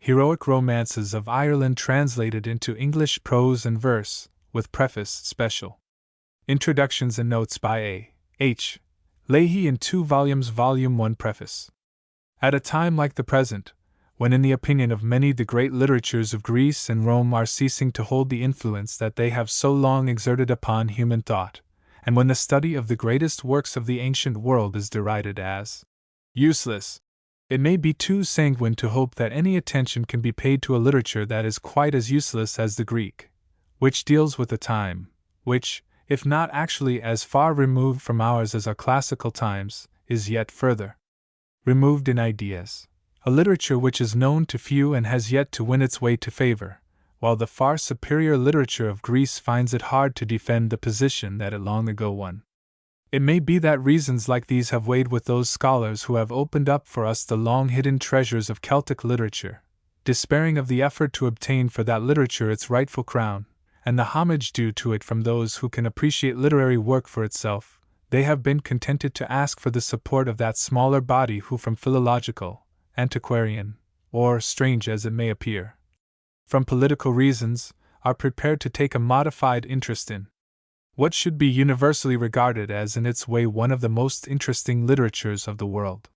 Heroic Romances of Ireland translated into English Prose and Verse, with preface, special introductions and notes by A. H. Leahy in 2 volumes, Volume 1 Preface. At a time like the present, when in the opinion of many the great literatures of Greece and Rome are ceasing to hold the influence that they have so long exerted upon human thought, and when the study of the greatest works of the ancient world is derided as useless, it may be too sanguine to hope that any attention can be paid to a literature that is quite as useless as the Greek, which deals with a time which, if not actually as far removed from ours as our classical times, is yet further removed in ideas, a literature which is known to few and has yet to win its way to favor, while the far superior literature of Greece finds it hard to defend the position that it long ago won. It may be that reasons like these have weighed with those scholars who have opened up for us the long-hidden treasures of Celtic literature, despairing of the effort to obtain for that literature its rightful crown, and the homage due to it from those who can appreciate literary work for itself. They have been contented to ask for the support of that smaller body who, from philological, antiquarian, or, strange as it may appear, from political reasons, are prepared to take a modified interest in what should be universally regarded as in its way one of the most interesting literatures of the world.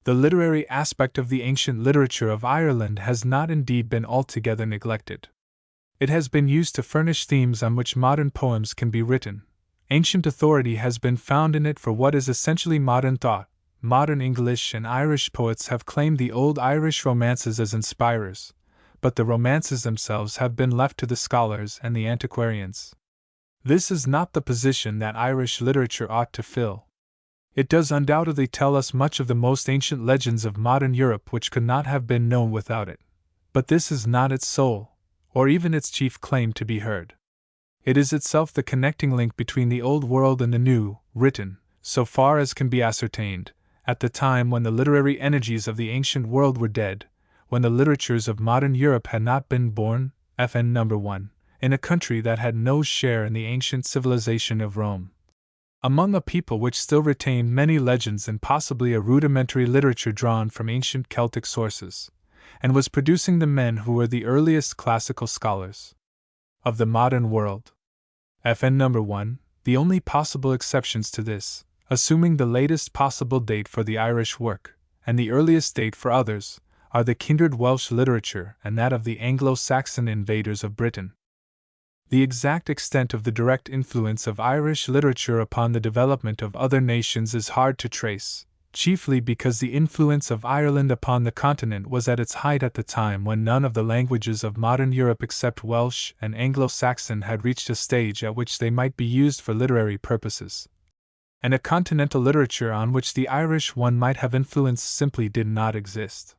The literary aspect of the ancient literature of Ireland has not indeed been altogether neglected. It has been used to furnish themes on which modern poems can be written. Ancient authority has been found in it for what is essentially modern thought. Modern English and Irish poets have claimed the old Irish romances as inspirers, but the romances themselves have been left to the scholars and the antiquarians. This is not the position that Irish literature ought to fill. It does undoubtedly tell us much of the most ancient legends of modern Europe which could not have been known without it, but this is not its sole, or even its chief claim to be heard. It is itself the connecting link between the old world and the new, written, so far as can be ascertained, at the time when the literary energies of the ancient world were dead, when the literatures of modern Europe had not been born, FN number 1, in a country that had no share in the ancient civilization of Rome. Among a people which still retained many legends and possibly a rudimentary literature drawn from ancient Celtic sources, and was producing the men who were the earliest classical scholars of the modern world. FN number 1, the only possible exceptions to this, assuming the latest possible date for the Irish work, and the earliest date for others, are the kindred Welsh literature and that of the Anglo-Saxon invaders of Britain. The exact extent of the direct influence of Irish literature upon the development of other nations is hard to trace, chiefly because the influence of Ireland upon the continent was at its height at the time when none of the languages of modern Europe except Welsh and Anglo-Saxon had reached a stage at which they might be used for literary purposes. And a continental literature on which the Irish one might have influence simply did not exist.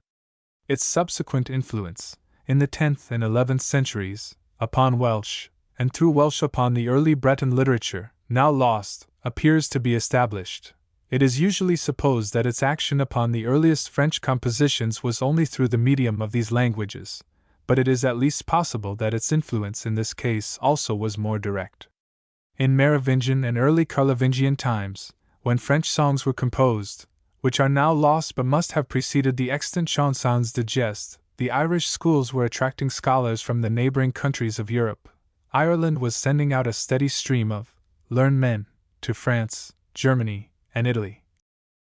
Its subsequent influence, in the 10th and 11th centuries, upon Welsh, and through Welsh upon the early Breton literature, now lost, appears to be established. It is usually supposed that its action upon the earliest French compositions was only through the medium of these languages, but it is at least possible that its influence in this case also was more direct. In Merovingian and early Carlovingian times, when French songs were composed, which are now lost but must have preceded the extant chansons de geste, the Irish schools were attracting scholars from the neighboring countries of Europe. Ireland was sending out a steady stream of learned men to France, Germany, and Italy.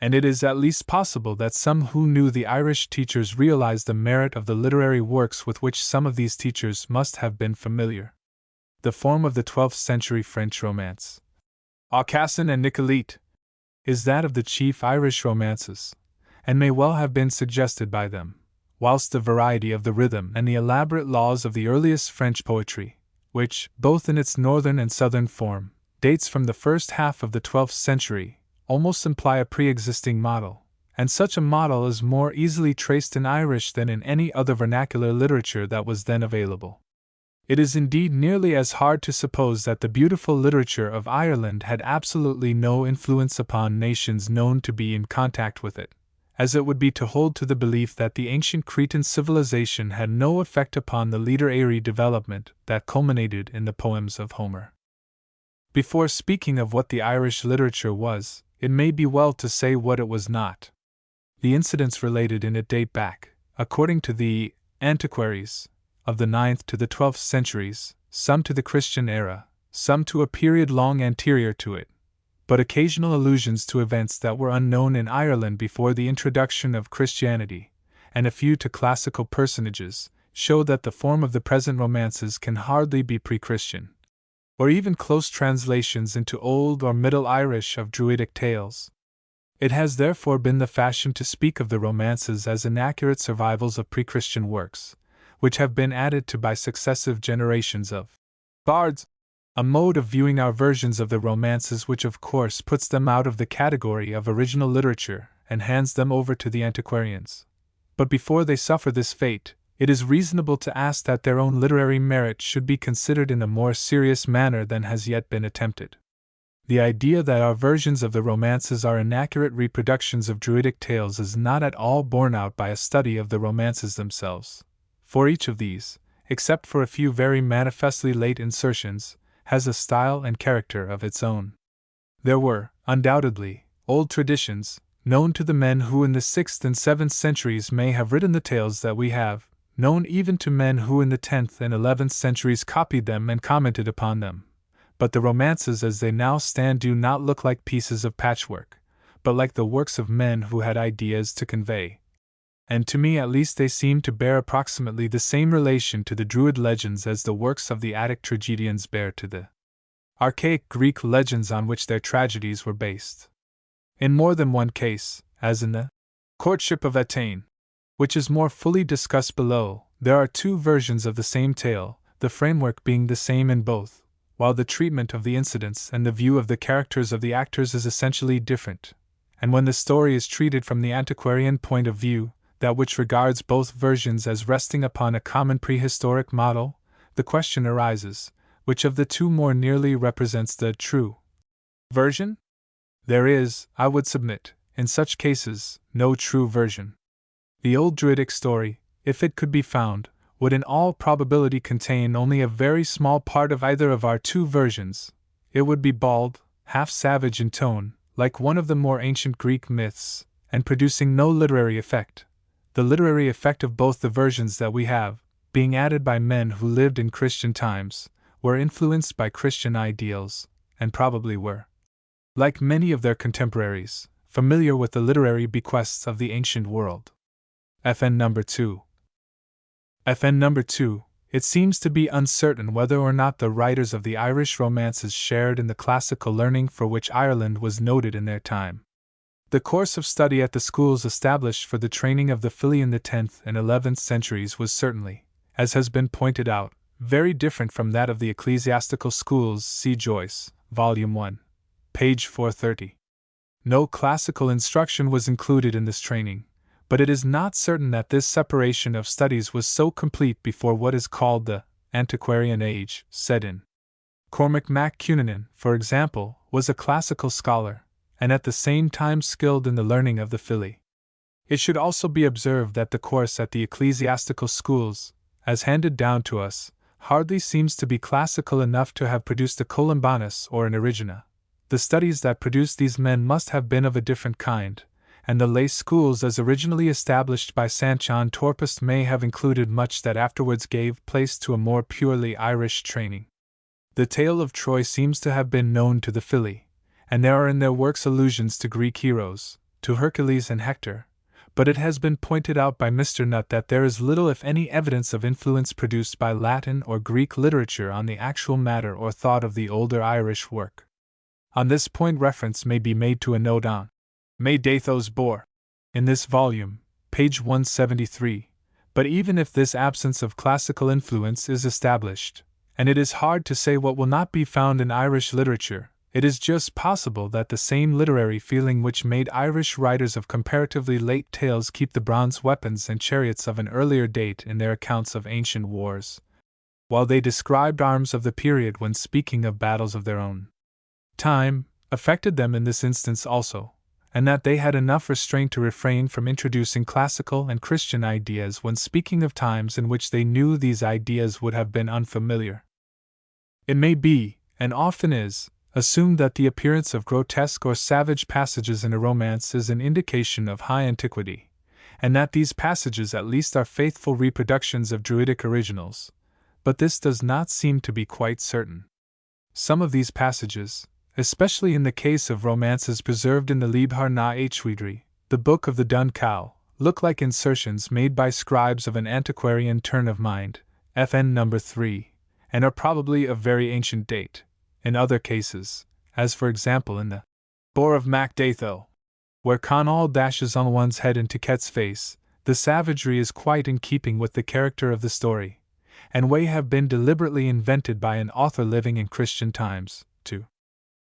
And it is at least possible that some who knew the Irish teachers realized the merit of the literary works with which some of these teachers must have been familiar. The form of the 12th century French romance, Aucassin and Nicolete, is that of the chief Irish romances, and may well have been suggested by them, whilst the variety of the rhythm and the elaborate laws of the earliest French poetry, which, both in its northern and southern form, dates from the first half of the 12th century, almost imply a pre-existing model, and such a model is more easily traced in Irish than in any other vernacular literature that was then available. It is indeed nearly as hard to suppose that the beautiful literature of Ireland had absolutely no influence upon nations known to be in contact with it, as it would be to hold to the belief that the ancient Cretan civilization had no effect upon the literary development that culminated in the poems of Homer. Before speaking of what the Irish literature was, it may be well to say what it was not. The incidents related in it date back, according to the antiquaries, of the 9th to the 12th centuries, some to the Christian era, some to a period long anterior to it, but occasional allusions to events that were unknown in Ireland before the introduction of Christianity, and a few to classical personages, show that the form of the present romances can hardly be pre-Christian, or even close translations into Old or Middle Irish of Druidic tales. It has therefore been the fashion to speak of the romances as inaccurate survivals of pre-Christian works, which have been added to by successive generations of bards, a mode of viewing our versions of the romances which of course puts them out of the category of original literature and hands them over to the antiquarians. But before they suffer this fate, it is reasonable to ask that their own literary merit should be considered in a more serious manner than has yet been attempted. The idea that our versions of the romances are inaccurate reproductions of Druidic tales is not at all borne out by a study of the romances themselves, for each of these, except for a few very manifestly late insertions, has a style and character of its own. There were, undoubtedly, old traditions, known to the men who in the 6th and 7th centuries may have written the tales that we have, known even to men who in the 10th and 11th centuries copied them and commented upon them. But the romances as they now stand do not look like pieces of patchwork, but like the works of men who had ideas to convey. And to me at least they seem to bear approximately the same relation to the Druid legends as the works of the Attic tragedians bear to the archaic Greek legends on which their tragedies were based. In more than one case, as in the Courtship of Atene, which is more fully discussed below, there are two versions of the same tale, the framework being the same in both, while the treatment of the incidents and the view of the characters of the actors is essentially different. And when the story is treated from the antiquarian point of view, that which regards both versions as resting upon a common prehistoric model, the question arises, which of the two more nearly represents the true version? There is, I would submit, in such cases, no true version. The old Druidic story, if it could be found, would in all probability contain only a very small part of either of our two versions. It would be bald, half savage in tone, like one of the more ancient Greek myths, and producing no literary effect. The literary effect of both the versions that we have, being added by men who lived in Christian times, were influenced by Christian ideals, and probably were, like many of their contemporaries, familiar with the literary bequests of the ancient world. FN number 2. FN number 2. It seems to be uncertain whether or not the writers of the Irish romances shared in the classical learning for which Ireland was noted in their time. The course of study at the schools established for the training of the Fili in the 10th and 11th centuries was certainly, as has been pointed out, very different from that of the ecclesiastical schools. See Joyce, Volume 1, page 430. No classical instruction was included in this training, but it is not certain that this separation of studies was so complete before what is called the antiquarian age set in. Cormac Mac Cunanan, for example, was a classical scholar, and at the same time skilled in the learning of the Fili. It should also be observed that the course at the ecclesiastical schools, as handed down to us, hardly seems to be classical enough to have produced a Columbanus or an Erigena. The studies that produced these men must have been of a different kind, and the lay schools as originally established by St. John Torpist may have included much that afterwards gave place to a more purely Irish training. The tale of Troy seems to have been known to the Fili, and there are in their works allusions to Greek heroes, to Hercules and Hector, but it has been pointed out by Mr. Nutt that there is little if any evidence of influence produced by Latin or Greek literature on the actual matter or thought of the older Irish work. On this point reference may be made to a note on May Dathos Bor, in this volume, page 173, but even if this absence of classical influence is established, and it is hard to say what will not be found in Irish literature, it is just possible that the same literary feeling which made Irish writers of comparatively late tales keep the bronze weapons and chariots of an earlier date in their accounts of ancient wars, while they described arms of the period when speaking of battles of their own time, affected them in this instance also, and that they had enough restraint to refrain from introducing classical and Christian ideas when speaking of times in which they knew these ideas would have been unfamiliar. It may be, and often is, assumed that the appearance of grotesque or savage passages in a romance is an indication of high antiquity, and that these passages at least are faithful reproductions of Druidic originals, but this does not seem to be quite certain. Some of these passages, especially in the case of romances preserved in the Líbhar na Échwidrí, the Book of the Dun Cow, look like insertions made by scribes of an antiquarian turn of mind, FN number 3, and are probably of very ancient date. In other cases, as for example in the Boar of Mac Datho, where Conall dashes on one's head into Ket's face, the savagery is quite in keeping with the character of the story, and may have been deliberately invented by an author living in Christian times, to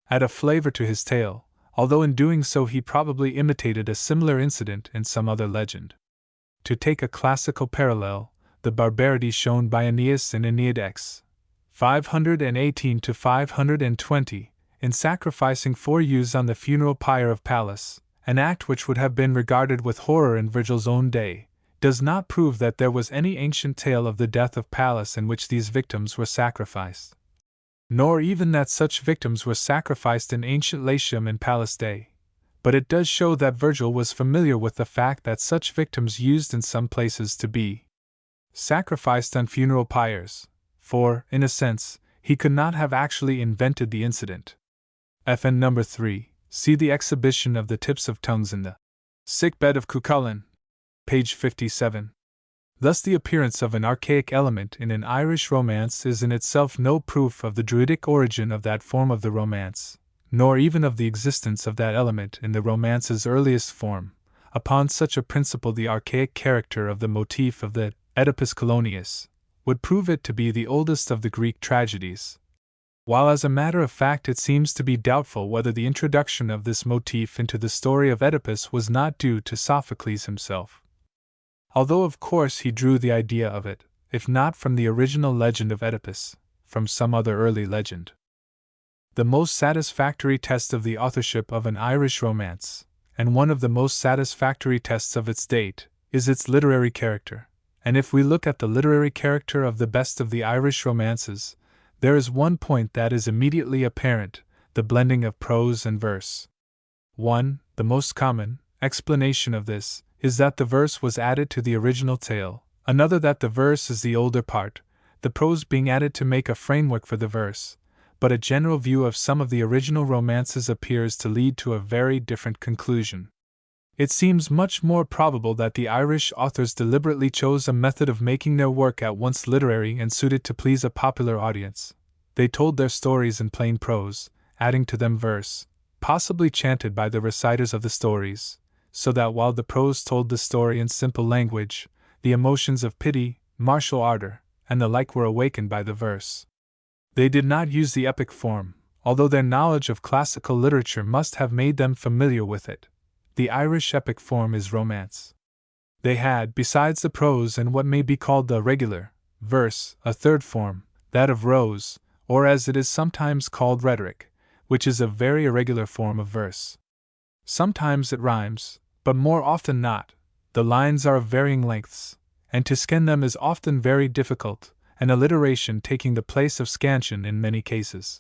add a flavor to his tale, although in doing so he probably imitated a similar incident in some other legend. To take a classical parallel, the barbarity shown by Aeneas in Aeneid X. 518-520, in sacrificing 4 ewes on the funeral pyre of Pallas, an act which would have been regarded with horror in Virgil's own day, does not prove that there was any ancient tale of the death of Pallas in which these victims were sacrificed, nor even that such victims were sacrificed in ancient Latium in Pallas' day, but it does show that Virgil was familiar with the fact that such victims used in some places to be sacrificed on funeral pyres, for, in a sense, he could not have actually invented the incident. FN number 3, see the exhibition of the tips of tongues in the Sick Bed of Cuchulainn, page 57. Thus the appearance of an archaic element in an Irish romance is in itself no proof of the Druidic origin of that form of the romance, nor even of the existence of that element in the romance's earliest form. Upon such a principle the archaic character of the motif of the Oedipus Coloneus would prove it to be the oldest of the Greek tragedies, while as a matter of fact it seems to be doubtful whether the introduction of this motif into the story of Oedipus was not due to Sophocles himself, although of course he drew the idea of it, if not from the original legend of Oedipus, from some other early legend. The most satisfactory test of the authorship of an Irish romance, and one of the most satisfactory tests of its date, is its literary character, and if we look at the literary character of the best of the Irish romances, there is one point that is immediately apparent: the blending of prose and verse. One, the most common, explanation of this is that the verse was added to the original tale, another that the verse is the older part, the prose being added to make a framework for the verse, but a general view of some of the original romances appears to lead to a very different conclusion. It seems much more probable that the Irish authors deliberately chose a method of making their work at once literary and suited to please a popular audience. They told their stories in plain prose, adding to them verse, possibly chanted by the reciters of the stories, so that while the prose told the story in simple language, the emotions of pity, martial ardor, and the like were awakened by the verse. They did not use the epic form, although their knowledge of classical literature must have made them familiar with it. The Irish epic form is romance. They had, besides the prose and what may be called the regular verse, a third form, that of prose, or as it is sometimes called rhetoric, which is a very irregular form of verse. Sometimes it rhymes, but more often not. The lines are of varying lengths, and to scan them is often very difficult, and alliteration taking the place of scansion in many cases.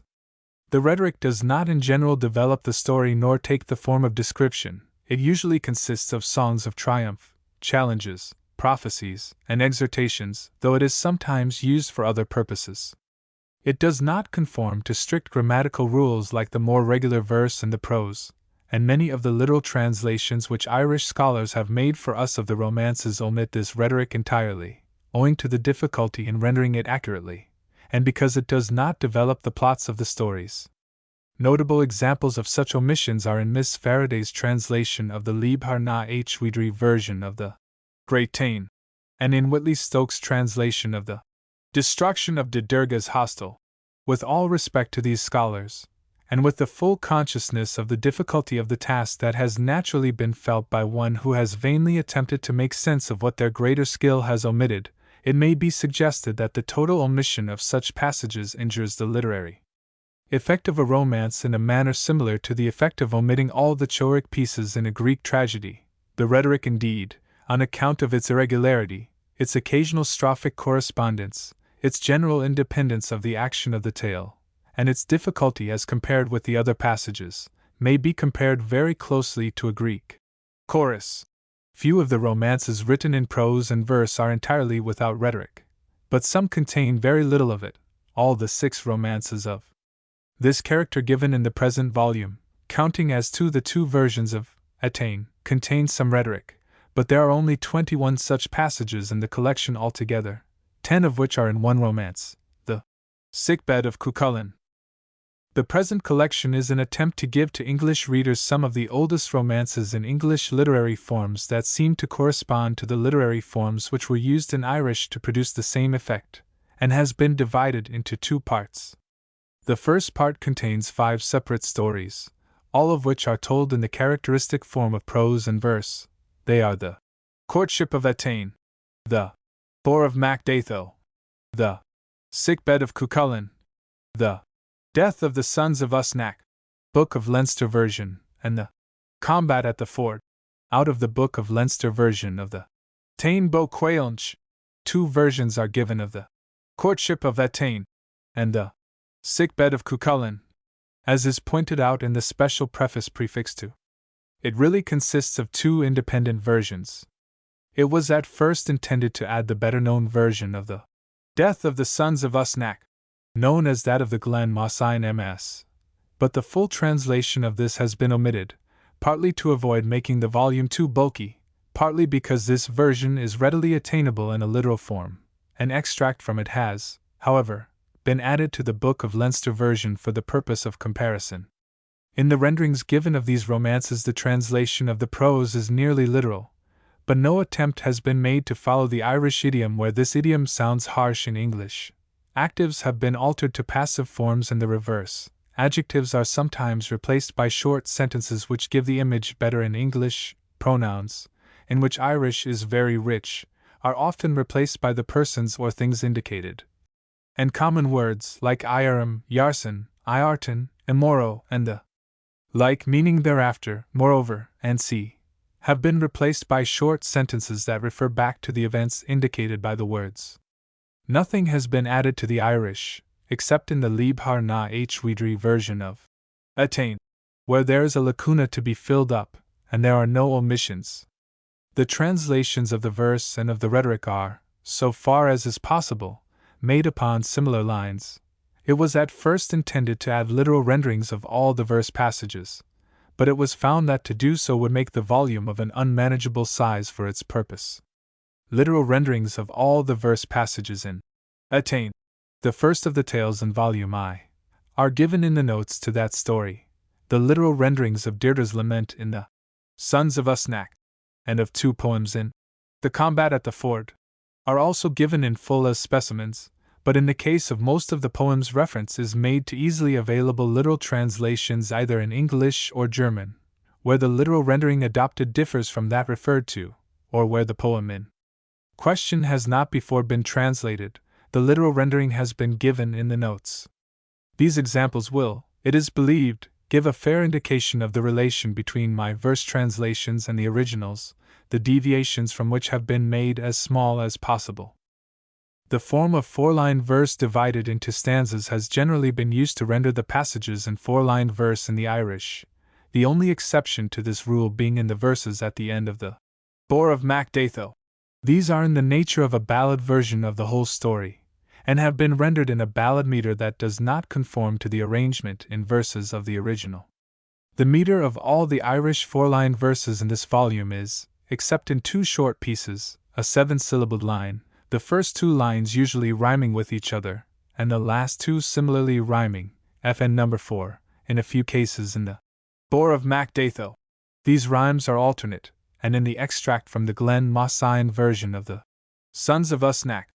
The rhetoric does not in general develop the story nor take the form of description. It usually consists of songs of triumph, challenges, prophecies, and exhortations, though it is sometimes used for other purposes. It does not conform to strict grammatical rules like the more regular verse and the prose, and many of the literal translations which Irish scholars have made for us of the romances omit this rhetoric entirely, owing to the difficulty in rendering it accurately, and because it does not develop the plots of the stories. Notable examples of such omissions are in Miss Faraday's translation of the Líbhar na Échwidrí version of the Great Táin, and in Whitley Stokes' translation of the Destruction of de Durga's Hostel. With all respect to these scholars, and with the full consciousness of the difficulty of the task that has naturally been felt by one who has vainly attempted to make sense of what their greater skill has omitted, it may be suggested that the total omission of such passages injures the literary effect of a romance in a manner similar to the effect of omitting all the Choric pieces in a Greek tragedy. The rhetoric, indeed, on account of its irregularity, its occasional strophic correspondence, its general independence of the action of the tale, and its difficulty as compared with the other passages, may be compared very closely to a Greek chorus. Few of the romances written in prose and verse are entirely without rhetoric, but some contain very little of it. All the 6 romances of this character given in the present volume, counting as the 2 versions of Attain, contain some rhetoric, but there are only 21 such passages in the collection altogether, 10 of which are in one romance, the Sickbed of Cuchulainn. The present collection is an attempt to give to English readers some of the oldest romances in English literary forms that seem to correspond to the literary forms which were used in Irish to produce the same effect, and has been divided into 2 parts. The first part contains 5 separate stories, all of which are told in the characteristic form of prose and verse. They are the Courtship of Attain, the Boar of Mac Daitho, the Sickbed of Cuchulainn, the Death of the Sons of Usnach, Book of Leinster version, and the Combat at the Ford. Out of the Book of Leinster version of the Tain Bo Quailnch, 2 versions are given of the Courtship of Attain and the Sickbed of Cuchulainn, as is pointed out in the special preface prefixed to. It really consists of 2 independent versions. It was at first intended to add the better-known version of the Death of the Sons of Usnach, known as that of the Glen Mossine MS, but the full translation of this has been omitted, partly to avoid making the volume too bulky, partly because this version is readily attainable in a literal form. An extract from it has, however, been added to the Book of Leinster version for the purpose of comparison. In the renderings given of these romances, the translation of the prose is nearly literal, but no attempt has been made to follow the Irish idiom where this idiom sounds harsh in English. Actives have been altered to passive forms and the reverse. Adjectives are sometimes replaced by short sentences which give the image better in English. Pronouns, in which Irish is very rich, are often replaced by the persons or things indicated. And common words like iarum, yarson, iarton, imoro, and the like meaning thereafter, moreover, and see, have been replaced by short sentences that refer back to the events indicated by the words. Nothing has been added to the Irish, except in the Liebhar na H. Weidri version of Attain, where there is a lacuna to be filled up, and there are no omissions. The translations of the verse and of the rhetoric are, so far as is possible, made upon similar lines. It was at first intended to add literal renderings of all the verse passages, but it was found that to do so would make the volume of an unmanageable size for its purpose. Literal renderings of all the verse passages in Attain, the first of the tales in Volume I, are given in the notes to that story. The literal renderings of Deirdre's lament in the Sons of Usnach, and of 2 poems in The Combat at the Ford, are also given in full as specimens, but in the case of most of the poems reference is made to easily available literal translations either in English or German, where the literal rendering adopted differs from that referred to, or where the poem in question has not before been translated, the literal rendering has been given in the notes. These examples will, it is believed, give a fair indication of the relation between my verse translations and the originals, the deviations from which have been made as small as possible. The form of 4-line verse divided into stanzas has generally been used to render the passages in 4-line verse in the Irish, the only exception to this rule being in the verses at the end of the Boar of Mac Daitho. These are in the nature of a ballad version of the whole story, and have been rendered in a ballad meter that does not conform to the arrangement in verses of the original. The meter of all the Irish 4-line verses in this volume is, except in 2 short pieces, a 7-syllabled line, the first 2 lines usually rhyming with each other, and the last 2 similarly rhyming, FN number 4, in a few cases in the Boar of Mac Daitho. These rhymes are alternate, and in the extract from the Glen Mossine version of the Sons of Usnach,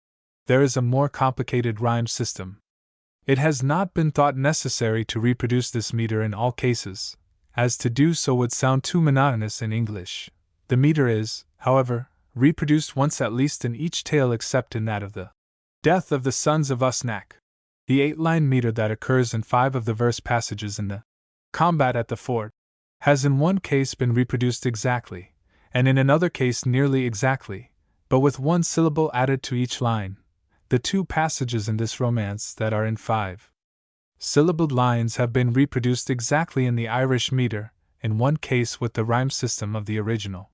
there is a more complicated rhyme system. It has not been thought necessary to reproduce this meter in all cases, as to do so would sound too monotonous in English. The meter is, however, reproduced once at least in each tale except in that of the Death of the Sons of Usnach. The 8-line meter that occurs in 5 of the verse passages in the Combat at the Ford has in one case been reproduced exactly, and in another case nearly exactly, but with 1 syllable added to each line. The 2 passages in this romance that are in 5-syllabled lines have been reproduced exactly in the Irish meter, in one case with the rhyme system of the original.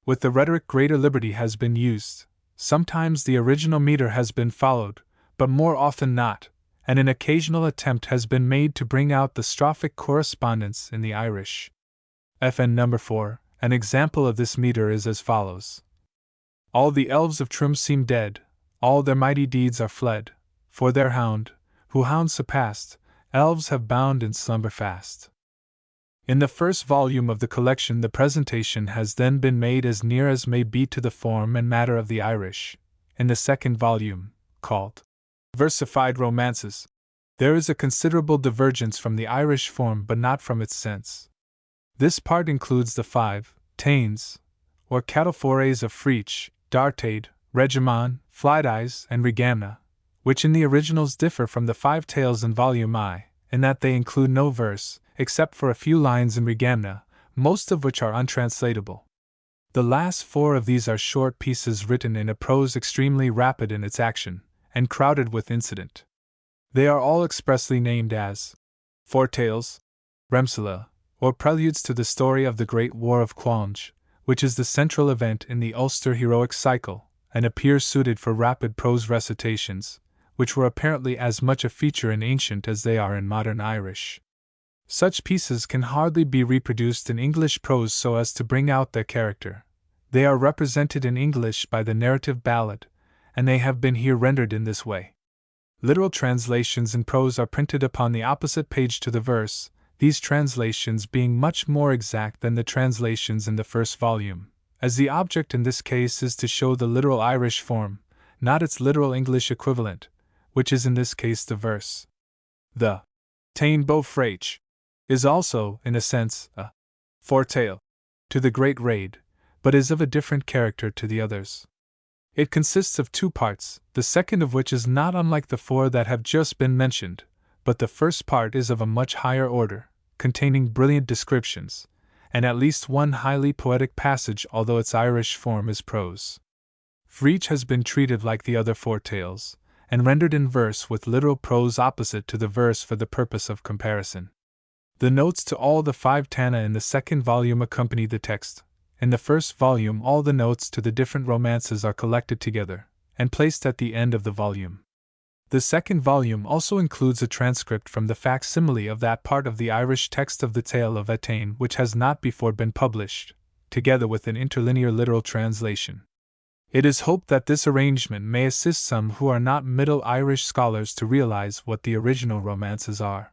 With the rhetoric greater liberty has been used. Sometimes the original meter has been followed, but more often not, and an occasional attempt has been made to bring out the strophic correspondence in the Irish. FN number 4, an example of this meter is as follows. All the elves of Trim seem dead, all their mighty deeds are fled, for their hound, who hounds surpassed, elves have bound in slumber fast. In the first volume of the collection the presentation has then been made as near as may be to the form and matter of the Irish. In the second volume, called Versified Romances, there is a considerable divergence from the Irish form but not from its sense. This part includes the 5 tains, or cataphores of Freach, Dartade, Regimon, Flydeyes, and Regamna, which in the originals differ from the 5 tales in Volume I, in that they include no verse, except for a few lines in Regamna, most of which are untranslatable. The last 4 of these are short pieces written in a prose extremely rapid in its action, and crowded with incident. They are all expressly named as Foretales, Remsila, or preludes to the story of the Great War of Quange, which is the central event in the Ulster heroic cycle, and appears suited for rapid prose recitations, which were apparently as much a feature in ancient as they are in modern Irish. Such pieces can hardly be reproduced in English prose so as to bring out their character. They are represented in English by the narrative ballad, and they have been here rendered in this way. Literal translations in prose are printed upon the opposite page to the verse, these translations being much more exact than the translations in the first volume, as the object in this case is to show the literal Irish form, not its literal English equivalent, which is in this case the verse. The Tain Bo Frach is also, in a sense, a foretale to the Great Raid, but is of a different character to the others. It consists of 2 parts, the second of which is not unlike the 4 that have just been mentioned, but the first part is of a much higher order, containing brilliant descriptions, and at least one highly poetic passage although its Irish form is prose. Freach has been treated like the other 4 tales, and rendered in verse with literal prose opposite to the verse for the purpose of comparison. The notes to all the 5 tana in the second volume accompany the text. In the first volume all the notes to the different romances are collected together, and placed at the end of the volume. The second volume also includes a transcript from the facsimile of that part of the Irish text of the Tale of Etain which has not before been published, together with an interlinear literal translation. It is hoped that this arrangement may assist some who are not Middle Irish scholars to realize what the original romances are.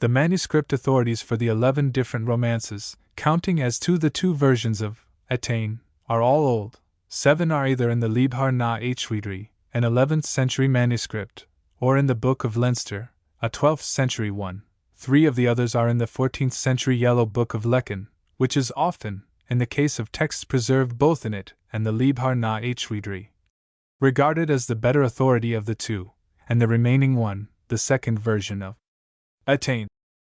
The manuscript authorities for the 11 different romances, counting as to the 2 versions of Etain, are all old. 7 are either in the Líbhar na Éachridrí, an 11th century manuscript, or in the Book of Leinster, a 12th century one. 3 of the others are in the 14th century Yellow Book of Lecan, which is often, in the case of texts preserved both in it and the Líbhar na Éachridrí, regarded as the better authority of the 2, and the remaining one, the second version of Etain,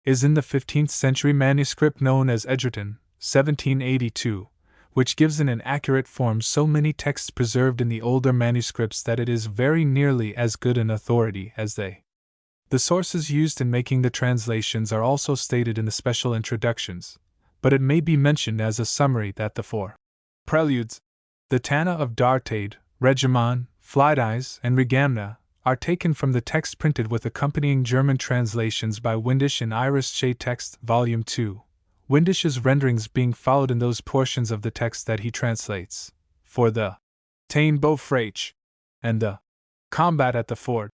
is in the 15th century manuscript known as Edgerton, 1782, which gives in an accurate form so many texts preserved in the older manuscripts that it is very nearly as good an authority as they. The sources used in making the translations are also stated in the special introductions, but it may be mentioned as a summary that the 4 preludes, the Tana of Dartade, Regimon, Flydeyes, and Regamna, are taken from the text printed with accompanying German translations by Windisch in Irish Text, Volume 2. Windisch's renderings being followed in those portions of the text that he translates. For the Tain Bo Frach and the Combat at the Ford,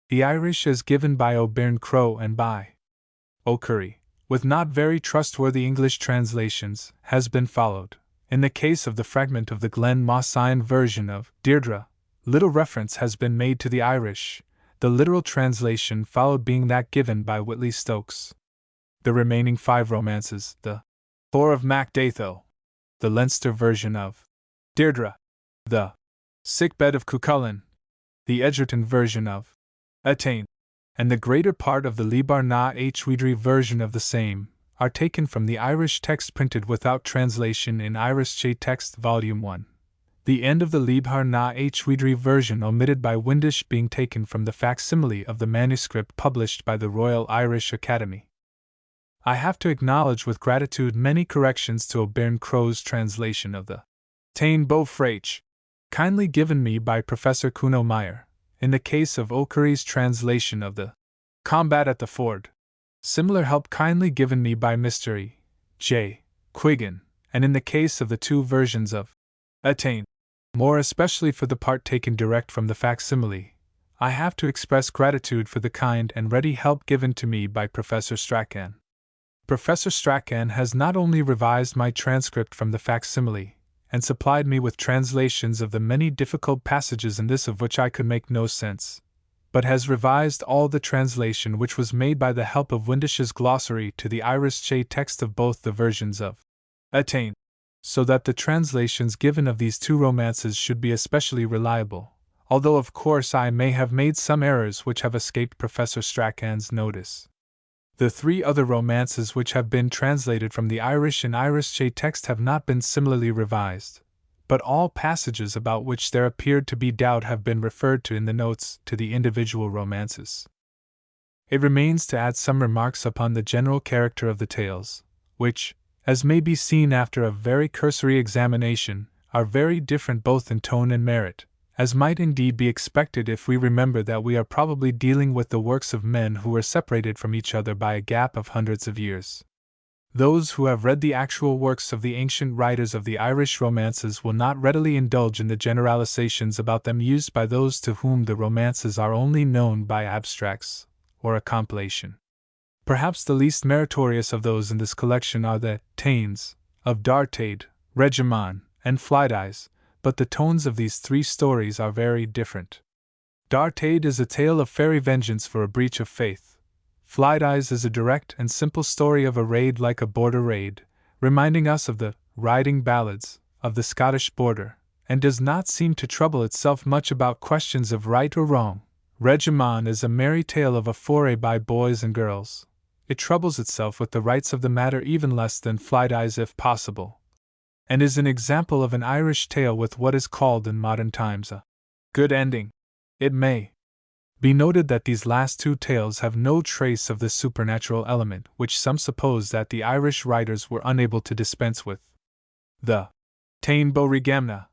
the Irish as given by O'Byrne Crow and by O'Curry, with not very trustworthy English translations, has been followed. In the case of the fragment of the Glen Mossine version of Deirdre, little reference has been made to the Irish, the literal translation followed being that given by Whitley Stokes. The remaining 5 romances, the 4 of Mac Datho, the Leinster version of Deirdre, the Sickbed of Cuchulainn, the Edgerton version of Etain, and the greater part of the Líbhar na Éachridrí version of the same, are taken from the Irish text printed without translation in Irish Text, Volume 1. The end of the Líbhar na Éachridrí version omitted by Windisch being taken from the facsimile of the manuscript published by the Royal Irish Academy. I have to acknowledge with gratitude many corrections to O'Byrne Crow's translation of the Tain Beaufrage, kindly given me by Professor Kuno Meyer, in the case of O'Curry's translation of the Combat at the Ford. Similar help kindly given me by Mr. E. J. Quiggin, and in the case of the two versions of Attain, more especially for the part taken direct from the facsimile, I have to express gratitude for the kind and ready help given to me by Professor Strachan. Professor Strachan has not only revised my transcript from the facsimile, and supplied me with translations of the many difficult passages in this of which I could make no sense, but has revised all the translation which was made by the help of Windish's glossary to the Irish text of both the versions of Attain, so that the translations given of these two romances should be especially reliable, although of course I may have made some errors which have escaped Professor Strachan's notice. The three other romances which have been translated from the Irish and Irish text have not been similarly revised, but all passages about which there appeared to be doubt have been referred to in the notes to the individual romances. It remains to add some remarks upon the general character of the tales, which, as may be seen after a very cursory examination, are very different both in tone and merit, as might indeed be expected if we remember that we are probably dealing with the works of men who were separated from each other by a gap of hundreds of years. Those who have read the actual works of the ancient writers of the Irish romances will not readily indulge in the generalizations about them used by those to whom the romances are only known by abstracts, or a compilation. Perhaps the least meritorious of those in this collection are the Tains of Dartade, Regimon, and Flydeyes, but the tones of these three stories are very different. Dartade is a tale of fairy vengeance for a breach of faith. Flydeyes is a direct and simple story of a raid like a border raid, reminding us of the riding ballads of the Scottish border, and does not seem to trouble itself much about questions of right or wrong. Regimon is a merry tale of a foray by boys and girls. It troubles itself with the rights of the matter even less than Flydeyes if possible, and is an example of an Irish tale with what is called in modern times a good ending. It may be noted that these last two tales have no trace of the supernatural element which some suppose that the Irish writers were unable to dispense with. The Tain Bo-Rigamna,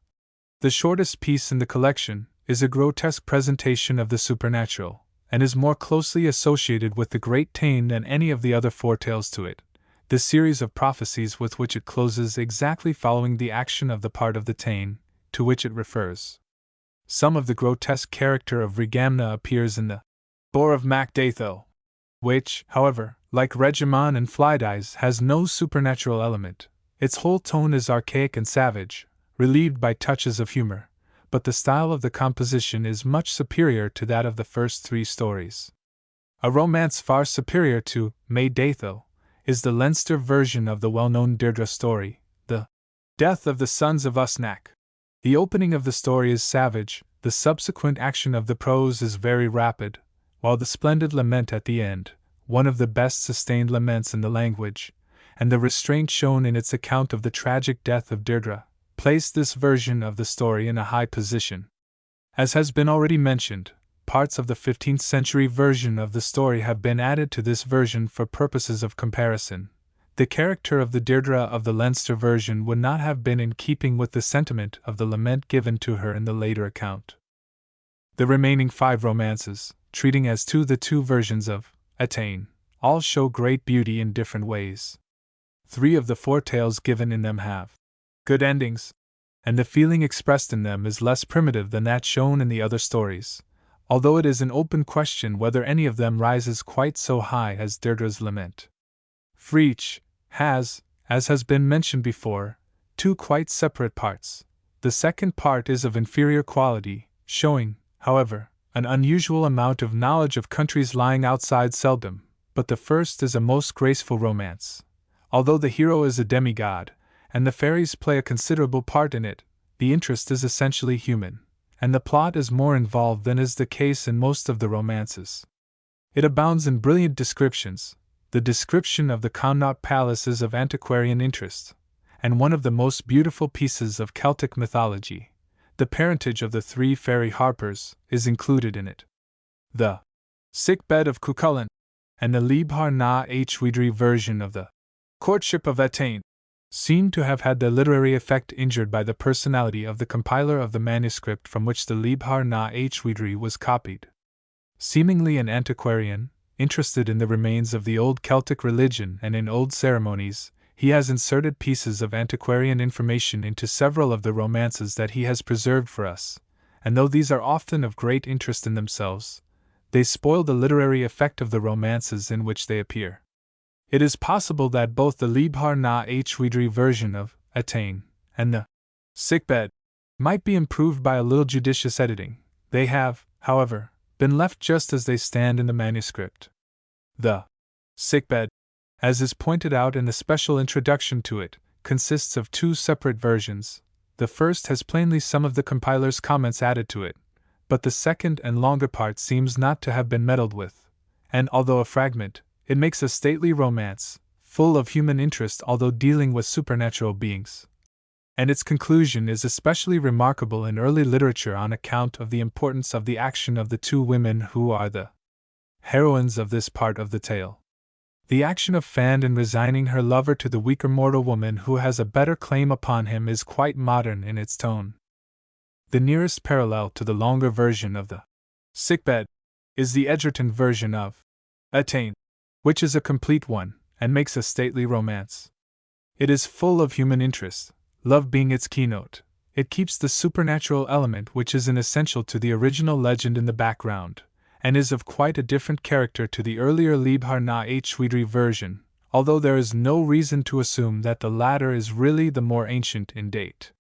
the shortest piece in the collection, is a grotesque presentation of the supernatural, and is more closely associated with the Great Tain than any of the other four tales to it, the series of prophecies with which it closes exactly following the action of the part of the Tain to which it refers. Some of the grotesque character of Rigamna appears in the Boar of Mac Datho, which, however, like Regimon and Flydeyes, has no supernatural element. Its whole tone is archaic and savage, relieved by touches of humor, but the style of the composition is much superior to that of the first three stories. A romance far superior to Mac Datho is the Leinster version of the well-known Deirdre story, the Death of the Sons of Usnach. The opening of the story is savage, the subsequent action of the prose is very rapid, while the splendid lament at the end, one of the best sustained laments in the language, and the restraint shown in its account of the tragic death of Deirdre, place this version of the story in a high position. As has been already mentioned, parts of the 15th century version of the story have been added to this version for purposes of comparison. The character of the Deirdre of the Leinster version would not have been in keeping with the sentiment of the lament given to her in the later account. The remaining 5 romances, treating as to the 2 versions of Attain, all show great beauty in different ways. 3 of the 4 tales given in them have good endings, and the feeling expressed in them is less primitive than that shown in the other stories, although it is an open question whether any of them rises quite so high as Deirdre's lament. For each has, as has been mentioned before, 2 quite separate parts. The second part is of inferior quality, showing, however, an unusual amount of knowledge of countries lying outside Seldom, but the first is a most graceful romance. Although the hero is a demigod, and the fairies play a considerable part in it, the interest is essentially human, and the plot is more involved than is the case in most of the romances. It abounds in brilliant descriptions. The description of the Connaught Palace is of antiquarian interest, and one of the most beautiful pieces of Celtic mythology. The parentage of the 3 fairy harpers is included in it. The Sick Bed of Cuchulainn, and the Libhar na Hwydri version of the Courtship of Attain, seem to have had their literary effect injured by the personality of the compiler of the manuscript from which the Liebhaer na Hdri was copied. Seemingly an antiquarian, interested in the remains of the old Celtic religion and in old ceremonies, he has inserted pieces of antiquarian information into several of the romances that he has preserved for us, and though these are often of great interest in themselves, they spoil the literary effect of the romances in which they appear. It is possible that both the Liebhaer na Hdri version of Attain and the sickbed might be improved by a little judicious editing. They have, however, been left just as they stand in the manuscript. The sickbed, as is pointed out in the special introduction to it, consists of two separate versions. The first has plainly some of the compiler's comments added to it, but the second and longer part seems not to have been meddled with, and although a fragment, it makes a stately romance, full of human interest although dealing with supernatural beings. And its conclusion is especially remarkable in early literature on account of the importance of the action of the two women who are the heroines of this part of the tale. The action of Fand in resigning her lover to the weaker mortal woman who has a better claim upon him is quite modern in its tone. The nearest parallel to the longer version of the sickbed is the Edgerton version of Attain, which is a complete one, and makes a stately romance. It is full of human interest, love being its keynote. It keeps the supernatural element which is an essential to the original legend in the background, and is of quite a different character to the earlier Liebhaer na Hdri version, although there is no reason to assume that the latter is really the more ancient in date.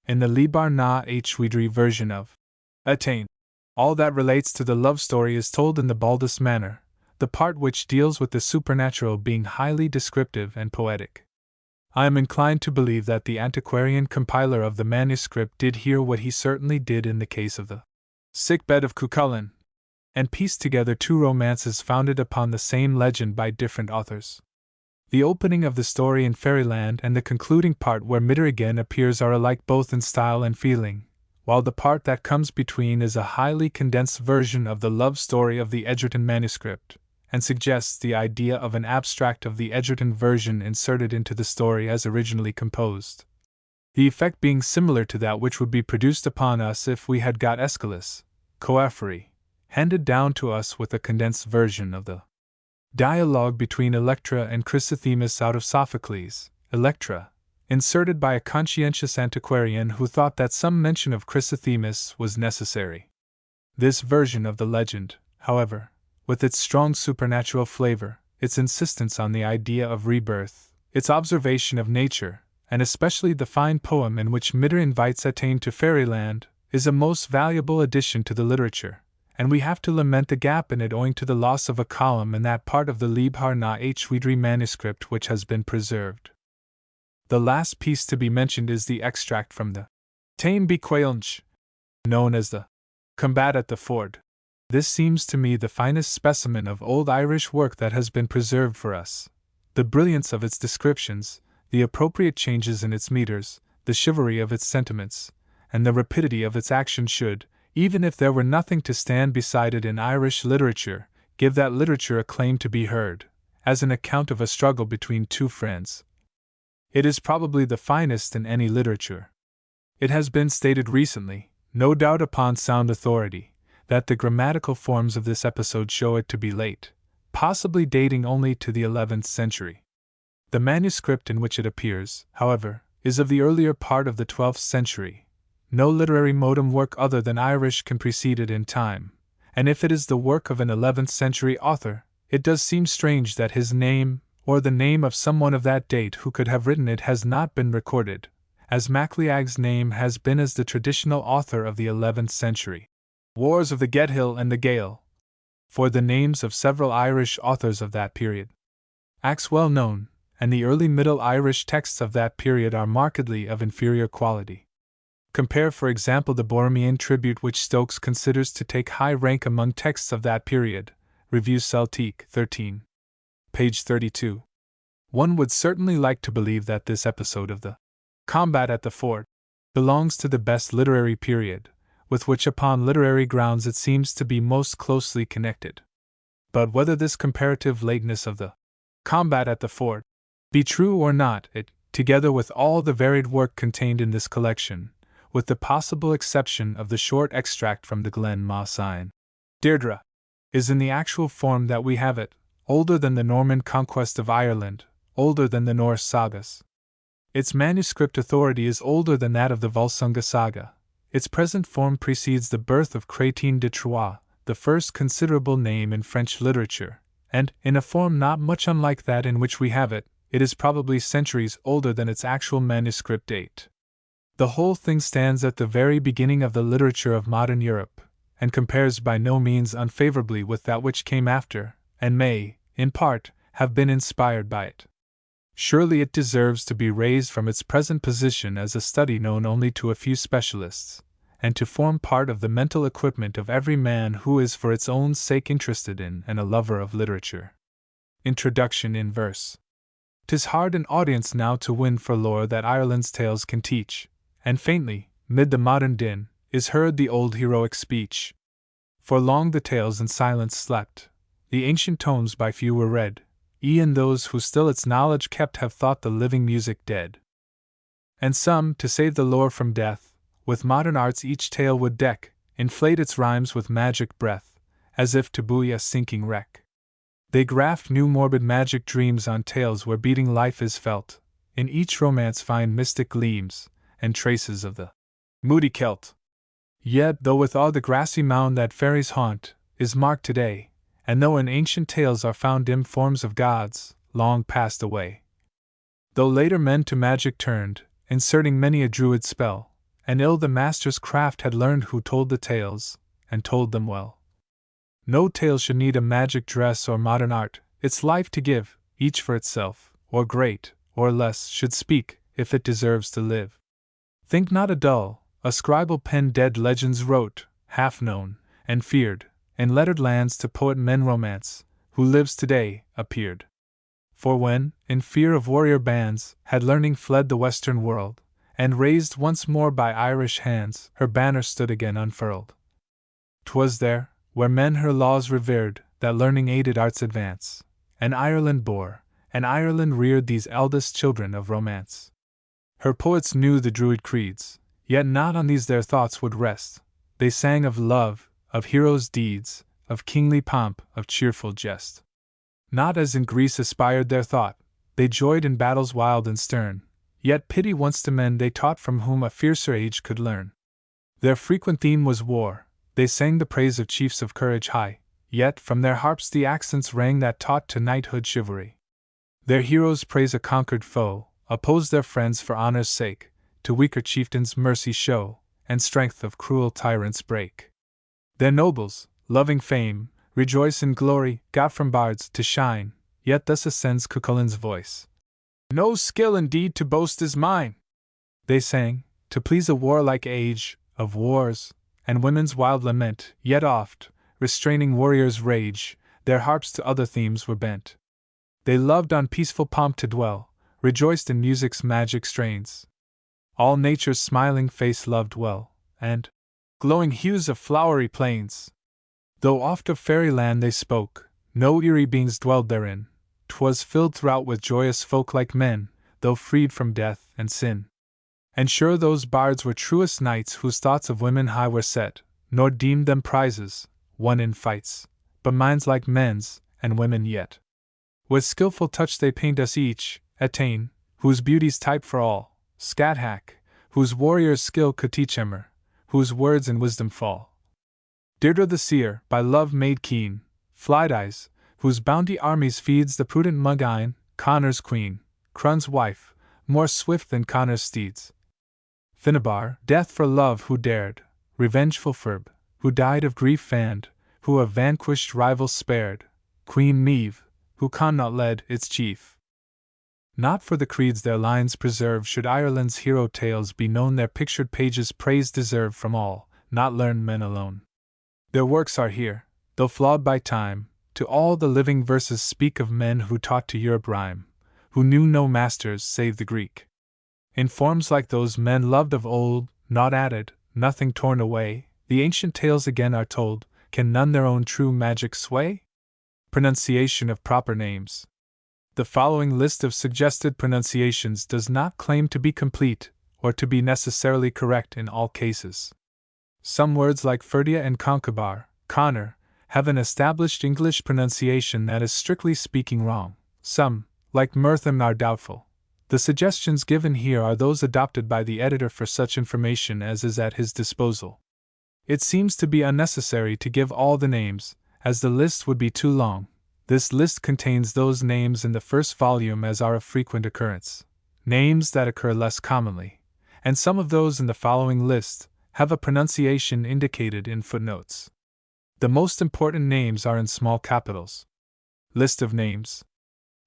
In the Liebhaer na Hdri version of Attain, all that relates to the love story is told in the baldest manner, the part which deals with the supernatural being highly descriptive and poetic. I am inclined to believe that the antiquarian compiler of the manuscript did here what he certainly did in the case of the sickbed of Cuchulainn, and pieced together two romances founded upon the same legend by different authors. The opening of the story in Fairyland and the concluding part where Midir again appears are alike both in style and feeling, while the part that comes between is a highly condensed version of the love story of the Edgerton manuscript, and suggests the idea of an abstract of the Edgerton version inserted into the story as originally composed. The effect being similar to that which would be produced upon us if we had got Aeschylus, Coephary, handed down to us with a condensed version of the dialogue between Electra and Chrysothemis out of Sophocles, Electra, inserted by a conscientious antiquarian who thought that some mention of Chrysothemis was necessary. This version of the legend, however, with its strong supernatural flavor, its insistence on the idea of rebirth, its observation of nature, and especially the fine poem in which Midir invites Attain to Fairyland, is a most valuable addition to the literature, and we have to lament the gap in it owing to the loss of a column in that part of the Liebhaer na Hdri manuscript which has been preserved. The last piece to be mentioned is the extract from the Táin Bí Cailnge, known as the Combat at the Ford. This seems to me the finest specimen of old Irish work that has been preserved for us. The brilliance of its descriptions, the appropriate changes in its meters, the chivalry of its sentiments, and the rapidity of its action should, even if there were nothing to stand beside it in Irish literature, give that literature a claim to be heard, as an account of a struggle between two friends. It is probably the finest in any literature. It has been stated recently, no doubt upon sound authority, that the grammatical forms of this episode show it to be late, possibly dating only to the 11th century. The manuscript in which it appears, however, is of the earlier part of the 12th century. No literary modern work other than Irish can precede it in time, and if it is the work of an 11th century author, it does seem strange that his name, or the name of someone of that date who could have written it, has not been recorded, as MacLeod's name has been as the traditional author of the 11th century. Wars of the Gethill and the Gael, for the names of several Irish authors of that period. Acts well known, and the early Middle Irish texts of that period are markedly of inferior quality. Compare, for example, the Borromean tribute which Stokes considers to take high rank among texts of that period, Revue Celtique 13. Page 32. One would certainly like to believe that this episode of the combat at the fort belongs to the best literary period, with which upon literary grounds it seems to be most closely connected. But whether this comparative lateness of the combat at the fort be true or not, it together with all the varied work contained in this collection, with the possible exception of the short extract from the Glen Ma Sign. Deirdre is in the actual form that we have it, older than the Norman conquest of Ireland, older than the Norse sagas. Its manuscript authority is older than that of the Volsunga saga. Its present form precedes the birth of Chrétien de Troyes, the first considerable name in French literature, and, in a form not much unlike that in which we have it, it is probably centuries older than its actual manuscript date. The whole thing stands at the very beginning of the literature of modern Europe, and compares by no means unfavorably with that which came after, and may, in part, have been inspired by it. Surely it deserves to be raised from its present position as a study known only to a few specialists, and to form part of the mental equipment of every man who is for its own sake interested in and a lover of literature. Introduction in Verse. 'Tis hard an audience now to win for lore that Ireland's tales can teach, and faintly, mid the modern din, is heard the old heroic speech. For long the tales in silence slept, the ancient tomes by few were read, e'en those who still its knowledge kept have thought the living music dead. And some, to save the lore from death, with modern arts each tale would deck, inflate its rhymes with magic breath, as if to buoy a sinking wreck. They graft new morbid magic dreams on tales where beating life is felt, in each romance find mystic gleams, and traces of the moody Celt. Yet, though with all the grassy mound that fairies haunt, is marked today, and though in ancient tales are found dim forms of gods, long passed away. Though later men to magic turned, inserting many a druid spell, and ill the master's craft had learned who told the tales, and told them well. No tale should need a magic dress or modern art, its life to give, each for itself, or great, or less, should speak, if it deserves to live. Think not a dull, a scribal pen dead legends wrote, half known, and feared, in lettered lands to poet men romance, who lives today, appeared. For when, in fear of warrior bands, had learning fled the western world, and raised once more by Irish hands, her banner stood again unfurled. 'Twas there, where men her laws revered, that learning aided art's advance, and Ireland bore, and Ireland reared these eldest children of romance. Her poets knew the Druid creeds, yet not on these their thoughts would rest. They sang of love, of heroes' deeds, of kingly pomp, of cheerful jest. Not as in Greece aspired their thought, they joyed in battles wild and stern, yet pity once to men they taught from whom a fiercer age could learn. Their frequent theme was war, they sang the praise of chiefs of courage high, yet from their harps the accents rang that taught to knighthood chivalry. Their heroes praise a conquered foe, oppose their friends for honor's sake, to weaker chieftains mercy show, and strength of cruel tyrants break. Their nobles, loving fame, rejoice in glory, got from bards to shine, yet thus ascends Cuchulain's voice. No skill indeed to boast is mine, they sang, to please a warlike age, of wars, and women's wild lament, yet oft, restraining warriors' rage, their harps to other themes were bent. They loved on peaceful pomp to dwell, rejoiced in music's magic strains. All nature's smiling face loved well, and glowing hues of flowery plains. Though oft of fairyland they spoke, no eerie beings dwelled therein, 'twas filled throughout with joyous folk like men, though freed from death and sin. And sure those bards were truest knights whose thoughts of women high were set, nor deemed them prizes, won in fights, but minds like men's, and women yet. With skillful touch they paint us each, attain, whose beauty's type for all, Scathack, whose warrior's skill could teach Emer, whose words in wisdom fall. Deirdre the seer, by love made keen, Flydeyes, whose bounty armies feeds the prudent Mugine, Connor's queen, Crun's wife, more swift than Connor's steeds. Finnabar, death for love who dared, revengeful Ferb, who died of grief fanned, who a vanquished rival spared, Queen Meve, who Connaught led, its chief. Not for the creeds their lines preserve should Ireland's hero tales be known, their pictured pages praise deserve from all, not learned men alone. Their works are here, though flawed by time, to all the living verses speak of men who taught to Europe rhyme, who knew no masters save the Greek. In forms like those men loved of old, naught added, nothing torn away, the ancient tales again are told, can none their own true magic sway? Pronunciation of proper names. The following list of suggested pronunciations does not claim to be complete or to be necessarily correct in all cases. Some words like Ferdia and Concobar, Connor, have an established English pronunciation that is strictly speaking wrong. Some, like Murtham, are doubtful. The suggestions given here are those adopted by the editor for such information as is at his disposal. It seems to be unnecessary to give all the names, as the list would be too long. This list contains those names in the first volume as are of frequent occurrence, names that occur less commonly, and some of those in the following list have a pronunciation indicated in footnotes. The most important names are in small capitals. List of names.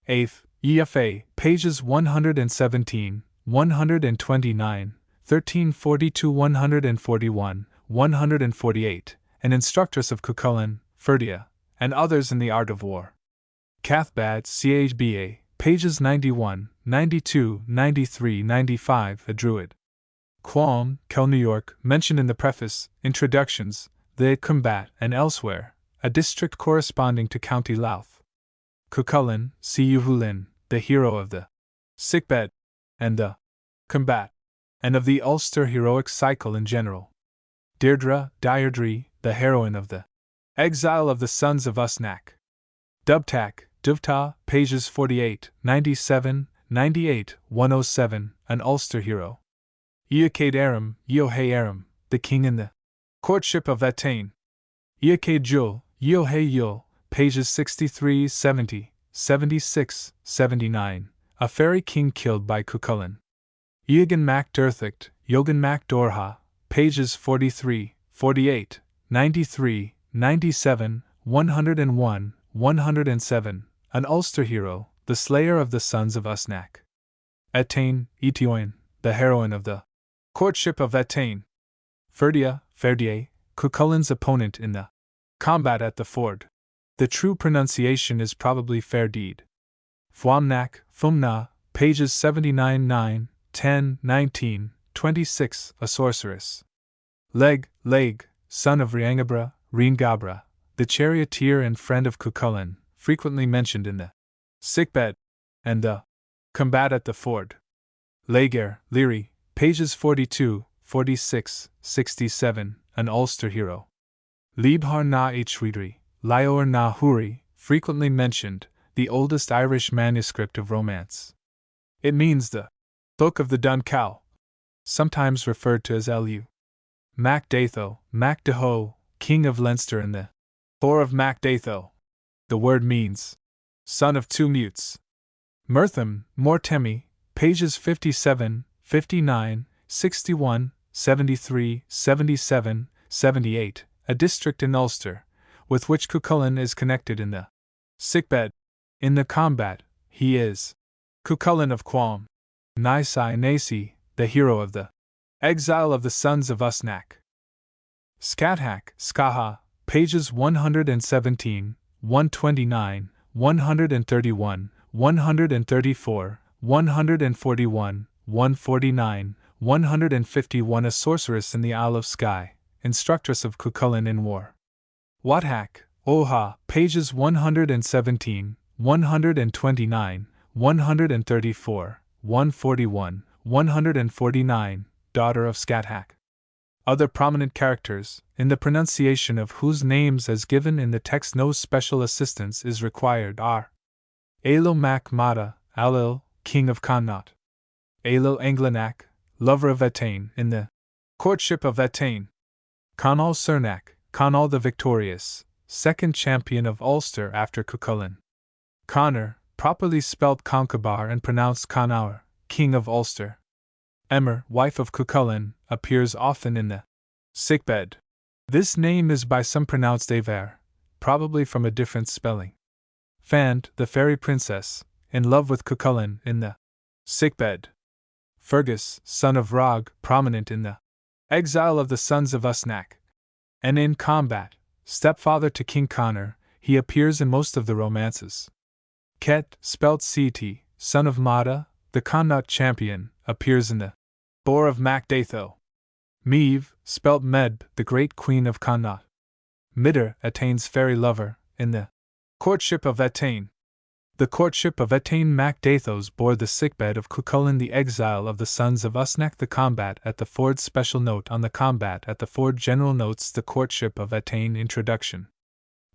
8th, EFA, pages 117, 129, 1340-141, 148, an instructress of Cuchulainn, Ferdia, and others in the art of war. Cathbad, CHBA, pages 91, 92, 93, 95, a Druid. Qualm, Kel, New York, mentioned in the preface, introductions, the Combat, and elsewhere, a district corresponding to County Louth. Cuchulainn, Cuchulainn, the hero of the sickbed, and the combat, and of the Ulster heroic cycle in general. Deirdre, Deirdre, the heroine of the exile of the sons of Usnach. Dubtak, Duvta, pages 48, 97, 98, 107, an Ulster hero. Eochaid Aram, Eohay Aram, the king in the courtship of Etain. Eochaid Jul, Eohay Yul, pages 63, 70, 76, 79, a fairy king killed by Cuchulainn. Eogan Mac Durthicht, Yogan Mac Dorha, pages 43, 48, 93, 97, 101, 107, an Ulster hero, the slayer of the sons of Usnach. Etain, Etioin, the heroine of the courtship of Etain. Ferdia, Ferdier, Cuchulainn's opponent in the combat at the ford. The true pronunciation is probably Ferdeed. Fuamnach, Fumna, pages 79, 9, 10, 19, 26, a sorceress. Leg, son of Riangabra, Ringabra, the charioteer and friend of Cuchulainn, frequently mentioned in the sickbed and the combat at the ford. Laeger, Leary, pages 42, 46, 67, an Ulster hero. Liebhar na Hridri, Lior na Huri, frequently mentioned, the oldest Irish manuscript of romance. It means the Book of the Dun Cow, sometimes referred to as Lu. Mac Datho, Mac Deho, king of Leinster in the Thor of Mac Datho. The word means son of two mutes. Murtham, Mortemi, pages 57, 59, 61, 73, 77, 78, a district in Ulster, with which Cuchulainn is connected in the sickbed. In the combat, he is Cuchulainn of Qualm. Nisai Nasi, the hero of the exile of the sons of Usnach. Skathach, Skaha, pages 117, 129, 131, 134, 141, 149, 151, a sorceress in the Isle of Skye, instructress of Cuchulainn in war. Wathach, Oha, pages 117, 129, 134, 141, 149, daughter of Skathach. Other prominent characters, in the pronunciation of whose names as given in the text no special assistance is required, are Aelil Mac Mata, Alil, king of Connaught. Aelil Anglanach, lover of Etain, in the courtship of Etain. Conall Cernach, Conall the Victorious, second champion of Ulster after Cuchulainn. Connor, properly spelt Concobar and pronounced Conaur, king of Ulster. Emer, wife of Cuchulainn, appears often in the sickbed. This name is by some pronounced Aver, probably from a different spelling. Fand, the fairy princess, in love with Cuchulainn, in the sickbed. Fergus, son of Rog, prominent in the exile of the sons of Usnach. And in combat, stepfather to King Connor, he appears in most of the romances. Ket, spelt Ct, son of Mata, the Connaught champion, appears in the Boar of Mac Datho. Meve, spelt Medb, the great queen of Connaught. Midder, Etain's fairy lover, in the courtship of Etain. The courtship of Etain mac Dathos bore the sickbed of Cuchulainn, the exile of the sons of Usnach, the combat at the ford. Special note on the combat at the ford. General notes the courtship of Etain. Introduction.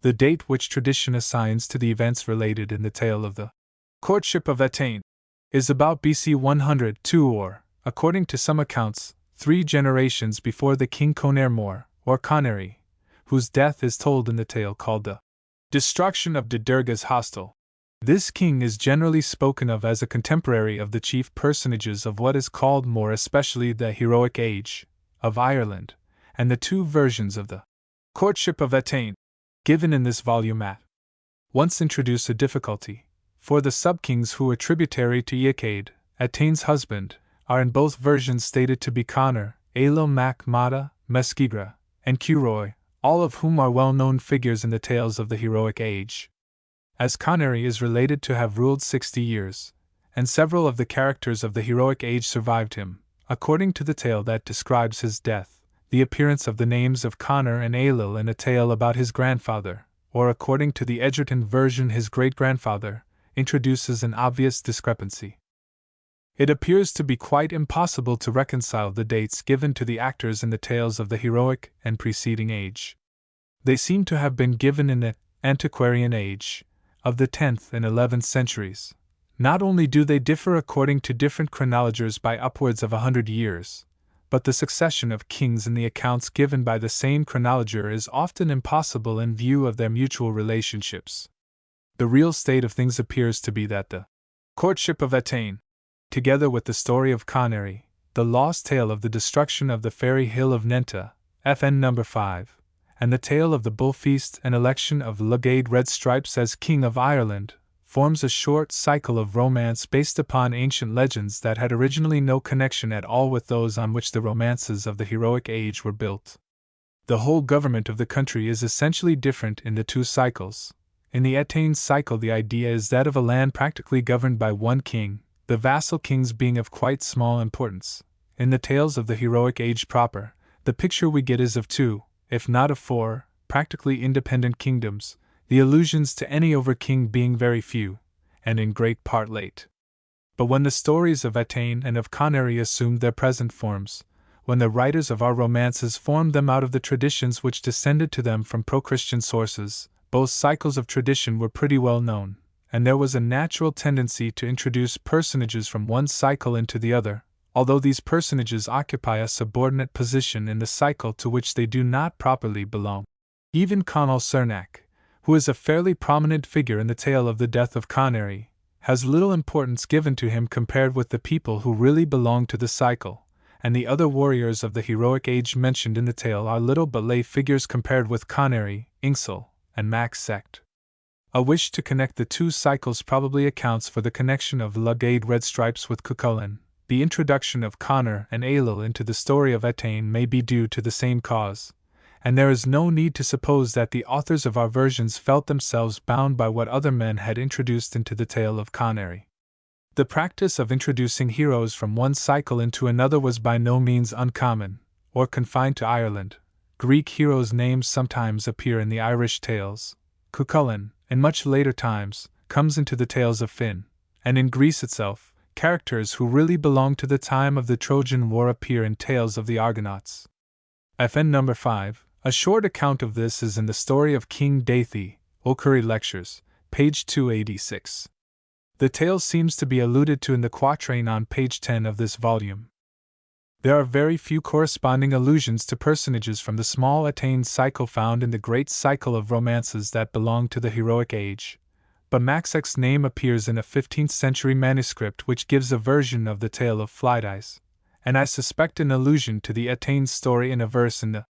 The date which tradition assigns to the events related in the tale of the courtship of Etain is about BC 102 or, according to some accounts, 3 generations before the king Conair Mór, or Conairy, whose death is told in the tale called the destruction of Dudurga's hostel. This king is generally spoken of as a contemporary of the chief personages of what is called more especially the heroic age of Ireland, and the 2 versions of the courtship of Etain, given in this volume at once introduce a difficulty, for the sub-kings who were tributary to Eachad, Etain's husband, are in both versions stated to be Conor, Ailo mac Mada, Mesquigra, and Curoy, all of whom are well-known figures in the tales of the heroic age. As Conairy is related to have ruled 60 years, and several of the characters of the heroic age survived him, according to the tale that describes his death, the appearance of the names of Conor and Ailill in a tale about his grandfather, or according to the Egerton version his great-grandfather, introduces an obvious discrepancy. It appears to be quite impossible to reconcile the dates given to the actors in the tales of the heroic and preceding age. They seem to have been given in the antiquarian age of the 10th and 11th centuries. Not only do they differ according to different chronologers by upwards of 100 years, but the succession of kings in the accounts given by the same chronologer is often impossible in view of their mutual relationships. The real state of things appears to be that the courtship of Etain, together with the story of Conairy, the lost tale of the destruction of the fairy hill of Nenta, FN number 5, and the tale of the bull feast and election of Lugade Red Stripes as King of Ireland, forms a short cycle of romance based upon ancient legends that had originally no connection at all with those on which the romances of the heroic age were built. The whole government of the country is essentially different in the 2 cycles. In the Etain cycle, the idea is that of a land practically governed by one king, the vassal kings being of quite small importance. In the tales of the heroic age proper, the picture we get is of 2, if not of 4, practically independent kingdoms, the allusions to any over-king being very few, and in great part late. But when the stories of Etain and of Conairy assumed their present forms, when the writers of our romances formed them out of the traditions which descended to them from pro-Christian sources, both cycles of tradition were pretty well known, and there was a natural tendency to introduce personages from one cycle into the other, although these personages occupy a subordinate position in the cycle to which they do not properly belong. Even Conall Cernach, who is a fairly prominent figure in the tale of the death of Conairy, has little importance given to him compared with the people who really belong to the cycle, and the other warriors of the heroic age mentioned in the tale are little but lay figures compared with Conairy, Inxil, and Mac Sect. A wish to connect the 2 cycles probably accounts for the connection of Lugade Red Stripes with Cuchulainn. The introduction of Conor and Ailill into the story of Etain may be due to the same cause, and there is no need to suppose that the authors of our versions felt themselves bound by what other men had introduced into the tale of Conairy. The practice of introducing heroes from one cycle into another was by no means uncommon, or confined to Ireland. Greek heroes' names sometimes appear in the Irish tales. Cuchulainn, in much later times, comes into the tales of Finn, and in Greece itself, characters who really belong to the time of the Trojan War appear in tales of the Argonauts. FN number 5. A short account of this is in the story of King Dathy, O'Curry Lectures, page 286. The tale seems to be alluded to in the quatrain on page 10 of this volume. There are very few corresponding allusions to personages from the small Etain cycle found in the great cycle of romances that belong to the heroic age, but Maxek's name appears in a 15th century manuscript which gives a version of the tale of Flydais, and I suspect an allusion to the Etain story in a verse in the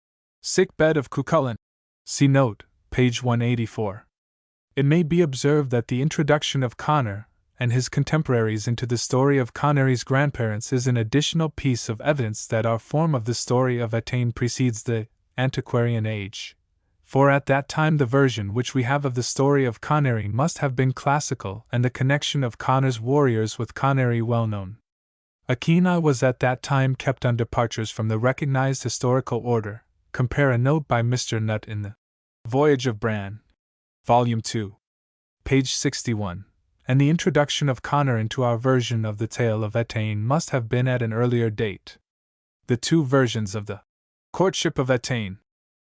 Sick Bed of Cuchulainn. See note, page 184. It may be observed that the introduction of Conor and his contemporaries into the story of Conairy's grandparents is an additional piece of evidence that our form of the story of Etain precedes the antiquarian age, for at that time the version which we have of the story of Conairy must have been classical and the connection of Conor's warriors with Conairy well known. A keen eye was at that time kept on departures from the recognized historical order. Compare a note by Mr. Nutt in the Voyage of Bran, Volume 2, page 61, and the introduction of Connor into our version of the tale of Etain must have been at an earlier date. The two versions of the courtship of Etain,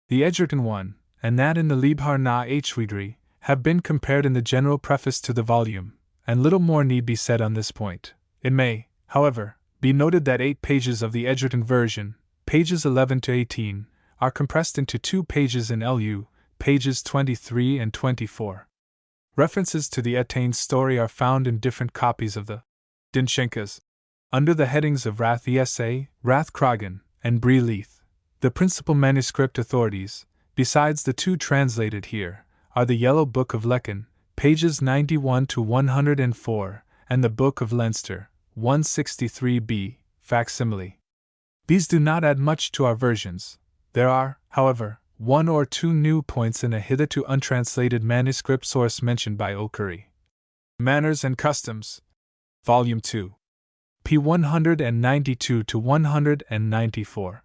the Egerton one, and that in the Liebhaar na Echtwiedrie, have been compared in the general preface to the volume, and little more need be said on this point. It may, however, be noted that 8 pages of the Egerton version, pages 11 to 18, are compressed into 2 pages in LU, pages 23 and 24. References to the Etain story are found in different copies of the Dinshenkas, under the headings of Rath Esa, Rath Kragen, and Brie Leith. The principal manuscript authorities, besides the 2 translated here, are the Yellow Book of Lecan, pages 91 to 104, and the Book of Leinster, 163b, facsimile. These do not add much to our versions. There are, however, 1 or 2 new points in a hitherto untranslated manuscript source mentioned by O'Curry. Manners and Customs, Volume 2, p. 192 to 194.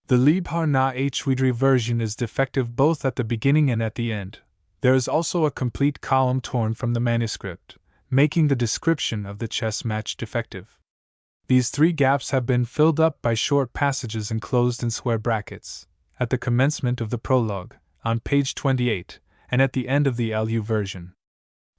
The Liebhaar na Echtwiedrie version is defective both at the beginning and at the end. There is also a complete column torn from the manuscript, making the description of the chess match defective. These 3 gaps have been filled up by short passages enclosed in square brackets, at the commencement of the prologue, on page 28, and at the end of the LU version.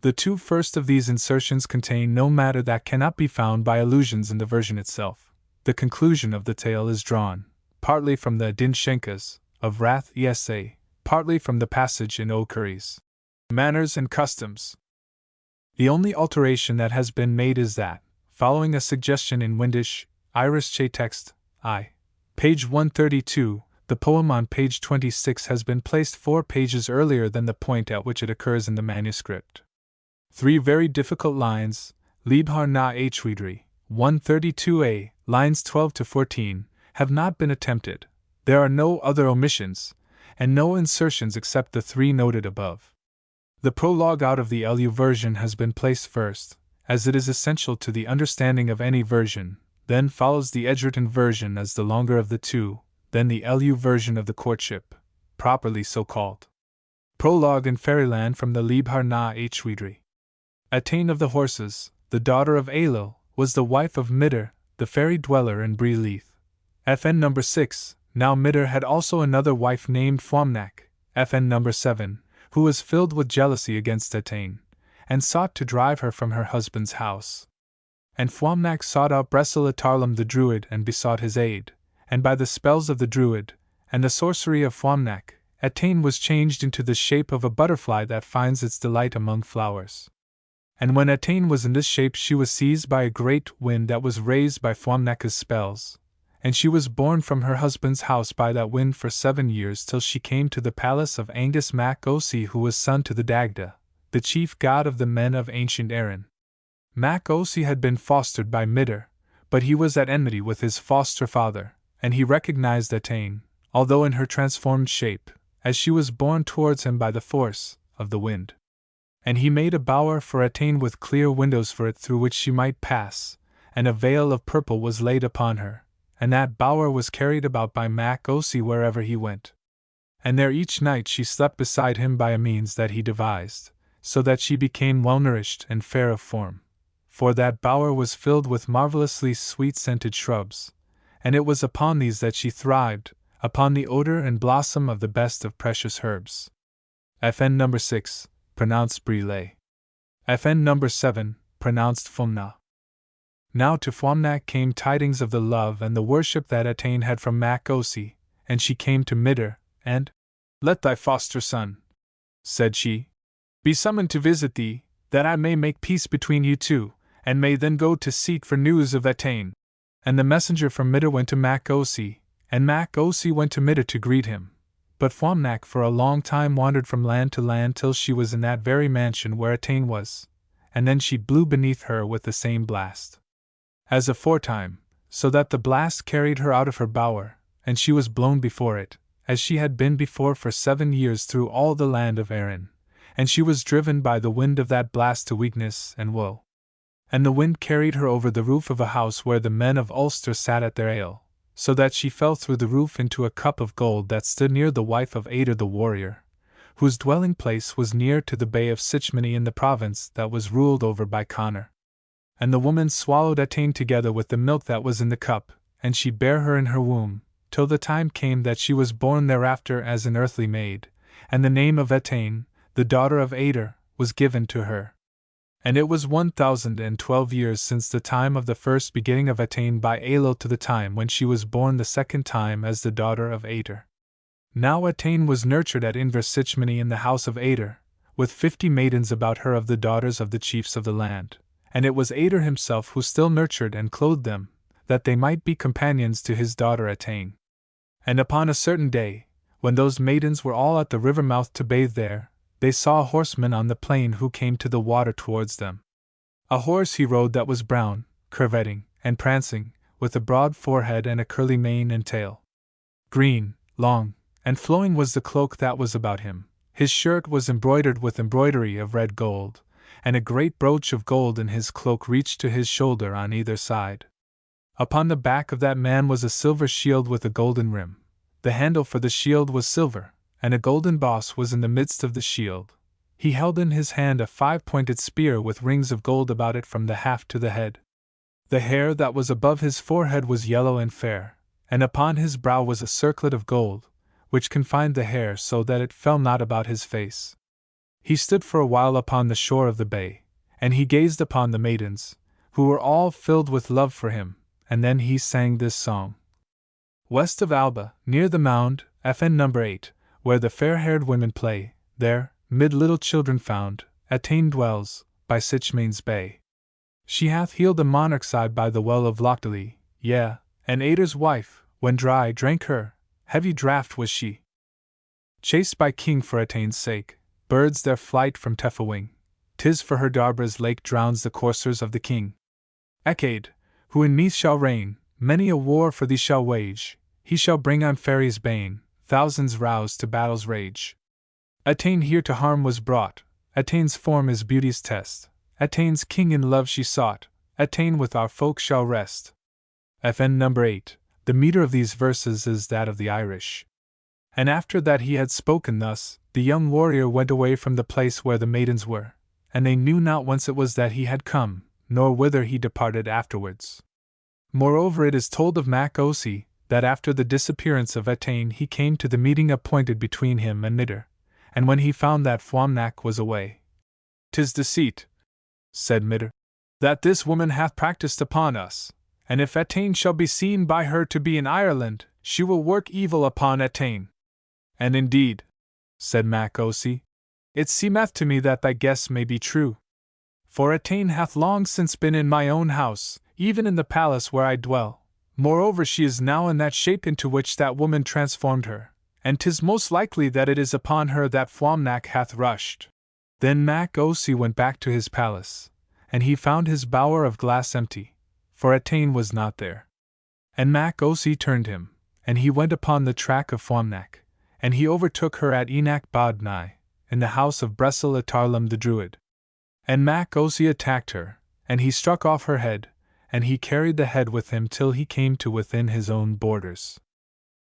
The 2 first of these insertions contain no matter that cannot be found by allusions in the version itself. The conclusion of the tale is drawn, partly from the Dinshenkas of Rath Esa, partly from the passage in O'Curry's Manners and Customs. The only alteration that has been made is that, following a suggestion in Windish, Irish text, page 132, the poem on page 26 has been placed 4 pages earlier than the point at which it occurs in the manuscript. 3 very difficult lines, Liebhaar na Echtwiedrie, 132a, lines 12 to 14, have not been attempted. There are no other omissions, and no insertions except the 3 noted above. The prologue out of the LU version has been placed first, as it is essential to the understanding of any version, then follows the Egerton version as the longer of the 2, then the LU version of the courtship, properly so called. Prologue in Fairyland from the Liebhaar na Echtwiedrie. Etain of the Horses, the daughter of Ailill, was the wife of Midder, the fairy dweller in Brie Leith. FN number 6, now Midder had also another wife named Fuamnach, FN number 7, who was filled with jealousy against Etain, and sought to drive her from her husband's house. And Fuamnach sought out Bresilitarlam the Druid and besought his aid, and by the spells of the Druid, and the sorcery of Fuamnach, Etain was changed into the shape of a butterfly that finds its delight among flowers. And when Etain was in this shape she was seized by a great wind that was raised by Fuamnach's spells, and she was borne from her husband's house by that wind for 7 years till she came to the palace of Angus Mac Osi, who was son to the Dagda, the chief god of the men of ancient Erin. Mac Osi had been fostered by Midder, but he was at enmity with his foster father, and he recognized Etain, although in her transformed shape, as she was borne towards him by the force of the wind. And he made a bower for Etain with clear windows for it through which she might pass, and a veil of purple was laid upon her, and that bower was carried about by Mac Osi wherever he went. And there each night she slept beside him by a means that he devised, so that she became well-nourished and fair of form. For that bower was filled with marvelously sweet-scented shrubs, and it was upon these that she thrived, upon the odor and blossom of the best of precious herbs. FN number 6, pronounced Brile. FN number 7, pronounced Fumna. Now to Fuamnach came tidings of the love and the worship that Etain had from Mac Osi, and she came to Midder, and, "Let thy foster son," said she, "be summoned to visit thee, that I may make peace between you two, and may then go to seek for news of Etain." And the messenger from Midder went to Mac Osi, and Mac Osi went to Midder to greet him. But Fuamnach for a long time wandered from land to land till she was in that very mansion where Etain was, and then she blew beneath her with the same blast as aforetime, so that the blast carried her out of her bower, and she was blown before it, as she had been before for 7 years through all the land of Erin, and she was driven by the wind of that blast to weakness and woe. And the wind carried her over the roof of a house where the men of Ulster sat at their ale, so that she fell through the roof into a cup of gold that stood near the wife of Ader the warrior, whose dwelling place was near to the Bay of Sichmony in the province that was ruled over by Connor. And the woman swallowed Etain together with the milk that was in the cup, and she bare her in her womb, till the time came that she was born thereafter as an earthly maid, and the name of Etain, the daughter of Ader, was given to her. And it was 1012 years since the time of the first begetting of Etain by Aelul to the time when she was born the second time as the daughter of Ader. Now Etain was nurtured at Inversichmony in the house of Ader, with 50 maidens about her of the daughters of the chiefs of the land, and it was Ader himself who still nurtured and clothed them, that they might be companions to his daughter Etain. And upon a certain day, when those maidens were all at the river mouth to bathe there, they saw a horseman on the plain who came to the water towards them. A horse he rode that was brown, curveting, and prancing, with a broad forehead and a curly mane and tail. Green, long, and flowing was the cloak that was about him. His shirt was embroidered with embroidery of red gold, and a great brooch of gold in his cloak reached to his shoulder on either side. Upon the back of that man was a silver shield with a golden rim. The handle for the shield was silver, and a golden boss was in the midst of the shield. He held in his hand a 5-pointed spear with rings of gold about it from the haft to the head. The hair that was above his forehead was yellow and fair, and upon his brow was a circlet of gold, which confined the hair so that it fell not about his face. He stood for a while upon the shore of the bay, and he gazed upon the maidens, who were all filled with love for him, and then he sang this song. West of Alba, near the mound, FN number 8, where the fair-haired women play, there, mid little children found, Etain dwells, by Sichmane's bay. She hath healed the monarch side by the well of Lochtily, yea, and Ader's wife, when dry, drank her, heavy draught was she. Chased by king for Etain's sake, birds their flight from Tefawing, 'tis for her Darbra's lake drowns the coursers of the king. Echade, who in Meath shall reign, many a war for thee shall wage, he shall bring on Faery's bane, thousands roused to battle's rage. Etain here to harm was brought, Etain's form is beauty's test, Etain's king in love she sought, Etain with our folk shall rest. FN number 8, the meter of these verses is that of the Irish. And after that he had spoken thus, the young warrior went away from the place where the maidens were, and they knew not whence it was that he had come, nor whither he departed afterwards. Moreover, it is told of Mac Osi, that after the disappearance of Etain he came to the meeting appointed between him and Midir, and when he found that Fuamnac was away, "'Tis deceit," said Midir, "that this woman hath practised upon us, and if Etain shall be seen by her to be in Ireland, she will work evil upon Etain." "And indeed," said Mac Osi, "it seemeth to me that thy guess may be true. For Etain hath long since been in my own house, even in the palace where I dwell. Moreover, she is now in that shape into which that woman transformed her, and 'tis most likely that it is upon her that Fuamnac hath rushed." Then Mac Osi went back to his palace, and he found his bower of glass empty, for Etain was not there. And Mac Osi turned him, and he went upon the track of Fuamnac, and he overtook her at Enoch Bodnai, in the house of Bressil Atarlam the Druid. And Mac Osi attacked her, and he struck off her head, and he carried the head with him till he came to within his own borders.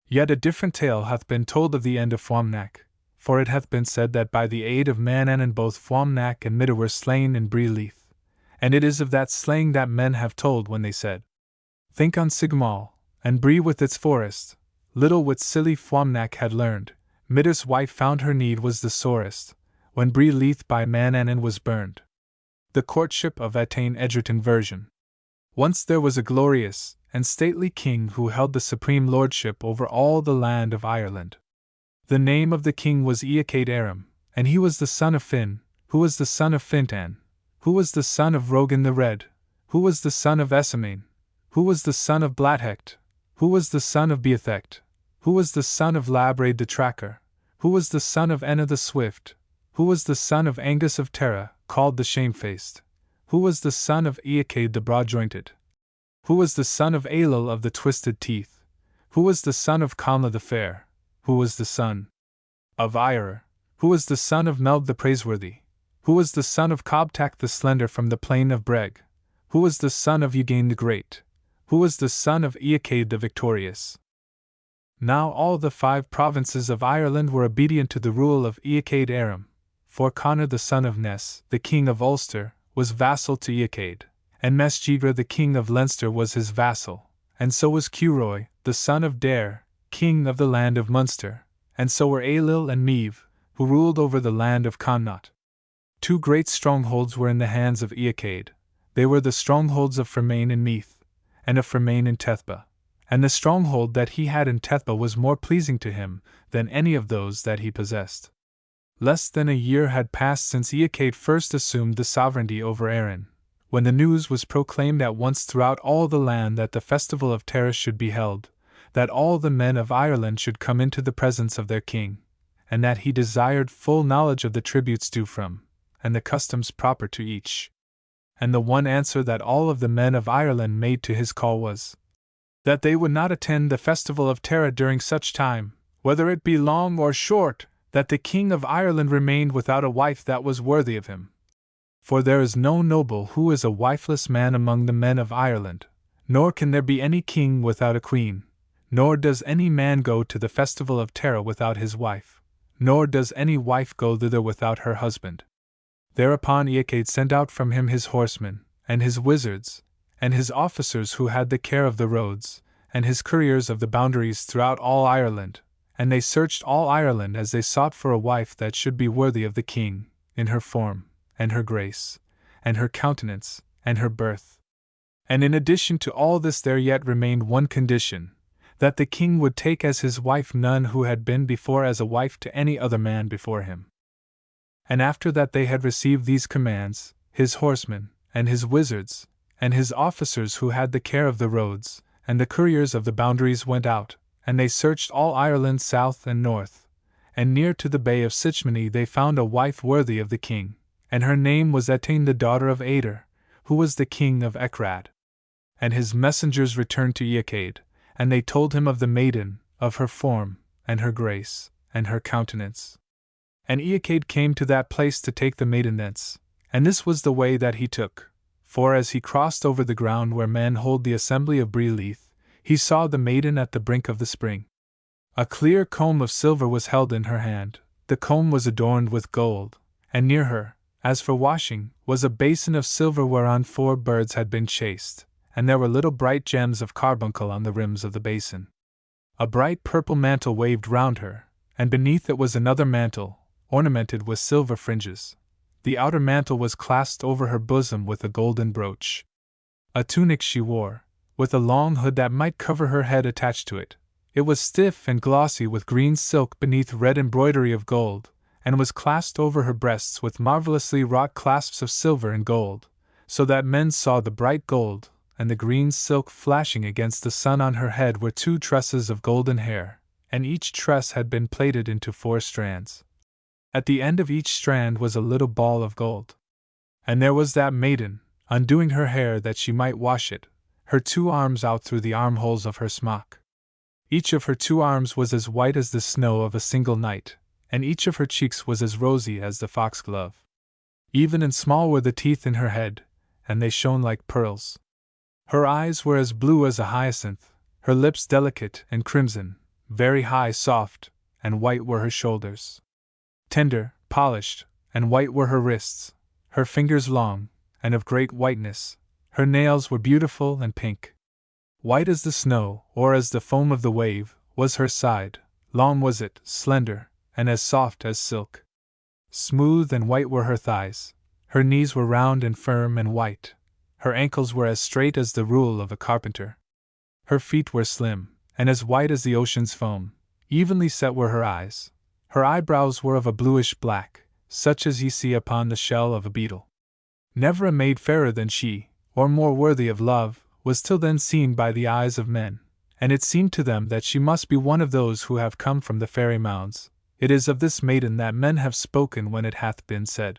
Yet a different tale hath been told of the end of Fuamnac, for it hath been said that by the aid of Manannan both Fuamnac and Midir were slain in Bree Leith, and it is of that slaying that men have told when they said, "Think on Sigmal, and Bree with its forest." Little wit silly Fuamnac had learned, Midir's wife found her need was the sorest, when Bree Leith by Manannan was burned. The Courtship of Etain Edgerton version. Once there was a glorious and stately king who held the supreme lordship over all the land of Ireland. The name of the king was Eachad Aram, and he was the son of Finn, who was the son of Fintan, who was the son of Rogan the Red, who was the son of Esamain, who was the son of Blathecht, who was the son of Beathecht, who was the son of Labraid the Tracker, who was the son of Enna the Swift, who was the son of Angus of Tara, called the Shamefaced, who was the son of Eachad the Broad-jointed, who was the son of Aelul of the Twisted Teeth, who was the son of Calna the Fair, who was the son of Irer, who was the son of Melg the Praiseworthy, who was the son of Cobtac the Slender from the plain of Breg, who was the son of Eugane the Great, who was the son of Eachad the Victorious. Now all the 5 provinces of Ireland were obedient to the rule of Eachad Aram, for Conor the son of Ness, the king of Ulster, was vassal to Eachad, and Mesgibre the king of Leinster was his vassal, and so was Curoy, the son of Dare, king of the land of Munster, and so were Ailill and Meath, who ruled over the land of Connaught. 2 great strongholds were in the hands of Eachad. They were the strongholds of Fermain in Meath, and of Fermain in Tethba, and the stronghold that he had in Tethba was more pleasing to him than any of those that he possessed. Less than a year had passed since Eachad first assumed the sovereignty over Erin, when the news was proclaimed at once throughout all the land that the festival of Tara should be held, that all the men of Ireland should come into the presence of their king, and that he desired full knowledge of the tributes due from, and the customs proper to each. And the one answer that all of the men of Ireland made to his call was, that they would not attend the festival of Tara during such time, whether it be long or short, that the king of Ireland remained without a wife that was worthy of him. For there is no noble who is a wifeless man among the men of Ireland, nor can there be any king without a queen, nor does any man go to the festival of Tara without his wife, nor does any wife go thither without her husband. Thereupon Eachad sent out from him his horsemen, and his wizards, and his officers who had the care of the roads, and his couriers of the boundaries throughout all Ireland, and they searched all Ireland as they sought for a wife that should be worthy of the king, in her form, and her grace, and her countenance, and her birth. And in addition to all this there yet remained one condition, that the king would take as his wife none who had been before as a wife to any other man before him. And after that they had received these commands, his horsemen, and his wizards, and his officers who had the care of the roads, and the couriers of the boundaries went out, and they searched all Ireland south and north, and near to the bay of Sichmony they found a wife worthy of the king, and her name was Etain the daughter of Ader, who was the king of Ecrad. And his messengers returned to Eachad, and they told him of the maiden, of her form, and her grace, and her countenance. And Eachad came to that place to take the maiden thence, and this was the way that he took, for as he crossed over the ground where men hold the assembly of Bree Leith, he saw the maiden at the brink of the spring. A clear comb of silver was held in her hand, the comb was adorned with gold, and near her, as for washing, was a basin of silver whereon 4 birds had been chased, and there were little bright gems of carbuncle on the rims of the basin. A bright purple mantle waved round her, and beneath it was another mantle, ornamented with silver fringes. The outer mantle was clasped over her bosom with a golden brooch. A tunic she wore, with a long hood that might cover her head attached to it. It was stiff and glossy with green silk beneath red embroidery of gold, and was clasped over her breasts with marvelously wrought clasps of silver and gold, so that men saw the bright gold, and the green silk flashing against the sun. On her head were 2 tresses of golden hair, and each tress had been plaited into 4 strands. At the end of each strand was a little ball of gold. And there was that maiden, undoing her hair that she might wash it, her 2 arms out through the armholes of her smock. Each of her 2 arms was as white as the snow of a single night, and each of her cheeks was as rosy as the foxglove. Even and small were the teeth in her head, and they shone like pearls. Her eyes were as blue as a hyacinth, her lips delicate and crimson, very high, soft, and white were her shoulders. Tender, polished, and white were her wrists, her fingers long, and of great whiteness, her nails were beautiful and pink. White as the snow, or as the foam of the wave, was her side, long was it, slender, and as soft as silk. Smooth and white were her thighs, her knees were round and firm and white, her ankles were as straight as the rule of a carpenter. Her feet were slim, and as white as the ocean's foam, evenly set were her eyes. Her eyebrows were of a bluish black, such as ye see upon the shell of a beetle. Never a maid fairer than she, or more worthy of love, was till then seen by the eyes of men, and it seemed to them that she must be one of those who have come from the fairy mounds. It is of this maiden that men have spoken when it hath been said,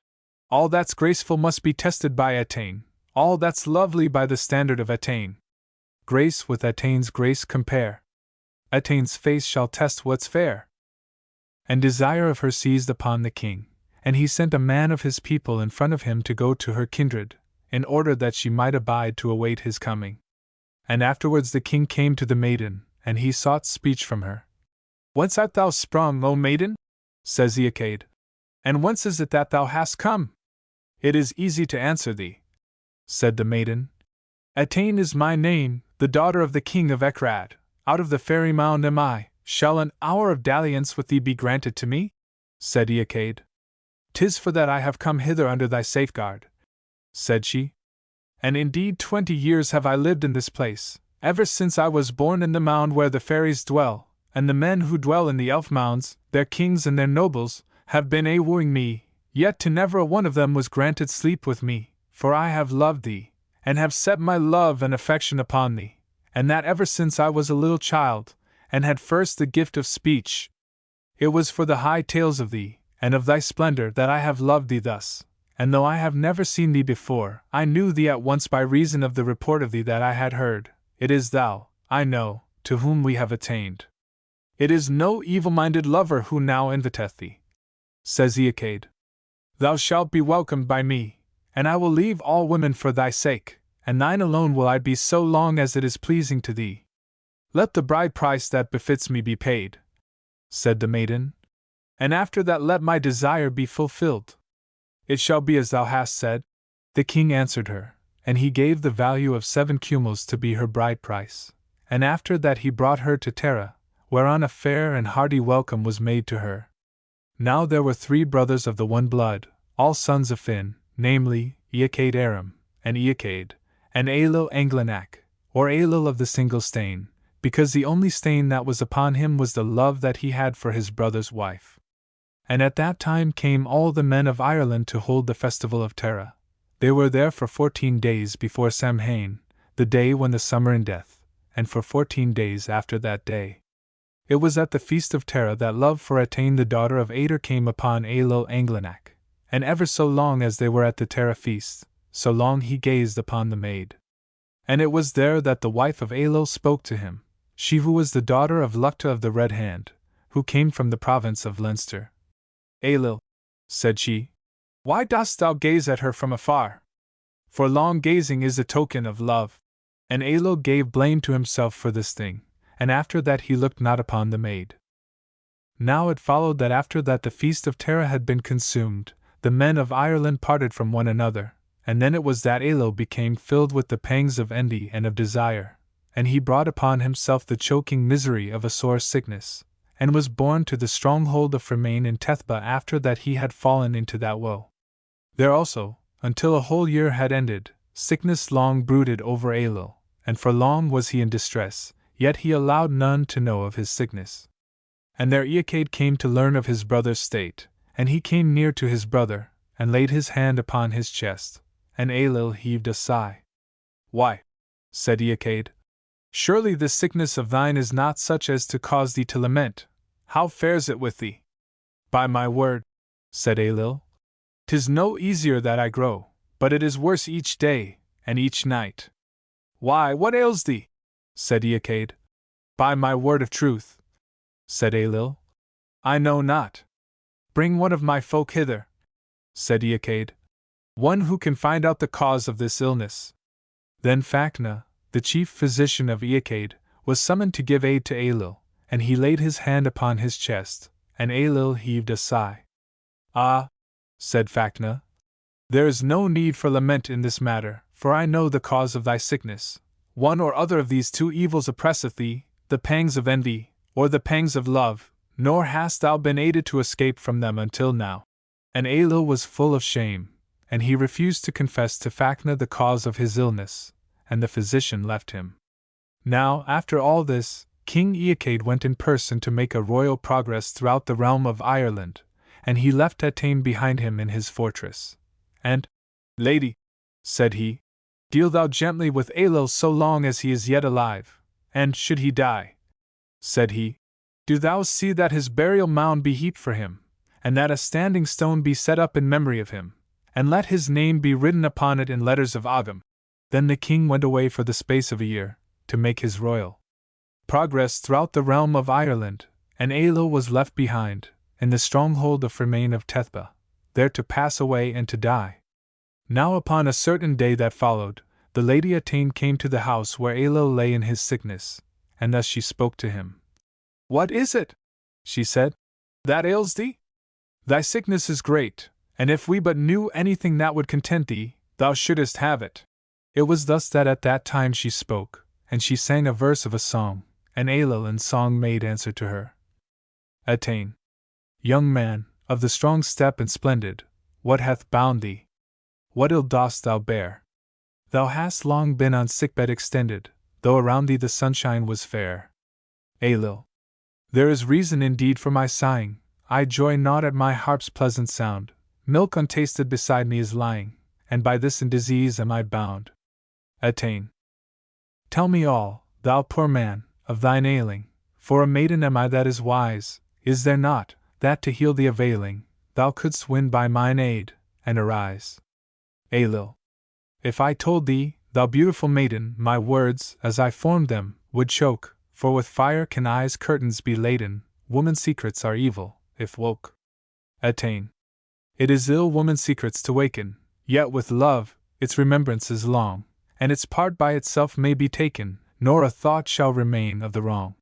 all that's graceful must be tested by Etain, all that's lovely by the standard of Etain. Grace with Etain's grace compare. Etain's face shall test what's fair. And desire of her seized upon the king, and he sent a man of his people in front of him to go to her kindred, in order that she might abide to await his coming. And afterwards the king came to the maiden, and he sought speech from her, Whence art thou sprung, O maiden? says Eacade. And whence is it that thou hast come? It is easy to answer thee, said the maiden. Attain is my name, the daughter of the king of Ecrad. Out of the fairy mound am I. Shall an hour of dalliance with thee be granted to me? said Eacade. 'Tis for that I have come hither under thy safeguard, said she. And indeed 20 years have I lived in this place, ever since I was born in the mound where the fairies dwell, and the men who dwell in the elf mounds, their kings and their nobles, have been wooing me, yet to never a one of them was granted sleep with me, for I have loved thee, and have set my love and affection upon thee, and that ever since I was a little child, and had first the gift of speech. It was for the high tales of thee, and of thy splendor, that I have loved thee thus, and though I have never seen thee before, I knew thee at once by reason of the report of thee that I had heard. It is thou, I know, to whom we have attained. It is no evil-minded lover who now inviteth thee, says Eacade. Thou shalt be welcomed by me, and I will leave all women for thy sake, and thine alone will I be so long as it is pleasing to thee. Let the bride price that befits me be paid, said the maiden, and after that let my desire be fulfilled. It shall be as thou hast said, the king answered her, and he gave the value of 7 cumels to be her bride price, and after that he brought her to Tara, whereon a fair and hearty welcome was made to her. Now there were 3 brothers of the one blood, all sons of Finn, namely, Eacade Aram, and Eacade, and Aelil Anglenac, or Aelil of the single stain, because the only stain that was upon him was the love that he had for his brother's wife. And at that time came all the men of Ireland to hold the festival of Tara. They were there for 14 days before Samhain, the day when the summer endeth, and for 14 days after that day. It was at the feast of Tara that love for Attain the daughter of Ader came upon Aelil Anglenac, and ever so long as they were at the Tara feast, so long he gazed upon the maid. And it was there that the wife of Aelil spoke to him, she who was the daughter of Lucta of the Red Hand, who came from the province of Leinster. Aelil, said she, why dost thou gaze at her from afar? For long gazing is a token of love. And Aelil gave blame to himself for this thing, and after that he looked not upon the maid. Now it followed that after that the feast of Tara had been consumed, the men of Ireland parted from one another, and then it was that Aelil became filled with the pangs of envy and of desire, and he brought upon himself the choking misery of a sore sickness, and was borne to the stronghold of Fermain in Tethba after that he had fallen into that woe. There also, until a whole year had ended, sickness long brooded over Aelil, and for long was he in distress, yet he allowed none to know of his sickness. And there Eacade came to learn of his brother's state, and he came near to his brother, and laid his hand upon his chest, and Aelil heaved a sigh. Why, said Eacade, surely this sickness of thine is not such as to cause thee to lament. How fares it with thee? By my word, said Aelil, 'tis no easier that I grow, but it is worse each day, and each night. Why, what ails thee? Said Eacade. By my word of truth, said Aelil, I know not. Bring one of my folk hither, said Eacade, one who can find out the cause of this illness. Then Fachna, the chief physician of Eacade, was summoned to give aid to Aelil, and he laid his hand upon his chest, and Aelil heaved a sigh. Ah, said Fachna, there is no need for lament in this matter, for I know the cause of thy sickness. One or other of these 2 evils oppresseth thee, the pangs of envy, or the pangs of love, nor hast thou been aided to escape from them until now. And Aelil was full of shame, and he refused to confess to Fachna the cause of his illness, and the physician left him. Now, after all this, King Eacade went in person to make a royal progress throughout the realm of Ireland, and he left Attain behind him in his fortress. And, Lady, said he, deal thou gently with Aelil so long as he is yet alive, and should he die, said he, do thou see that his burial mound be heaped for him, and that a standing stone be set up in memory of him, and let his name be written upon it in letters of Agam. Then the king went away for the space of a year, to make his royal progress throughout the realm of Ireland, and Aelil was left behind, in the stronghold of Fermain of Tethba, there to pass away and to die. Now upon a certain day that followed, the Lady Attain came to the house where Aelil lay in his sickness, and thus she spoke to him. What is it? she said, that ails thee? Thy sickness is great, and if we but knew anything that would content thee, thou shouldest have it. It was thus that at that time she spoke, and she sang a verse of a song, and Ailill in song made answer to her. Attain. Young man, of the strong step and splendid, what hath bound thee? What ill dost thou bear? Thou hast long been on sickbed extended, though around thee the sunshine was fair. Ailill. There is reason indeed for my sighing, I joy not at my harp's pleasant sound, milk untasted beside me is lying, and by this in disease am I bound. Attain. Tell me all, thou poor man, of thine ailing, for a maiden am I that is wise, is there not, that to heal thee availing, thou couldst win by mine aid, and arise? Ailill. If I told thee, thou beautiful maiden, my words, as I formed them, would choke, for with fire can eyes' curtains be laden, woman's secrets are evil, if woke. Attain. It is ill woman's secrets to waken, yet with love, its remembrance is long, and its part by itself may be taken, nor a thought shall remain of the wrong.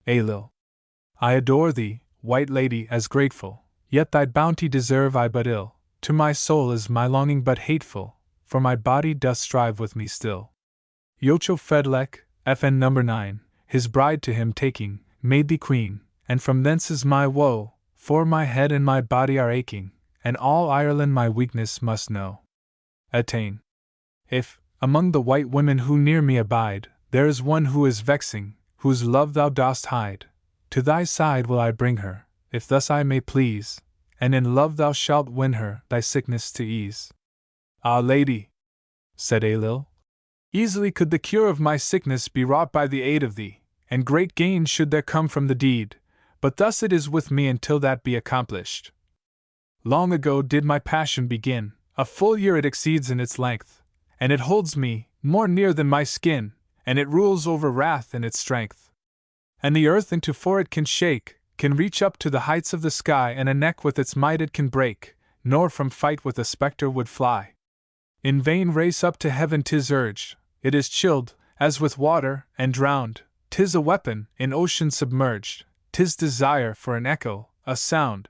Ailill. I adore thee, white lady, as grateful, yet thy bounty deserve I but ill, to my soul is my longing but hateful, for my body doth strive with me still. Yocho Fedlek, FN number 9, his bride to him taking, made thee queen, and from thence is my woe, for my head and my body are aching, and all Ireland my weakness must know. Attain. If, among the white women who near me abide, there is one who is vexing, whose love thou dost hide, to thy side will I bring her, if thus I may please, and in love thou shalt win her, thy sickness to ease. Ah, lady, said Ailill, easily could the cure of my sickness be wrought by the aid of thee, and great gain should there come from the deed, but thus it is with me until that be accomplished. Long ago did my passion begin, a full year it exceeds in its length, and it holds me, more near than my skin, and it rules over wrath in its strength. And the earth into four it can shake, can reach up to the heights of the sky, and a neck with its might it can break, nor from fight with a spectre would fly. In vain race up to heaven 'tis urged, it is chilled, as with water, and drowned, 'tis a weapon, in ocean submerged, 'tis desire for an echo, a sound.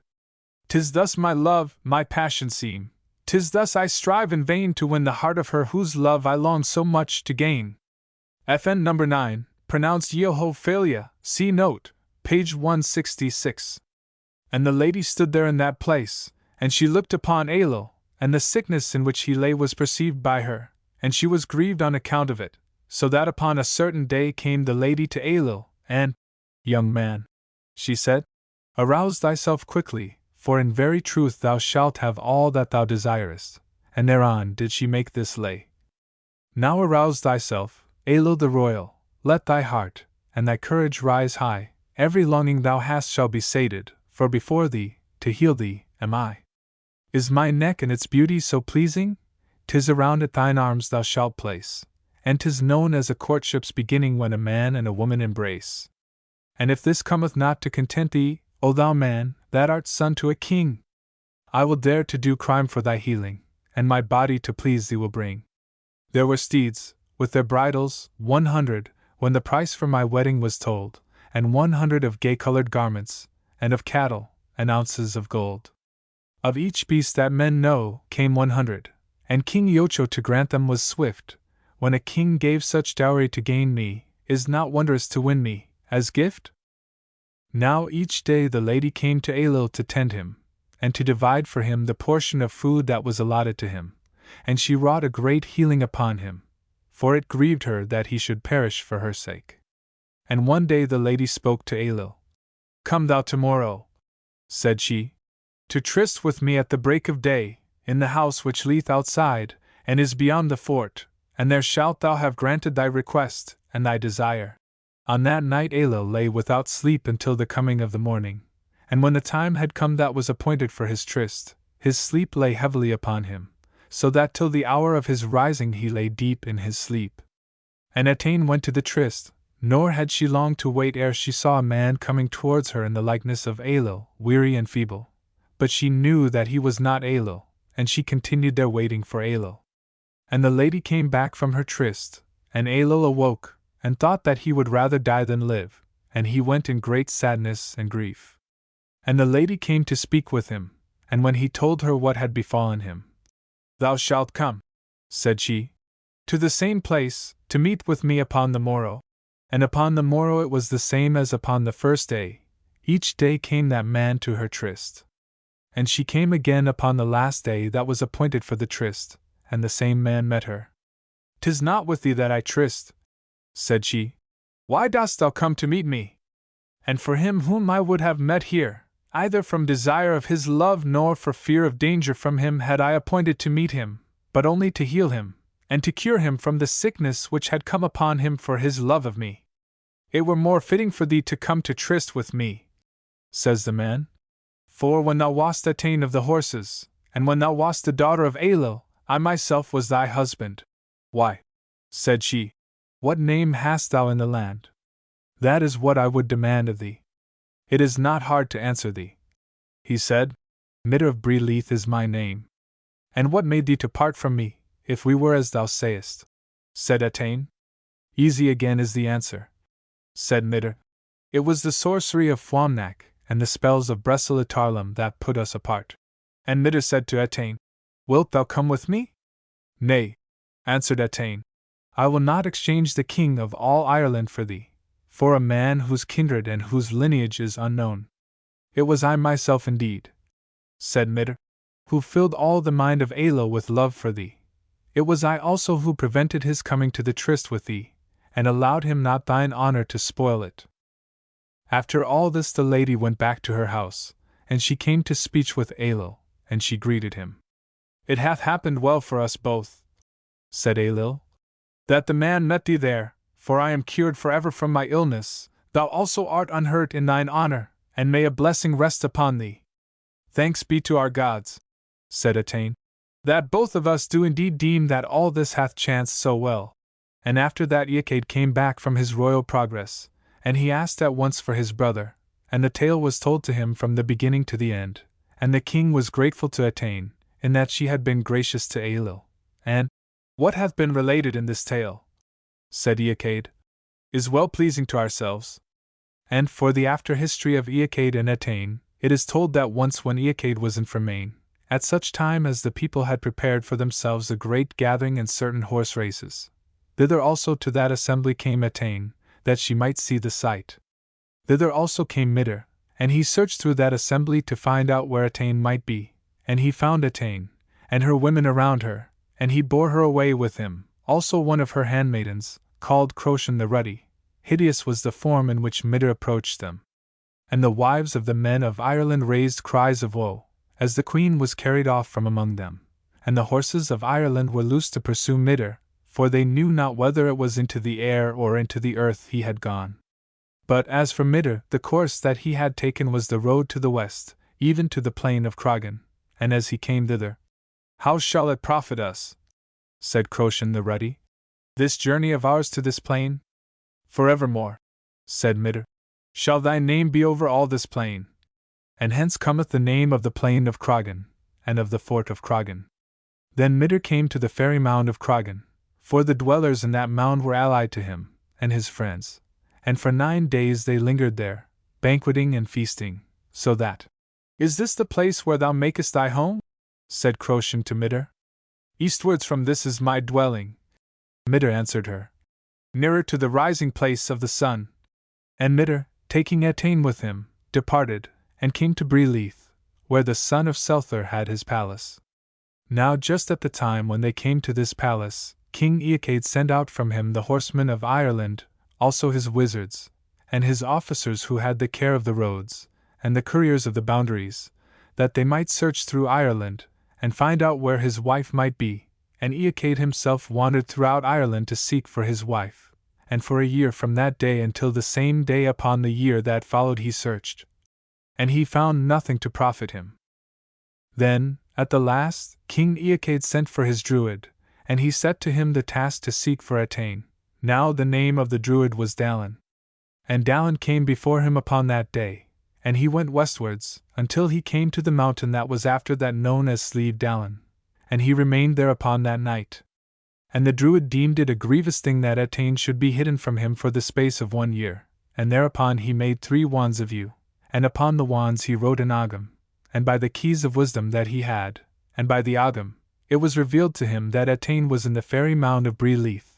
'Tis thus my love, my passion seem, 'tis thus I strive in vain to win the heart of her whose love I long so much to gain. FN number 9, pronounced Yehovphalia, see note, page 166. And the lady stood there in that place, and she looked upon Ailill, and the sickness in which he lay was perceived by her, and she was grieved on account of it, so that upon a certain day came the lady to Ailill, and, Young man, she said, arouse thyself quickly, for in very truth thou shalt have all that thou desirest, and thereon did she make this lay. Now arouse thyself, Ailill the royal, let thy heart, and thy courage rise high, every longing thou hast shall be sated, for before thee, to heal thee, am I. Is my neck and its beauty so pleasing? 'Tis around it thine arms thou shalt place, and 'tis known as a courtship's beginning when a man and a woman embrace. And if this cometh not to content thee, O thou man, that art son to a king, I will dare to do crime for thy healing, and my body to please thee will bring. There were steeds, with their bridles, 100, when the price for my wedding was told, and 100 of gay-colored garments, and of cattle, and ounces of gold. Of each beast that men know, came 100, and King Yocho to grant them was swift. When a king gave such dowry to gain me, is not wondrous to win me, as gift? Now each day the lady came to Ailill to tend him, and to divide for him the portion of food that was allotted to him, and she wrought a great healing upon him, for it grieved her that he should perish for her sake. And one day the lady spoke to Ailill. Come thou tomorrow, said she, to tryst with me at the break of day, in the house which lieth outside, and is beyond the fort, and there shalt thou have granted thy request, and thy desire. On that night Ailill lay without sleep until the coming of the morning, and when the time had come that was appointed for his tryst, his sleep lay heavily upon him, so that till the hour of his rising he lay deep in his sleep. And Attain went to the tryst, nor had she long to wait ere she saw a man coming towards her in the likeness of Ailill, weary and feeble. But she knew that he was not Ailill, and she continued there waiting for Ailill. And the lady came back from her tryst, and Ailill awoke, and thought that he would rather die than live, and he went in great sadness and grief. And the lady came to speak with him, and when he told her what had befallen him, "Thou shalt come," said she, "to the same place, to meet with me upon the morrow." And upon the morrow it was the same as upon the first day, each day came that man to her tryst. And she came again upon the last day that was appointed for the tryst, and the same man met her. "'Tis not with thee that I tryst," said she. "Why dost thou come to meet me?" And for him whom I would have met here, either from desire of his love nor for fear of danger from him had I appointed to meet him, but only to heal him, and to cure him from the sickness which had come upon him for his love of me. "It were more fitting for thee to come to tryst with me," says the man. "For when thou wast attained of the horses, and when thou wast the daughter of Aelil, I myself was thy husband." "Why," said she, "what name hast thou in the land? That is what I would demand of thee." "It is not hard to answer thee," he said. "Mitter of Bree Leith is my name." "And what made thee to part from me, if we were as thou sayest?" said Etain. "Easy again is the answer," said Mitter. "It was the sorcery of Fwamnak and the spells of Bressilitarlum that put us apart." And Mitter said to Etain, "Wilt thou come with me?" "Nay," answered Etain, "I will not exchange the king of all Ireland for thee, for a man whose kindred and whose lineage is unknown." "It was I myself indeed," said Mitter, "who filled all the mind of Aelil with love for thee. It was I also who prevented his coming to the tryst with thee, and allowed him not thine honor to spoil it." After all this the lady went back to her house, and she came to speech with Aelil, and she greeted him. "It hath happened well for us both," said Aelil, "that the man met thee there, for I am cured forever from my illness. Thou also art unhurt in thine honor, and may a blessing rest upon thee." "Thanks be to our gods," said Etain, "that both of us do indeed deem that all this hath chanced so well." And after that Eacade came back from his royal progress, and he asked at once for his brother, and the tale was told to him from the beginning to the end, and the king was grateful to Etain, in that she had been gracious to Aelil. And "What hath been related in this tale," said Eacade, "is well pleasing to ourselves." And for the after history of Eacade and Etain, it is told that once when Eacade was in Fermain, at such time as the people had prepared for themselves a great gathering and certain horse races, thither also to that assembly came Etain, that she might see the sight. Thither also came Mitter, and he searched through that assembly to find out where Etain might be, and he found Etain, and her women around her, and he bore her away with him, also one of her handmaidens, called Crosian the Ruddy. Hideous was the form in which Mitter approached them. And the wives of the men of Ireland raised cries of woe, as the queen was carried off from among them, and the horses of Ireland were loosed to pursue Mitter, for they knew not whether it was into the air or into the earth he had gone. But as for Mitter, the course that he had taken was the road to the west, even to the plain of Croghan, and as he came thither, "How shall it profit us," said Crosian the Ruddy, "this journey of ours to this plain?" "Forevermore," said Mitter, "shall thy name be over all this plain. And hence cometh the name of the plain of Croghan, and of the fort of Croghan." Then Mitter came to the fairy mound of Croghan, for the dwellers in that mound were allied to him, and his friends, and for 9 days they lingered there, banqueting and feasting, so that, "Is this the place where thou makest thy home?" said Crosian to Mitter. "Eastwards from this is my dwelling," Mitter answered her, "nearer to the rising place of the sun." And Mitter, taking Etain with him, departed, and came to Bree Leith, where the son of Selther had his palace. Now just at the time when they came to this palace, King Eacade sent out from him the horsemen of Ireland, also his wizards, and his officers who had the care of the roads, and the couriers of the boundaries, that they might search through Ireland, and find out where his wife might be. And Eacade himself wandered throughout Ireland to seek for his wife, and for a year from that day until the same day upon the year that followed he searched. And he found nothing to profit him. Then, at the last, King Eacade sent for his druid, and he set to him the task to seek for Etain. Now the name of the druid was Dalin. And Dalin came before him upon that day, and he went westwards, until he came to the mountain that was after that known as Slieve Dalin, and he remained there upon that night. And the druid deemed it a grievous thing that Etain should be hidden from him for the space of 1 year, and thereupon he made 3 wands of yew, and upon the wands he wrote an Ogham, and by the keys of wisdom that he had, and by the Ogham, it was revealed to him that Etain was in the fairy mound of Bree Leith,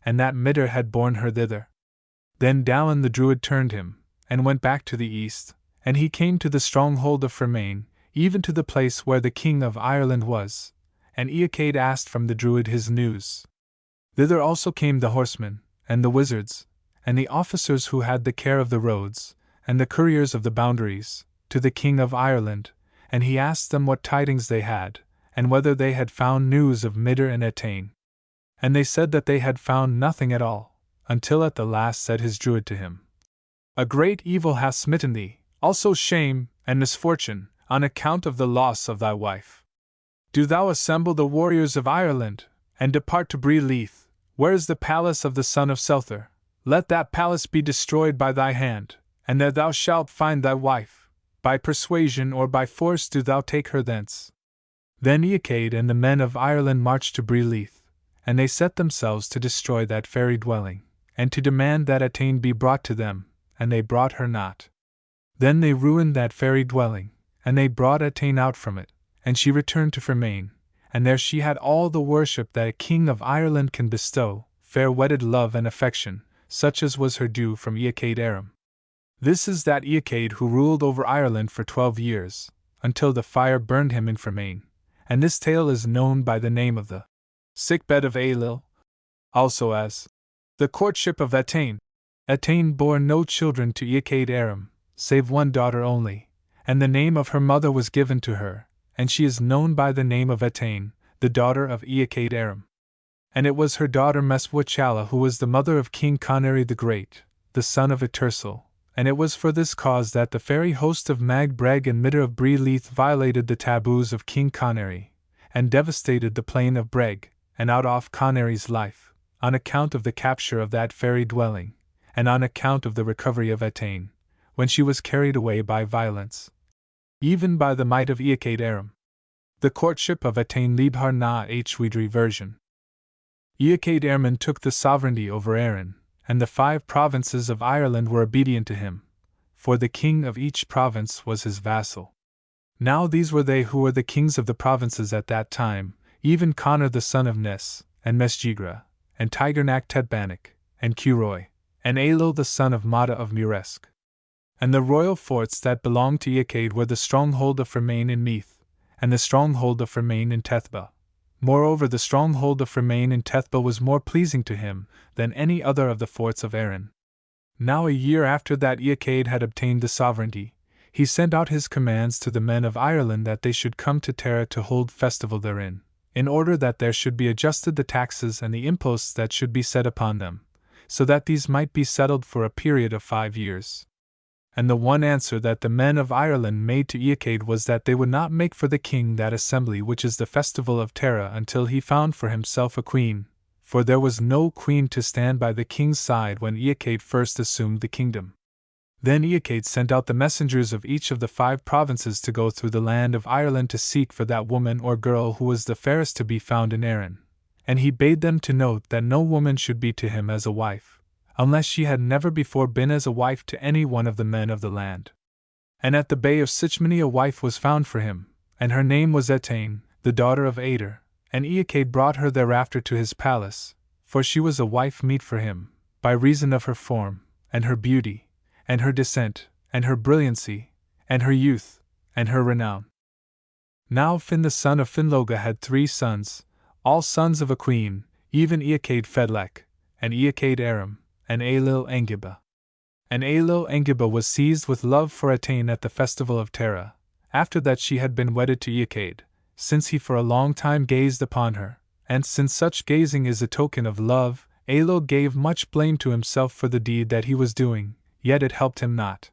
and that Midir had borne her thither. Then Dallin the Druid turned him, and went back to the east, and he came to the stronghold of Fermain, even to the place where the King of Ireland was, and Eachade asked from the Druid his news. Thither also came the horsemen, and the wizards, and the officers who had the care of the roads, and the couriers of the boundaries, to the King of Ireland, and he asked them what tidings they had, and whether they had found news of Midir and Etain. And they said that they had found nothing at all, until at the last said his Druid to him, "A great evil hath smitten thee, also shame and misfortune, on account of the loss of thy wife. Do thou assemble the warriors of Ireland, and depart to Bree Leith, where is the palace of the son of Selther. Let that palace be destroyed by thy hand, and there thou shalt find thy wife. By persuasion or by force do thou take her thence." Then Eachade and the men of Ireland marched to Bree Leith, and they set themselves to destroy that fairy dwelling, and to demand that Etain be brought to them, and they brought her not. Then they ruined that fairy dwelling, and they brought Etain out from it, and she returned to Fermain, and there she had all the worship that a king of Ireland can bestow, fair wedded love and affection, such as was her due from Eachade Aram. This is that Eachade who ruled over Ireland for 12 years, until the fire burned him in Fermain, and this tale is known by the name of the sickbed of Ailill, also as the courtship of Etain. Etain bore no children to Eachade Aram, save one daughter only, and the name of her mother was given to her, and she is known by the name of Etain, the daughter of Eachade Aram. And it was her daughter Meswichala who was the mother of King Conairy the Great, the son of Etersel, and it was for this cause that the fairy host of Mag Breg and Midir of Bree Leith violated the taboos of King Conairy, and devastated the plain of Breg, and out off Conairy's life, on account of the capture of that fairy dwelling, and on account of the recovery of Etain, when she was carried away by violence, even by the might of Eachade Aram. The courtship of Etain Libhar na Hwidri version. Eachade Airman took the sovereignty over Erin, and the 5 provinces of Ireland were obedient to him, for the king of each province was his vassal. Now these were they who were the kings of the provinces at that time, even Conor the son of Ness, and Mesjigra, and Tigernach Tedbanach, and Curoy, and Ailill the son of Mada of Muresk. And the royal forts that belonged to Eachade were the stronghold of Fermain in Meath, and the stronghold of Fermain in Tethba. Moreover, the stronghold of Fermain in Tethba was more pleasing to him than any other of the forts of Erin. Now a year after that Eachade had obtained the sovereignty, he sent out his commands to the men of Ireland that they should come to Tara to hold festival therein, in order that there should be adjusted the taxes and the imposts that should be set upon them, so that these might be settled for a period of 5 years. And the one answer that the men of Ireland made to Eachade was that they would not make for the king that assembly which is the festival of Tara until he found for himself a queen, for there was no queen to stand by the king's side when Eachade first assumed the kingdom. Then Eachade sent out the messengers of each of the 5 provinces to go through the land of Ireland to seek for that woman or girl who was the fairest to be found in Erin, and he bade them to note that no woman should be to him as a wife, unless she had never before been as a wife to any one of the men of the land. And at the bay of Sichmony a wife was found for him, and her name was Etain, the daughter of Ader, and Eachade brought her thereafter to his palace, for she was a wife meet for him, by reason of her form, and her beauty, and her descent, and her brilliancy, and her youth, and her renown. Now Finn the son of Finloga had 3 sons, all sons of a queen, even Eachade Fedlech, and Eachade Aram, and Ailill Engiba. And Ailill Engiba was seized with love for Etain at the festival of Tara, after that she had been wedded to Eachade, since he for a long time gazed upon her, and since such gazing is a token of love, Ailill gave much blame to himself for the deed that he was doing, yet it helped him not.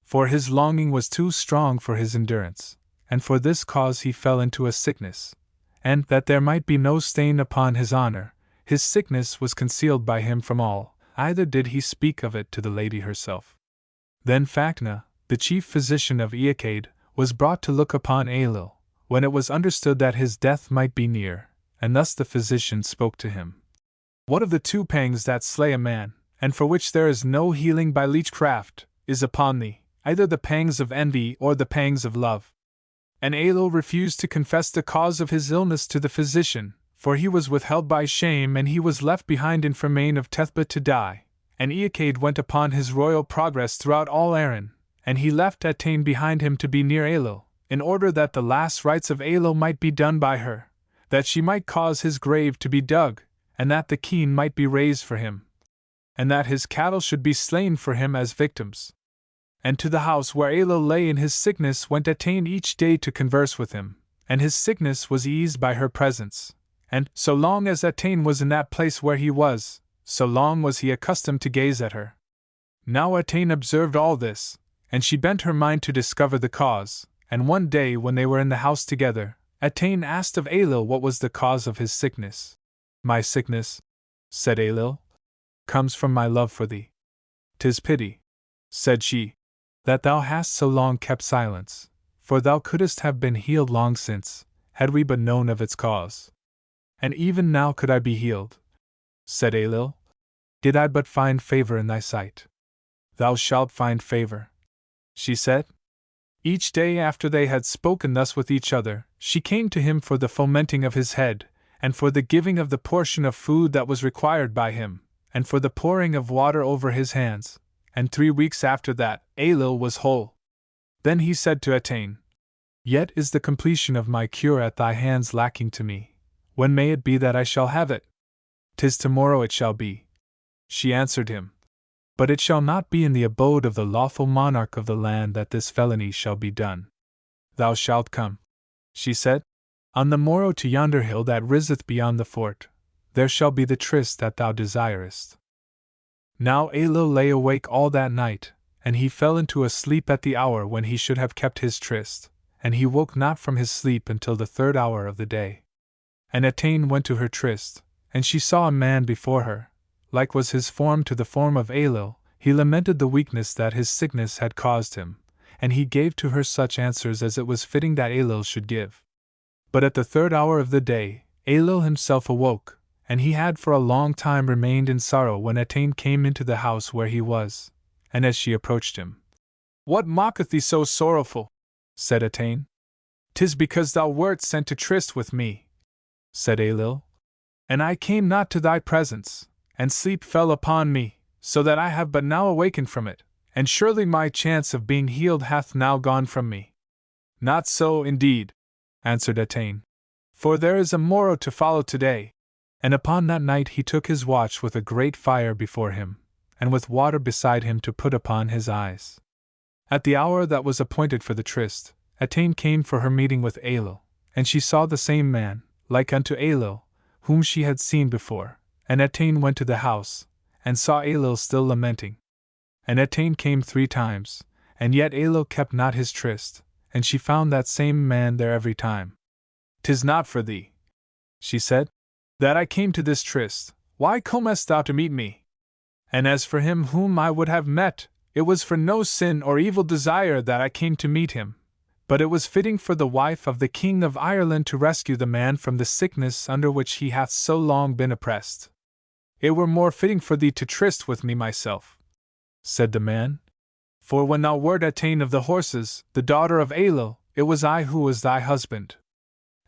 For his longing was too strong for his endurance, and for this cause he fell into a sickness, and, that there might be no stain upon his honor, his sickness was concealed by him from all, either did he speak of it to the lady herself. Then Facna, the chief physician of Eachade, was brought to look upon Ailill, when it was understood that his death might be near, and thus the physician spoke to him. What of the 2 pangs that slay a man, and for which there is no healing by leechcraft, is upon thee, either the pangs of envy or the pangs of love. And Ailill refused to confess the cause of his illness to the physician, for he was withheld by shame, and he was left behind in Fermain of Tethba to die. And Eachade went upon his royal progress throughout all Erin, and he left Etain behind him to be near Ailill, in order that the last rites of Ailill might be done by her, that she might cause his grave to be dug, and that the keen might be raised for him, and that his cattle should be slain for him as victims. And to the house where Ailill lay in his sickness went Etain each day to converse with him, and his sickness was eased by her presence. And, so long as Etain was in that place where he was, so long was he accustomed to gaze at her. Now Etain observed all this, and she bent her mind to discover the cause, and one day when they were in the house together, Etain asked of Ailill what was the cause of his sickness. My sickness, said Ailill, comes from my love for thee. 'Tis pity, said she, that thou hast so long kept silence, for thou couldst have been healed long since, had we but known of its cause. And even now could I be healed, said Ailill, did I but find favor in thy sight. Thou shalt find favor, she said. Each day after they had spoken thus with each other, she came to him for the fomenting of his head, and for the giving of the portion of food that was required by him, and for the pouring of water over his hands, and 3 weeks after that, Ailill was whole. Then he said to Etain, Yet is the completion of my cure at thy hands lacking to me. When may it be that I shall have it? 'Tis tomorrow it shall be, she answered him. But it shall not be in the abode of the lawful monarch of the land that this felony shall be done. Thou shalt come, she said, on the morrow to yonder hill that riseth beyond the fort. There shall be the tryst that thou desirest. Now Ailill lay awake all that night, and he fell into a sleep at the hour when he should have kept his tryst, and he woke not from his sleep until the 3rd hour of the day. And Etain went to her tryst, and she saw a man before her. Like was his form to the form of Ailill, he lamented the weakness that his sickness had caused him, and he gave to her such answers as it was fitting that Ailill should give. But at the 3rd hour of the day, Ailill himself awoke, and he had for a long time remained in sorrow when Etain came into the house where he was, and as she approached him, What mocketh thee so sorrowful? said Etain. 'Tis because thou wert sent to tryst with me, said Ailill. And I came not to thy presence, and sleep fell upon me, so that I have but now awakened from it, and surely my chance of being healed hath now gone from me. Not so, indeed, answered Etain, for there is a morrow to follow today. And upon that night he took his watch with a great fire before him, and with water beside him to put upon his eyes. At the hour that was appointed for the tryst, Etain came for her meeting with Ailill, and she saw the same man, like unto Ailill, whom she had seen before, and Etain went to the house, and saw Ailill still lamenting. And Etain came 3 times, and yet Ailill kept not his tryst, and she found that same man there every time. 'Tis not for thee, she said, that I came to this tryst. Why comest thou to meet me? And as for him whom I would have met, it was for no sin or evil desire that I came to meet him, but it was fitting for the wife of the King of Ireland to rescue the man from the sickness under which he hath so long been oppressed. It were more fitting for thee to tryst with me myself, said the man. For when thou wert Etain of the horses, the daughter of Ailill, it was I who was thy husband.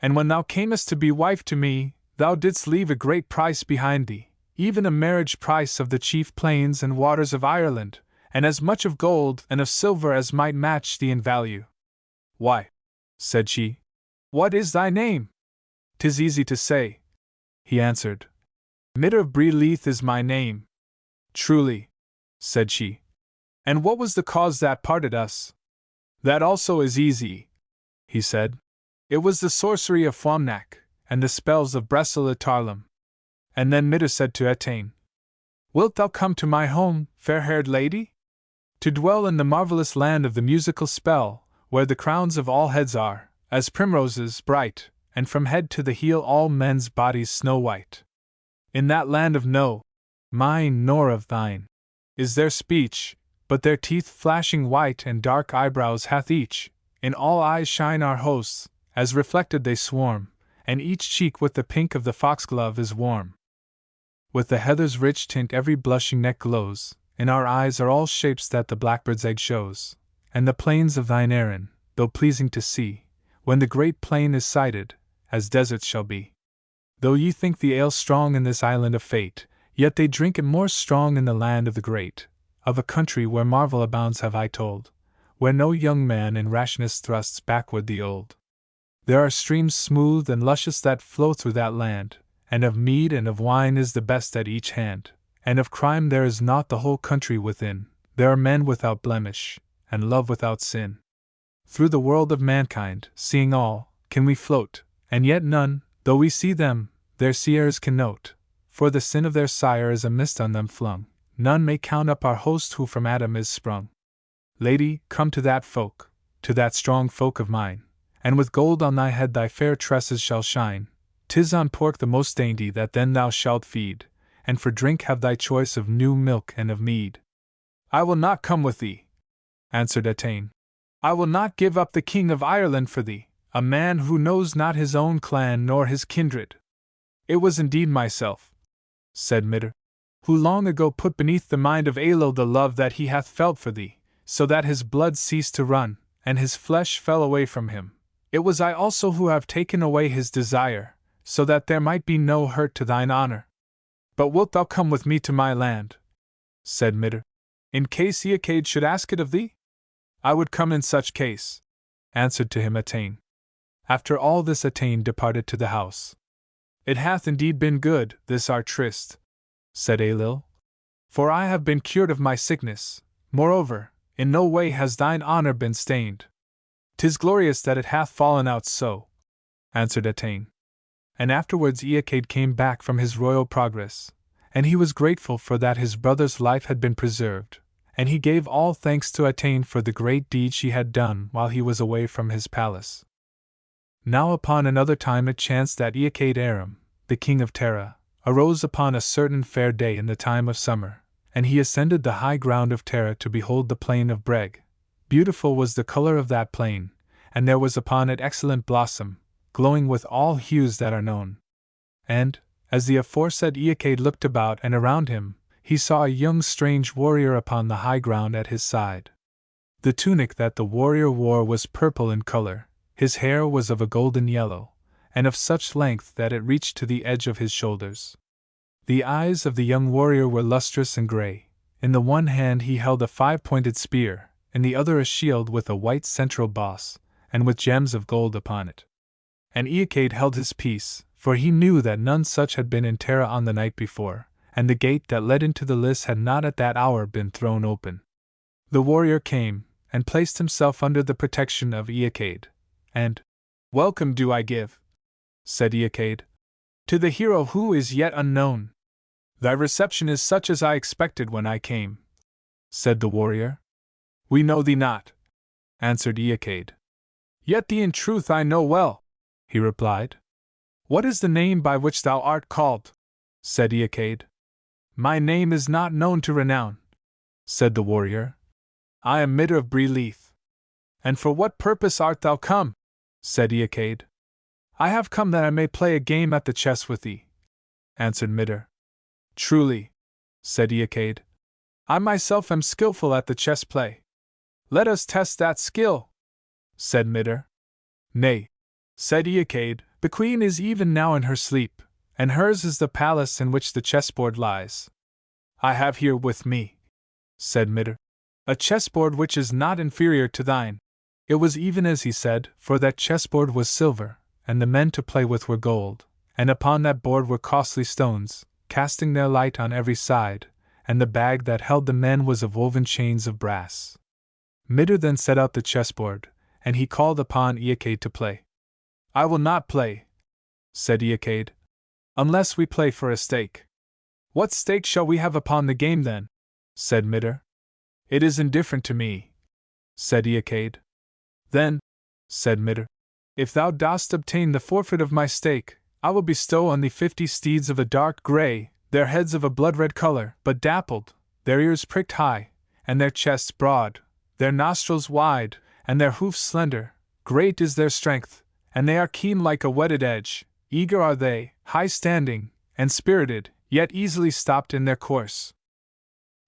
And when thou camest to be wife to me, thou didst leave a great price behind thee, even a marriage price of the chief plains and waters of Ireland, and as much of gold and of silver as might match thee in value. Why, said she, what is thy name? 'Tis easy to say, he answered. Midder of Bree Leith is my name. Truly, said she. And what was the cause that parted us? That also is easy, he said. It was the sorcery of Fomnak, and the spells of Bressil Tarlum. And then Midder said to Etain, Wilt thou come to my home, fair-haired lady? To dwell in the marvelous land of the musical spell, where the crowns of all heads are, as primroses bright, and from head to the heel all men's bodies snow-white. In that land of no mine nor of thine is their speech, but their teeth flashing white and dark eyebrows hath each. In all eyes shine our hosts, as reflected they swarm, and each cheek with the pink of the foxglove is warm. With the heather's rich tint every blushing neck glows, in our eyes are all shapes that the blackbird's egg shows, and the plains of thine Erin, though pleasing to see, when the great plain is sighted, as deserts shall be. Though ye think the ale strong in this island of fate, yet they drink it more strong in the land of the great. Of a country where marvel abounds have I told, where no young man in rashness thrusts backward the old. There are streams smooth and luscious that flow through that land, and of mead and of wine is the best at each hand, and of crime there is naught the whole country within. There are men without blemish, and love without sin. Through the world of mankind, seeing all, can we float, and yet none, though we see them, their seers can note, for the sin of their sire is a mist on them flung. None may count up our host who from Adam is sprung. Lady, come to that folk, to that strong folk of mine, and with gold on thy head thy fair tresses shall shine. 'Tis on pork the most dainty that then thou shalt feed, and for drink have thy choice of new milk and of mead. I will not come with thee, answered Etain. I will not give up the King of Ireland for thee, a man who knows not his own clan nor his kindred. It was indeed myself, said Mitter, who long ago put beneath the mind of Aello the love that he hath felt for thee, so that his blood ceased to run, and his flesh fell away from him. It was I also who have taken away his desire, so that there might be no hurt to thine honor. But wilt thou come with me to my land? Said Mitter, in case Eacade should ask it of thee? I would come in such case, answered to him Etain. After all this Etain departed to the house. It hath indeed been good, this our tryst, said Aelil, for I have been cured of my sickness. Moreover, in no way has thine honor been stained. 'Tis glorious that it hath fallen out so, answered Etain. And afterwards Eacade came back from his royal progress, and he was grateful for that his brother's life had been preserved, and he gave all thanks to Etain for the great deed she had done while he was away from his palace. Now upon another time it chanced that Eacade Aram, the king of Tara, arose upon a certain fair day in the time of summer, and he ascended the high ground of Tara to behold the plain of Breg. Beautiful was the color of that plain, and there was upon it excellent blossom, glowing with all hues that are known. And, as the aforesaid Eacade looked about and around him, he saw a young strange warrior upon the high ground at his side. The tunic that the warrior wore was purple in color, his hair was of a golden yellow, and of such length that it reached to the edge of his shoulders. The eyes of the young warrior were lustrous and gray. In the one hand he held a 5-pointed spear, in the other a shield with a white central boss, and with gems of gold upon it. And Eacade held his peace, for he knew that none such had been in Tara on the night before, and the gate that led into the lists had not at that hour been thrown open. The warrior came, and placed himself under the protection of Eacade, and, "Welcome do I give," said Eacade, "to the hero who is yet unknown." "Thy reception is such as I expected when I came," said the warrior. "We know thee not," answered Eacade. "Yet thee in truth I know well," he replied. "What is the name by which thou art called?" said Eacade. "My name is not known to renown," said the warrior. "I am Mitter of Bree Leith." "And for what purpose art thou come?" said Eacade. "I have come that I may play a game at the chess with thee," answered Mitter. "Truly," said Eacade, "I myself am skillful at the chess play." "Let us test that skill," said Mitter. "Nay," said Eacade, "the queen is even now in her sleep, and hers is the palace in which the chessboard lies." "I have here with me," said Mitter, "a chessboard which is not inferior to thine." It was even as he said, for that chessboard was silver, and the men to play with were gold, and upon that board were costly stones, casting their light on every side, and the bag that held the men was of woven chains of brass. Mitter then set out the chessboard, and he called upon Eacade to play. "I will not play," said Eacade, "unless we play for a stake." "What stake shall we have upon the game then?" said Mitter. "It is indifferent to me," said Eacade. "Then," said Mitter, "if thou dost obtain the forfeit of my stake, I will bestow on thee 50 steeds of a dark grey, their heads of a blood-red color, but dappled, their ears pricked high, and their chests broad, their nostrils wide, and their hoofs slender. Great is their strength, and they are keen like a whetted edge. Eager are they, high-standing, and spirited, yet easily stopped in their course."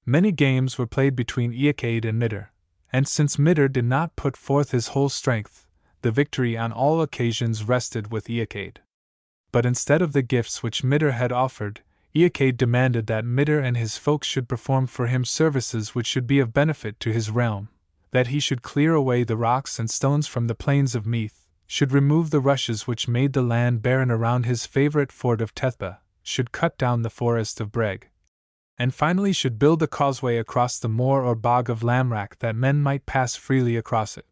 Many games were played between Eacade and Mitter, And since Mitter did not put forth his whole strength, the victory on all occasions rested with Eacade. But instead of the gifts which Mitter had offered, Eacade demanded that Mitter and his folks should perform for him services which should be of benefit to his realm, that he should clear away the rocks and stones from the plains of Meath, should remove the rushes which made the land barren around his favourite fort of Tethba, should cut down the forest of Breg, and finally should build a causeway across the moor or bog of Lamrack that men might pass freely across it.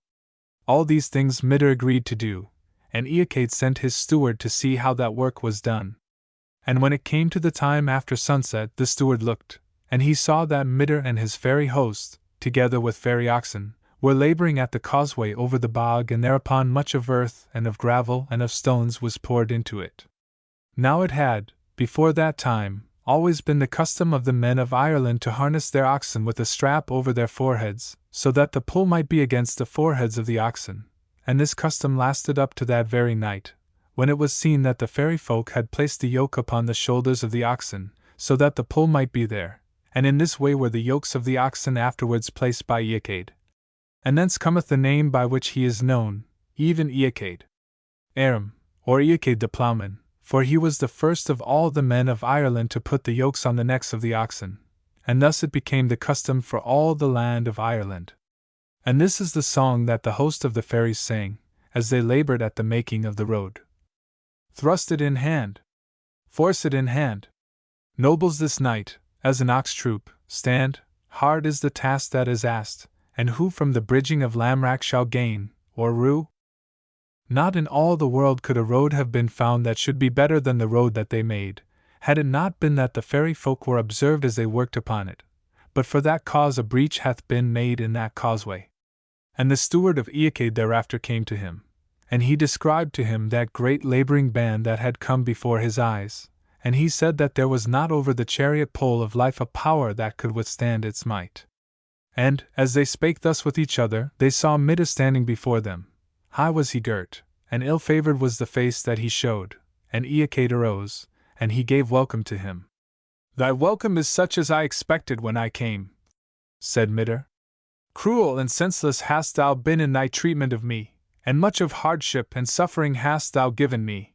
All these things Mitter agreed to do, and Eacade sent his steward to see how that work was done. And when it came to the time after sunset, the steward looked, and he saw that Mitter and his fairy host, together with fairy oxen, were laboring at the causeway over the bog, and thereupon much of earth and of gravel and of stones was poured into it. Now it had, before that time, always been the custom of the men of Ireland to harness their oxen with a strap over their foreheads, so that the pull might be against the foreheads of the oxen, and this custom lasted up to that very night, when it was seen that the fairy folk had placed the yoke upon the shoulders of the oxen, so that the pull might be there, and in this way were the yokes of the oxen afterwards placed by Eacade. And thence cometh the name by which he is known, even Eacade. Aram, or Eacade the ploughman, for he was the first of all the men of Ireland to put the yokes on the necks of the oxen, and thus it became the custom for all the land of Ireland. And this is the song that the host of the fairies sang, as they laboured at the making of the road. Thrust it in hand, force it in hand. Nobles this night, as an ox troop, stand, hard is the task that is asked, and who from the bridging of Lamrack shall gain, or rue? Not in all the world could a road have been found that should be better than the road that they made, had it not been that the fairy folk were observed as they worked upon it, but for that cause a breach hath been made in that causeway. And the steward of Eacade thereafter came to him, and he described to him that great labouring band that had come before his eyes, and he said that there was not over the chariot pole of life a power that could withstand its might. And, as they spake thus with each other, they saw Mitter standing before them. High was he girt, and ill-favoured was the face that he showed, and Eacade arose, and he gave welcome to him. Thy welcome is such as I expected when I came, said Mitter. Cruel and senseless hast thou been in thy treatment of me, and much of hardship and suffering hast thou given me.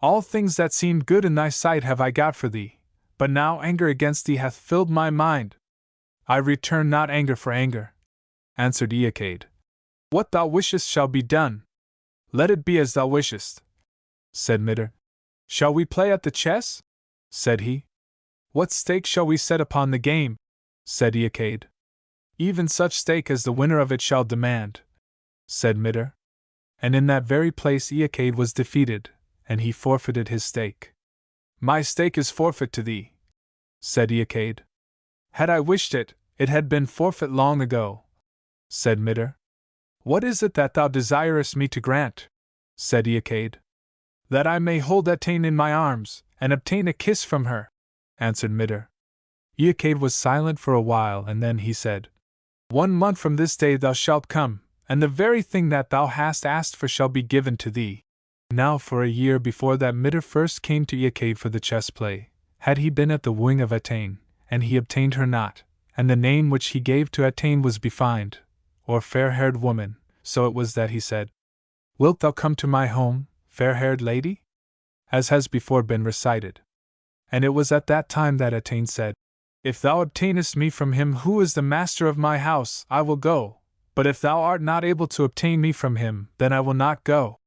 All things that seemed good in thy sight have I got for thee, but now anger against thee hath filled my mind. I return not anger for anger, answered Eacade. What thou wishest shall be done. Let it be as thou wishest, said Mitter. Shall we play at the chess? Said he. What stake shall we set upon the game? Said Eacade. Even such stake as the winner of it shall demand, said Mitter. And in that very place Eacade was defeated, and he forfeited his stake. My stake is forfeit to thee, said Eacade. Had I wished it, it had been forfeit long ago, said Mitter. What is it that thou desirest me to grant? Said Eacade. That I may hold Atene in my arms, and obtain a kiss from her, answered Mitter. Eacade was silent for a while, and then he said, 1 month from this day thou shalt come, and the very thing that thou hast asked for shall be given to thee. Now for a year before that Mitter first came to Eacade for the chess play, had he been at the wooing of Atene, and he obtained her not, and the name which he gave to Atene was befind, or fair-haired woman, so it was that he said, Wilt thou come to my home, fair-haired lady? As has before been recited. And it was at that time that Atene said, If thou obtainest me from him who is the master of my house, I will go, but if thou art not able to obtain me from him, then I will not go.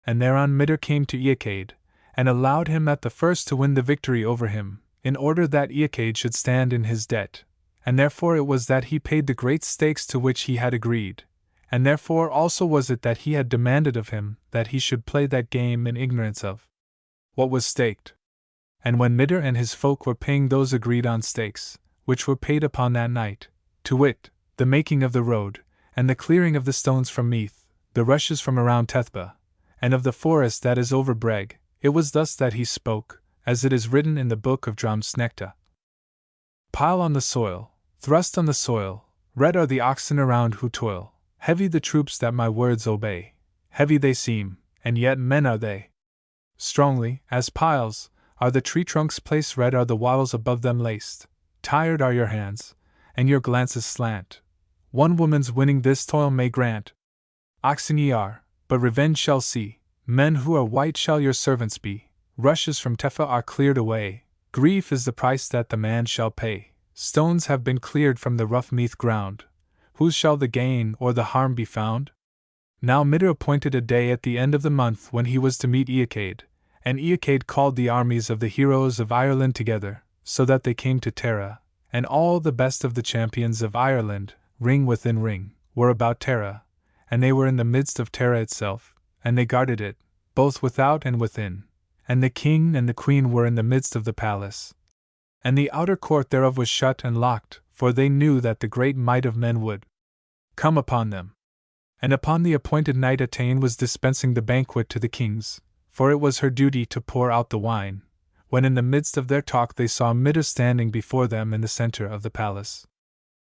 And thereon Mitter came to Eacade, and allowed him at the first to win the victory over him, in order that Eacade should stand in his debt, and therefore it was that he paid the great stakes to which he had agreed, and therefore also was it that he had demanded of him that he should play that game in ignorance of what was staked. And when Mitter and his folk were paying those agreed-on stakes, which were paid upon that night, to wit, the making of the road, and the clearing of the stones from Meath, the rushes from around Tethba, and of the forest that is over Breg, it was thus that he spoke, as it is written in the book of Drumsnechta. Pile on the soil, thrust on the soil, red are the oxen around who toil, heavy the troops that my words obey, heavy they seem, and yet men are they. Strongly, as piles, are the tree trunks placed, red are the wattles above them laced, tired are your hands, and your glances slant, one woman's winning this toil may grant. Oxen ye are, but revenge shall see, men who are white shall your servants be, rushes from Tepha are cleared away, grief is the price that the man shall pay, stones have been cleared from the rough meath ground, whose shall the gain or the harm be found? Now Midir appointed a day at the end of the month when he was to meet Eachade, and Eachade called the armies of the heroes of Ireland together, so that they came to Tara, and all the best of the champions of Ireland, ring within ring, were about Tara, and they were in the midst of Tara itself, and they guarded it, both without and within, and the king and the queen were in the midst of the palace. And the outer court thereof was shut and locked, for they knew that the great might of men would come upon them. And upon the appointed night Atene was dispensing the banquet to the kings, for it was her duty to pour out the wine, when in the midst of their talk they saw Midir standing before them in the center of the palace.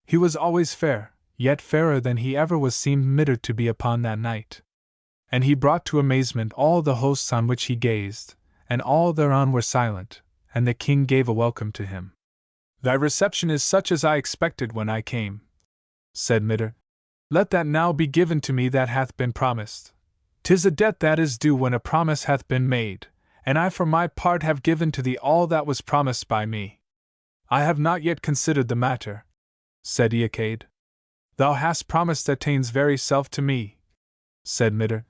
He was always fair, yet fairer than he ever was seemed Midir to be upon that night. And he brought to amazement all the hosts on which he gazed, and all thereon were silent, and the king gave a welcome to him. Thy reception is such as I expected when I came, said Midir. Let that now be given to me that hath been promised. 'Tis a debt that is due when a promise hath been made, and I for my part have given to thee all that was promised by me. I have not yet considered the matter, said Eachade. Thou hast promised Atane's very self to me, said Midir.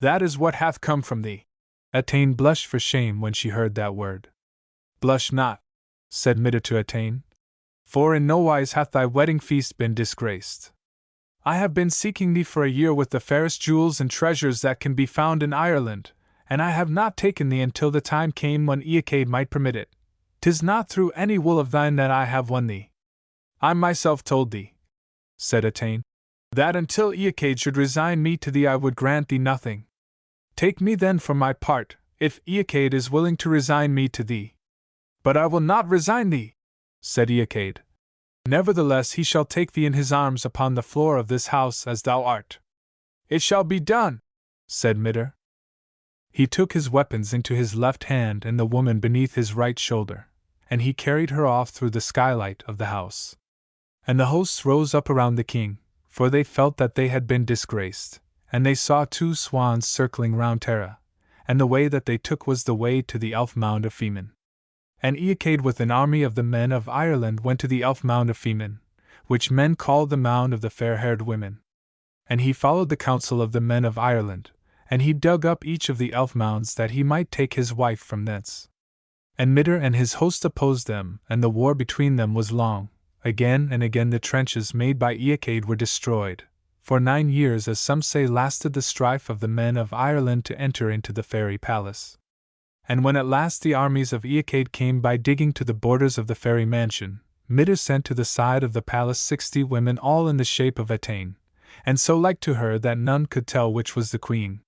That is what hath come from thee. Atene blushed for shame when she heard that word. Blush not, said Midir to Atene, for in no wise hath thy wedding feast been disgraced. I have been seeking thee for a year with the fairest jewels and treasures that can be found in Ireland, and I have not taken thee until the time came when Eachade might permit it. 'Tis not through any will of thine that I have won thee. I myself told thee, said Atene, that until Eachade should resign me to thee I would grant thee nothing. Take me then for my part, if Eachade is willing to resign me to thee. But I will not resign thee, said Eachade. Nevertheless he shall take thee in his arms upon the floor of this house as thou art. It shall be done, said Midir. He took his weapons into his left hand and the woman beneath his right shoulder, and he carried her off through the skylight of the house. And the hosts rose up around the king, for they felt that they had been disgraced, and they saw two swans circling round Tara, and the way that they took was the way to the elf mound of Femin. And Eachade with an army of the men of Ireland went to the elf mound of Femin, which men called the mound of the fair-haired women. And he followed the counsel of the men of Ireland, and he dug up each of the elf mounds that he might take his wife from thence. And Midir and his host opposed them, and the war between them was long. Again and again the trenches made by Eachade were destroyed. For 9 years, as some say, lasted the strife of the men of Ireland to enter into the fairy palace. And when at last the armies of Eachade came by digging to the borders of the fairy mansion, Midir sent to the side of the palace 60 women all in the shape of Atene, and so like to her that none could tell which was the queen.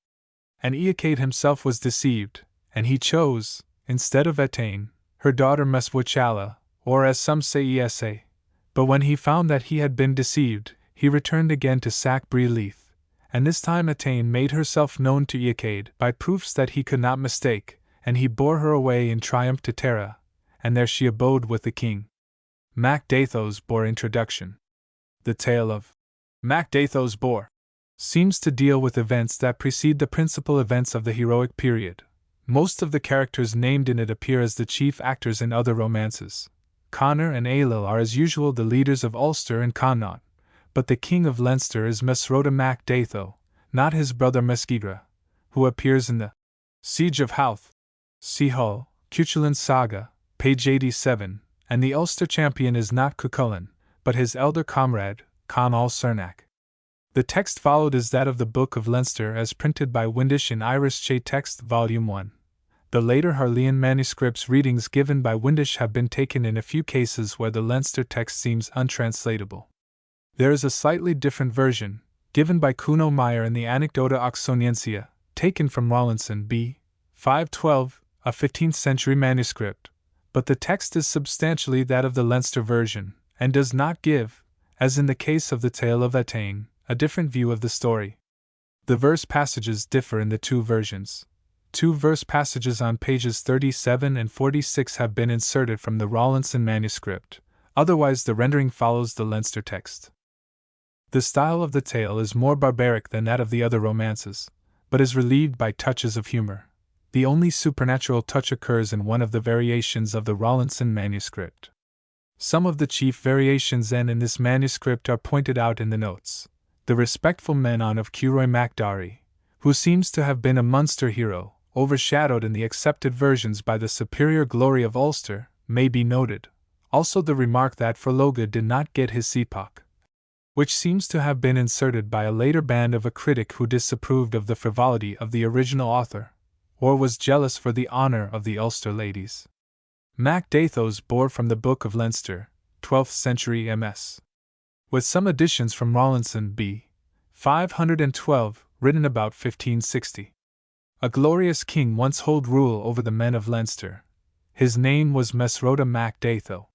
And Eachade himself was deceived, and he chose, instead of Atene, her daughter Meswichala, or as some say Esa. But when he found that he had been deceived, he returned again to Sac Bree Leith, and this time Atene made herself known to Eachade by proofs that he could not mistake, and he bore her away in triumph to Tara, and there she abode with the king. Mac Dathos bore introduction. The tale of Mac Dathos bore seems to deal with events that precede the principal events of the heroic period. Most of the characters named in it appear as the chief actors in other romances. Connor and Ailill are as usual the leaders of Ulster and Connaught, but the king of Leinster is Mesrota Mac Datho, not his brother Mesgigra, who appears in the Siege of Howth. See Hull, Cuchulainn Saga, page 87, and the Ulster champion is not Cuchulainn, but his elder comrade, Conall Cernach. The text followed is that of the Book of Leinster as printed by Windisch in Irish Che Text Volume 1. The later Harleian manuscripts readings given by Windisch have been taken in a few cases where the Leinster text seems untranslatable. There is a slightly different version, given by Kuno Meyer in the Anecdota Oxoniensia, taken from Rawlinson b. 512, a 15th century manuscript, but the text is substantially that of the Leinster version, and does not give, as in the case of the tale of Atene, a different view of the story. The verse passages differ in the two versions. 2 verse passages on pages 37 and 46 have been inserted from the Rawlinson manuscript, otherwise the rendering follows the Leinster text. The style of the tale is more barbaric than that of the other romances, but is relieved by touches of humor. The only supernatural touch occurs in one of the variations of the Rawlinson manuscript. Some of the chief variations in this manuscript are pointed out in the notes. The respectful menon of Curoi MacDarry, who seems to have been a Munster hero, overshadowed in the accepted versions by the superior glory of Ulster, may be noted. Also the remark that Ferloga did not get his seapock, which seems to have been inserted by a later band of a critic who disapproved of the frivolity of the original author, or was jealous for the honour of the Ulster ladies. Mac Dathos bore from the Book of Leinster, 12th century MS. With some additions from Rawlinson b. 512, written about 1560. A glorious king once hold rule over the men of Leinster. His name was Mesrota Mac Datho.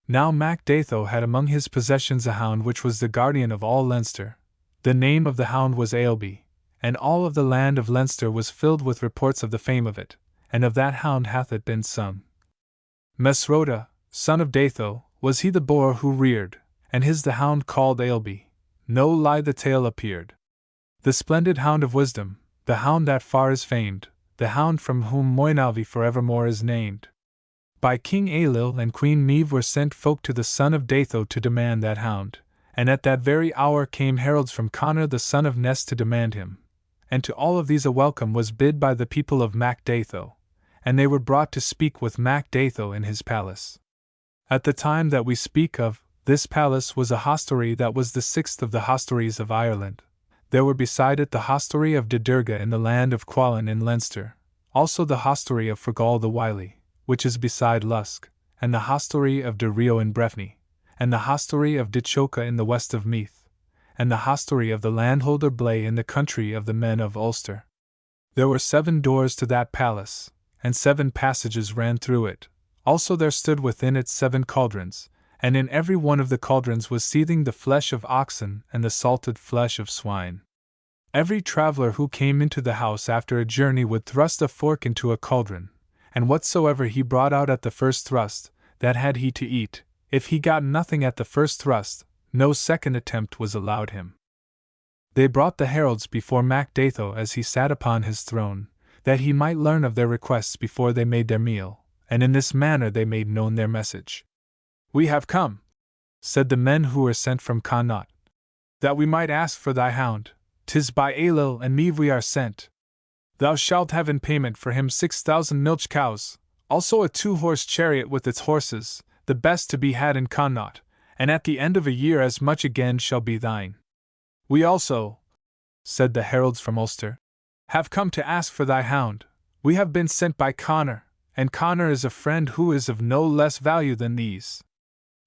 Now Mac Datho had among his possessions a hound which was the guardian of all Leinster. The name of the hound was Ailbe, and all of the land of Leinster was filled with reports of the fame of it, and of that hound hath it been sung. Mesrota, son of Datho, was he the boar who reared, and his the hound called Ailbe. No lie the tale appeared. The splendid hound of wisdom, the hound that far is famed, the hound from whom Moynalve forevermore is named. By King Ailill and Queen Meve were sent folk to the son of Datho to demand that hound, and at that very hour came heralds from Connor the son of Ness to demand him. And to all of these a welcome was bid by the people of Mac Datho, and they were brought to speak with Mac Datho in his palace. At the time that we speak of, this palace was a hostelry that was the sixth of the hostelries of Ireland. There were beside it the hostelry of de Durga in the land of Quallen in Leinster, also the hostelry of Fergal the Wily, which is beside Lusk, and the hostelry of de Rio in Breffni, and the hostelry of de Choca in the west of Meath, and the hostelry of the landholder Blay in the country of the men of Ulster. There were 7 doors to that palace, and 7 passages ran through it. Also there stood within it 7 cauldrons, and in every one of the cauldrons was seething the flesh of oxen and the salted flesh of swine. Every traveller who came into the house after a journey would thrust a fork into a cauldron, and whatsoever he brought out at the first thrust, that had he to eat. If he got nothing at the first thrust, no second attempt was allowed him. They brought the heralds before Mac Datho as he sat upon his throne, that he might learn of their requests before they made their meal, and in this manner they made known their message. "We have come," said the men who were sent from Connaught, "that we might ask for thy hound. 'Tis by Ailill and Meve we are sent. Thou shalt have in payment for him 6,000 milch cows, also a 2-horse chariot with its horses, the best to be had in Connaught, and at the end of a year as much again shall be thine. We also," said the heralds from Ulster, "have come to ask for thy hound. We have been sent by Connor, and Connor is a friend who is of no less value than these.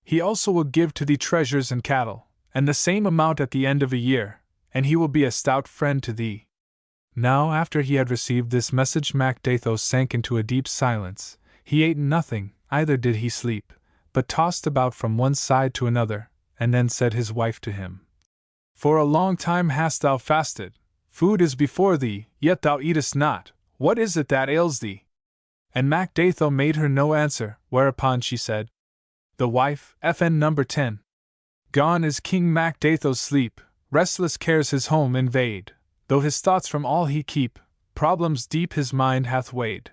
He also will give to thee treasures and cattle, and the same amount at the end of a year, and he will be a stout friend to thee." Now after he had received this message Mac Datho sank into a deep silence. He ate nothing, either did he sleep, but tossed about from one side to another, and then said his wife to him, "For a long time hast thou fasted, food is before thee, yet thou eatest not. What is it that ails thee?" And Mac Datho made her no answer, whereupon she said, "The wife, FN number 10. Gone is King Mac Datho's sleep, restless cares his home invade, though his thoughts from all he keep, problems deep his mind hath weighed.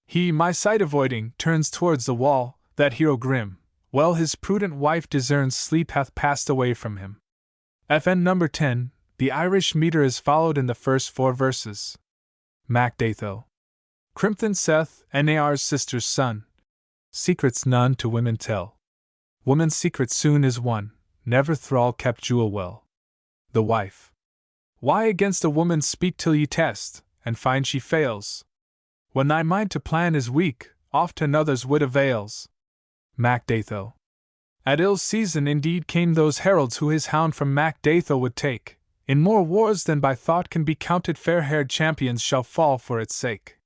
He, my sight avoiding, turns towards the wall, that hero grim, well his prudent wife discerns sleep hath passed away from him." FN number 10, the Irish meter is followed in the first 4 verses. Mac Datho. Crimthan Seth, Nar's sister's son. Secrets none to women tell. Woman's secret soon is won, never thrall kept jewel well. The wife. Why against a woman speak till ye test, and find she fails? When thy mind to plan is weak, oft another's wit avails. Mac Datho. At ill season indeed came those heralds who his hound from Mac Datho would take. In more wars than by thought can be counted fair-haired champions shall fall for its sake.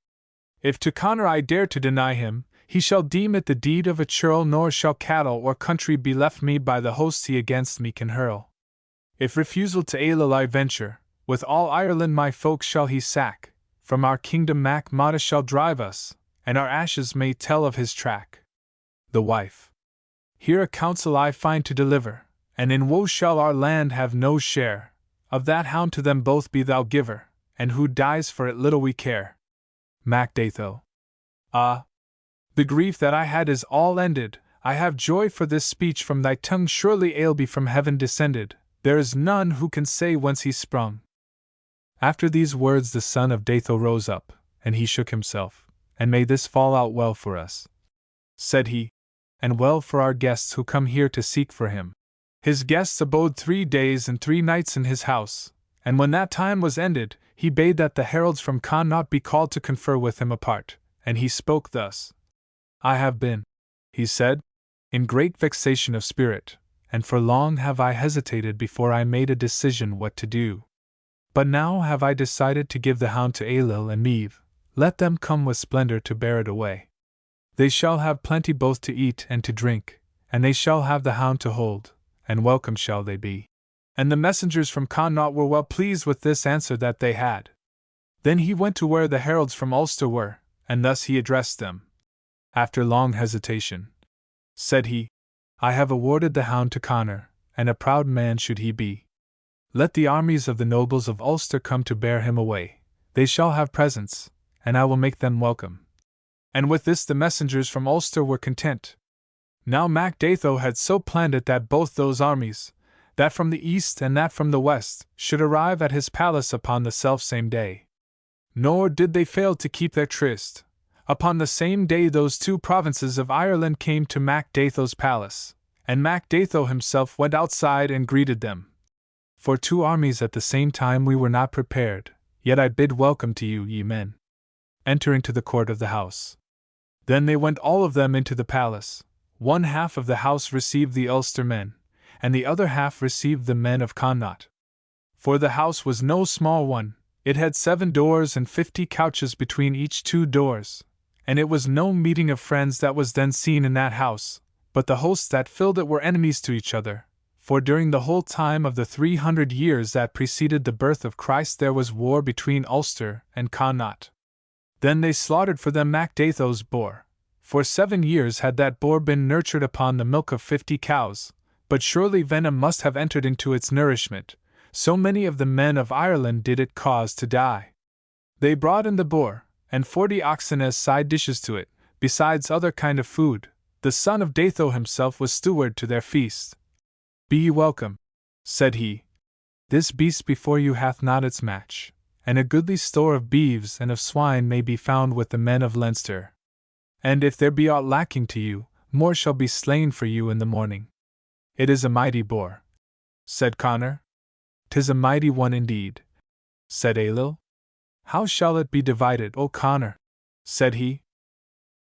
If to Connor I dare to deny him, he shall deem it the deed of a churl, nor shall cattle or country be left me by the hosts he against me can hurl. If refusal to Ailill I venture, with all Ireland my folk shall he sack, from our kingdom Mac Mata shall drive us, and our ashes may tell of his track. The wife. Here a counsel I find to deliver, and in woe shall our land have no share. Of that hound to them both be thou giver, and who dies for it little we care. Mac Datho. Ah! The grief that I had is all ended. I have joy for this speech from thy tongue. Surely ale be from heaven descended. There is none who can say whence he sprung. After these words the son of Datho rose up, and he shook himself. And may this fall out well for us, said he, and well for our guests who come here to seek for him. His guests abode 3 days and 3 nights in his house, and when that time was ended, he bade that the heralds from Connaught be called to confer with him apart, and he spoke thus. I have been, he said, in great vexation of spirit, and for long have I hesitated before I made a decision what to do. But now have I decided to give the hound to Ailill and Meve. Let them come with splendor to bear it away. They shall have plenty both to eat and to drink, and they shall have the hound to hold, and welcome shall they be. And the messengers from Connaught were well pleased with this answer that they had. Then he went to where the heralds from Ulster were, and thus he addressed them. After long hesitation, said he, I have awarded the hound to Connor, and a proud man should he be. Let the armies of the nobles of Ulster come to bear him away. They shall have presents, and I will make them welcome. And with this the messengers from Ulster were content. Now Mac Datho had so planned it that both those armies, that from the east and that from the west, should arrive at his palace upon the selfsame day. Nor did they fail to keep their tryst. Upon the same day those 2 provinces of Ireland came to Mac Datho's palace, and Mac Datho himself went outside and greeted them. For 2 armies at the same time we were not prepared, yet I bid welcome to you, ye men. Enter into the court of the house. Then they went all of them into the palace. One half of the house received the Ulster men, and the other half received the men of Connaught. For the house was no small one, it had 7 doors and 50 couches between each 2 doors, and it was no meeting of friends that was then seen in that house, but the hosts that filled it were enemies to each other, for during the whole time of the 300 years that preceded the birth of Christ there was war between Ulster and Connaught. Then they slaughtered for them Mac Datho's boar. For 7 years had that boar been nurtured upon the milk of 50 cows, but surely venom must have entered into its nourishment, so many of the men of Ireland did it cause to die. They brought in the boar, and 40 oxen as side dishes to it, besides other kind of food. The son of Datho himself was steward to their feast. Be ye welcome, said he. This beast before you hath not its match, and a goodly store of beeves and of swine may be found with the men of Leinster. And if there be aught lacking to you, more shall be slain for you in the morning. It is a mighty boar, said Connor. 'Tis a mighty one indeed, said Ailill. How shall it be divided, O Connor? Said he.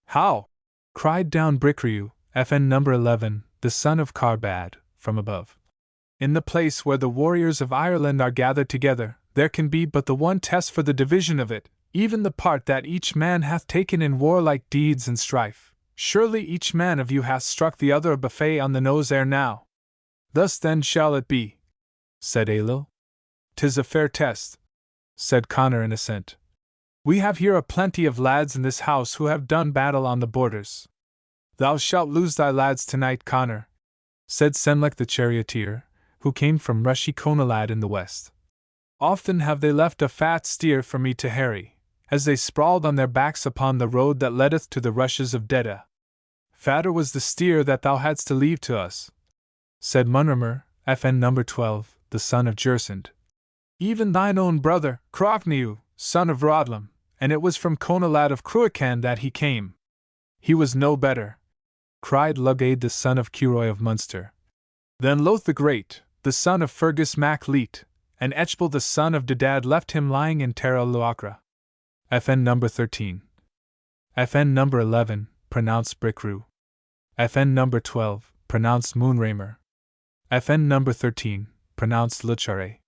How? Cried down Bricriu, FN number 11, the son of Carbad, from above. In the place where the warriors of Ireland are gathered together, there can be but the one test for the division of it, even the part that each man hath taken in warlike deeds and strife. Surely each man of you hath struck the other a buffet on the nose ere now. Thus then shall it be, said Ailill. 'Tis a fair test, said Connor in assent. We have here a plenty of lads in this house who have done battle on the borders. Thou shalt lose thy lads tonight, Connor, said Semlech the charioteer, who came from Rushy Conalad in the west. Often have they left a fat steer for me to harry, as they sprawled on their backs upon the road that leadeth to the rushes of Deda. Fatter was the steer that thou hadst to leave to us, said Munrimer, FN number 12, the son of Jersund. Even thine own brother, Crochniu, son of Rodlam, and it was from Conalad of Cruachan that he came. He was no better, cried Lugaid the son of Curoy of Munster. Then Loth the Great, the son of Fergus Mac Leat, and Echbal the son of Dedad left him lying in Terra Luacra. FN number 13. FN number 11, pronounced Bricriu. FN number 12, pronounced Moonramer. FN number 13, pronounced Luchare.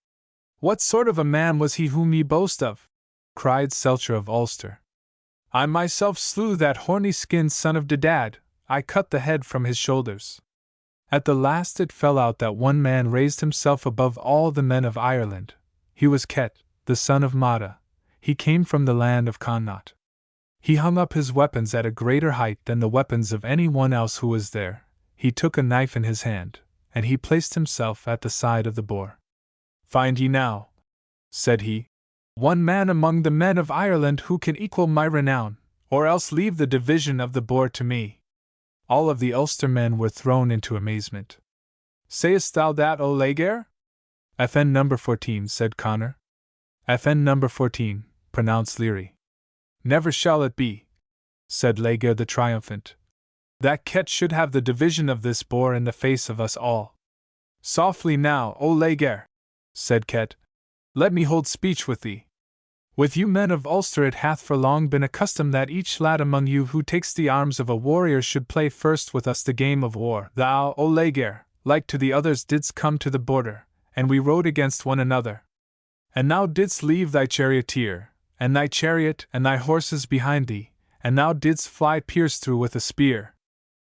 What sort of a man was he whom ye boast of? Cried Selcher of Ulster. I myself slew that horny-skinned son of Dedad, I cut the head from his shoulders. At the last it fell out that one man raised himself above all the men of Ireland. He was Ket, the son of Mada. He came from the land of Connaught. He hung up his weapons at a greater height than the weapons of any one else who was there. He took a knife in his hand, and he placed himself at the side of the boar. "Find ye now," said he, "one man among the men of Ireland who can equal my renown, or else leave the division of the boar to me." All of the Ulster men were thrown into amazement. "Sayest thou that, O Laegair?" "FN number 14, said Connor. "FN number 14, pronounced Leary. "Never shall it be," said Laegair the triumphant. "That Ket should have the division of this boar in the face of us all." "Softly now, O Laegair," said Ket. "Let me hold speech with thee. With you men of Ulster it hath for long been a custom that each lad among you who takes the arms of a warrior should play first with us the game of war. Thou, O Laegair, like to the others didst come to the border, and we rode against one another. And thou didst leave thy charioteer, and thy chariot and thy horses behind thee, and thou didst fly pierced through with a spear.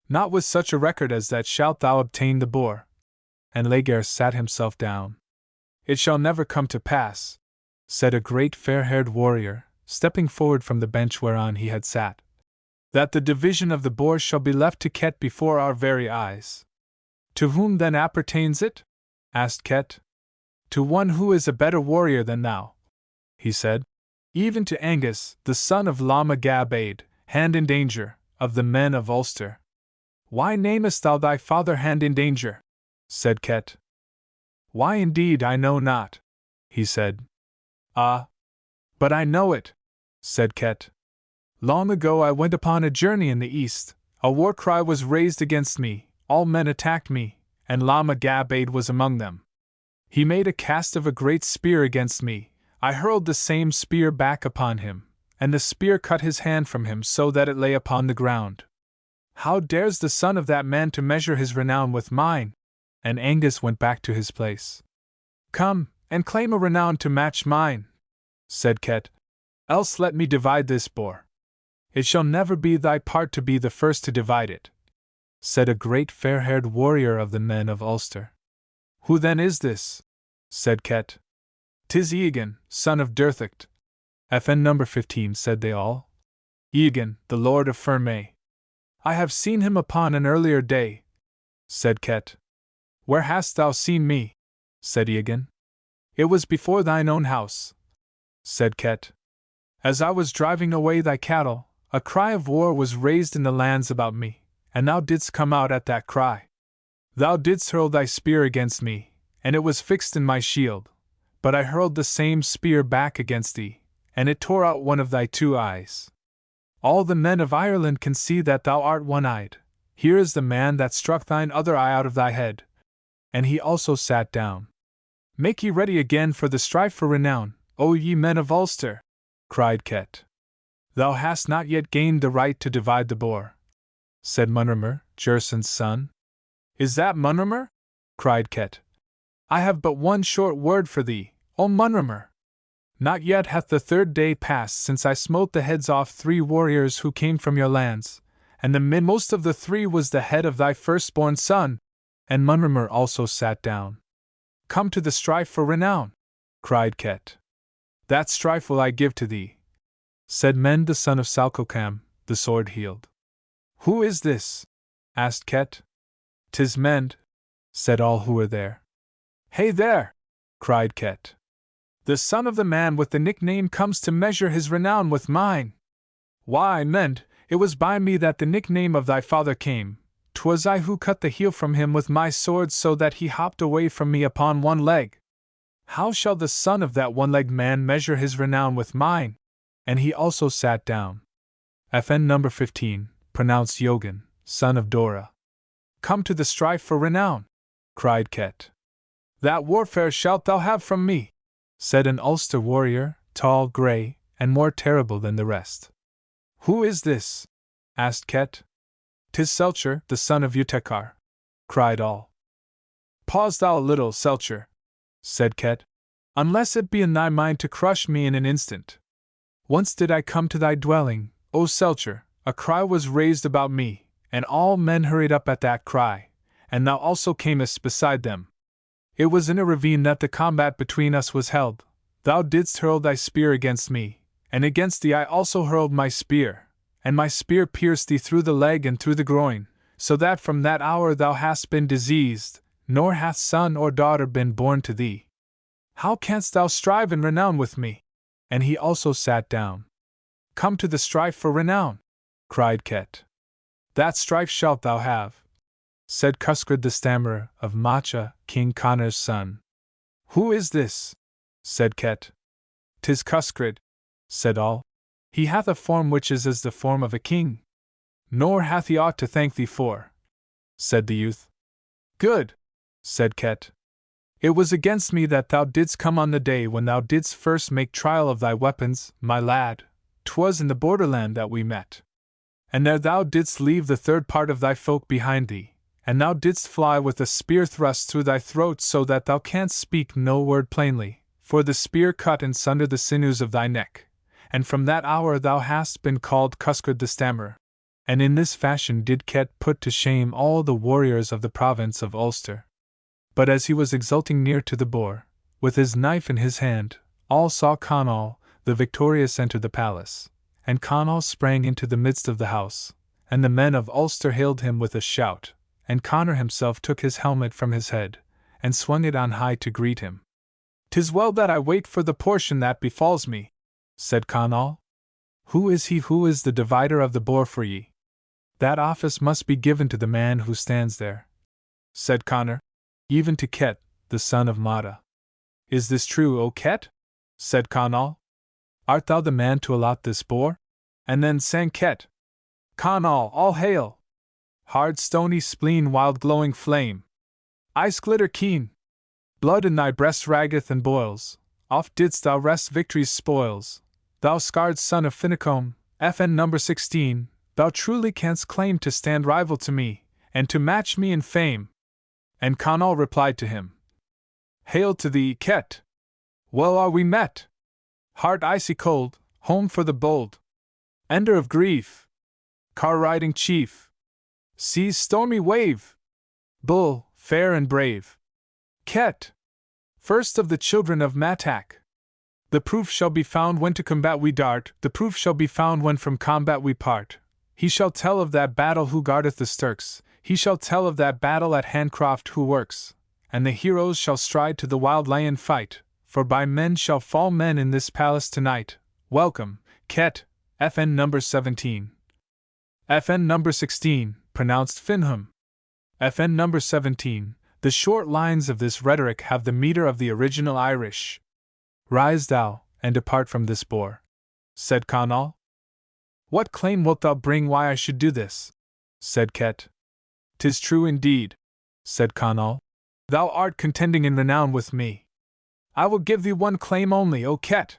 Not with such a record as that shalt thou obtain the boar." And Laegair sat himself down. "It shall never come to pass," said a great fair-haired warrior, stepping forward from the bench whereon he had sat, "that the division of the boar shall be left to Ket before our very eyes." "To whom then appertains it?" asked Ket. "To one who is a better warrior than thou," he said. "Even to Angus, the son of Lama Gab Aid, Hand in Danger, of the men of Ulster." "Why namest thou thy father Hand in Danger?" said Ket. "Why indeed I know not," he said. "Ah, but I know it," said Ket. "Long ago I went upon a journey in the east, a war cry was raised against me, all men attacked me, and Lama Gab Aid was among them. He made a cast of a great spear against me, I hurled the same spear back upon him, and the spear cut his hand from him so that it lay upon the ground. How dares the son of that man to measure his renown with mine?" And Angus went back to his place. "Come, and claim a renown to match mine," said Ket. "Else let me divide this boar." "It shall never be thy part to be the first to divide it," said a great fair-haired warrior of the men of Ulster. "Who then is this?" said Ket. "'Tis Egan, son of Dirthicht." "FN number 15, said they all. "Egan, the lord of Fermay." "I have seen him upon an earlier day," said Ket. "Where hast thou seen me?" said Egan. "It was before thine own house," said Ket. "As I was driving away thy cattle, a cry of war was raised in the lands about me, and thou didst come out at that cry. Thou didst hurl thy spear against me, and it was fixed in my shield, but I hurled the same spear back against thee, and it tore out one of thy 2 eyes. All the men of Ireland can see that thou art one-eyed. Here is the man that struck thine other eye out of thy head." And he also sat down. "Make ye ready again for the strife for renown, O ye men of Ulster!" cried Ket. "Thou hast not yet gained the right to divide the boar," said Munrimer, Jerson's son. "Is that Munrimer?" cried Ket. "I have but one short word for thee, O Munrimer. Not yet hath the 3rd day passed since I smote the heads off 3 warriors who came from your lands, and the midmost of the 3 was the head of thy firstborn son." And Munrimer also sat down. "Come to the strife for renown," cried Ket. "That strife will I give to thee," said Mend the son of Salcocam, the sword-heeled. "Who is this?" asked Ket. "'Tis Mend," said all who were there. "Hey there!" cried Ket. "The son of the man with the nickname comes to measure his renown with mine." "Why, Mend, it was by me that the nickname of thy father came. 'Twas I who cut the heel from him with my sword so that he hopped away from me upon one leg. How shall the son of that one-legged man measure his renown with mine?" And he also sat down. FN number 15, pronounced Yogan, son of Dora. "Come to the strife for renown," cried Ket. "That warfare shalt thou have from me," said an Ulster warrior, tall, grey, and more terrible than the rest. "Who is this?" asked Ket. "'Tis Selcher, the son of Utekar," cried all. "Pause thou a little, Selcher," said Ket, "unless it be in thy mind to crush me in an instant. Once did I come to thy dwelling, O Selcher, a cry was raised about me, and all men hurried up at that cry, and thou also camest beside them. It was in a ravine that the combat between us was held. Thou didst hurl thy spear against me, and against thee I also hurled my spear, and my spear pierced thee through the leg and through the groin, so that from that hour thou hast been diseased, nor hath son or daughter been born to thee. How canst thou strive in renown with me? And he also sat down. Come to the strife for renown, cried Ket. That strife shalt thou have, said Cuscred the Stammerer of Macha, King Connor's son. Who is this? Said Ket. 'Tis Cuscred, said all. He hath a form which is as the form of a king. Nor hath he aught to thank thee for, said the youth. Good, said Ket. It was against me that thou didst come on the day when thou didst first make trial of thy weapons, my lad. 'Twas in the borderland that we met. And there thou didst leave the third part of thy folk behind thee, and thou didst fly with a spear thrust through thy throat so that thou canst speak no word plainly, for the spear cut in sunder the sinews of thy neck, and from that hour thou hast been called Cuscred the Stammerer. And in this fashion did Ket put to shame all the warriors of the province of Ulster. But as he was exulting near to the boar, with his knife in his hand, all saw Conall, the victorious, enter the palace, and Conall sprang into the midst of the house, and the men of Ulster hailed him with a shout, and Connor himself took his helmet from his head, and swung it on high to greet him. "'Tis well that I wait for the portion that befalls me," said Conall. "Who is he who is the divider of the boar for ye?" "That office must be given to the man who stands there," said Connor, "even to Ket, the son of Mata." "Is this true, O Ket?" said Conall. "Art thou the man to allot this boar?" And then sang Ket. Conall, all hail! Hard stony spleen, wild glowing flame, ice glitter keen, blood in thy breast raggeth and boils, oft didst thou wrest victory's spoils, thou scarred son of Finnecombe, FN number 16, thou truly canst claim to stand rival to me, and to match me in fame. And Conall replied to him, "Hail to thee, Ket! Well are we met! Heart icy cold, home for the bold, ender of grief, car-riding chief, sea's stormy wave, bull, fair and brave, Ket, first of the children of Matak. The proof shall be found when to combat we dart, the proof shall be found when from combat we part. He shall tell of that battle who guardeth the stirks, he shall tell of that battle at Handcroft who works, and the heroes shall stride to the wild lion fight, for by men shall fall men in this palace tonight. Welcome, Ket, FN number 17. FN number 16, pronounced Finham. FN number 17, the short lines of this rhetoric have the meter of the original Irish. "Rise thou, and depart from this boar," said Conall. "What claim wilt thou bring why I should do this?" said Ket. "'Tis true indeed," said Conall. "Thou art contending in renown with me. I will give thee one claim only, O Ket.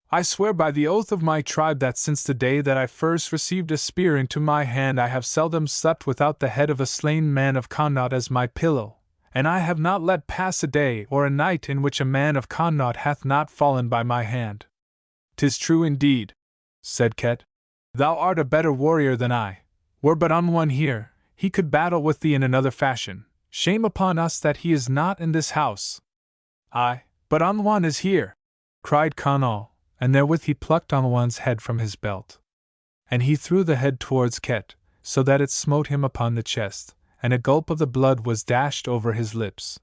I swear by the oath of my tribe that since the day that I first received a spear into my hand I have seldom slept without the head of a slain man of Connaught as my pillow, and I have not let pass a day or a night in which a man of Connaught hath not fallen by my hand." "'Tis true indeed," said Ket. "Thou art a better warrior than I. Were but on one here, he could battle with thee in another fashion. Shame upon us that he is not in this house." "Aye, but on one is here," cried Conall, and therewith he plucked on one's head from his belt. And he threw the head towards Ket, so that it smote him upon the chest, and a gulp of the blood was dashed over his lips.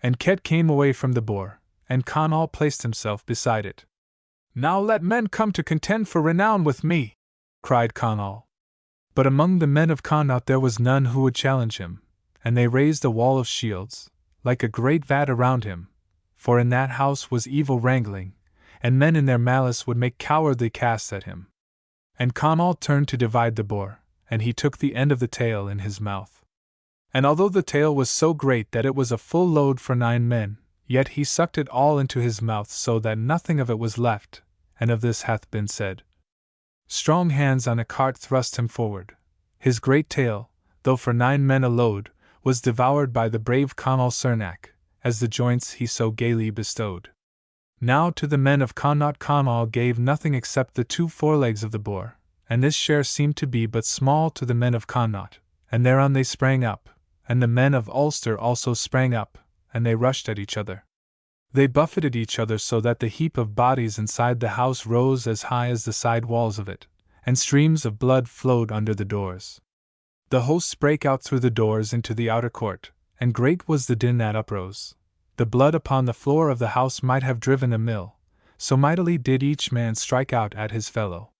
And Ket came away from the boar, and Conall placed himself beside it. "Now let men come to contend for renown with me," cried Conall. But among the men of Connaught there was none who would challenge him, and they raised a wall of shields, like a great vat around him, for in that house was evil wrangling, and men in their malice would make cowardly casts at him. And Conall turned to divide the boar, and he took the end of the tail in his mouth. And although the tail was so great that it was a full load for 9 men, yet he sucked it all into his mouth so that nothing of it was left, and of this hath been said, "Strong hands on a cart thrust him forward." His great tail, though for 9 men a load, was devoured by the brave Conall Cernac, as the joints he so gaily bestowed. Now to the men of Connaught Conall gave nothing except the 2 forelegs of the boar, and this share seemed to be but small to the men of Connaught, and thereon they sprang up, and the men of Ulster also sprang up, and they rushed at each other. They buffeted each other so that the heap of bodies inside the house rose as high as the side walls of it, and streams of blood flowed under the doors. The hosts brake out through the doors into the outer court, and great was the din that uprose. The blood upon the floor of the house might have driven a mill, so mightily did each man strike out at his fellow.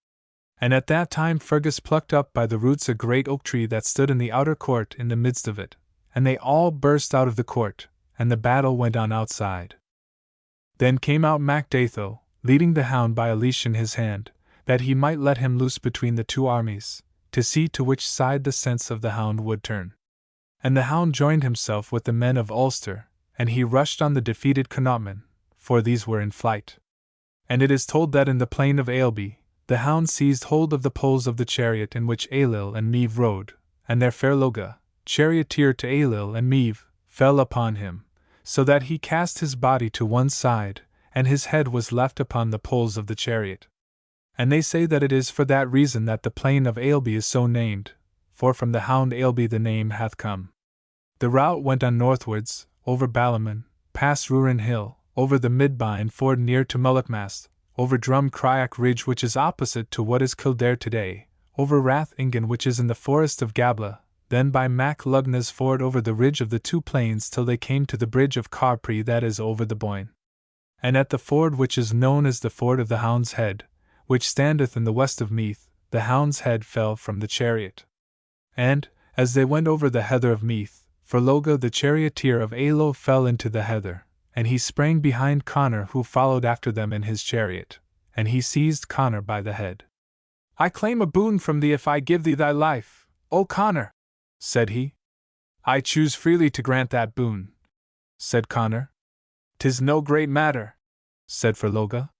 And at that time Fergus plucked up by the roots a great oak tree that stood in the outer court in the midst of it, and they all burst out of the court, and the battle went on outside. Then came out Macdatho, leading the hound by a leash in his hand, that he might let him loose between the two armies, to see to which side the sense of the hound would turn. And the hound joined himself with the men of Ulster, and he rushed on the defeated Connauhtmen, for these were in flight. And it is told that in the plain of Ailbe, the hound seized hold of the poles of the chariot in which Ailill and Meve rode, and their fair Loga, charioteer to Ailill and Meve, fell upon him, so that he cast his body to one side, and his head was left upon the poles of the chariot. And they say that it is for that reason that the plain of Ailbe is so named, for from the hound Ailbe the name hath come. The rout went on northwards, over Ballymun, past Rurin Hill, over the Midbine ford near to Mullaghmast, over Drum Cryak Ridge which is opposite to what is Kildare today, over Rath Ingan which is in the forest of Gabla, then by Mac Lugna's ford over the ridge of the two plains till they came to the bridge of Carpree that is over the Boyne. And at the ford which is known as the ford of the Hound's Head, which standeth in the west of Meath, the hound's head fell from the chariot. And, as they went over the heather of Meath, Ferloga the charioteer of Ailill fell into the heather, and he sprang behind Connor who followed after them in his chariot, and he seized Connor by the head. I claim a boon from thee if I give thee thy life, O Connor, said he. I choose freely to grant that boon, said Connor. 'Tis no great matter, said Ferloga.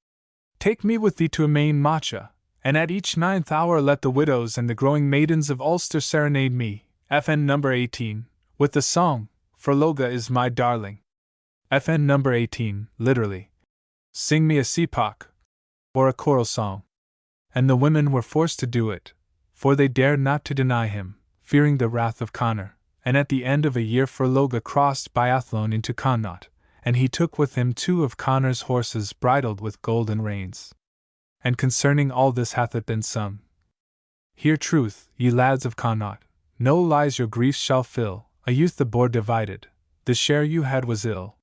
Take me with thee to Main Macha, and at each 9th hour let the widows and the growing maidens of Ulster serenade me, FN number 18, with the song, Ferloga is my darling. FN number 18, literally. Sing me a seapock, or a choral song. And the women were forced to do it, for they dared not to deny him, fearing the wrath of Connor, and at the end of a year Ferloga crossed by Athlone into Connaught, and he took with him 2 of Connor's horses bridled with golden reins. And concerning all this hath it been sung. Hear truth, ye lads of Connaught, no lies your griefs shall fill, a youth the board divided, the share you had was ill.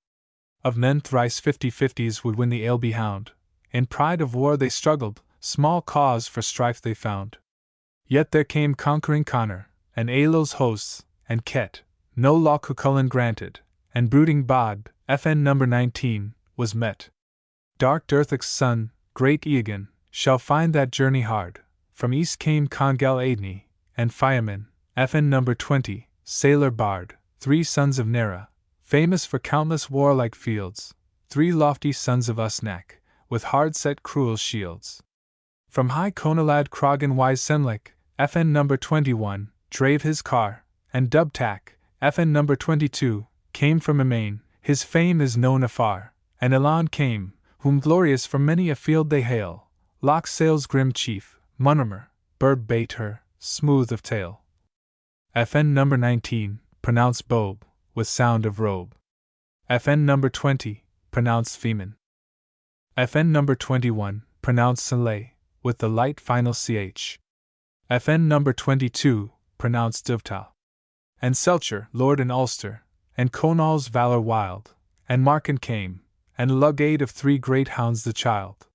Of men thrice 50/50s would win the Ailbe hound, in pride of war they struggled, small cause for strife they found. Yet there came conquering Connor, and Ailill's hosts, and Ket, no law Cuchulainn granted, and brooding Bod, FN number 19, was met. Dark Durthach's son, great Eogan, shall find that journey hard. From east came Congal Aidni, and Fiamin, FN number 20, sailor bard, 3 sons of Nera, famous for countless warlike fields, 3 lofty sons of Usnak, with hard-set cruel shields. From high Conalad Croghan wise Semlek, FN number 21, drave his car, and Dubtak, FN number 22, came from Emain, his fame is known afar, and Elan came, whom glorious from many a field they hail, Loch Sale's grim chief, Munrimer, Bird bait her, smooth of tail. FN number 19, pronounced Bob, with sound of robe. FN number 20, pronounced Femin. FN number 21, pronounced Soleil, with the light final ch. FN number 22, pronounced Duvtal. And Selcher, Lord in Ulster, and Conall's valor wild, and Markin came, and Lugade of 3 great hounds the child.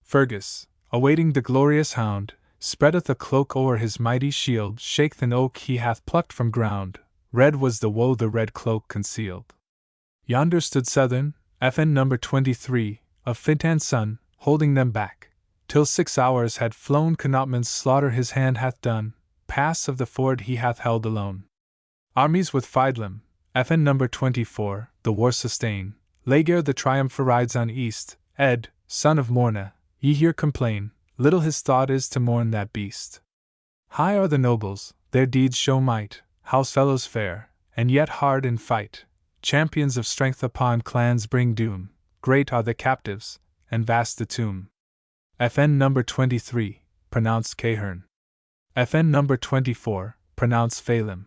Fergus, awaiting the glorious hound, spreadeth a cloak o'er his mighty shield, shaketh an oak he hath plucked from ground, red was the woe the red cloak concealed. Yonder stood Southern, FN number 23, of Fintan's son, holding them back, till 6 hours had flown. Connauhtman's slaughter his hand hath done, pass of the ford he hath held alone. Armies with Feidlim, FN number 24, the war sustain, Laeger the triumpher rides on east, Ed, son of Morna, ye hear complain, little his thought is to mourn that beast. High are the nobles, their deeds show might, housefellows fair, and yet hard in fight, champions of strength upon clans bring doom, great are the captives, and vast the tomb. FN number 23, pronounced Cahern. FN number 24, pronounced Phelim.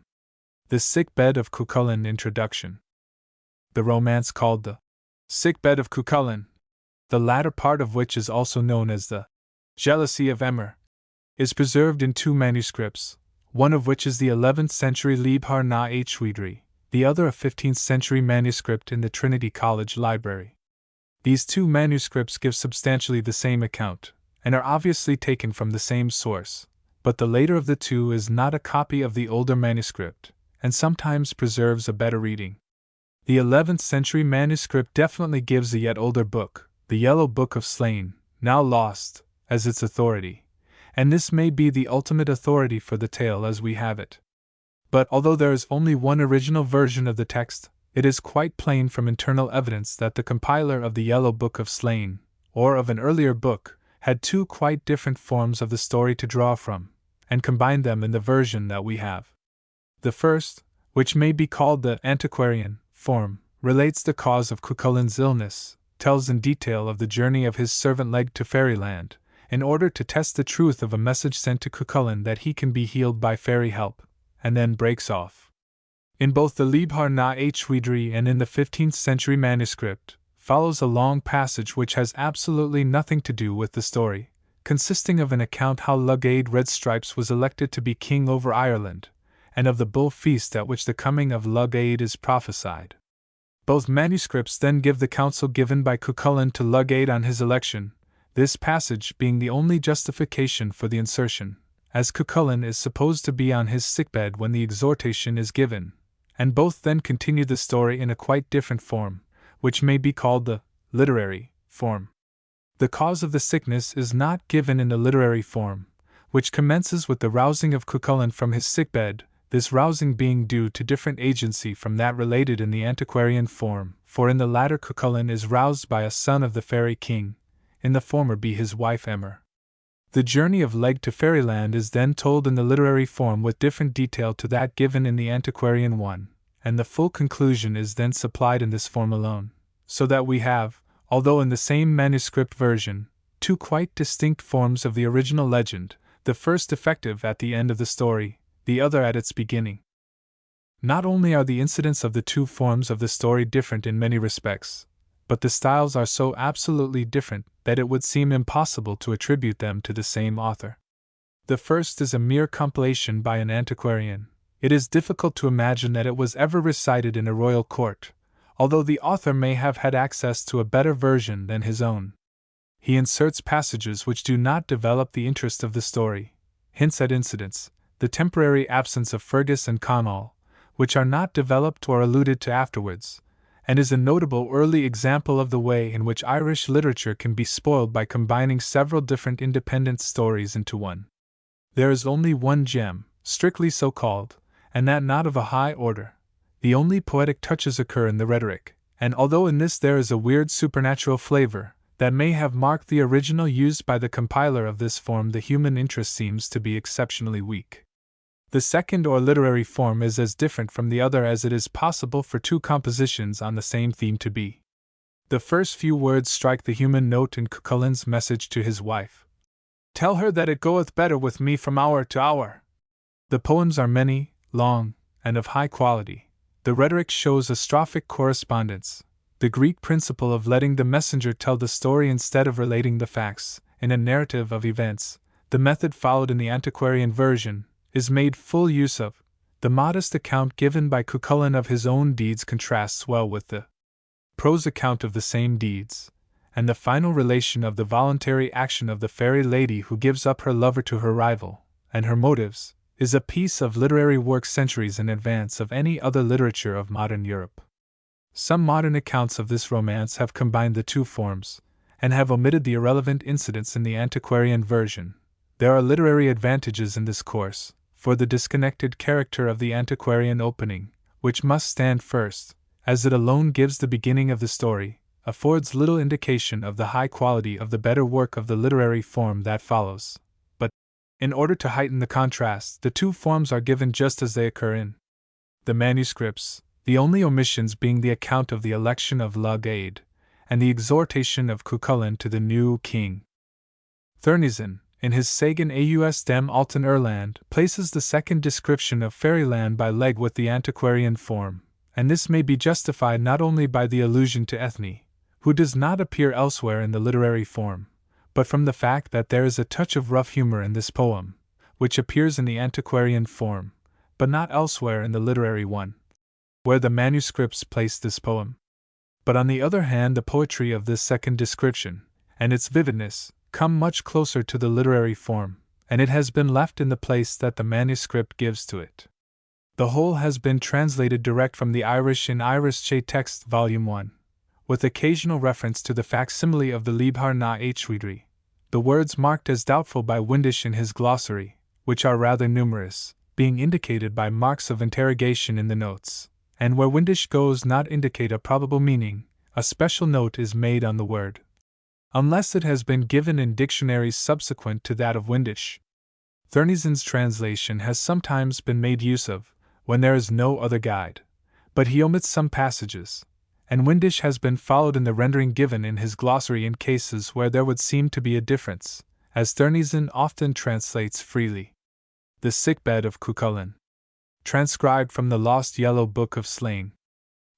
The Sick Bed of Cuchulainn introduction. The romance called the Sick Bed of Cuchulainn, the latter part of which is also known as the Jealousy of Emer, is preserved in 2 manuscripts, one of which is the 11th century Liebhar na Hwydri, the other a 15th century manuscript in the Trinity College Library. These two manuscripts give substantially the same account, and are obviously taken from the same source, but the later of the two is not a copy of the older manuscript, and sometimes preserves a better reading. The 11th century manuscript definitely gives a yet older book, the Yellow Book of Slain, now lost, as its authority, and this may be the ultimate authority for the tale as we have it. But although there is only one original version of the text, it is quite plain from internal evidence that the compiler of the Yellow Book of Slain, or of an earlier book, had two quite different forms of the story to draw from, and combined them in the version that we have. The first, which may be called the antiquarian form, relates the cause of Cuchulain's illness, tells in detail of the journey of his servant Leg to Fairyland, in order to test the truth of a message sent to Cuchulain that he can be healed by fairy help, and then breaks off. In both the Liebhaar na Uitwiedrie and in the 15th century manuscript, follows a long passage which has absolutely nothing to do with the story, consisting of an account how Lugaid Redstripes was elected to be king over Ireland, and of the bull feast at which the coming of Lugaid is prophesied. Both manuscripts then give the counsel given by Cuchulain to Lugaid on his election, this passage being the only justification for the insertion, as Cuchulain is supposed to be on his sickbed when the exhortation is given, and both then continue the story in a quite different form, which may be called the literary form. The cause of the sickness is not given in the literary form, which commences with the rousing of Cuchulain from his sickbed, this rousing being due to different agency from that related in the antiquarian form, for in the latter Cuchulain is roused by a son of the fairy king, in the former be his wife Emer. The journey of Leg to Fairyland is then told in the literary form with different detail to that given in the antiquarian one, and the full conclusion is then supplied in this form alone, so that we have, although in the same manuscript version, two quite distinct forms of the original legend, the first effective at the end of the story, the other at its beginning. Not only are the incidents of the two forms of the story different in many respects, but the styles are so absolutely different that it would seem impossible to attribute them to the same author. The first is a mere compilation by an antiquarian. It is difficult to imagine that it was ever recited in a royal court, although the author may have had access to a better version than his own. He inserts passages which do not develop the interest of the story, hints at incidents, the temporary absence of Fergus and Conall, which are not developed or alluded to afterwards, and is a notable early example of the way in which Irish literature can be spoiled by combining several different independent stories into one. There is only one gem, strictly so called, and that not of a high order. The only poetic touches occur in the rhetoric, and although in this there is a weird supernatural flavor that may have marked the original used by the compiler of this form, the human interest seems to be exceptionally weak. The second or literary form is as different from the other as it is possible for two compositions on the same theme to be. The first few words strike the human note in Cuchulain's message to his wife. "Tell her that it goeth better with me from hour to hour." The poems are many, long, and of high quality. The rhetoric shows a strophic correspondence, the Greek principle of letting the messenger tell the story instead of relating the facts, in a narrative of events, the method followed in the antiquarian version, is made full use of. The modest account given by Cuchulain of his own deeds contrasts well with the prose account of the same deeds, and the final relation of the voluntary action of the fairy lady who gives up her lover to her rival, and her motives, is a piece of literary work centuries in advance of any other literature of modern Europe. Some modern accounts of this romance have combined the two forms, and have omitted the irrelevant incidents in the antiquarian version. There are literary advantages in this course, for the disconnected character of the antiquarian opening, which must stand first, as it alone gives the beginning of the story, affords little indication of the high quality of the better work of the literary form that follows. But, in order to heighten the contrast, the two forms are given just as they occur in the manuscripts, the only omissions being the account of the election of Lugaid, and the exhortation of Cuchulain to the new king. Thurneson, in his Sagan aus dem Alten Irland, places the second description of fairyland by Leg with the antiquarian form, and this may be justified not only by the allusion to Ethne, who does not appear elsewhere in the literary form, but from the fact that there is a touch of rough humor in this poem, which appears in the antiquarian form, but not elsewhere in the literary one. where the manuscripts place this poem. But on the other hand, the poetry of this second description, and its vividness, come much closer to the literary form, and it has been left in the place that the manuscript gives to it. The whole has been translated direct from the Irish in Irish Text Volume 1, with occasional reference to the facsimile of the Líbhar na Échridri, the words marked as doubtful by Windisch in his glossary, which are rather numerous, being indicated by marks of interrogation in the notes, and where Windisch goes not indicate a probable meaning, a special note is made on the word, unless it has been given in dictionaries subsequent to that of Windisch. Thurnison's translation has sometimes been made use of, when there is no other guide, but he omits some passages, and Windisch has been followed in the rendering given in his glossary in cases where there would seem to be a difference, as Thurnison often translates freely. The Sickbed of Cuchulainn. Transcribed from the Lost Yellow Book of Slang.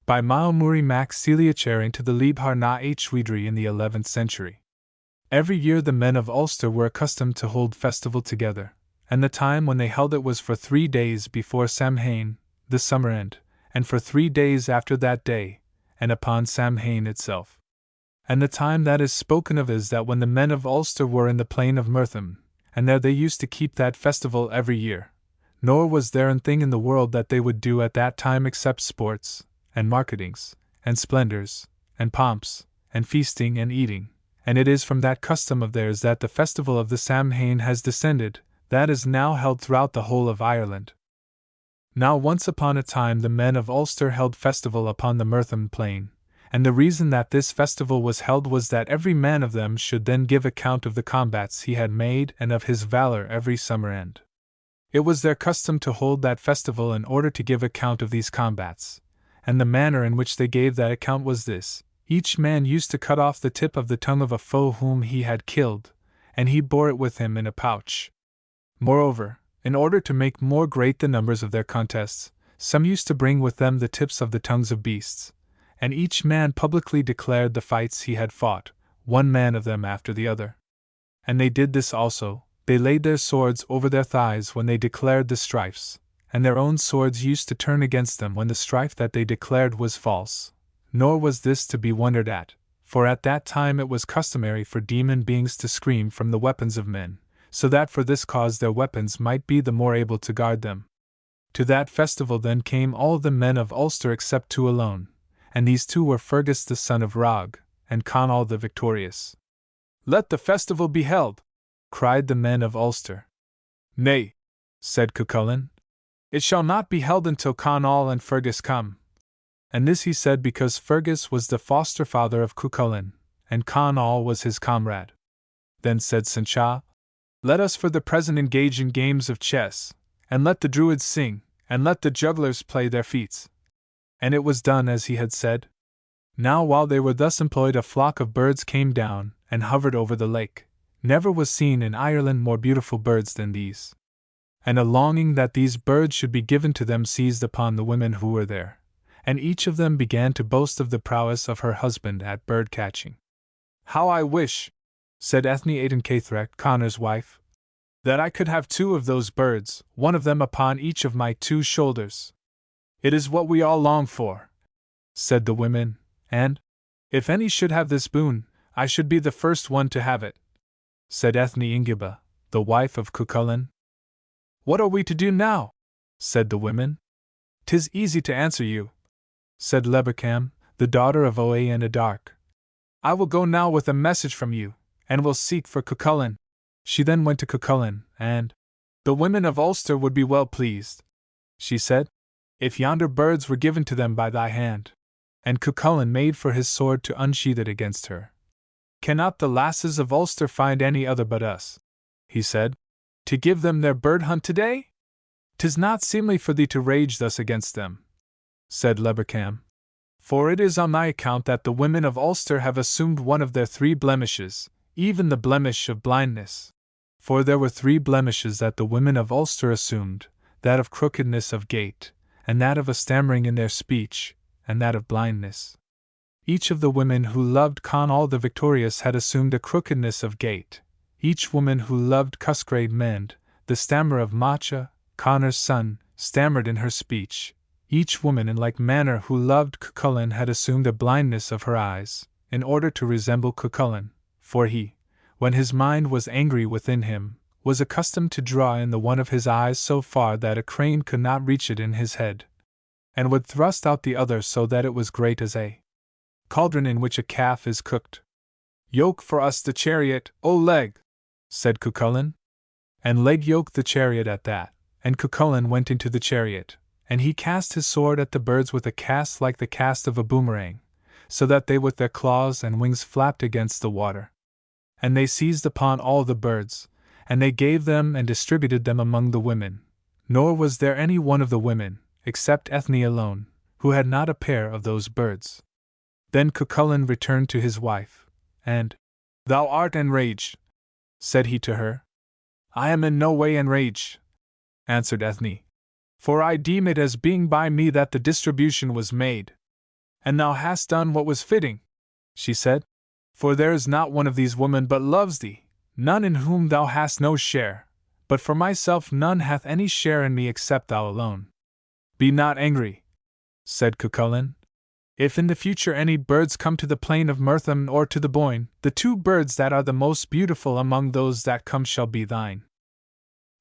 By Maumuri Mac Celiachair into the Líbhar na Échridri in the 11th century. Every year the men of Ulster were accustomed to hold festival together, and the time when they held it was for 3 days before Samhain, the summer end, and for 3 days after that day, and upon Samhain itself. And the time that is spoken of is that when the men of Ulster were in the plain of Murtham, and there they used to keep that festival every year, nor was there an thing in the world that they would do at that time except sports, and marketings, and splendors, and pomps, and feasting and eating, and it is from that custom of theirs that the festival of the Samhain has descended, that is now held throughout the whole of Ireland. Now once upon a time the men of Ulster held festival upon the Murtham plain, and the reason that this festival was held was that every man of them should then give account of the combats he had made and of his valor every summer end. It was their custom to hold that festival in order to give account of these combats, and the manner in which they gave that account was this: each man used to cut off the tip of the tongue of a foe whom he had killed, and he bore it with him in a pouch. Moreover, in order to make more great the numbers of their contests, some used to bring with them the tips of the tongues of beasts, and each man publicly declared the fights he had fought, one man of them after the other. And they did this also, they laid their swords over their thighs when they declared the strifes, and their own swords used to turn against them when the strife that they declared was false. Nor was this to be wondered at, for at that time it was customary for demon beings to scream from the weapons of men, so that for this cause their weapons might be the more able to guard them. To that festival then came all the men of Ulster except 2 alone, and these 2 were Fergus the son of Rog, and Conall the victorious. "Let the festival be held!" cried the men of Ulster. "Nay," said Cuchulainn, "it shall not be held until Conall and Fergus come." And this he said because Fergus was the foster father of Cuchulainn, and Conall was his comrade. Then said Sancha, "Let us for the present engage in games of chess, and let the druids sing, and let the jugglers play their feats." And it was done as he had said. Now while they were thus employed a flock of birds came down, and hovered over the lake. Never was seen in Ireland more beautiful birds than these. And a longing that these birds should be given to them seized upon the women who were there, and each of them began to boast of the prowess of her husband at bird-catching. "How I wish," said Ethne Aidan Cathracht, Connor's wife, "that I could have 2 of those birds, one of them upon each of my 2 shoulders." "It is what we all long for," said the women, and, "if any should have this boon, I should be the first one to have it," said Ethne Ingiba, the wife of Cuchulainn. "What are we to do now?" said the women. "'Tis easy to answer you," said Lebercam, the daughter of Oe and Adarc. "I will go now with a message from you, and will seek for Cuchulainn." She then went to Cuchulainn, and, "The women of Ulster would be well pleased," she said, "if yonder birds were given to them by thy hand." And Cuchulainn made for his sword to unsheath it against her. "Cannot the lasses of Ulster find any other but us," he said, "to give them their bird hunt today? 'Tis not seemly for thee to rage thus against them," said Lebercam. "For it is on thy account that the women of Ulster have assumed one of their 3 blemishes, even the blemish of blindness. For there were 3 blemishes that the women of Ulster assumed, that of crookedness of gait, and that of a stammering in their speech, and that of blindness. Each of the women who loved Conall the victorious had assumed a crookedness of gait. Each woman who loved Cusgrave Mend, the stammer of Macha, Connor's son, stammered in her speech, each woman in like manner who loved Cucullin had assumed a blindness of her eyes, in order to resemble Cucullin, for he, when his mind was angry within him, was accustomed to draw in the one of his eyes so far that a crane could not reach it in his head, and would thrust out the other so that it was great as a cauldron in which a calf is cooked. "Yoke for us the chariot, O Leg," said Cucullin. And Leg yoked the chariot at that, and Cucullin went into the chariot, and he cast his sword at the birds with a cast like the cast of a boomerang, so that they with their claws and wings flapped against the water. And they seized upon all the birds, and they gave them and distributed them among the women, nor was there any one of the women, except Ethne alone, who had not a pair of those birds. Then Cucullin returned to his wife, and, "Thou art enraged," said he to her. "I am in no way enraged," answered Ethne, "for I deem it as being by me that the distribution was made. And thou hast done what was fitting," she said, "for there is not one of these women but loves thee, none in whom thou hast no share, but for myself none hath any share in me except thou alone." "Be not angry," said Cucullin. "If in the future any birds come to the plain of Murtham or to the Boyne, the two birds that are the most beautiful among those that come shall be thine."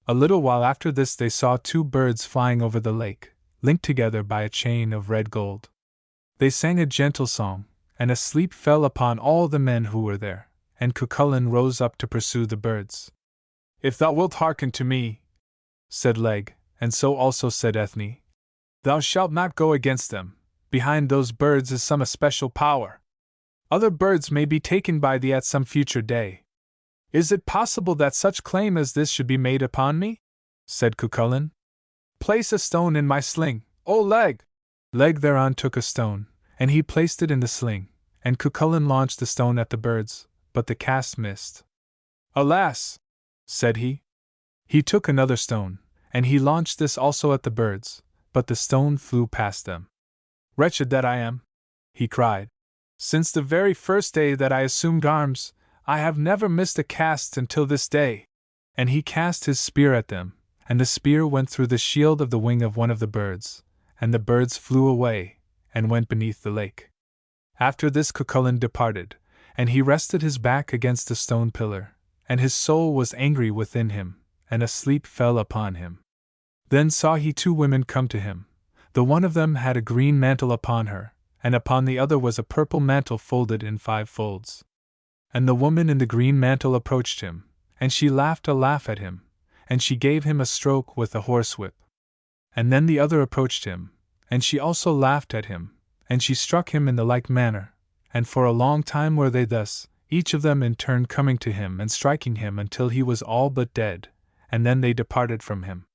A little while after this they saw two birds flying over the lake, linked together by a chain of red gold. They sang a gentle song, and a sleep fell upon all the men who were there, and Cucullin rose up to pursue the birds. "If thou wilt hearken to me," said Leg, and so also said Ethne, "thou shalt not go against them. Behind those birds is some especial power. Other birds may be taken by thee at some future day." "Is it possible that such claim as this should be made upon me?" said Cucullin. "Place a stone in my sling, O Leg!" Leg thereon took a stone, and he placed it in the sling, and Cucullin launched the stone at the birds, but the cast missed. "Alas!" said he. He took another stone, and he launched this also at the birds, but the stone flew past them. "Wretched that I am!" he cried. "Since the very first day that I assumed arms, I have never missed a cast until this day." And he cast his spear at them, and the spear went through the shield of the wing of one of the birds, and the birds flew away, and went beneath the lake. After this Cucullin departed, and he rested his back against a stone pillar, and his soul was angry within him, and a sleep fell upon him. Then saw he two women come to him. The one of them had a green mantle upon her, and upon the other was a purple mantle folded in 5 folds. And the woman in the green mantle approached him, and she laughed a laugh at him, and she gave him a stroke with a horsewhip. And then the other approached him, and she also laughed at him, and she struck him in the like manner, and for a long time were they thus, each of them in turn coming to him and striking him until he was all but dead, and then they departed from him.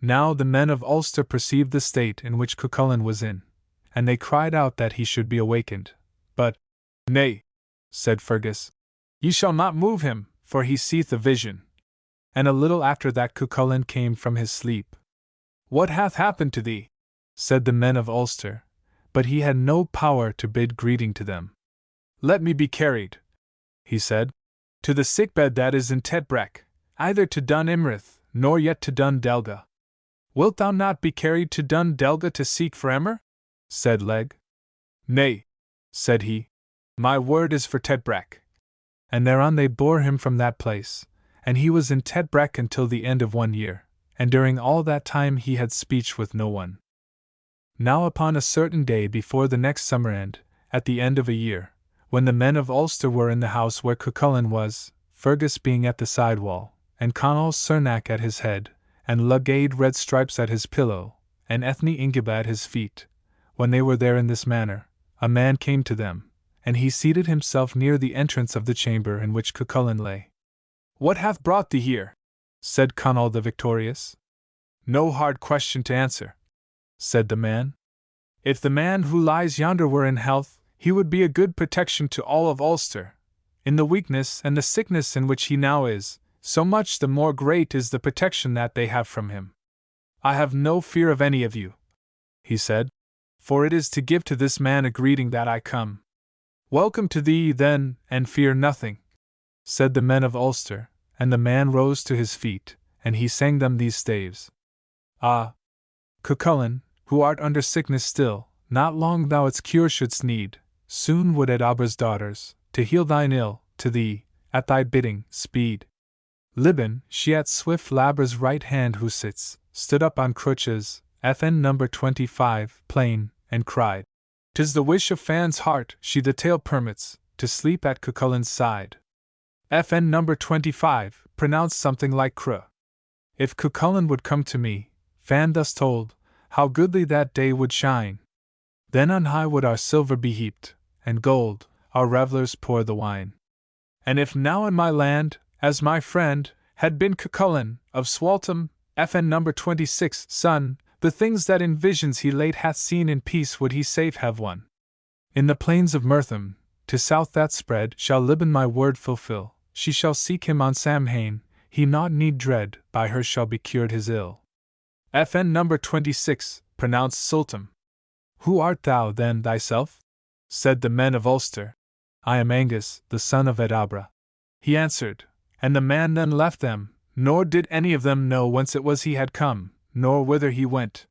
Now the men of Ulster perceived the state in which Cucullin was in, and they cried out that he should be awakened. But, "Nay," said Fergus, "ye shall not move him, for he seeth a vision." And a little after that Cucullin came from his sleep. "What hath happened to thee?" said the men of Ulster, but he had no power to bid greeting to them. "Let me be carried," he said, "to the sickbed that is in Tetbrek, either to Dun Imrith, nor yet to Dun Delga." "Wilt thou not be carried to Dun Delga to seek for Emer?" said Leg. "Nay," said he, "my word is for Tetbrek." And thereon they bore him from that place, and he was in Tetbrek until the end of 1 year, and during all that time he had speech with no one. Now upon a certain day before the next summer end, at the end of a year, when the men of Ulster were in the house where Cucullin was, Fergus being at the side wall, and Conall Cernac at his head, and Lugade Red Stripes at his pillow, and Ethne Ingiba at his feet, when they were there in this manner, a man came to them, and he seated himself near the entrance of the chamber in which Cucullin lay. "What hath brought thee here?" said Conall the Victorious. "No hard question to answer," said the man. "If the man who lies yonder were in health, he would be a good protection to all of Ulster. In the weakness and the sickness in which he now is, so much the more great is the protection that they have from him. I have no fear of any of you," he said, "for it is to give to this man a greeting that I come." "Welcome to thee, then, and fear nothing," said the men of Ulster, and the man rose to his feet, and he sang them these staves. "Ah, Cucullin, who art under sickness still, not long thou its cure shouldst need, soon would Edabra's daughters, to heal thine ill, to thee, at thy bidding, speed. Libin, she at swift Labra's right hand who sits, stood up on crutches, FN number 25, plain, and cried. 'Tis the wish of Fan's heart, she the tale permits, to sleep at Cucullin's side. FN number 25, pronounced something like cr. If Cucullin would come to me, Fan thus told, how goodly that day would shine. Then on high would our silver be heaped, and gold, our revellers pour the wine. And if now in my land, as my friend, had been Cucullin, of Swaltham, FN number 26, son, the things that in visions he late hath seen in peace would he safe have won. In the plains of Murtham, to south that spread, shall Libin my word fulfill, she shall seek him on Samhain, he naught need dread, by her shall be cured his ill. FN number 26, pronounced Sultan. Who art thou then thyself? Said the men of Ulster. I am Angus, the son of Edabra. He answered, and the man then left them, nor did any of them know whence it was he had come, nor whither he went.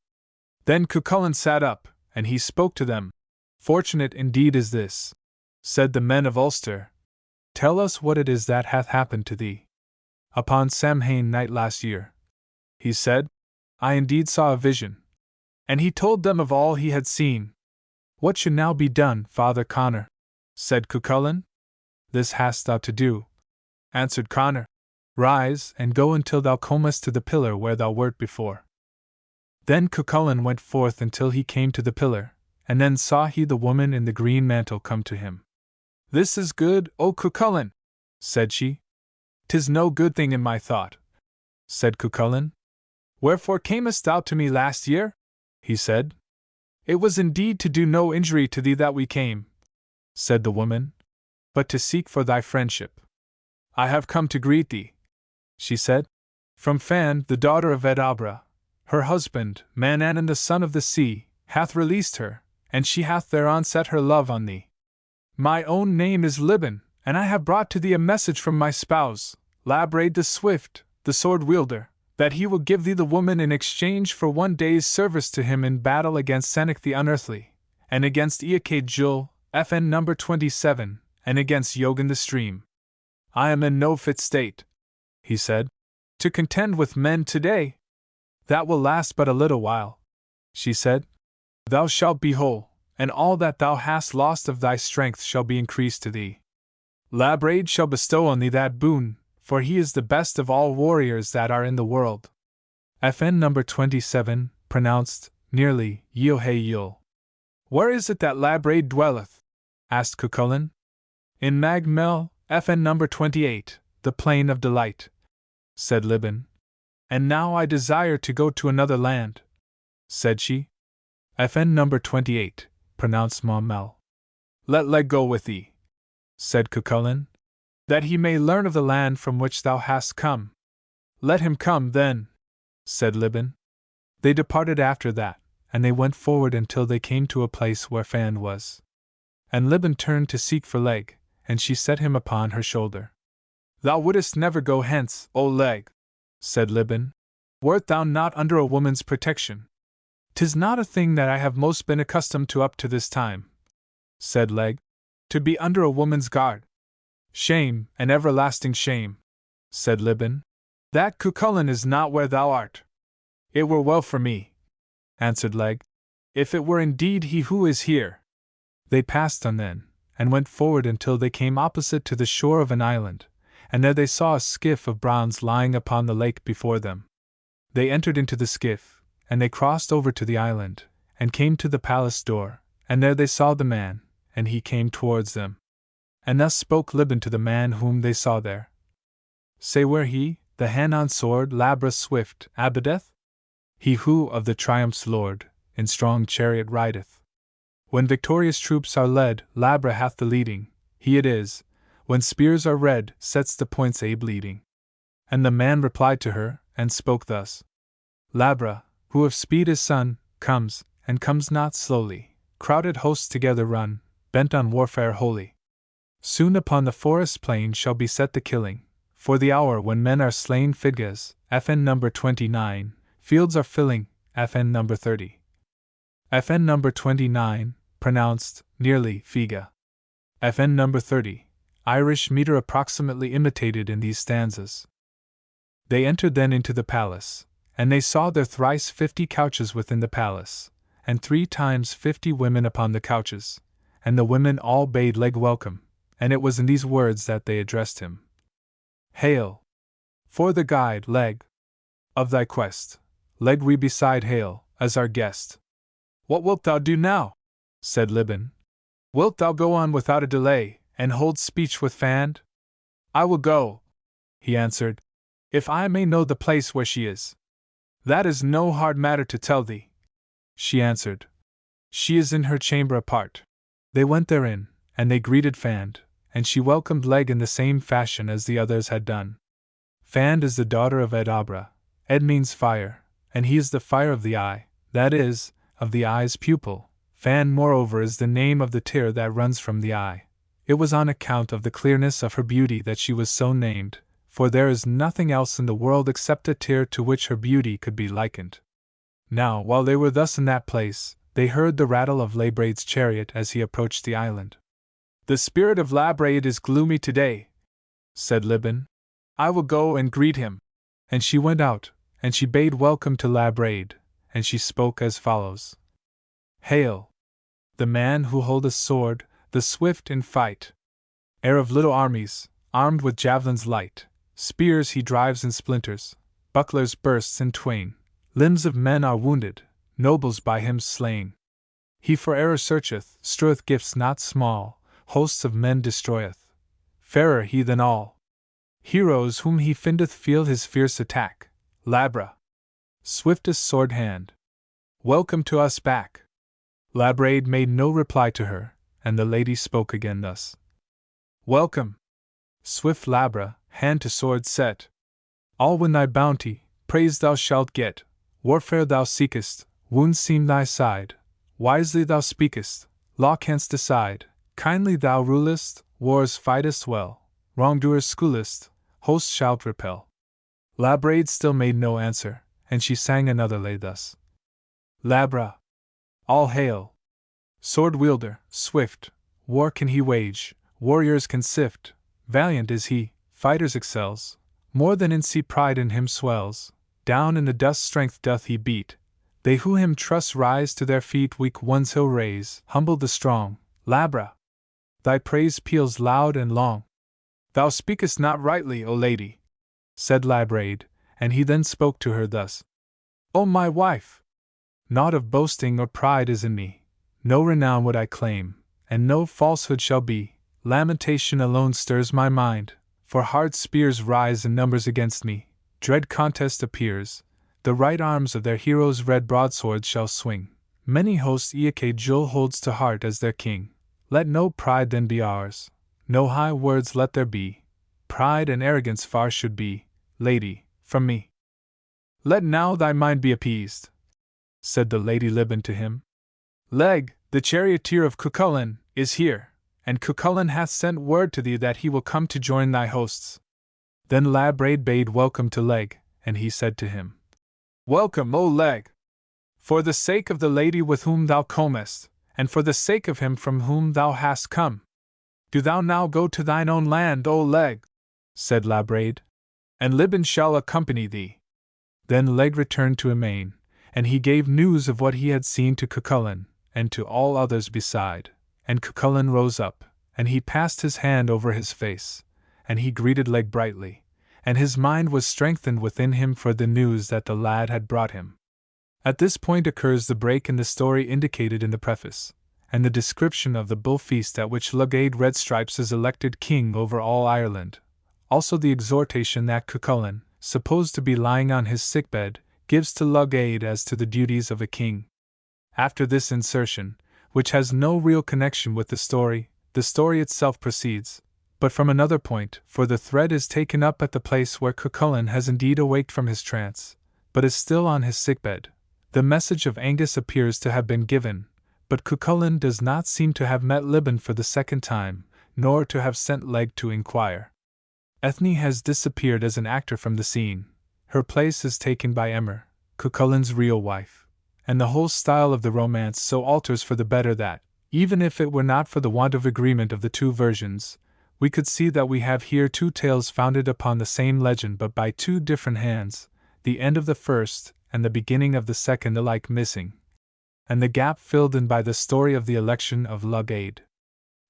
Then Cucullin sat up, and he spoke to them. Fortunate indeed is this, said the men of Ulster. Tell us what it is that hath happened to thee. Upon Samhain night last year, he said, I indeed saw a vision. And he told them of all he had seen. What should now be done, Father Connor? Said Cucullin. This hast thou to do, answered Connor. Rise, and go until thou comest to the pillar where thou wert before. Then Cucullin went forth until he came to the pillar, and then saw he the woman in the green mantle come to him. This is good, O Cucullin, said she. 'Tis no good thing in my thought, said Cucullin. Wherefore camest thou to me last year? He said. It was indeed to do no injury to thee that we came, said the woman, but to seek for thy friendship. I have come to greet thee, she said, from Fan, the daughter of Edabra. Her husband, Manannan the son of the sea, hath released her, and she hath thereon set her love on thee. My own name is Libin, and I have brought to thee a message from my spouse, Labraid the Swift, the sword-wielder, that he will give thee the woman in exchange for 1 day's service to him in battle against Senec the Unearthly, and against Eakade Jul, FN number 27, and against Yogan the Stream. I am in no fit state, he said, to contend with men today. That will last but a little while, she said. Thou shalt be whole, and all that thou hast lost of thy strength shall be increased to thee. Labraid shall bestow on thee that boon, for he is the best of all warriors that are in the world. FN number 27, pronounced, nearly, Yil. Where is it that Labraid dwelleth? Asked Cucullin. In Magmel, FN number 28, the Plain of Delight, said Libin. And now I desire to go to another land, said she. FN number 28, pronounced Maumel. Let Leg go with thee, said Cucullin, that he may learn of the land from which thou hast come. Let him come, then, said Libin. They departed after that, and they went forward until they came to a place where Fan was. And Libin turned to seek for Leg, and she set him upon her shoulder. Thou wouldst never go hence, O Leg, said Libin, wert thou not under a woman's protection. 'Tis not a thing that I have most been accustomed to up to this time, said Leg, to be under a woman's guard. Shame, and everlasting shame, said Libin. That Cucullin is not where thou art. It were well for me, answered Leg, if it were indeed he who is here. They passed on then, and went forward until they came opposite to the shore of an island, and there they saw a skiff of bronze lying upon the lake before them. They entered into the skiff, and they crossed over to the island, and came to the palace door, and there they saw the man, and he came towards them. And thus spoke Libin to the man whom they saw there. Say where he, the hand-on sword Labra swift, abideth? He who of the triumph's lord, in strong chariot rideth. When victorious troops are led, Labra hath the leading, he it is, when spears are red, sets the points bleeding. And the man replied to her, and spoke thus. Labra, who of speed is son, comes, and comes not slowly, crowded hosts together run, bent on warfare holy. Soon upon the forest plain shall be set the killing, for the hour when men are slain Fidgas, FN number 29, fields are filling, FN number 30. FN number 29, pronounced, nearly, Figa. FN number 30, Irish meter approximately imitated in these stanzas. They entered then into the palace, and they saw there thrice 50 couches within the palace, and 3 times 50 women upon the couches, and the women all bade Leg welcome, and it was in these words that they addressed him. Hail! For the guide, Leg, of thy quest, Leg we beside hail, as our guest. What wilt thou do now? Said Libin. Wilt thou go on without a delay, and hold speech with Fand? I will go, he answered, if I may know the place where she is. That is no hard matter to tell thee, she answered. She is in her chamber apart. They went therein, and they greeted Fand, and she welcomed Leg in the same fashion as the others had done. Fand is the daughter of Ed Abra. Ed means fire, and he is the fire of the eye, that is, of the eye's pupil. Fand, moreover, is the name of the tear that runs from the eye. It was on account of the clearness of her beauty that she was so named, for there is nothing else in the world except a tear to which her beauty could be likened. Now, while they were thus in that place, they heard the rattle of Labraid's chariot as he approached the island. The spirit of Labraid is gloomy today, said Libin. I will go and greet him. And she went out, and she bade welcome to Labraid, and she spoke as follows. Hail! The man who holdeth sword, the swift in fight. Heir of little armies, armed with javelins light, spears he drives in splinters, bucklers bursts in twain, limbs of men are wounded, nobles by him slain. He for error searcheth, streweth gifts not small, hosts of men destroyeth. Fairer he than all. Heroes whom he findeth feel his fierce attack. Labra, swiftest sword hand, welcome to us back. Labraid made no reply to her, and the lady spoke again thus. Welcome, swift Labra, hand to sword set. All win thy bounty, praise thou shalt get, warfare thou seekest, wounds seem thy side, wisely thou speakest, law canst decide, kindly thou rulest, wars fightest well, wrongdoers schoolest, hosts shalt repel. Labraid still made no answer, and she sang another lay thus. Labra, all hail! Sword wielder, swift, war can he wage, warriors can sift, valiant is he, fighters excels, more than in sea pride in him swells, down in the dust strength doth he beat, they who him trust rise to their feet, weak ones he'll raise, humble the strong. Labra, thy praise peals loud and long. Thou speakest not rightly, O lady, said Labraid, and he then spoke to her thus. O my wife! Naught of boasting or pride is in me, no renown would I claim, and no falsehood shall be, lamentation alone stirs my mind, for hard spears rise in numbers against me, dread contest appears, the right arms of their heroes red broadswords shall swing, many hosts Iake Jul holds to heart as their king. Let no pride then be ours, no high words let there be, pride and arrogance far should be, lady, from me. Let now thy mind be appeased, said the Lady Libin to him. Leg, the charioteer of Cucullin, is here, and Cucullin hath sent word to thee that he will come to join thy hosts. Then Labraid bade welcome to Leg, and he said to him, Welcome, O Leg! For the sake of the lady with whom thou comest, and for the sake of him from whom thou hast come. Do thou now go to thine own land, O Leg, said Labraid, and Libin shall accompany thee. Then Leg returned to Emain, and he gave news of what he had seen to Cucullin, and to all others beside, and Cucullin rose up, and he passed his hand over his face, and he greeted Leg brightly, and his mind was strengthened within him for the news that the lad had brought him. At this point occurs the break in the story indicated in the preface, and the description of the bull feast at which Lugaid Redstripes is elected king over all Ireland, also the exhortation that Cucullin, supposed to be lying on his sickbed, gives to Lugaid as to the duties of a king. After this insertion, which has no real connection with the story itself proceeds, but from another point, for the thread is taken up at the place where Cucullin has indeed awaked from his trance, but is still on his sickbed. The message of Angus appears to have been given, but Cucullin does not seem to have met Libin for the second time, nor to have sent Leg to inquire. Ethne has disappeared as an actor from the scene. Her place is taken by Emer, Cucullin's real wife, and the whole style of the romance so alters for the better that, even if it were not for the want of agreement of the two versions, we could see that we have here two tales founded upon the same legend but by two different hands, the end of the first and the beginning of the second alike missing, and the gap filled in by the story of the election of Lugaid.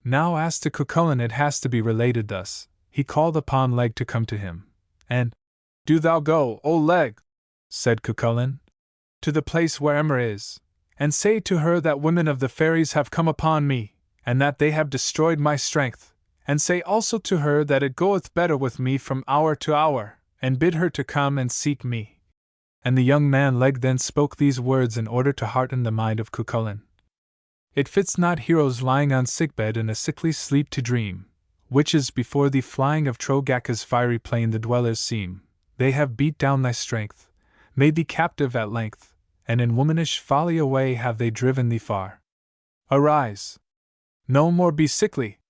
Now as to Cucullin, it has to be related thus. He called upon Leg to come to him, and, "Do thou go, O Leg," said Cucullin, "to the place where Emer is, and say to her that women of the fairies have come upon me, and that they have destroyed my strength, and say also to her that it goeth better with me from hour to hour, and bid her to come and seek me." And the young man Leg then spoke these words in order to hearten the mind of Cucullin. It fits not heroes lying on sickbed in a sickly sleep to dream, witches before the flying of Trogacca's fiery plain the dwellers seem, they have beat down thy strength, made thee captive at length, and in womanish folly away have they driven thee far. Arise! No more be sickly!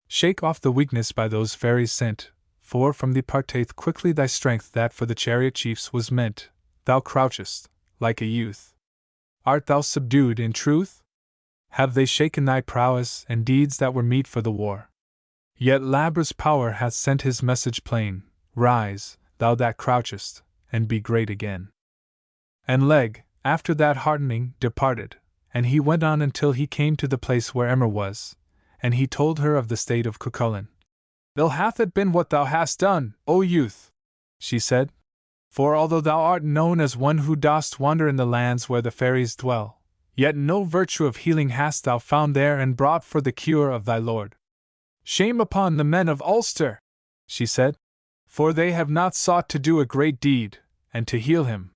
Shake off the weakness by those fairies sent, for from thee parteth quickly thy strength that for the chariot chiefs was meant. Thou crouchest, like a youth. Art thou subdued in truth? Have they shaken thy prowess and deeds that were meet for the war? Yet Labra's power hath sent his message plain, rise, thou that crouchest, and be great again. And Leg, after that heartening, departed, and he went on until he came to the place where Emer was, and he told her of the state of Cucullin. "Ill hath it been what thou hast done, O youth," she said, "for although thou art known as one who dost wander in the lands where the fairies dwell, yet no virtue of healing hast thou found there and brought for the cure of thy lord. Shame upon the men of Ulster," she said, "for they have not sought to do a great deed, and to heal him.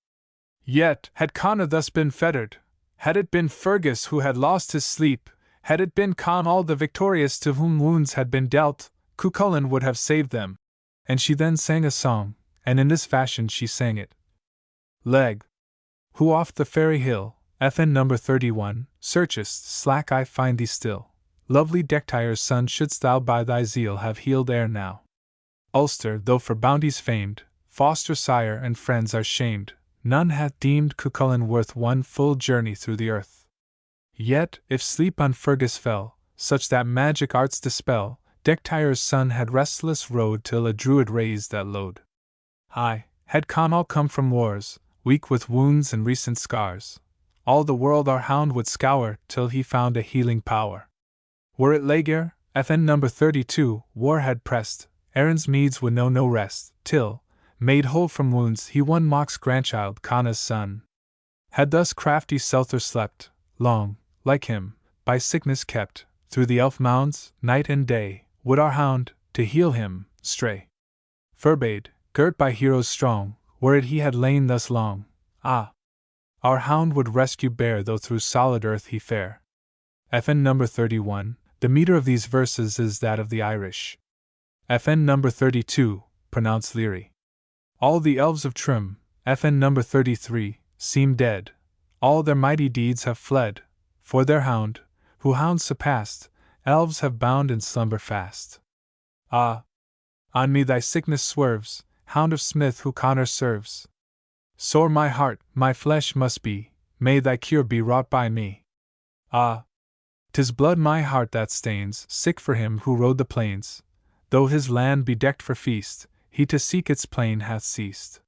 Yet, had Connor thus been fettered, had it been Fergus who had lost his sleep, had it been Conall the victorious to whom wounds had been dealt, Cucullin would have saved them." And she then sang a song, and in this fashion she sang it. Leg, who off the fairy hill, FN number 31, searchest, slack I find thee still. Lovely Dectyre's son shouldst thou by thy zeal have healed ere now. Ulster, though for bounties famed, foster sire and friends are shamed, none hath deemed Cucullin worth one full journey through the earth. Yet, if sleep on Fergus fell, such that magic arts dispel, Dectyre's son had restless rode till a druid raised that load. Aye, had Conall come from wars, weak with wounds and recent scars, all the world our hound would scour till he found a healing power. Were it Laegir, FN number 32, war had pressed, Erin's meads would know no rest, till, made whole from wounds, he won Mock's grandchild, Conna's son. Had thus crafty Selther slept, long, like him, by sickness kept, through the elf mounds, night and day, would our hound, to heal him, stray. Furbade, girt by heroes strong, were it he had lain thus long, ah! Our hound would rescue bear though through solid earth he fare. FN number 31, the meter of these verses is that of the Irish. FN number 32, pronounced Leary. All the elves of Trim, FN number 33, seem dead, all their mighty deeds have fled, for their hound, who hounds surpassed, elves have bound in slumber fast. Ah! On me thy sickness swerves, hound of Smith who Connor serves. Sore my heart, my flesh must be, may thy cure be wrought by me. Ah! 'Tis blood my heart that stains, sick for him who rode the plains, though his land be decked for feast, he to seek its plain hath ceased.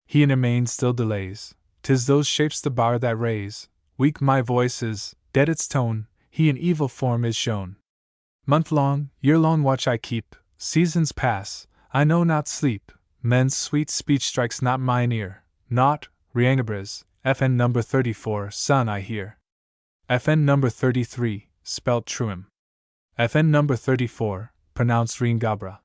He in amain still delays, 'tis those shapes the bar that raise, weak my voice is, dead its tone, he in evil form is shown. Month-long, year-long watch I keep, seasons pass, I know not sleep, men's sweet speech strikes not mine ear, naught, Riangabres, FN number 34, son I hear. FN number 33, spelt Truim. FN number 34, pronounced Ringabra.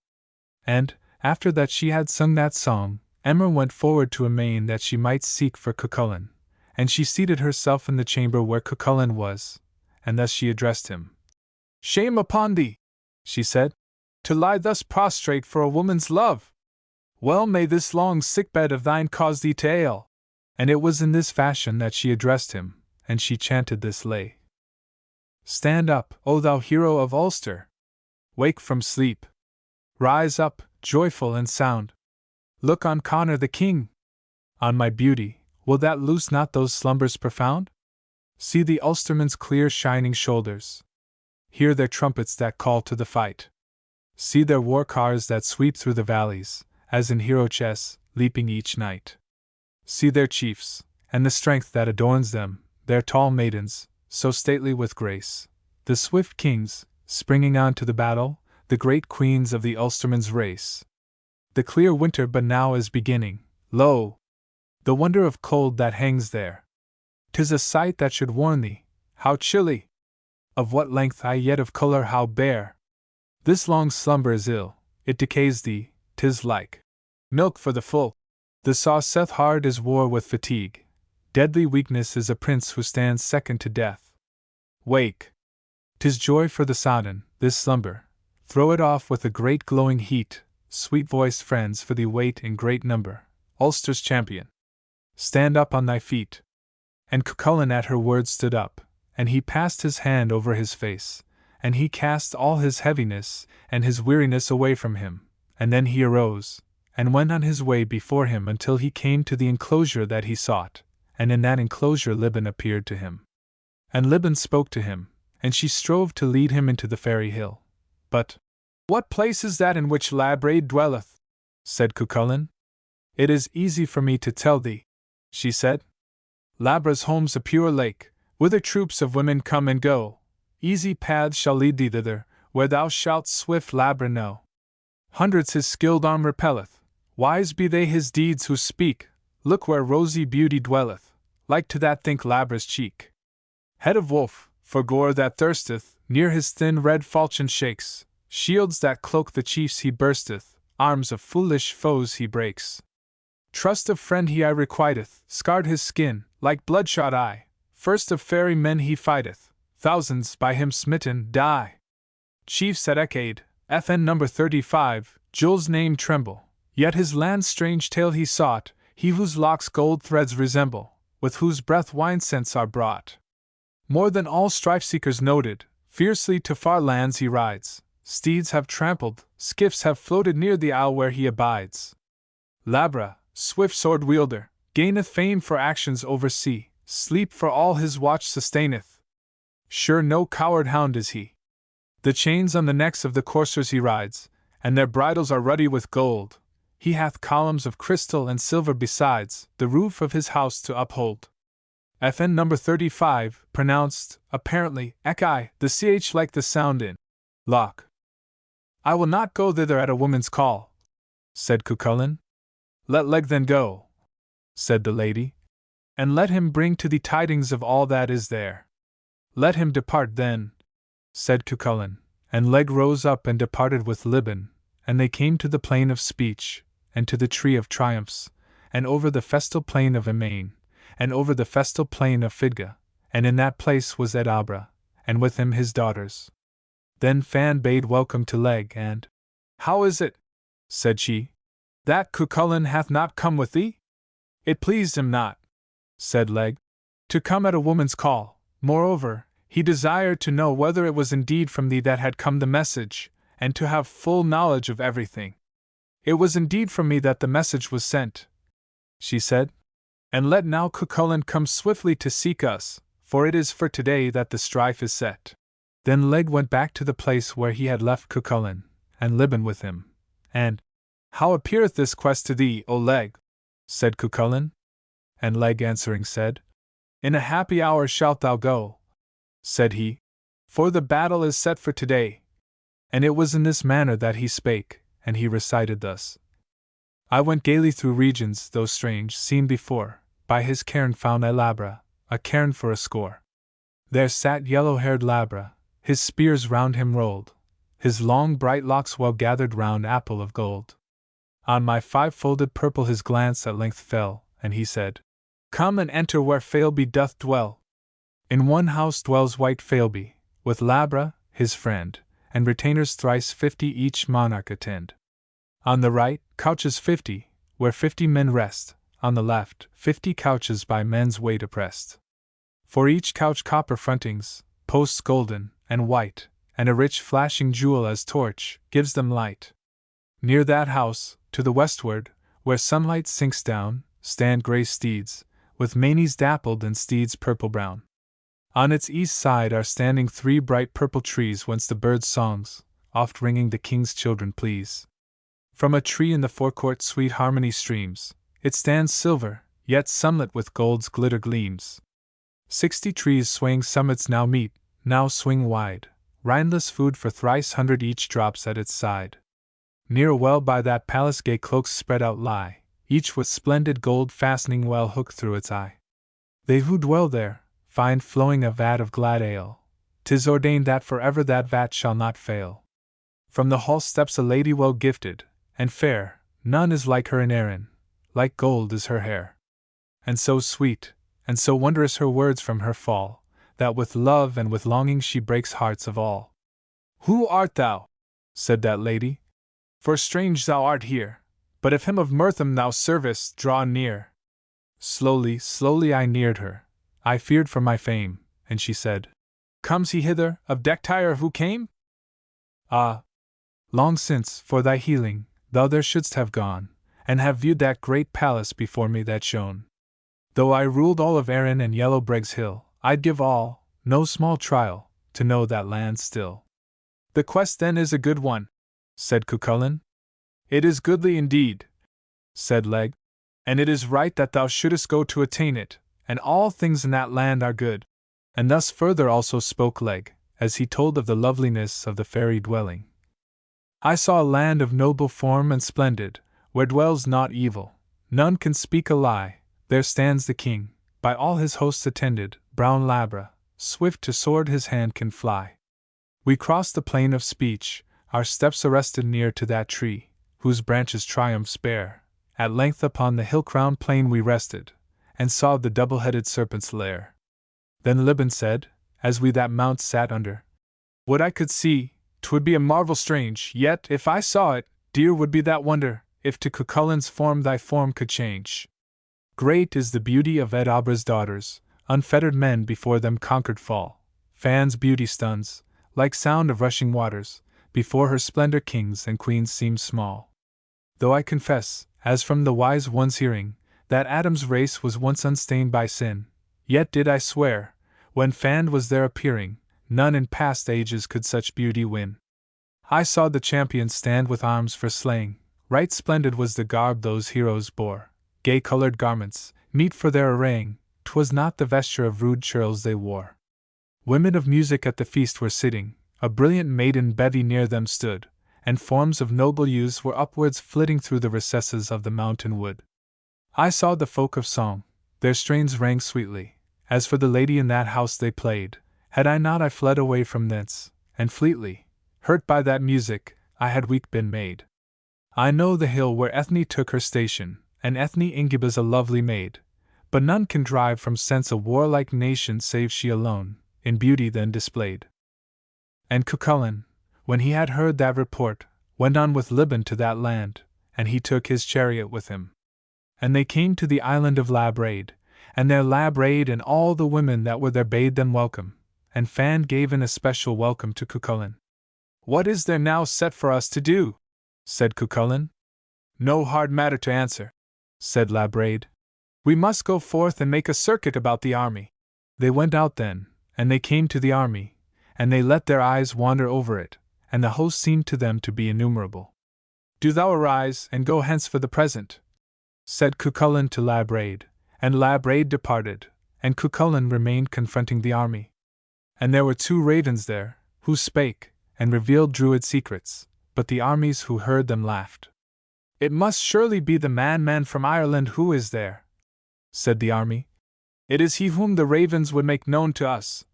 And, after that she had sung that song, Emer went forward to Amain that she might seek for Cucullin, and she seated herself in the chamber where Cucullin was, and thus she addressed him. "Shame upon thee," she said, "to lie thus prostrate for a woman's love! Well may this long sickbed of thine cause thee to ail." And it was in this fashion that she addressed him, and she chanted this lay. Stand up, O thou hero of Ulster! Wake from sleep! Rise up, joyful and sound! Look on Connor the king! On my beauty, will that loose not those slumbers profound? See the Ulstermen's clear shining shoulders. Hear their trumpets that call to the fight. See their war cars that sweep through the valleys, as in hero chess, leaping each night. See their chiefs, and the strength that adorns them, their tall maidens, so stately with grace, the swift kings, springing on to the battle, the great queens of the Ulstermen's race. The clear winter but now is beginning, lo! The wonder of cold that hangs there. 'Tis a sight that should warn thee, how chilly! Of what length I yet of colour how bare! This long slumber is ill, it decays thee, 'tis like milk for the full. The saw saith hard is war with fatigue, deadly weakness is a prince who stands second to death. Wake! 'Tis joy for the sodden, this slumber, throw it off with a great glowing heat, sweet-voiced friends for thee wait in great number, Ulster's champion. Stand up on thy feet. And Cuchulainn at her words stood up, and he passed his hand over his face, and he cast all his heaviness and his weariness away from him, and then he arose, and went on his way before him until he came to the enclosure that he sought, and in that enclosure Libin appeared to him. And Libin spoke to him, and she strove to lead him into the fairy hill. But, what place is that in which Labraid dwelleth? Said Cuchulainn. It is easy for me to tell thee, she said. Labra's home's a pure lake, whither troops of women come and go. Easy paths shall lead thee thither, where thou shalt swift Labra know. Hundreds his skilled arm repelleth, wise be they his deeds who speak. Look where rosy beauty dwelleth, like to that think Labra's cheek. Head of wolf, for gore that thirsteth, near his thin red falchion shakes. Shields that cloak the chiefs he bursteth, arms of foolish foes he breaks. Trust of friend he requiteth, scarred his skin, like bloodshot eye. First of fairy men he fighteth, thousands by him smitten die. Chiefs at Ecade, FN number 35, Jul's name tremble, yet his land's strange tale he sought, he whose locks gold threads resemble, with whose breath wine scents are brought. More than all strife-seekers noted, fiercely to far lands he rides, steeds have trampled, skiffs have floated near the isle where he abides. Labra, swift sword-wielder, gaineth fame for actions over sea, sleep for all his watch sustaineth. Sure no coward hound is he. The chains on the necks of the coursers he rides, and their bridles are ruddy with gold. He hath columns of crystal and silver besides, the roof of his house to uphold. FN number 35, pronounced, apparently, Ekai, the ch like the sound in lock. I will not go thither at a woman's call, said Cuchulainn. Let Leg then go, said the lady, and let him bring to thee tidings of all that is there. Let him depart then, said Cuchulainn, and Leg rose up and departed with Libin, and they came to the plain of speech, and to the tree of triumphs, and over the festal plain of Emain, and over the festal plain of Fidga, and in that place was Edabra, and with him his daughters. Then Fan bade welcome to Leg, and, How is it, said she, that Cuchulainn hath not come with thee? It pleased him not, said Leg, to come at a woman's call. Moreover, he desired to know whether it was indeed from thee that had come the message, and to have full knowledge of everything. It was indeed from me that the message was sent, she said. And let now Cuchulainn come swiftly to seek us, for it is for today that the strife is set. Then Leg went back to the place where he had left Cuchulainn, and Libin with him. And, How appeareth this quest to thee, O Leg? Said Cuchulainn. And Leg answering said, In a happy hour shalt thou go, said he, for the battle is set for today. And it was in this manner that he spake, and he recited thus. I went gaily through regions, though strange, seen before. By his cairn found I Labra, a cairn for a score. There sat yellow-haired Labra, his spears round him rolled, his long bright locks well gathered round apple of gold. On my five-folded purple his glance at length fell, and he said, Come and enter where Failby doth dwell. In one house dwells white Failby, with Labra, his friend, and retainers thrice 50 each monarch attend. On the right, couches 50, where 50 men rest, on the left, 50 couches by men's weight oppressed. For each couch copper frontings, posts golden and white, and a rich flashing jewel as torch, gives them light. Near that house, to the westward, where sunlight sinks down, stand grey steeds, with manes dappled and steeds purple-brown. On its east side are standing 3 bright purple trees whence the birds' songs, oft ringing the king's children please. From a tree in the forecourt sweet harmony streams, it stands silver, yet sunlit with gold's glitter gleams. 60 trees swaying summits now meet, now swing wide, rindless food for thrice 100 each drops at its side. Near a well by that palace gay cloaks spread out lie, each with splendid gold fastening well hooked through its eye. They who dwell there, find flowing a vat of glad ale, 'tis ordained that forever that vat shall not fail. From the hall steps a lady well gifted, and fair, none is like her in Erin, like gold is her hair. And so sweet, and so wondrous her words from her fall, that with love and with longing she breaks hearts of all. Who art thou? Said that lady. For strange thou art here, but if him of Mirtham thou servest, draw near. Slowly, slowly I neared her, I feared for my fame, and she said, Comes he hither, of Dechtire who came? Ah! Long since, for thy healing, thou there shouldst have gone, and have viewed that great palace before me that shone. Though I ruled all of Erin and Yellow Bregs Hill, I'd give all, no small trial, to know that land still. The quest then is a good one, said Cucullin. It is goodly indeed, said Leg, and it is right that thou shouldest go to attain it, and all things in that land are good. And thus further also spoke Leg, as he told of the loveliness of the fairy dwelling. I saw a land of noble form and splendid, where dwells naught evil, none can speak a lie, there stands the king, by all his hosts attended, brown Labra, swift to sword his hand can fly. We crossed the plain of speech, our steps arrested near to that tree, whose branches triumphs bear. At length upon the hill-crowned plain we rested, and saw the double-headed serpent's lair. Then Liban said, as we that mount sat under, Would I could see, 'twould be a marvel strange, yet if I saw it, dear would be that wonder, if to Cucullin's form thy form could change. Great is the beauty of Edabra's daughters, unfettered men before them conquered fall. Fan's beauty stuns, like sound of rushing waters, before her splendor kings and queens seem small. Though I confess, as from the wise one's hearing, that Adam's race was once unstained by sin, yet did I swear, when Fan was there appearing, none in past ages could such beauty win. I saw the champions stand with arms for slaying, right splendid was the garb those heroes bore, gay-colored garments, meet for their arraying, 'twas not the vesture of rude churls they wore. Women of music at the feast were sitting, a brilliant maiden bevy near them stood, and forms of noble youths were upwards flitting through the recesses of the mountain wood. I saw the folk of song, their strains rang sweetly, as for the lady in that house they played, had I fled away from thence, and fleetly, hurt by that music, I had weak been made. I know the hill where Ethne took her station, and Ethne Ingiba's a lovely maid, but none can drive from sense a warlike nation save she alone, in beauty then displayed. And Cucullin, when he had heard that report, went on with Liban to that land, and he took his chariot with him. And they came to the island of Labraid, and there Labraid and all the women that were there bade them welcome, and Fan gave an especial welcome to Cucullin. What is there now set for us to do? Said Cucullin. No hard matter to answer, said Labraid. We must go forth and make a circuit about the army. They went out then, and they came to the army, and they let their eyes wander over it, and the host seemed to them to be innumerable. Do thou arise and go hence for the present, said Cucullin to Labraid, and Labraid departed, and Cucullin remained confronting the army. And there were 2 ravens there, who spake, and revealed Druid secrets, but the armies who heard them laughed. It must surely be the man from Ireland who is there, said the army. It is he whom the ravens would make known to us.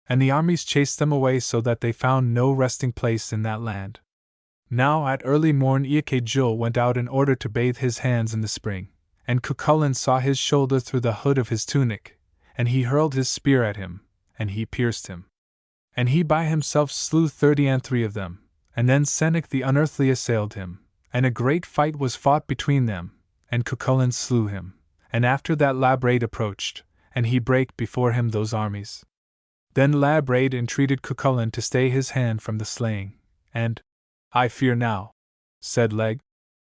And the armies chased them away so that they found no resting place in that land. Now at early morn Iake Jul went out in order to bathe his hands in the spring, and Cucullin saw his shoulder through the hood of his tunic, and he hurled his spear at him, and he pierced him. And he by himself slew 33 of them, and then Senec the unearthly assailed him, and a great fight was fought between them, and Cucullin slew him, and after that Labraid approached, and he brake before him those armies. Then Labraid entreated Cucullin to stay his hand from the slaying, and, I fear now, said Leg,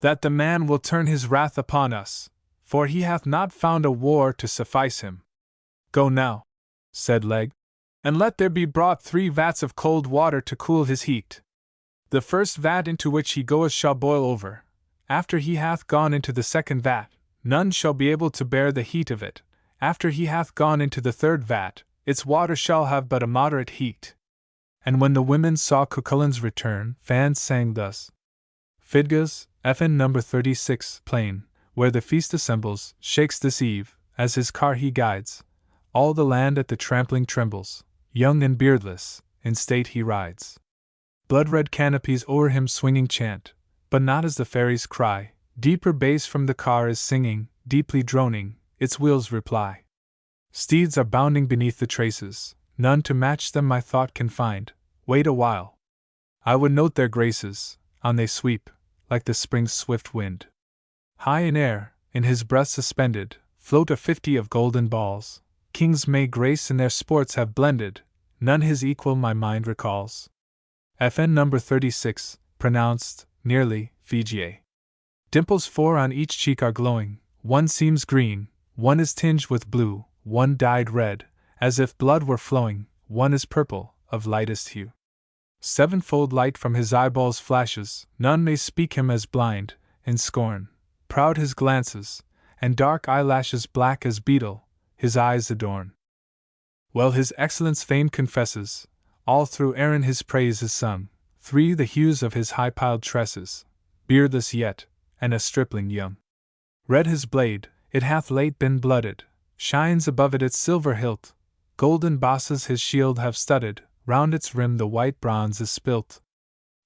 that the man will turn his wrath upon us, for he hath not found a war to suffice him. Go now, said Leg, and let there be brought 3 vats of cold water to cool his heat. The first vat into which he goeth shall boil over. After he hath gone into the second vat, none shall be able to bear the heat of it. After he hath gone into the third vat, its water shall have but a moderate heat. And when the women saw Cuchullin's return, Fan sang thus: Fidgas, FN number 36, plain, where the feast assembles, shakes this eve, as his car he guides. All the land at the trampling trembles, young and beardless, in state he rides. Blood-red canopies o'er him swinging chant, but not as the fairies cry. Deeper bass from the car is singing, deeply droning, its wheels reply. Steeds are bounding beneath the traces, none to match them my thought can find. Wait a while, I would note their graces. On they sweep, like the spring's swift wind. High in air, in his breast suspended, float a 50 of golden balls. Kings may grace in their sports have blended, none his equal my mind recalls. FN number 36, pronounced, nearly, Fiji. Dimples 4 on each cheek are glowing, one seems green, one is tinged with blue, one dyed red, as if blood were flowing, one is purple, of lightest hue. 7-fold light from his eyeballs flashes, none may speak him as blind, in scorn. Proud his glances, and dark eyelashes black as beetle, his eyes adorn. Well his excellence fame confesses, all through Erin his praise is sung. 3 the hues of his high-piled tresses, beardless yet, and a stripling young. Red his blade, it hath late been blooded, shines above it its silver hilt. Golden bosses his shield have studded, round its rim the white bronze is spilt.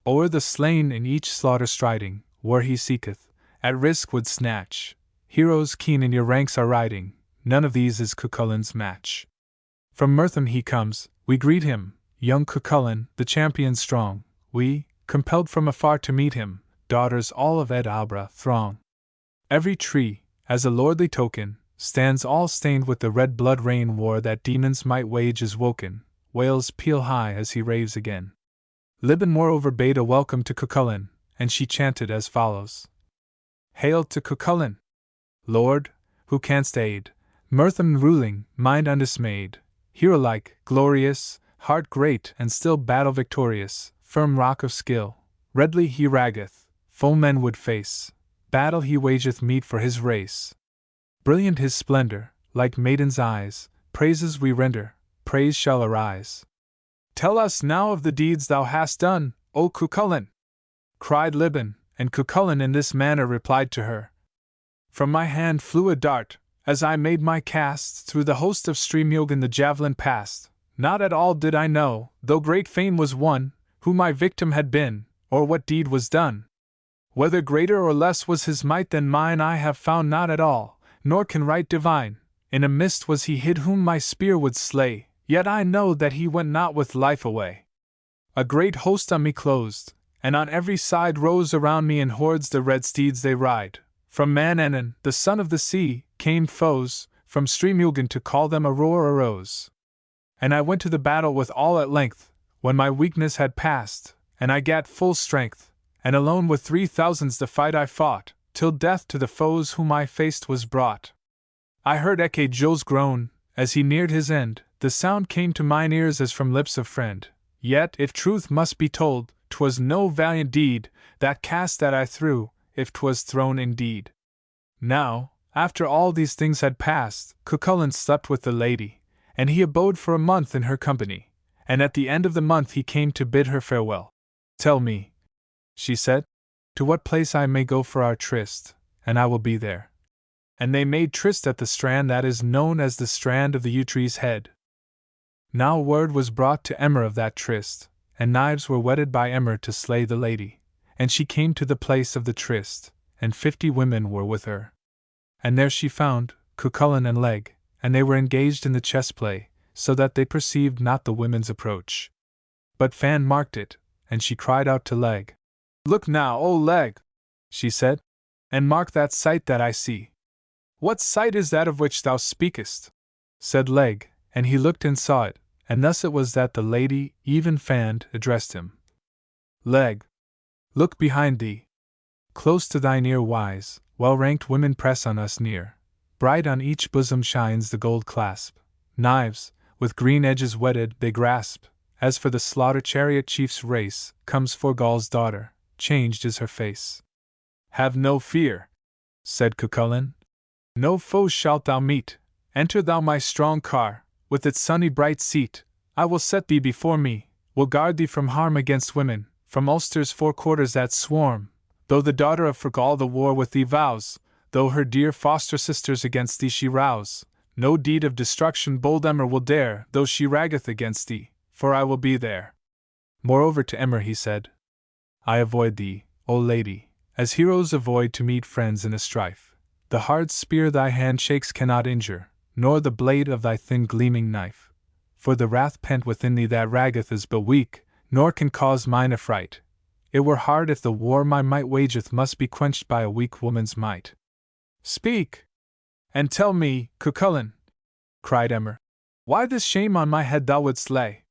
O'er the slain in each slaughter striding, where he seeketh, at risk would snatch. Heroes keen in your ranks are riding, none of these is Cuchullin's match. From Murtham he comes, we greet him, young Cuchullin, the champion strong. We, compelled from afar to meet him, daughters all of Ed Albra throng. Every tree, as a lordly token, stands all stained with the red blood rain war that demons might wage is woken. Whales peal high as he raves again. Libin moreover bade a welcome to Cuchullin, and she chanted as follows: Hail to Cuchullin! Lord, who canst aid, Murtham ruling, mind undismayed, hero-like, glorious, heart great and still battle victorious, firm rock of skill, redly he raggeth, foemen would face, battle he wageth meet for his race. Brilliant his splendor, like maiden's eyes, praises we render, praise shall arise. Tell us now of the deeds thou hast done, O Cuchullin! Cried Libin, and Cuchullin in this manner replied to her: From my hand flew a dart, as I made my cast, through the host of Streamyogan the javelin passed. Not at all did I know, though great fame was won, who my victim had been, or what deed was done. Whether greater or less was his might than mine I have found not at all, nor can right divine. In a mist was he hid whom my spear would slay, yet I know that he went not with life away. A great host on me closed, and on every side rose around me in hordes the red steeds they ride. From Manannan, the son of the sea, came foes, from Streamyogan to call them a roar arose. And I went to the battle with all at length, when my weakness had passed, and I gat full strength, and alone with 3,000 the fight I fought, till death to the foes whom I faced was brought. I heard Eke Joe's groan, as he neared his end, the sound came to mine ears as from lips of friend. Yet, if truth must be told, 'twas no valiant deed, that cast that I threw, if 'twas thrown indeed. Now, after all these things had passed, Cuchullin slept with the lady, and he abode for a month in her company, and at the end of the month he came to bid her farewell. Tell me, she said, to what place I may go for our tryst, and I will be there. And they made tryst at the strand that is known as the strand of the yew tree's head. Now word was brought to Emmer of that tryst, and knives were whetted by Emmer to slay the lady, and she came to the place of the tryst, and 50 women were with her. And there she found Cuchullin and Leg, and they were engaged in the chess play, so that they perceived not the women's approach. But Fan marked it, and she cried out to Leg. Look now, O Leg, she said, and mark that sight that I see. What sight is that of which thou speakest? Said Leg, and he looked and saw it, and thus it was that the lady, even fanned, addressed him. Leg, look behind thee. Close to thine ear wise, well-ranked women press on us near. Bright on each bosom shines the gold clasp. Knives, with green edges whetted, they grasp. As for the slaughter chariot chief's race, comes for Gaul's daughter, changed is her face. Have no fear, said Cucullin. No foes shalt thou meet. Enter thou my strong car, with its sunny bright seat. I will set thee before me, will guard thee from harm against women, from Ulster's 4 quarters that swarm. Though the daughter of Fergal the war with thee vows, though her dear foster sisters against thee she rouse, no deed of destruction bold Emer will dare, though she raggeth against thee, for I will be there. Moreover to Emer he said, I avoid thee, O lady, as heroes avoid to meet friends in a strife. The hard spear thy hand shakes cannot injure, nor the blade of thy thin gleaming knife. For the wrath pent within thee that raggeth is but weak, nor can cause mine affright. It were hard if the war my might wageth must be quenched by a weak woman's might. Speak! And tell me, Cucullin, cried Emer, why this shame on my head thou wouldst lay?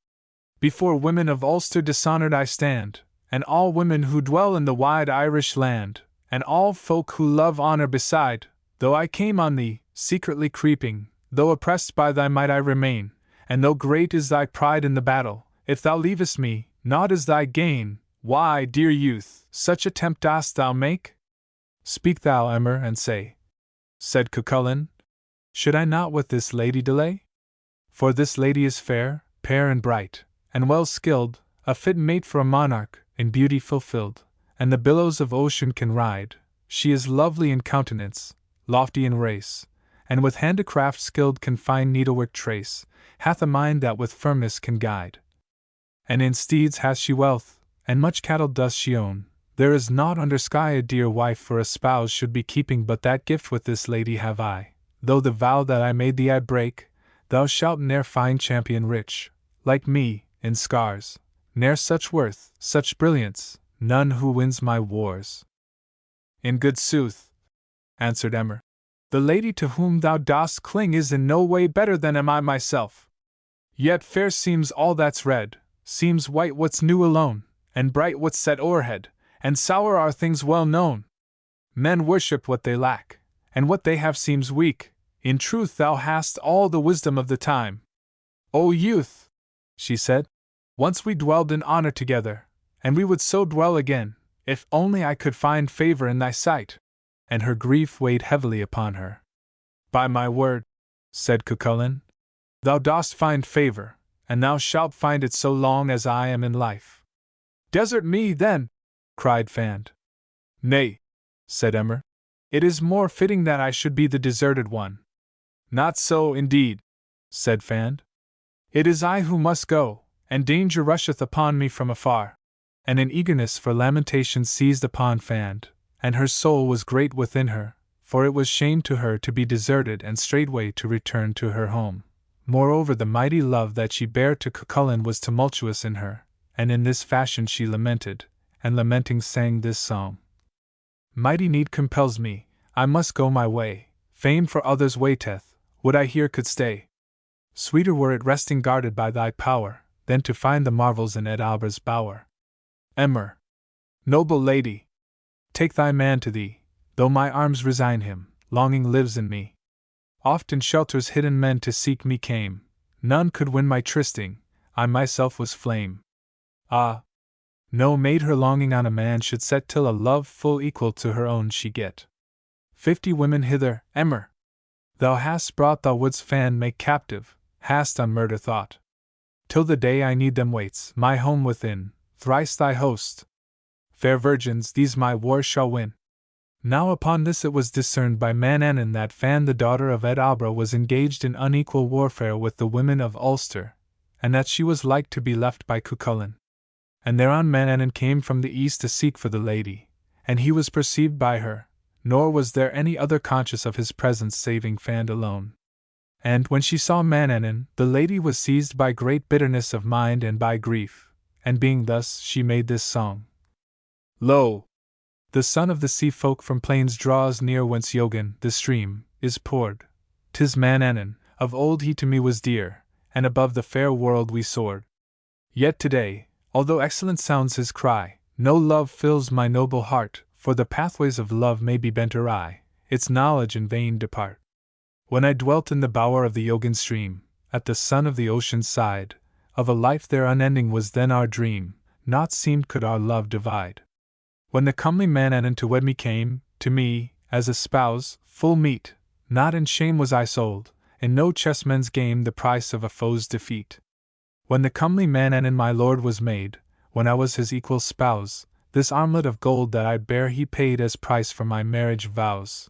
Before women of Ulster dishonoured I stand, and all women who dwell in the wide Irish land, and all folk who love honour beside, though I came on thee, secretly creeping, though oppressed by thy might I remain, and though great is thy pride in the battle, if thou leavest me, naught is thy gain. Why, dear youth, such attempt dost thou make? Speak thou, Emer, and say, said Cucullin, should I not with this lady delay? For this lady is fair, and bright, and well skilled, a fit mate for a monarch, in beauty fulfilled, and the billows of ocean can ride. She is lovely in countenance, lofty in race, and with handicraft skilled can fine needlework trace, hath a mind that with firmness can guide. And in steeds hath she wealth, and much cattle does she own. There is naught under sky a dear wife for a spouse should be keeping, but that gift with this lady have I. Though the vow that I made thee I break, thou shalt ne'er find champion rich, like me, in scars, ne'er such worth, such brilliance, none who wins my wars. In good sooth, answered Emer, the lady to whom thou dost cling is in no way better than am I myself. Yet fair seems all that's red, seems white what's new alone, and bright what's set o'erhead, and sour are things well known. Men worship what they lack, and what they have seems weak. In truth thou hast all the wisdom of the time. O youth, she said, once we dwelled in honour together, and we would so dwell again, if only I could find favour in thy sight. And her grief weighed heavily upon her. By my word, said Cucullin, thou dost find favour, and thou shalt find it so long as I am in life. Desert me, then, cried Fand. Nay, said Emer, it is more fitting that I should be the deserted one. Not so, indeed, said Fand. It is I who must go, and danger rusheth upon me from afar. And an eagerness for lamentation seized upon Fand, and her soul was great within her, for it was shame to her to be deserted and straightway to return to her home. Moreover, the mighty love that she bare to Cucullin was tumultuous in her, and in this fashion she lamented, and lamenting sang this song. Mighty need compels me, I must go my way, fame for others waiteth, would I here could stay. Sweeter were it resting guarded by thy power, than to find the marvels in Ed Albra's bower. Emer, noble lady, take thy man to thee, though my arms resign him, longing lives in me. Oft in shelters hidden men to seek me came, none could win my trysting, I myself was flame. Ah! No maid her longing on a man should set till a love full equal to her own she get. 50 women hither, Emer! Thou hast brought thou wouldst Fan make captive, hast on murder thought. Till the day I need them waits, my home within, thrice thy host. Fair virgins, these my war shall win. Now upon this it was discerned by Manannan that Fan the daughter of Ed Albra was engaged in unequal warfare with the women of Ulster, and that she was like to be left by Cucullin. And thereon Manannan came from the east to seek for the lady, and he was perceived by her, nor was there any other conscious of his presence saving Fand alone. And when she saw Manannan, the lady was seized by great bitterness of mind and by grief, and being thus, she made this song. Lo! The son of the sea folk from plains draws near whence Yogan, the stream, is poured. 'Tis Manannan, of old he to me was dear, and above the fair world we soared. Yet today, although excellent sounds his cry, no love fills my noble heart, for the pathways of love may be bent awry, its knowledge in vain depart. When I dwelt in the bower of the Yogin stream, at the sun of the ocean's side, of a life there unending was then our dream, naught seemed could our love divide. When the comely Manannan to wed me came, to me, as a spouse, full meet, not in shame was I sold, in no chessman's game the price of a foe's defeat. When the comely Manannan my lord was made, when I was his equal spouse, this armlet of gold that I bear he paid as price for my marriage vows.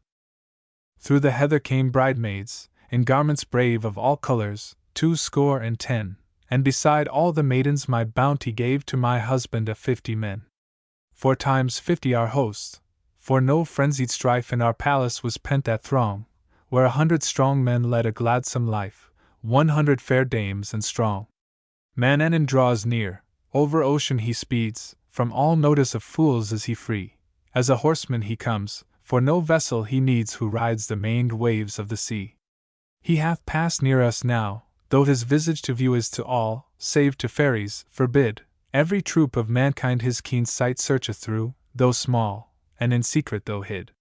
Through the heather came bridemaids, in garments brave of all colors, 210, and beside all the maidens my bounty gave to my husband a 50 men. 4 times 50 our host, for no frenzied strife in our palace was pent that throng, where 100 strong men led a gladsome life, 100 fair dames and strong. Manannan draws near, over ocean he speeds, from all notice of fools is he free, as a horseman he comes, for no vessel he needs who rides the maned waves of the sea. He hath passed near us now, though his visage to view is to all, save to fairies, forbid, every troop of mankind his keen sight searcheth through, though small, and in secret though hid.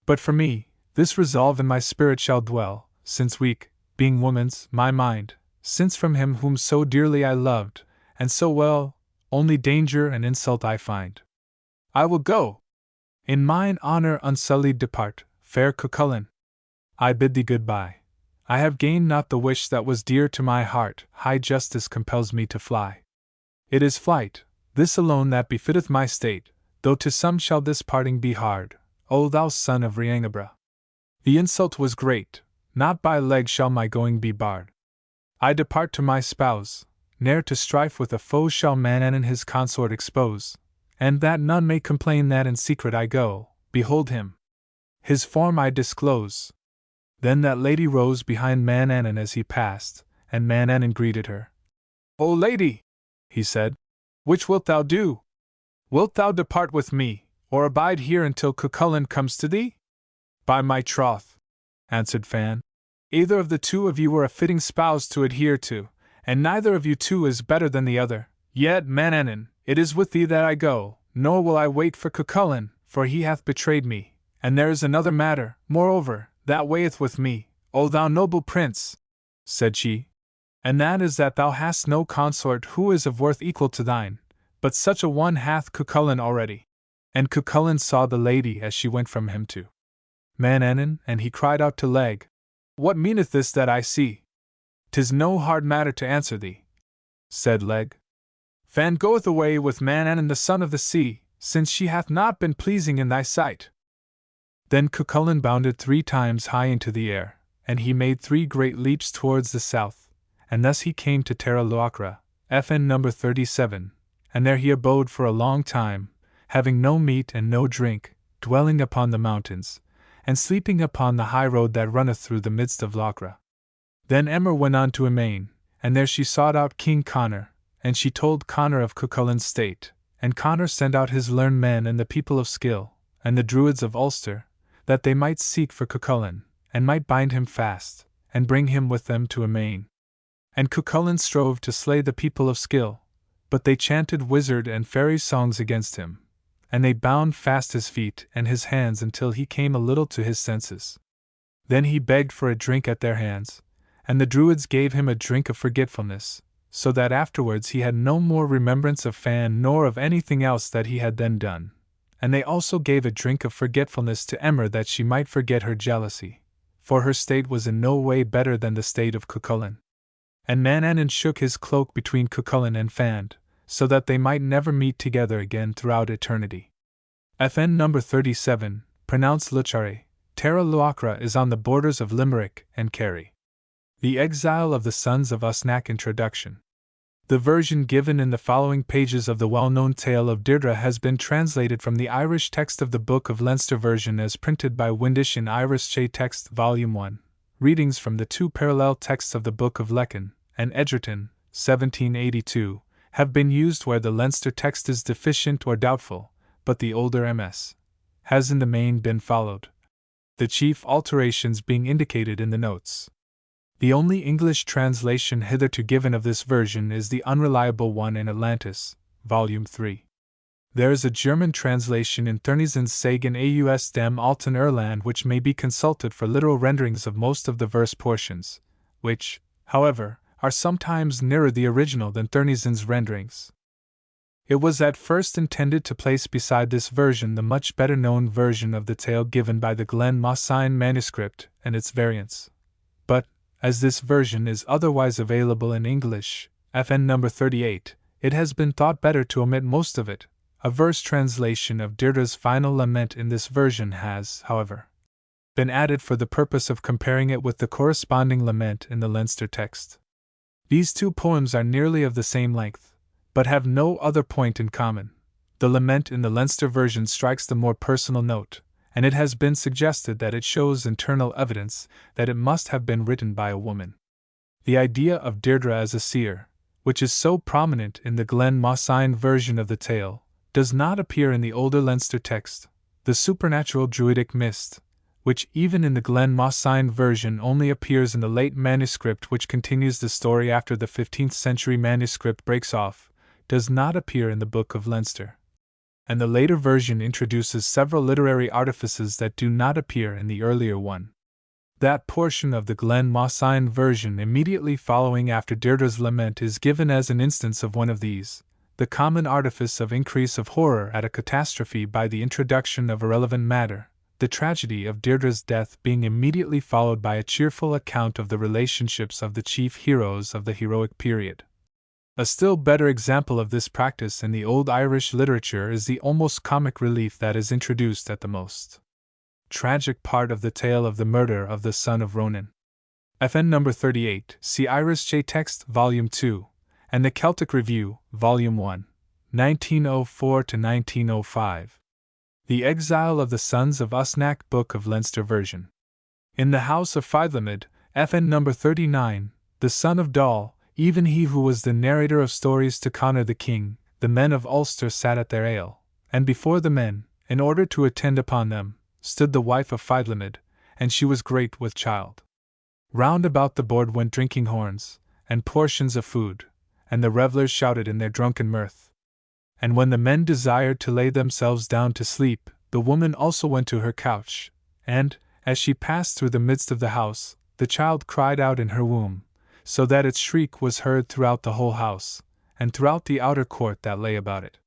But for me, this resolve in my spirit shall dwell, since weak, being woman's, my mind, since from him whom so dearly I loved, and so well, only danger and insult I find. I will go! In mine honor unsullied depart, fair Cucullin. I bid thee good-bye. I have gained not the wish that was dear to my heart, high justice compels me to fly. It is flight, this alone that befitteth my state, though to some shall this parting be hard, O thou son of Rhiangebra. The insult was great, not by leg shall my going be barred. I depart to my spouse, ne'er to strife with a foe shall Manannan his consort expose, and that none may complain that in secret I go, behold him. His form I disclose. Then that lady rose behind Manannan as he passed, and Manannan greeted her. O lady, he said, which wilt thou do? Wilt thou depart with me, or abide here until Cucullin comes to thee? By my troth, answered Fan, either of the two of you were a fitting spouse to adhere to, and neither of you two is better than the other. Yet, Manannan, it is with thee that I go, nor will I wait for Cucullin, for he hath betrayed me, and there is another matter, moreover, that weigheth with me, O thou noble prince, said she, and that is that thou hast no consort who is of worth equal to thine, but such a one hath Cucullin already. And Cucullin saw the lady as she went from him to Manannan, and he cried out to Leg, What meaneth this that I see? 'Tis no hard matter to answer thee, said Leg. Fan goeth away with Manannan the son of the sea, since she hath not been pleasing in thy sight. Then Cucullin bounded 3 times high into the air, and he made 3 great leaps towards the south, and thus he came to Terra Loacra, FN number 37, and there he abode for a long time, having no meat and no drink, dwelling upon the mountains, and sleeping upon the high road that runneth through the midst of Lochra. Then Emer went on to Emain, and there she sought out King Connor, and she told Connor of Cucullin's state, and Connor sent out his learned men and the people of skill, and the Druids of Ulster, that they might seek for Cucullin, and might bind him fast, and bring him with them to Emain. And Cucullin strove to slay the people of skill, but they chanted wizard and fairy songs against him, and they bound fast his feet and his hands until he came a little to his senses. Then he begged for a drink at their hands, and the Druids gave him a drink of forgetfulness, so that afterwards he had no more remembrance of Fan nor of anything else that he had then done. And they also gave a drink of forgetfulness to Emer that she might forget her jealousy, for her state was in no way better than the state of Cucullin. And Manannan shook his cloak between Cucullin and Fand, so that they might never meet together again throughout eternity. FN number 37, pronounced Luchare, Terra Loacra is on the borders of Limerick and Kerry. The Exile of the Sons of Usnac. Introduction. The version given in the following pages of the well-known tale of Deirdre has been translated from the Irish text of the Book of Leinster version as printed by Windisch in Irish Text Volume 1. Readings from the 2 parallel texts of the Book of Lecan and Edgerton, 1782, have been used where the Leinster text is deficient or doubtful, but the older MS has in the main been followed, the chief alterations being indicated in the notes. The only English translation hitherto given of this version is the unreliable one in Atlantis, Volume 3. There is a German translation in Thurniesen's Sagen aus dem Alten Irland which may be consulted for literal renderings of most of the verse portions, which, however, are sometimes nearer the original than Thurniesen's renderings. It was at first intended to place beside this version the much better known version of the tale given by the Glen Mossine manuscript and its variants. But, as this version is otherwise available in English, FN number 38, it has been thought better to omit most of it. A verse translation of Deirdre's final lament in this version has, however, been added for the purpose of comparing it with the corresponding lament in the Leinster text. These two poems are nearly of the same length, but have no other point in common. The lament in the Leinster version strikes the more personal note, and it has been suggested that it shows internal evidence that it must have been written by a woman. The idea of Deirdre as a seer, which is so prominent in the Glen Mossine version of the tale, does not appear in the older Leinster text. The supernatural druidic mist, which even in the Glen Mossine version only appears in the late manuscript which continues the story after the 15th century manuscript breaks off, does not appear in the Book of Leinster. And the later version introduces several literary artifices that do not appear in the earlier one. That portion of the Glen Mossine version immediately following after Deirdre's lament is given as an instance of one of these, the common artifice of increase of horror at a catastrophe by the introduction of irrelevant matter, the tragedy of Deirdre's death being immediately followed by a cheerful account of the relationships of the chief heroes of the heroic period. A still better example of this practice in the old Irish literature is the almost comic relief that is introduced at the most tragic part of the tale of the murder of the son of Ronan. FN number 38, see Irish J Text, Volume 2, and the Celtic Review, Volume 1, 1904 to 1905. The Exile of the Sons of Usnach, Book of Leinster version. In the house of Feidlimid, FN number 39, the son of Dal, even he who was the narrator of stories to Conor the king, the men of Ulster sat at their ale, and before the men, in order to attend upon them, stood the wife of Feidlimid, and she was great with child. Round about the board went drinking horns, and portions of food, and the revellers shouted in their drunken mirth. And when the men desired to lay themselves down to sleep, the woman also went to her couch, and, as she passed through the midst of the house, the child cried out in her womb, so that its shriek was heard throughout the whole house, and throughout the outer court that lay about it.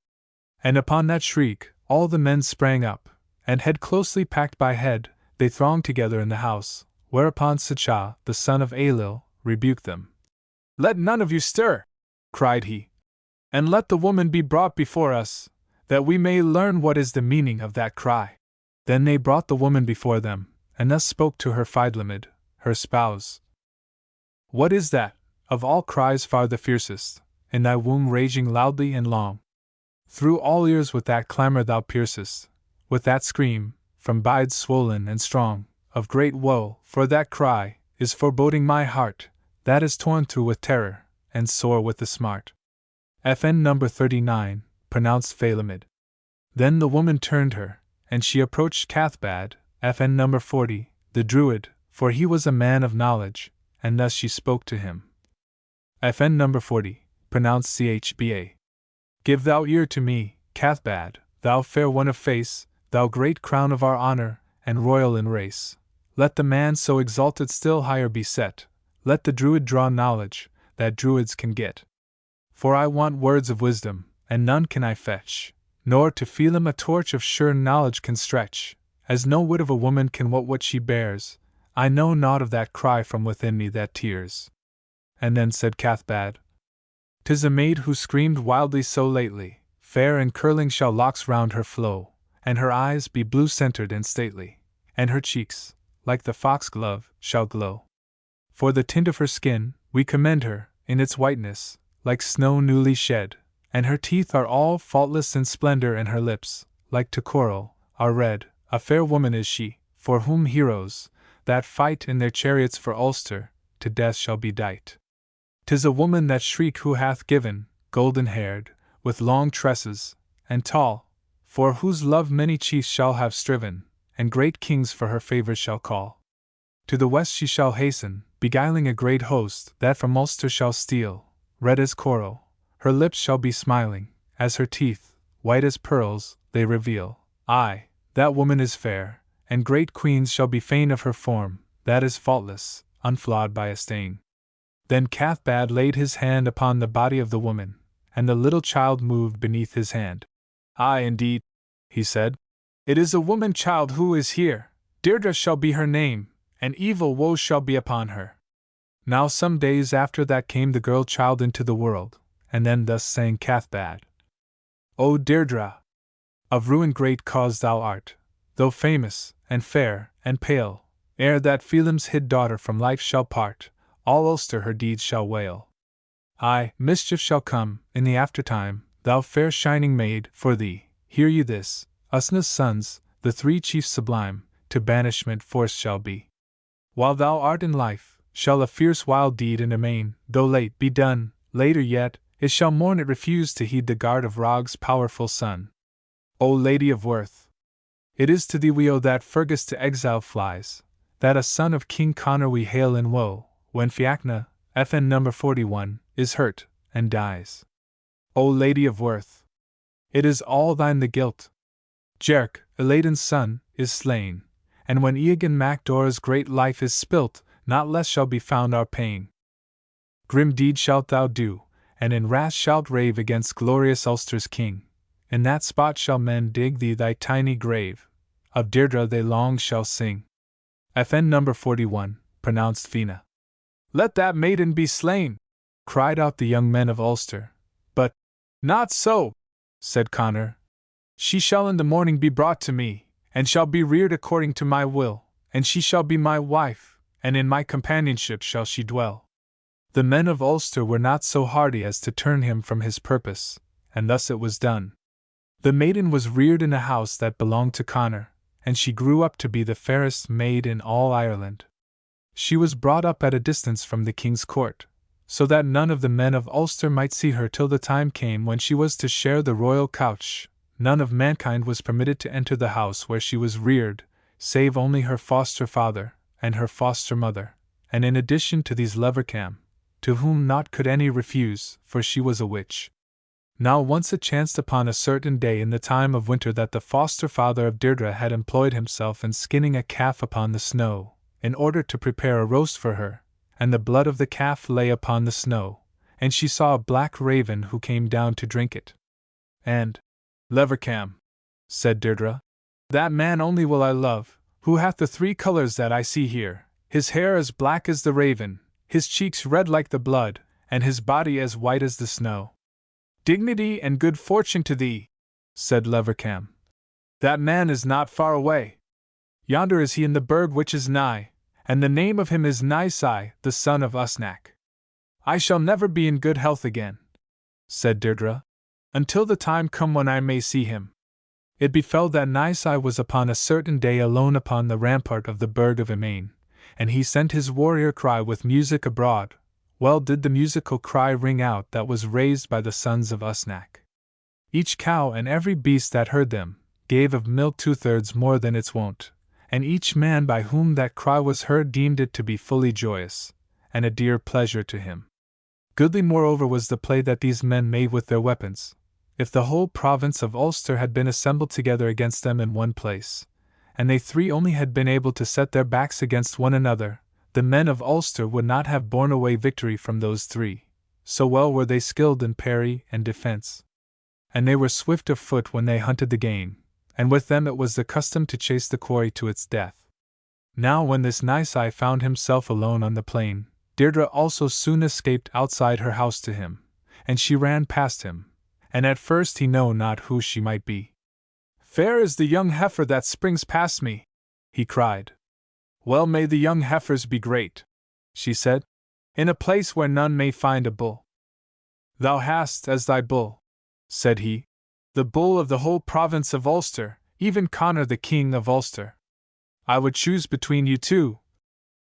And upon that shriek, all the men sprang up, and head closely packed by head, they thronged together in the house, whereupon Sacha, the son of Ailill, rebuked them. "Let none of you stir," cried he, "and let the woman be brought before us, that we may learn what is the meaning of that cry." Then they brought the woman before them, and thus spoke to her Feidlimid, her spouse. "What is that, of all cries far the fiercest, in thy womb raging loudly and long? Through all ears with that clamour thou piercest, with that scream, from bides swollen and strong, of great woe, for that cry is foreboding my heart, that is torn through with terror, and sore with the smart." FN number 39, pronounced Feidlimid. Then the woman turned her, and she approached Cathbad, FN number 40, the Druid, for he was a man of knowledge, and thus she spoke to him. FN number 40, pronounced Chba. "Give thou ear to me, Cathbad, thou fair one of face, thou great crown of our honor, and royal in race. Let the man so exalted still higher be set, let the Druid draw knowledge, that Druids can get. For I want words of wisdom, and none can I fetch, nor to feel him a torch of sure knowledge can stretch, as no wit of a woman can what she bears. I know naught of that cry from within me that tears." And then said Cathbad, "'Tis a maid who screamed wildly so lately, fair and curling shall locks round her flow, and her eyes be blue-centred and stately, and her cheeks, like the foxglove, shall glow. For the tint of her skin, we commend her, in its whiteness, like snow newly shed, and her teeth are all faultless in splendor, and her lips, like to coral, are red. A fair woman is she, for whom heroes, that fight in their chariots for Ulster, to death shall be dight. 'Tis a woman that shriek who hath given, golden-haired, with long tresses, and tall, for whose love many chiefs shall have striven, and great kings for her favors shall call. To the west she shall hasten, beguiling a great host that from Ulster shall steal, red as coral, her lips shall be smiling, as her teeth, white as pearls, they reveal. Aye, that woman is fair, and great queens shall be fain of her form, that is faultless, unflawed by a stain. Then Cathbad laid his hand upon the body of the woman, and the little child moved beneath his hand. Aye, indeed, he said. It is a woman-child who is here. Deirdre shall be her name, and evil woes shall be upon her. Now some days after that came the girl-child into the world, and then thus sang Cathbad. O Deirdre! Of ruin great cause thou art, though famous, and fair, and pale, ere that Phelim's hid daughter from life shall part, all Ulster her deeds shall wail. Aye, mischief shall come, in the aftertime, thou fair shining maid, for thee, hear ye this, Usna's sons, the three chiefs sublime, to banishment forced shall be. While thou art in life, shall a fierce wild deed in amain, though late, be done, later yet, it shall mourn it refuse to heed the guard of Rog's powerful son. O Lady of Worth! It is to thee we owe that Fergus to exile flies, that a son of King Conor we hail in woe, when Fiachna, FN number 41, is hurt, and dies. O Lady of Worth! It is all thine the guilt. Jerk, Eladin's son, is slain, and when Eogan Macdora's great life is spilt, not less shall be found our pain. Grim deed shalt thou do, and in wrath shalt rave against glorious Ulster's king. In that spot shall men dig thee thy tiny grave. Of Deirdre they long shall sing. FN number 41, pronounced Fina. Let that maiden be slain! Cried out the young men of Ulster. But, not so, said Conor. She shall in the morning be brought to me, and shall be reared according to my will, and she shall be my wife, and in my companionship shall she dwell. The men of Ulster were not so hardy as to turn him from his purpose, and thus it was done. The maiden was reared in a house that belonged to Conor, and she grew up to be the fairest maid in all Ireland. She was brought up at a distance from the king's court, so that none of the men of Ulster might see her till the time came when she was to share the royal couch. None of mankind was permitted to enter the house where she was reared, save only her foster father, and her foster mother, and in addition to these Levercam, to whom naught could any refuse, for she was a witch. Now once it chanced upon a certain day in the time of winter that the foster father of Deirdre had employed himself in skinning a calf upon the snow, in order to prepare a roast for her, and the blood of the calf lay upon the snow, and she saw a black raven who came down to drink it. And, Levercam, said Deirdre, that man only will I love, who hath the three colors that I see here, his hair as black as the raven, his cheeks red like the blood, and his body as white as the snow. Dignity and good fortune to thee, said Levercam. That man is not far away. Yonder is he in the burg which is nigh, and the name of him is Nisai, the son of Usnac. I shall never be in good health again, said Deirdre, until the time come when I may see him. It befell that Nisai was upon a certain day alone upon the rampart of the burg of Emain, and he sent his warrior cry with music abroad. Well did the musical cry ring out that was raised by the sons of Usnac. Each cow and every beast that heard them gave of milk 2/3 more than its wont, and each man by whom that cry was heard deemed it to be fully joyous, and a dear pleasure to him. Goodly moreover was the play that these men made with their weapons. If the whole province of Ulster had been assembled together against them in one place, and they three only had been able to set their backs against one another, the men of Ulster would not have borne away victory from those three, so well were they skilled in parry and defense. And they were swift of foot when they hunted the game, and with them it was the custom to chase the quarry to its death. Now when this Nisai found himself alone on the plain, Deirdre also soon escaped outside her house to him, and she ran past him, and at first he knew not who she might be. Fair is the young heifer that springs past me, he cried. Well may the young heifers be great, she said, in a place where none may find a bull. Thou hast as thy bull, said he, the bull of the whole province of Ulster, even Conor the king of Ulster. I would choose between you two,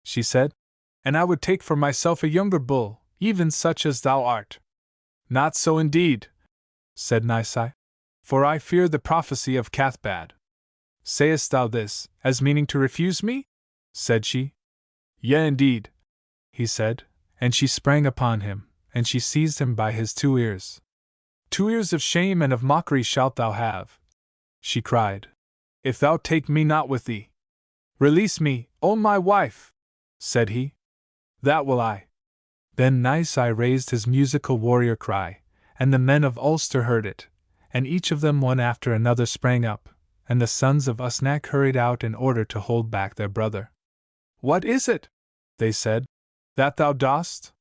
she said, and I would take for myself a younger bull, even such as thou art. Not so indeed, said Nisai, for I fear the prophecy of Cathbad. Sayest thou this, as meaning to refuse me? Said she. Yea, indeed, he said, and she sprang upon him, and she seized him by his two ears. 2 years of shame and of mockery shalt thou have, she cried, if thou take me not with thee. Release me, O my wife, said he. That will I. Then Nisai raised his musical warrior cry, and the men of Ulster heard it, and each of them one after another sprang up, and the sons of Usnach hurried out in order to hold back their brother. What is it, they said, that thou dost?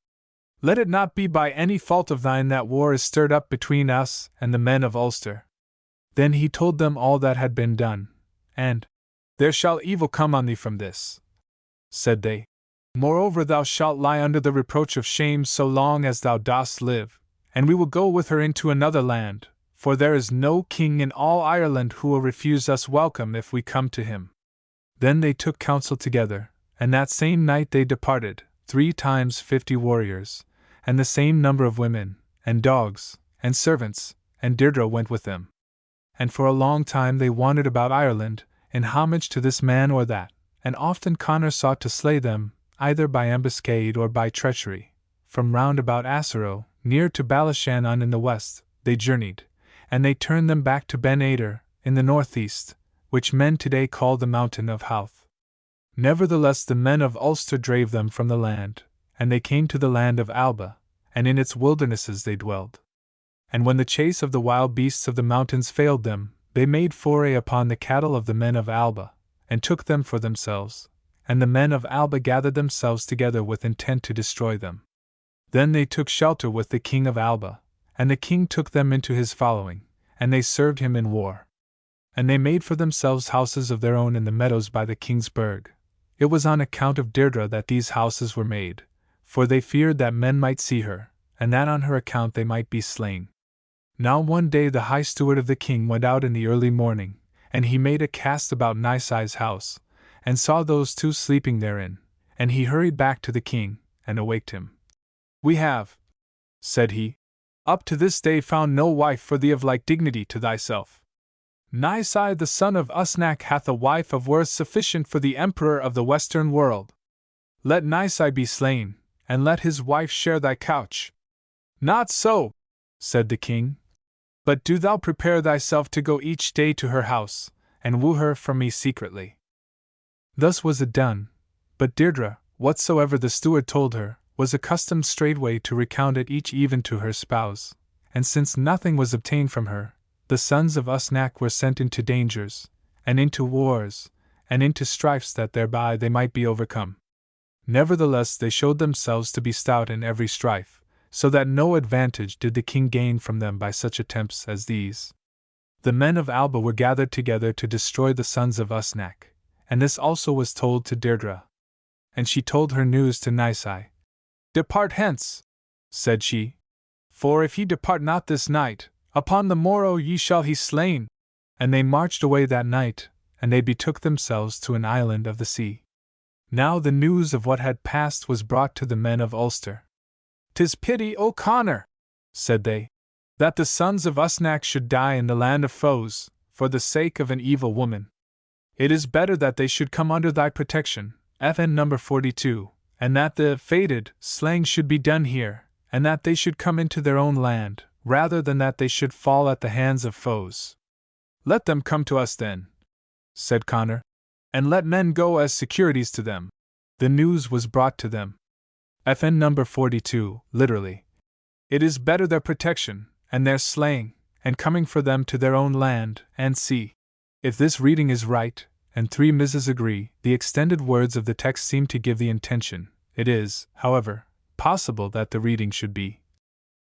Let it not be by any fault of thine that war is stirred up between us and the men of Ulster. Then he told them all that had been done, and, There shall evil come on thee from this, said they. Moreover, thou shalt lie under the reproach of shame so long as thou dost live, and we will go with her into another land, for there is no king in all Ireland who will refuse us welcome if we come to him. Then they took counsel together, and that same night they departed, 3 times 50 warriors, and the same number of women, and dogs, and servants, and Deirdre went with them. And for a long time they wandered about Ireland, in homage to this man or that, and often Conor sought to slay them, either by ambuscade or by treachery. From round about Assaroe, near to Ballyshannon in the west, they journeyed, and they turned them back to Ben Aider, in the northeast, which men today call the mountain of Howth. Nevertheless the men of Ulster drave them from the land, and they came to the land of Alba, and in its wildernesses they dwelled. And when the chase of the wild beasts of the mountains failed them, they made foray upon the cattle of the men of Alba, and took them for themselves, and the men of Alba gathered themselves together with intent to destroy them. Then they took shelter with the king of Alba, and the king took them into his following, and they served him in war. And they made for themselves houses of their own in the meadows by the king's burg. It was on account of Deirdre that these houses were made, for they feared that men might see her, and that on her account they might be slain. Now one day the high steward of the king went out in the early morning, and he made a cast about Nisai's house, and saw those 2 sleeping therein, and he hurried back to the king, and awaked him. We have, said he, up to this day found no wife for thee of like dignity to thyself. Nisai the son of Usnach hath a wife of worth sufficient for the emperor of the western world. Let Nisai be slain, and let his wife share thy couch. Not so, said the king. But do thou prepare thyself to go each day to her house, and woo her from me secretly. Thus was it done, but Deirdre, whatsoever the steward told her, was accustomed straightway to recount it each even to her spouse, and since nothing was obtained from her, the sons of Usnach were sent into dangers, and into wars, and into strifes that thereby they might be overcome. Nevertheless they showed themselves to be stout in every strife, so that no advantage did the king gain from them by such attempts as these. The men of Alba were gathered together to destroy the sons of Usnach, and this also was told to Deirdre. And she told her news to Nisai. Depart hence, said she, for if ye depart not this night, upon the morrow ye shall be slain. And they marched away that night, and they betook themselves to an island of the sea. Now the news of what had passed was brought to the men of Ulster. "'Tis pity, O Conor," said they, "that the sons of Usnach should die in the land of foes, for the sake of an evil woman. It is better that they should come under thy protection, FN number 42, and that the fated slaying should be done here, and that they should come into their own land, rather than that they should fall at the hands of foes." "Let them come to us then," said Conor, "and let men go as securities to them." The news was brought to them. FN number 42, literally. It is better their protection, and their slaying, and coming for them to their own land and sea. If this reading is right, and 3 Mrs. agree, the extended words of the text seem to give the intention. It is, however, possible that the reading should be,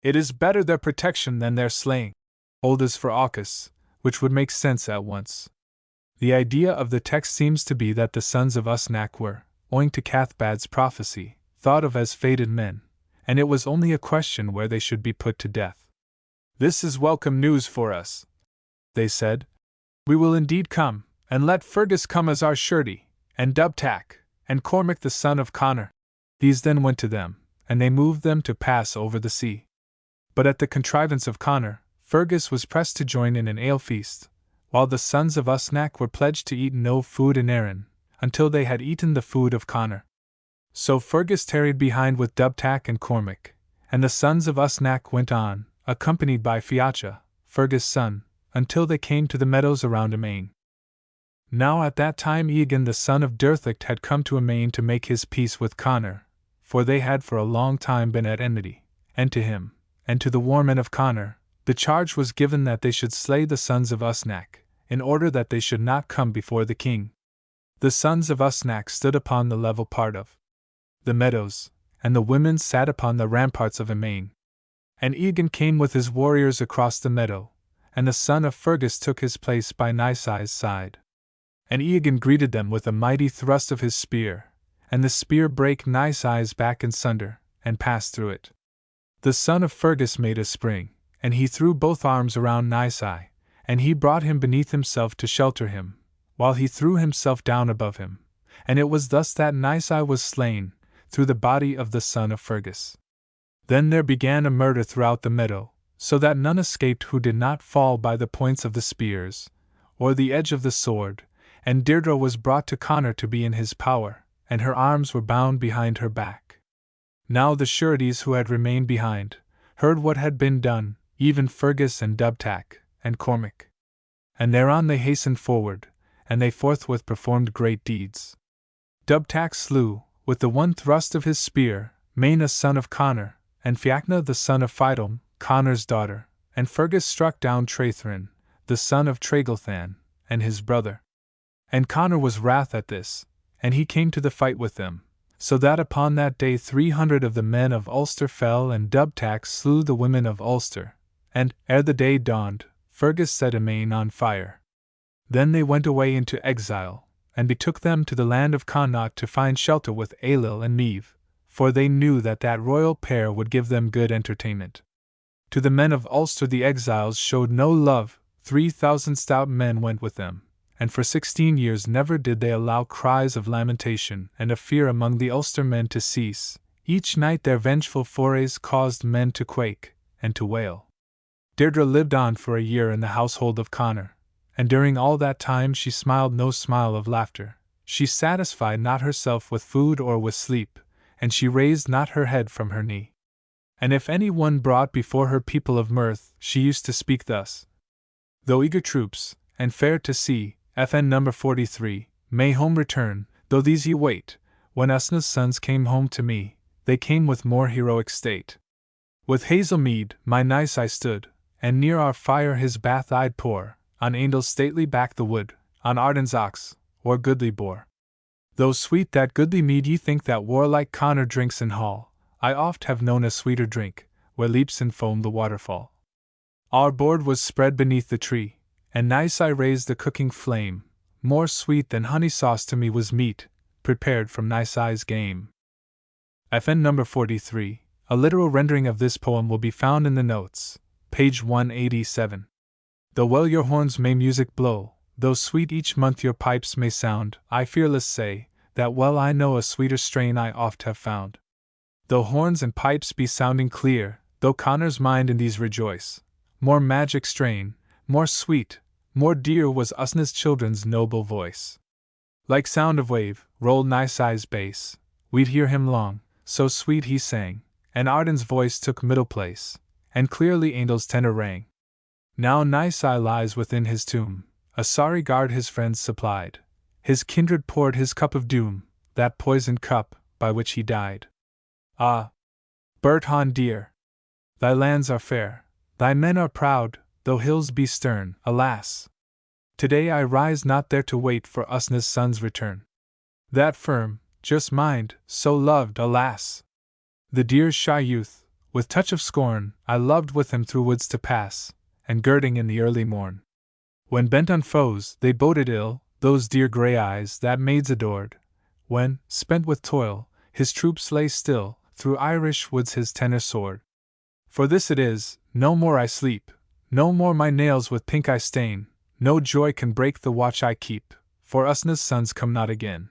"It is better their protection than their slaying." Old as for AUKUS, which would make sense at once. The idea of the text seems to be that the sons of Usnach were, owing to Cathbad's prophecy, thought of as fated men, and it was only a question where they should be put to death. "This is welcome news for us," they said. "We will indeed come, and let Fergus come as our surety, and Dubtac, and Cormac the son of Conor." These then went to them, and they moved them to pass over the sea. But at the contrivance of Conor, Fergus was pressed to join in an ale feast, while the sons of Usnach were pledged to eat no food in Erin, until they had eaten the food of Conor. So Fergus tarried behind with Dubtac and Cormac, and the sons of Usnach went on, accompanied by Fiacha, Fergus' son, until they came to the meadows around Emain. Now at that time Egan the son of Dirthicht had come to Emain to make his peace with Connor, for they had for a long time been at enmity, and to him, and to the war men of Connor, the charge was given that they should slay the sons of Usnac, in order that they should not come before the king. The sons of Usnac stood upon the level part of the meadows, and the women sat upon the ramparts of Emain. And Egan came with his warriors across the meadow, and the son of Fergus took his place by Nisai's side. And Egan greeted them with a mighty thrust of his spear, and the spear brake Nisai's back in sunder, and passed through it. The son of Fergus made a spring, and he threw both arms around Nisai, and he brought him beneath himself to shelter him, while he threw himself down above him, and it was thus that Nisai was slain, through the body of the son of Fergus. Then there began a murder throughout the meadow, so that none escaped who did not fall by the points of the spears, or the edge of the sword, and Deirdre was brought to Connor to be in his power, and her arms were bound behind her back. Now the sureties who had remained behind heard what had been done, even Fergus and Dubtac, and Cormac. And thereon they hastened forward, and they forthwith performed great deeds. Dubtac slew, with the one thrust of his spear, Maina son of Connor, and Fiachna the son of Fidom, Connor's daughter, and Fergus struck down Traithrin, the son of Tragelthan, and his brother. And Connor was wrath at this, and he came to the fight with them, so that upon that day 300 of the men of Ulster fell, and Dubtac slew the women of Ulster, and, ere the day dawned, Fergus set Emain on fire. Then they went away into exile, and betook them to the land of Connaught to find shelter with Ailill and Niamh, for they knew that that royal pair would give them good entertainment. To the men of Ulster the exiles showed no love. 3,000 stout men went with them, and for 16 years never did they allow cries of lamentation and of fear among the Ulster men to cease. Each night their vengeful forays caused men to quake and to wail. Deirdre lived on for a year in the household of Connor, and during all that time she smiled no smile of laughter. She satisfied not herself with food or with sleep, and she raised not her head from her knee. And if any one brought before her people of mirth, she used to speak thus: Though eager troops, and fair to see, FN number 43, may home return, though these ye wait, when Usna's sons came home to me, they came with more heroic state. With Hazelmead my Nisai stood, and near our fire his bath I'd pour, on Aindel's stately back the wood, on Arden's ox, or goodly boar. Though sweet that goodly mead ye think that warlike Connor drinks in hall, I oft have known a sweeter drink, where leaps in foam the waterfall. Our board was spread beneath the tree, and Nisai raised the cooking flame. More sweet than honey sauce to me was meat, prepared from Nisai's game. FN number 43, a literal rendering of this poem will be found in the notes, page 187. Though well your horns may music blow, though sweet each month your pipes may sound, I fearless say, that well I know a sweeter strain I oft have found. Though horns and pipes be sounding clear, though Connor's mind in these rejoice, more magic strain, more sweet, more dear was Usna's children's noble voice. Like sound of wave, rolled Nisai's bass, we'd hear him long, so sweet he sang, and Arden's voice took middle place, and clearly Aindel's tenor rang. Now Nisai lies within his tomb, a sorry guard his friends supplied, his kindred poured his cup of doom, that poisoned cup, by which he died. Ah! Berthon dear! Thy lands are fair, thy men are proud, though hills be stern, alas! Today I rise not there to wait for Usna's son's return. That firm, just mind, so loved, alas! The dear shy youth, with touch of scorn, I loved with him through woods to pass, and girding in the early morn. When bent on foes, they boded ill, those dear grey eyes that maids adored, when, spent with toil, his troops lay still, through Irish woods his tenor soared. For this it is, no more I sleep, no more my nails with pink I stain, no joy can break the watch I keep, for Usna's sons come not again.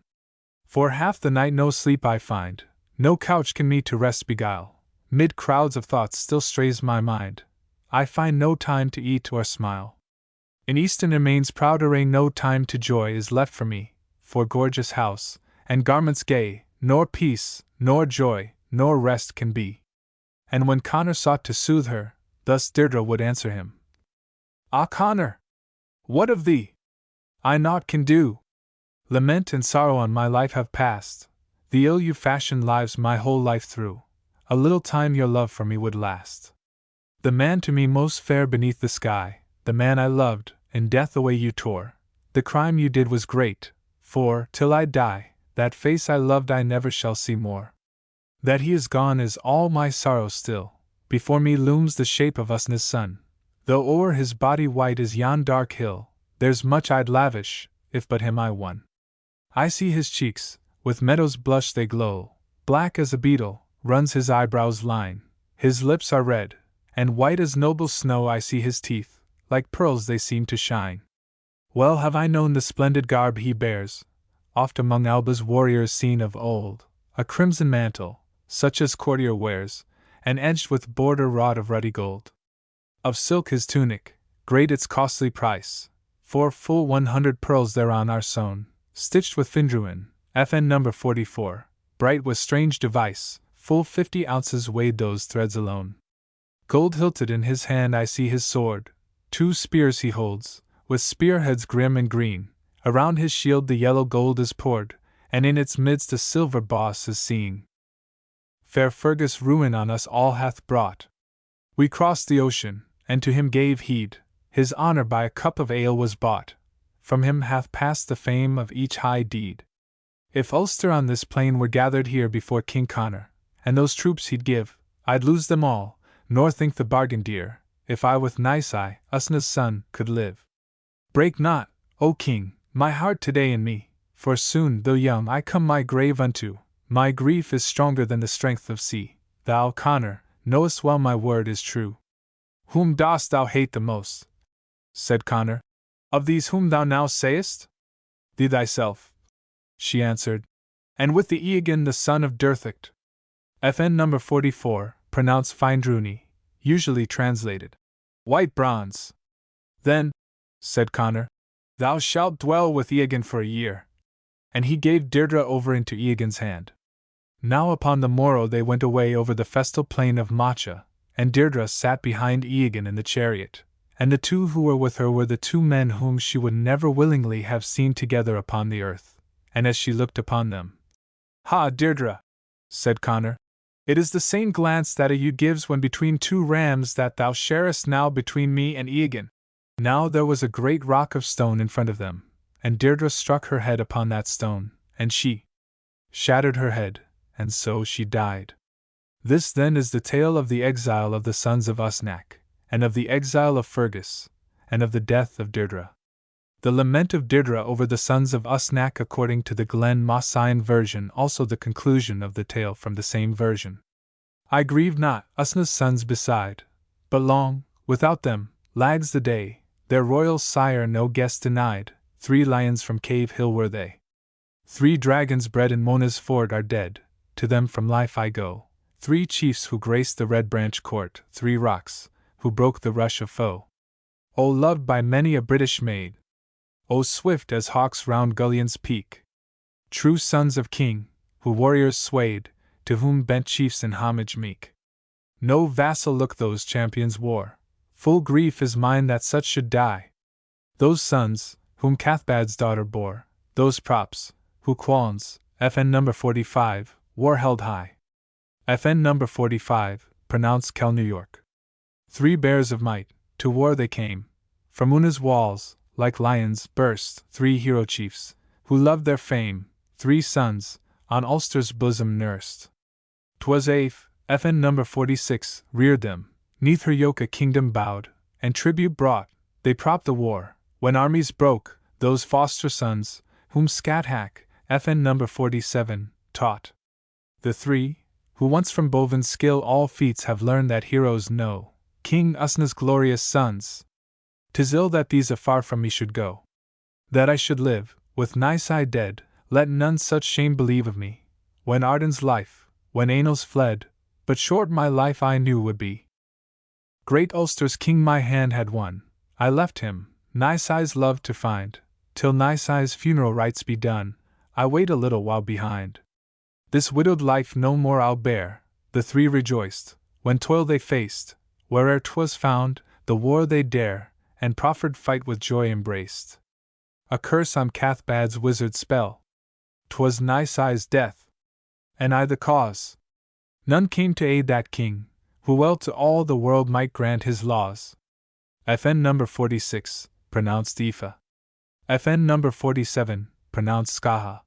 For half the night no sleep I find, no couch can me to rest beguile, mid crowds of thoughts still strays my mind, I find no time to eat or smile. In Easton Emain's proud array no time to joy is left for me, for gorgeous house, and garments gay, nor peace, nor joy, nor rest can be. And when Connor sought to soothe her, Thus Deirdre would answer him. Ah, Connor! What of thee? I naught can do. Lament and sorrow on my life have passed. The ill you fashioned lives my whole life through. A little time your love for me would last. The man to me most fair beneath the sky, the man I loved, in death away you tore. The crime you did was great, for, till I die, that face I loved I never shall see more. That he is gone is all my sorrow still. Before me looms the shape of Usna's son. Though o'er his body white is yon dark hill, there's much I'd lavish, if but him I won. I see his cheeks, with meadow's blush they glow, black as a beetle, runs his eyebrows line, his lips are red, and white as noble snow I see his teeth, like pearls they seem to shine. Well have I known the splendid garb he bears, oft among Alba's warriors seen of old, a crimson mantle, such as courtier wears, and edged with border wrought of ruddy gold. Of silk his tunic, great its costly price, for full 100 pearls thereon are sewn, stitched with findruin, FN number 44, bright with strange device, full 50 ounces weighed those threads alone. Gold hilted in his hand I see his sword, 2 spears he holds, with spearheads grim and green, around his shield the yellow gold is poured, and in its midst a silver boss is seen. Fair Fergus ruin on us all hath brought. We crossed the ocean, and to him gave heed, his honour by a cup of ale was bought, from him hath passed the fame of each high deed. If Ulster on this plain were gathered here before King Connor, and those troops he'd give, I'd lose them all, nor think the bargain dear, if I with Nicei, Usna's son, could live. Break not, O King, my heart today in me, for soon, though young, I come my grave unto. My grief is stronger than the strength of sea. Thou, Connor, knowest well my word is true. Whom dost thou hate the most? Said Connor. Of these whom thou now sayest? Thee thyself, she answered, and with the Eogan the son of Dirthicht. FN number 44, pronounced Findruni, usually translated white bronze. Then, said Connor, thou shalt dwell with Eogan for a year. And he gave Deirdre over into Eogan's hand. Now upon the morrow they went away over the festal plain of Macha, and Deirdre sat behind Eogan in the chariot, and the 2 who were with her were the 2 men whom she would never willingly have seen together upon the earth, and as she looked upon them, Ha, Deirdre, said Connor, it is the same glance that a ewe gives when between 2 rams that thou sharest now between me and Eogan. Now there was a great rock of stone in front of them, and Deirdre struck her head upon that stone, and she shattered her head, and so she died. This then is the tale of the exile of the sons of Usnach, and of the exile of Fergus, and of the death of Deirdre. The lament of Deirdre over the sons of Usnach according to the Glen Mossian version, also the conclusion of the tale from the same version. I grieve not, Usna's sons beside, but long, without them, lags the day, their royal sire no guest denied, 3 lions from Cave Hill were they. 3 dragons bred in Mona's ford are dead, to them from life I go. 3 chiefs who graced the Red Branch court, 3 rocks, who broke the rush of foe. O loved by many a British maid, O swift as hawks round Gullion's peak. True sons of king, who warriors swayed, to whom bent chiefs in homage meek. No vassal look those champions wore, full grief is mine that such should die. Those sons, whom Cathbad's daughter bore, those props, who Qualns, FN number 45, war held high. FN number 45, pronounced Kel New York. 3 bears of might, to war they came, from Una's walls, like lions, burst 3 hero chiefs, who loved their fame, 3 sons, on Ulster's bosom nursed. 'Twas Aif, FN number 46, reared them, neath her yoke a kingdom bowed, and tribute brought, they propped the war, when armies broke, those foster sons, whom Scathach, FN number 47, taught. The 3, who once from Bovin's skill all feats have learned that heroes know, King Usna's glorious sons. 'Tis ill that these afar from me should go. That I should live, with Nicei dead, let none such shame believe of me. When Arden's life, when Aenol's fled, but short my life I knew would be. Great Ulster's king my hand had won, I left him, Nicei's love to find, till Nicei's funeral rites be done, I wait a little while behind. This widowed life no more I'll bear, the 3 rejoiced, when toil they faced, where'er 'twas found, the war they dare, and proffered fight with joy embraced. A curse on Cathbad's wizard spell. 'Twas Niceye's death. And I the cause. None came to aid that king, who well to all the world might grant his laws. FN number 46, pronounced Ifa. FN number 47, pronounced Skaha.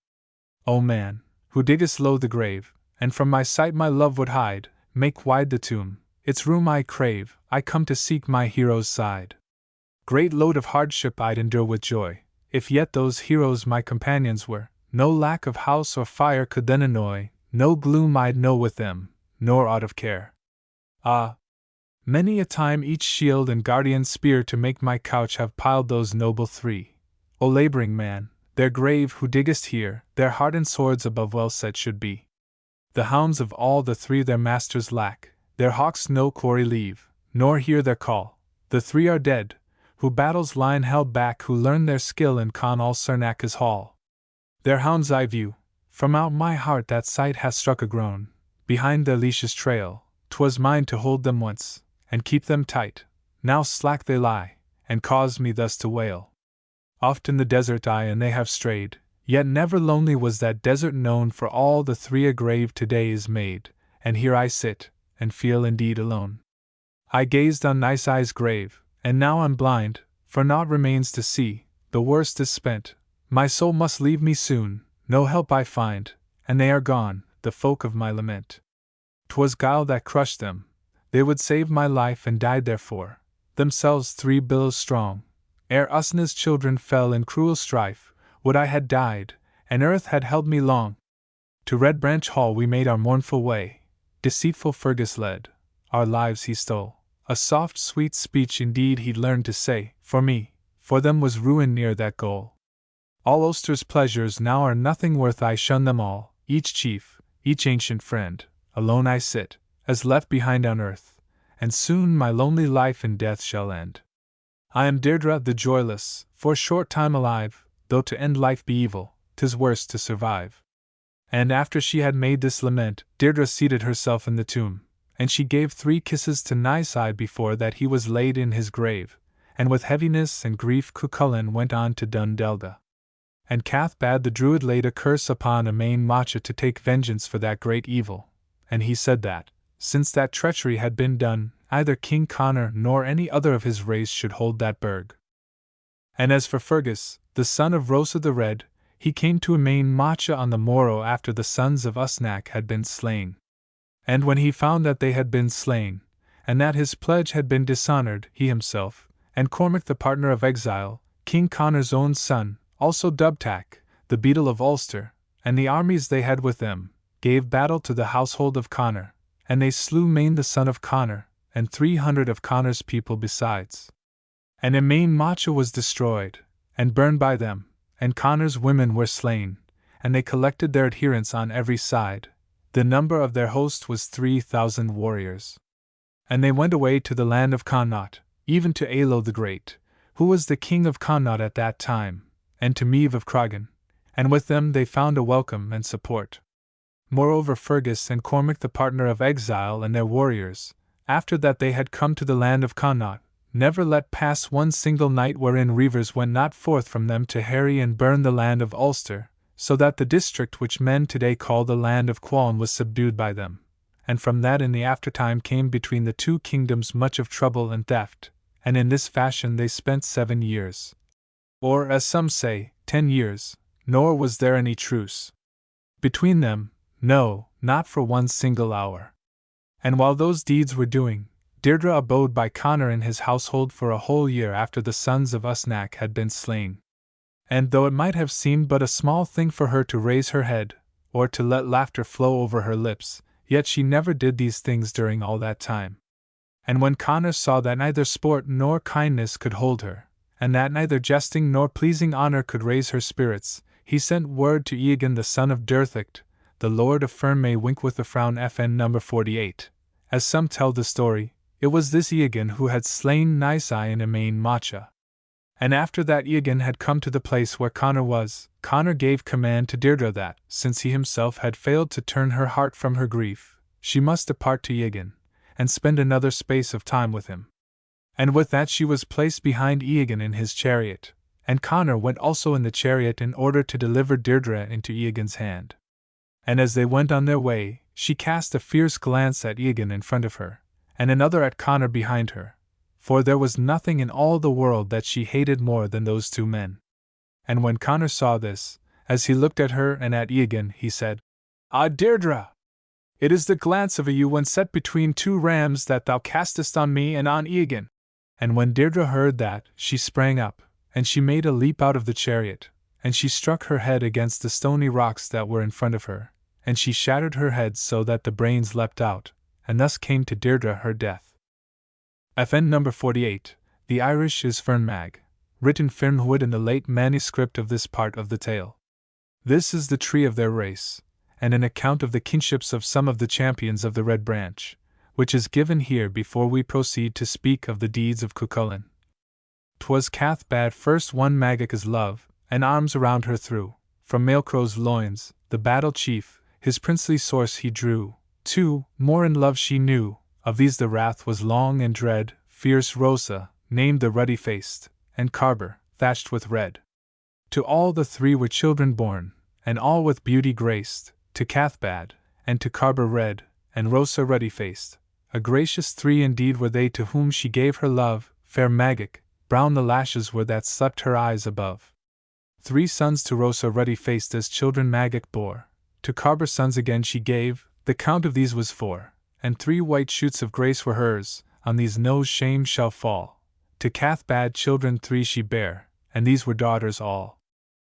O man, who diggest low the grave, and from my sight my love would hide, make wide the tomb, its room I crave, I come to seek my hero's side. Great load of hardship I'd endure with joy, if yet those heroes my companions were, no lack of house or fire could then annoy, no gloom I'd know with them, nor aught of care. Ah! Many a time each shield and guardian spear to make my couch have piled those noble three. O laboring man, their grave who diggest here, their hardened swords above well set should be. The hounds of all the three their masters lack, their hawks no quarry leave, nor hear their call. The three are dead, who battle's line held back, who learned their skill in Conall Cernach's hall. Their hounds I view, from out my heart that sight hath struck a groan, behind their leashes trail, 'twas mine to hold them once, and keep them tight, now slack they lie, and cause me thus to wail. Oft in the desert I and they have strayed, yet never lonely was that desert known, for all the three a grave today is made, and here I sit, and feel indeed alone. I gazed on Niceye's grave, and now I'm blind, for naught remains to see, the worst is spent, my soul must leave me soon, no help I find, and they are gone, the folk of my lament. 'Twas guile that crushed them, they would save my life and died therefore, themselves 3 billows strong. Ere Usna's children fell in cruel strife, would I had died, and earth had held me long. To Red Branch Hall we made our mournful way, deceitful Fergus led, our lives he stole. A soft sweet speech indeed he'd learned to say, for me, for them was ruin near that goal. All Ulster's pleasures now are nothing worth, I shun them all, each chief, each ancient friend, alone I sit, as left behind on earth, and soon my lonely life in death shall end. I am Deirdre the joyless, for short time alive, though to end life be evil, 'tis worse to survive. And after she had made this lament, Deirdre seated herself in the tomb, and she gave 3 kisses to Niceye before that he was laid in his grave, and with heaviness and grief Cuchulainn went on to Dundelga. And Cathbad the Druid laid a curse upon Emain Macha to take vengeance for that great evil, and he said that, since that treachery had been done, neither King Conor nor any other of his race should hold that burg. And as for Fergus, the son of Rosa the Red, he came to Emain Macha on the morrow after the sons of Usnach had been slain. And when he found that they had been slain, and that his pledge had been dishonored, he himself, and Cormac the partner of exile, King Conor's own son, also Dubtak, the beadle of Ulster, and the armies they had with them, gave battle to the household of Conor, and they slew Main the son of Conor, and 300 of Conor's people besides. And Emain Macha was destroyed, and burned by them, and Conor's women were slain, and they collected their adherents on every side. The number of their host was 3,000 warriors. And they went away to the land of Connaught, even to Aelo the Great, who was the king of Connaught at that time, and to Meave of Croghan, and with them they found a welcome and support. Moreover Fergus and Cormac the partner of exile and their warriors, after that they had come to the land of Connaught, never let pass one single night wherein reavers went not forth from them to harry and burn the land of Ulster, so that the district which men today call the land of Qualm was subdued by them, and from that in the aftertime came between the 2 kingdoms much of trouble and theft, and in this fashion they spent 7 years. Or, as some say, 10 years, nor was there any truce between them, no, not for one single hour. And while those deeds were doing, Deirdre abode by Conor in his household for a whole year after the sons of Usnach had been slain. And though it might have seemed but a small thing for her to raise her head, or to let laughter flow over her lips, yet she never did these things during all that time. And when Conor saw that neither sport nor kindness could hold her, and that neither jesting nor pleasing honour could raise her spirits, he sent word to Eogan the son of Durthacht, the lord of Fernmay Wink with a frown FN number 48. As some tell the story, it was this Eogan who had slain Niceye and Emain Macha. And after that Eogan had come to the place where Conor was, Conor gave command to Deirdre that, since he himself had failed to turn her heart from her grief, she must depart to Eogan, and spend another space of time with him. And with that she was placed behind Eogan in his chariot, and Connor went also in the chariot in order to deliver Deirdre into Eogan's hand. And as they went on their way, she cast a fierce glance at Eogan in front of her, and another at Connor behind her, for there was nothing in all the world that she hated more than those two men. And when Connor saw this, as he looked at her and at Eogan, he said, "Ah, Deirdre! It is the glance of a you when set between two rams that thou castest on me and on Eogan." And when Deirdre heard that, she sprang up, and she made a leap out of the chariot, and she struck her head against the stony rocks that were in front of her, and she shattered her head so that the brains leapt out, and thus came to Deirdre her death. FN number 48, The Irish is Fern Mag, written Fernwood in the late manuscript of this part of the tale. This is the tree of their race, and an account of the kinships of some of the champions of the Red Branch, which is given here before we proceed to speak of the deeds of Cuchulainn. 'Twas Cathbad first won Magic's love, and arms around her threw, from Maelcro's loins, the battle chief, his princely source he drew, too, more in love she knew, of these the wrath was long and dread, fierce Rosa, named the ruddy-faced, and Carber, thatched with red. To all the three were children born, and all with beauty graced, to Cathbad, and to Carber red, and Rosa ruddy-faced. A gracious three indeed were they to whom she gave her love, fair Magic, brown the lashes were that slept her eyes above. 3 sons to Rosa ruddy-faced as children Magic bore, to Carber sons again she gave, the count of these was 4, and 3 white shoots of grace were hers, on these no shame shall fall. To Cathbad children 3 she bare, and these were daughters all.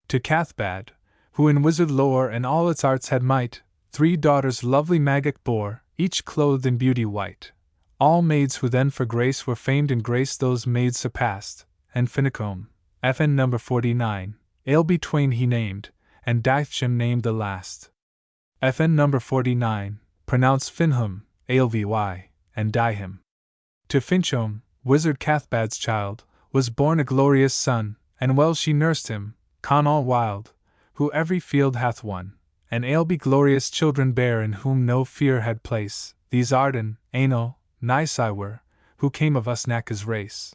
To Cathbad, who in wizard lore and all its arts had might, 3 daughters lovely Magic bore, each clothed in beauty white. All maids who then for grace were famed in grace those maids surpassed, and Finicombe, FN number 49, Ailbe twain he named, and Dithcham named the last. FN number 49, pronounced Finhum, Ailvy, and Dihim. To Finchom, wizard Cathbad's child, was born a glorious son, and well she nursed him, Conall wild, who every field hath won. And Ailbe glorious children bare in whom no fear had place, these Arden, Aenol, Nisai were, who came of Usnach's race.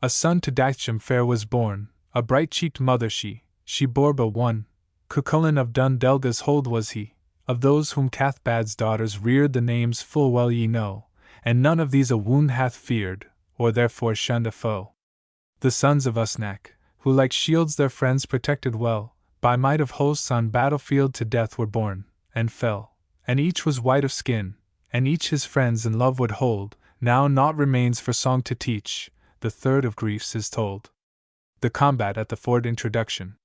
A son to Dithcham fair was born, a bright-cheeked mother she bore but one, Cuchulainn of Dundelga's hold was he, of those whom Cathbad's daughters reared the names full well ye know, and none of these a wound hath feared, or therefore shunned a foe. The sons of Usnach, who like shields their friends protected well, by might of hosts on battlefield to death were born, and fell, and each was white of skin, and each his friends in love would hold. Now naught remains for song to teach, the third of griefs is told. The Combat at the Ford Introduction.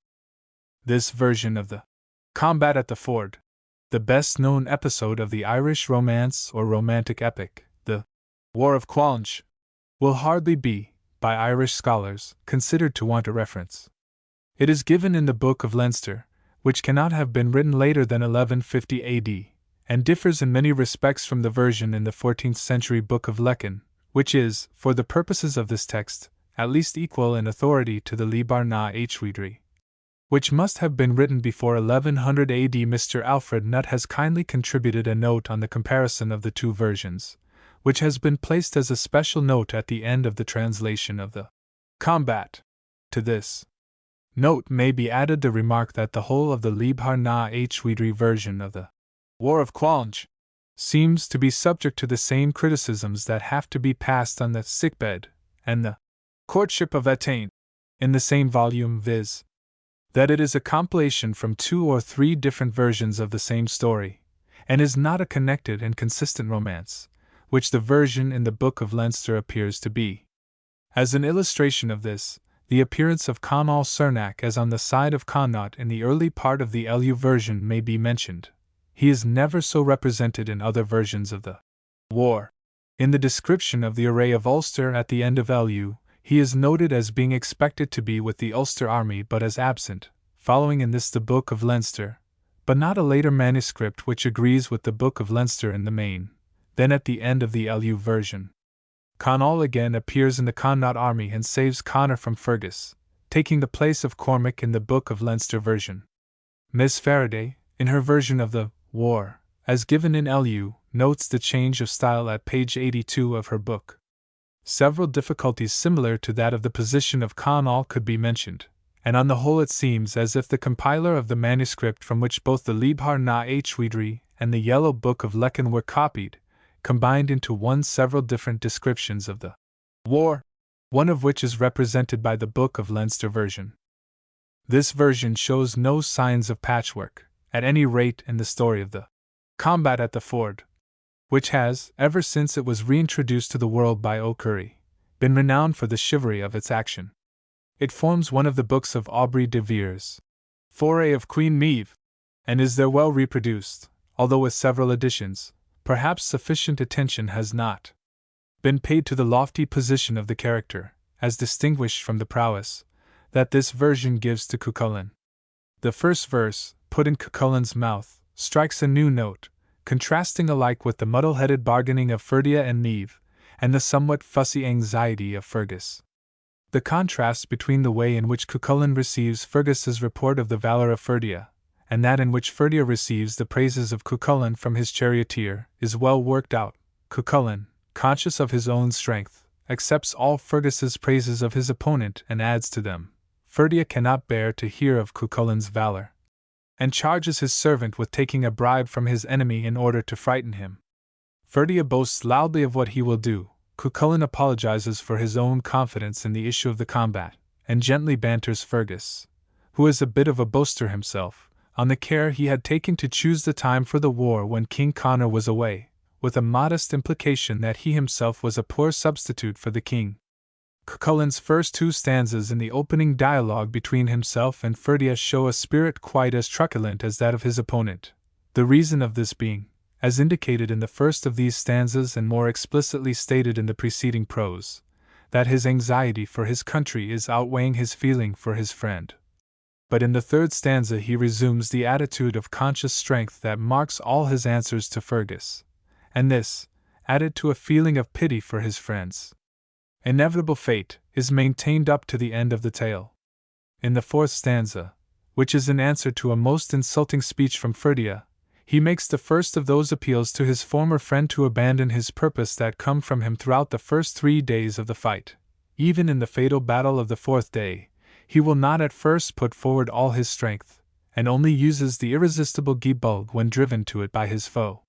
This version of the Combat at the Ford, the best-known episode of the Irish romance or romantic epic, the War of Quallinch, will hardly be, by Irish scholars, considered to want a reference. It is given in the Book of Leinster, which cannot have been written later than 1150 AD, and differs in many respects from the version in the 14th century Book of Lecan, which is, for the purposes of this text, at least equal in authority to the Libar na Hwydri, which must have been written before 1100 AD. Mr. Alfred Nutt has kindly contributed a note on the comparison of the two versions, which has been placed as a special note at the end of the translation of the Combat. To this note may be added the remark that the whole of the Libar na Hwydri version of the War of Quallinch seems to be subject to the same criticisms that have to be passed on the sickbed and the Courtship of Etain in the same volume, viz., that it is a compilation from 2 or 3 different versions of the same story, and is not a connected and consistent romance, which the version in the Book of Leinster appears to be. As an illustration of this, the appearance of Conall Cernach as on the side of Connaught in the early part of the LU version may be mentioned. He is never so represented in other versions of the war. In the description of the array of Ulster at the end of LU, he is noted as being expected to be with the Ulster army but as absent, following in this the Book of Leinster, but not a later manuscript which agrees with the Book of Leinster in the main. Then at the end of the LU version, Conall again appears in the Connaught army and saves Connor from Fergus, taking the place of Cormac in the Book of Leinster version. Miss Faraday, in her version of the war, as given in LU, notes the change of style at page 82 of her book. Several difficulties similar to that of the position of Conall could be mentioned, and on the whole it seems as if the compiler of the manuscript from which both the Líbhar na Éachmhaidhrí and the Yellow Book of Lecan were copied, combined into one several different descriptions of the war, one of which is represented by the Book of Leinster version. This version shows no signs of patchwork, at any rate in the story of the combat at the ford, which has, ever since it was reintroduced to the world by O'Curry, been renowned for the chivalry of its action. It forms one of the books of Aubrey de Vere's Foray of Queen Maeve, and is there well reproduced, although with several additions. Perhaps sufficient attention has not been paid to the lofty position of the character, as distinguished from the prowess, that this version gives to Cuchulainn. The first verse, put in Cuchulainn's mouth, strikes a new note, contrasting alike with the muddle-headed bargaining of Ferdia and Niamh, and the somewhat fussy anxiety of Fergus. The contrast between the way in which Cuchulainn receives Fergus's report of the valor of Ferdia, and that in which Ferdia receives the praises of Cuchulainn from his charioteer, is well worked out. Cuchulainn, conscious of his own strength, accepts all Fergus's praises of his opponent and adds to them. Ferdia cannot bear to hear of Cuchulainn's valor, and charges his servant with taking a bribe from his enemy in order to frighten him. Ferdia boasts loudly of what he will do. Cuchulainn apologizes for his own confidence in the issue of the combat, and gently banters Fergus, who is a bit of a boaster himself, on the care he had taken to choose the time for the war when King Conor was away, with a modest implication that he himself was a poor substitute for the king. Cuchulainn's first two stanzas in the opening dialogue between himself and Ferdia show a spirit quite as truculent as that of his opponent, the reason of this being, as indicated in the first of these stanzas and more explicitly stated in the preceding prose, that his anxiety for his country is outweighing his feeling for his friend. But in the third stanza he resumes the attitude of conscious strength that marks all his answers to Fergus, and this, added to a feeling of pity for his friends' inevitable fate, is maintained up to the end of the tale. In the fourth stanza, which is in answer to a most insulting speech from Ferdia, he makes the first of those appeals to his former friend to abandon his purpose that come from him throughout the first 3 days of the fight. Even in the fatal battle of the fourth day, he will not at first put forward all his strength, and only uses the irresistible gibulg when driven to it by his foe.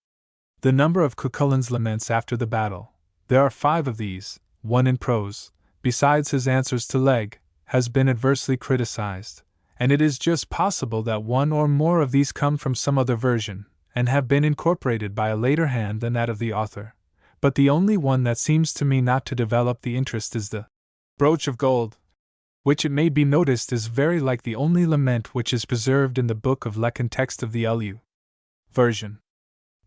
The number of Cuchulainn's laments after the battle, there are 5 of these, one in prose, besides his answers to Legge, has been adversely criticized, and it is just possible that one or more of these come from some other version, and have been incorporated by a later hand than that of the author, but the only one that seems to me not to develop the interest is the Brooch of Gold, which it may be noticed is very like the only lament which is preserved in the Book of Lecan text of the LU version.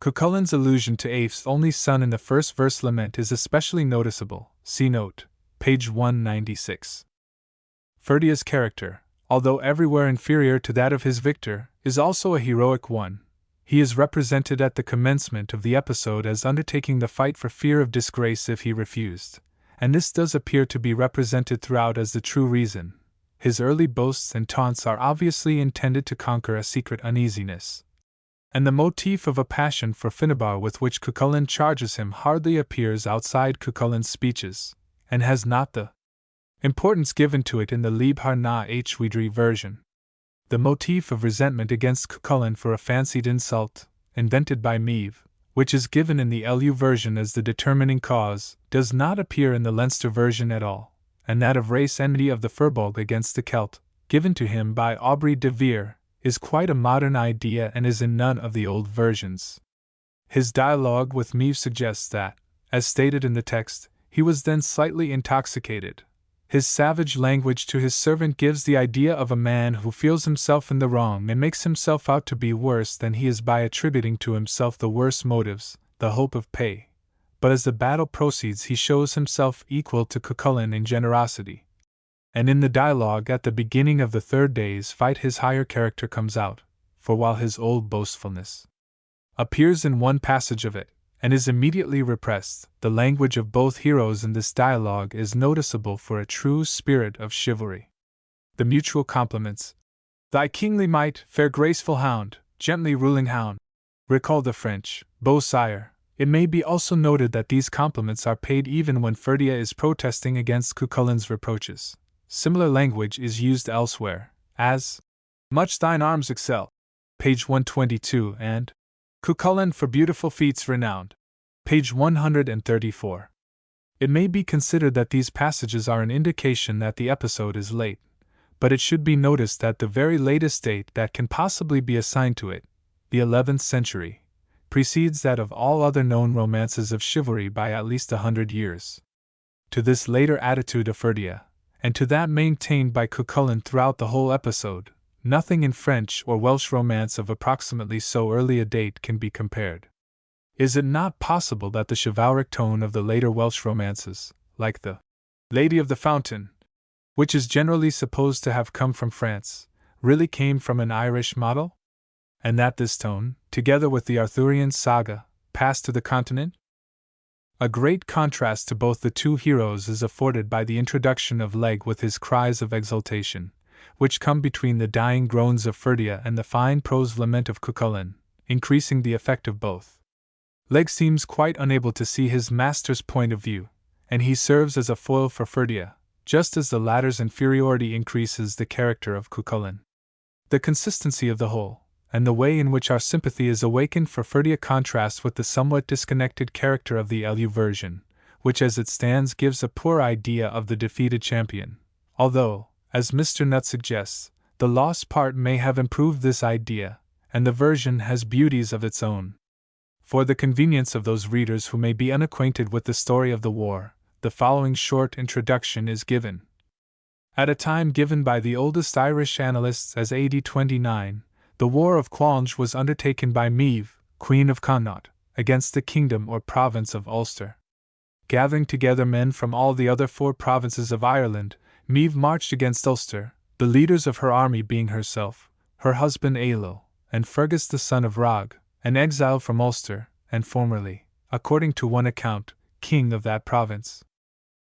Cuchulainn's allusion to Aif's only son in the first verse lament is especially noticeable, see note, page 196. Ferdia's character, although everywhere inferior to that of his victor, is also a heroic one. He is represented at the commencement of the episode as undertaking the fight for fear of disgrace if he refused, and this does appear to be represented throughout as the true reason. His early boasts and taunts are obviously intended to conquer a secret uneasiness, and the motif of a passion for Finnabar with which Cuchulainn charges him hardly appears outside Cuchulainn's speeches, and has not the importance given to it in the Líbhar na Éachmhaidhrí version. The motif of resentment against Cuchulainn for a fancied insult, invented by Maeve, which is given in the LU version as the determining cause, does not appear in the Leinster version at all, and that of race enmity of the Firbolg against the Celt, given to him by Aubrey de Vere, is quite a modern idea and is in none of the old versions. His dialogue with Maeve suggests that, as stated in the text, he was then slightly intoxicated. His savage language to his servant gives the idea of a man who feels himself in the wrong and makes himself out to be worse than he is by attributing to himself the worst motives, the hope of pay. But as the battle proceeds he shows himself equal to Cuchulainn in generosity. And in the dialogue at the beginning of the third day's fight his higher character comes out, for while his old boastfulness appears in one passage of it, and is immediately repressed, the language of both heroes in this dialogue is noticeable for a true spirit of chivalry. The mutual compliments, "Thy kingly might, fair graceful hound, gently ruling hound," Recall the French, beau sire. It may be also noted that these compliments are paid even when Ferdia is protesting against Cuchulain's reproaches. Similar language is used elsewhere, as much thine arms excel, page 122, and Cuchulain for beautiful feats renowned, page 134. It may be considered that these passages are an indication that the episode is late, but it should be noticed that the very latest date that can possibly be assigned to it, the 11th century, precedes that of all other known romances of chivalry by at least 100 years. To this later attitude of Ferdia, and to that maintained by Cuchulain throughout the whole episode, nothing in French or Welsh romance of approximately so early a date can be compared. Is it not possible that the chivalric tone of the later Welsh romances, like the Lady of the Fountain, which is generally supposed to have come from France, really came from an Irish model? And that this tone, together with the Arthurian saga, passed to the continent? A great contrast to both the two heroes is afforded by the introduction of Leg with his cries of exultation, which come between the dying groans of Ferdia and the fine prose lament of Cuchulain, increasing the effect of both. Leg seems quite unable to see his master's point of view, and he serves as a foil for Ferdia, just as the latter's inferiority increases the character of Cuchulain. The consistency of the whole, and the way in which our sympathy is awakened for Ferdia contrasts with the somewhat disconnected character of the LU version, which as it stands gives a poor idea of the defeated champion, although, as Mr. Nutt suggests, the lost part may have improved this idea, and the version has beauties of its own. For the convenience of those readers who may be unacquainted with the story of the war, the following short introduction is given. At a time given by the oldest Irish annalists as AD 29, the War of Qualnge was undertaken by Maeve, Queen of Connaught, against the kingdom or province of Ulster. Gathering together men from all the other 4 provinces of Ireland, Maeve marched against Ulster, the leaders of her army being herself, her husband Ailill, and Fergus the son of Rog, an exile from Ulster, and formerly, according to one account, king of that province.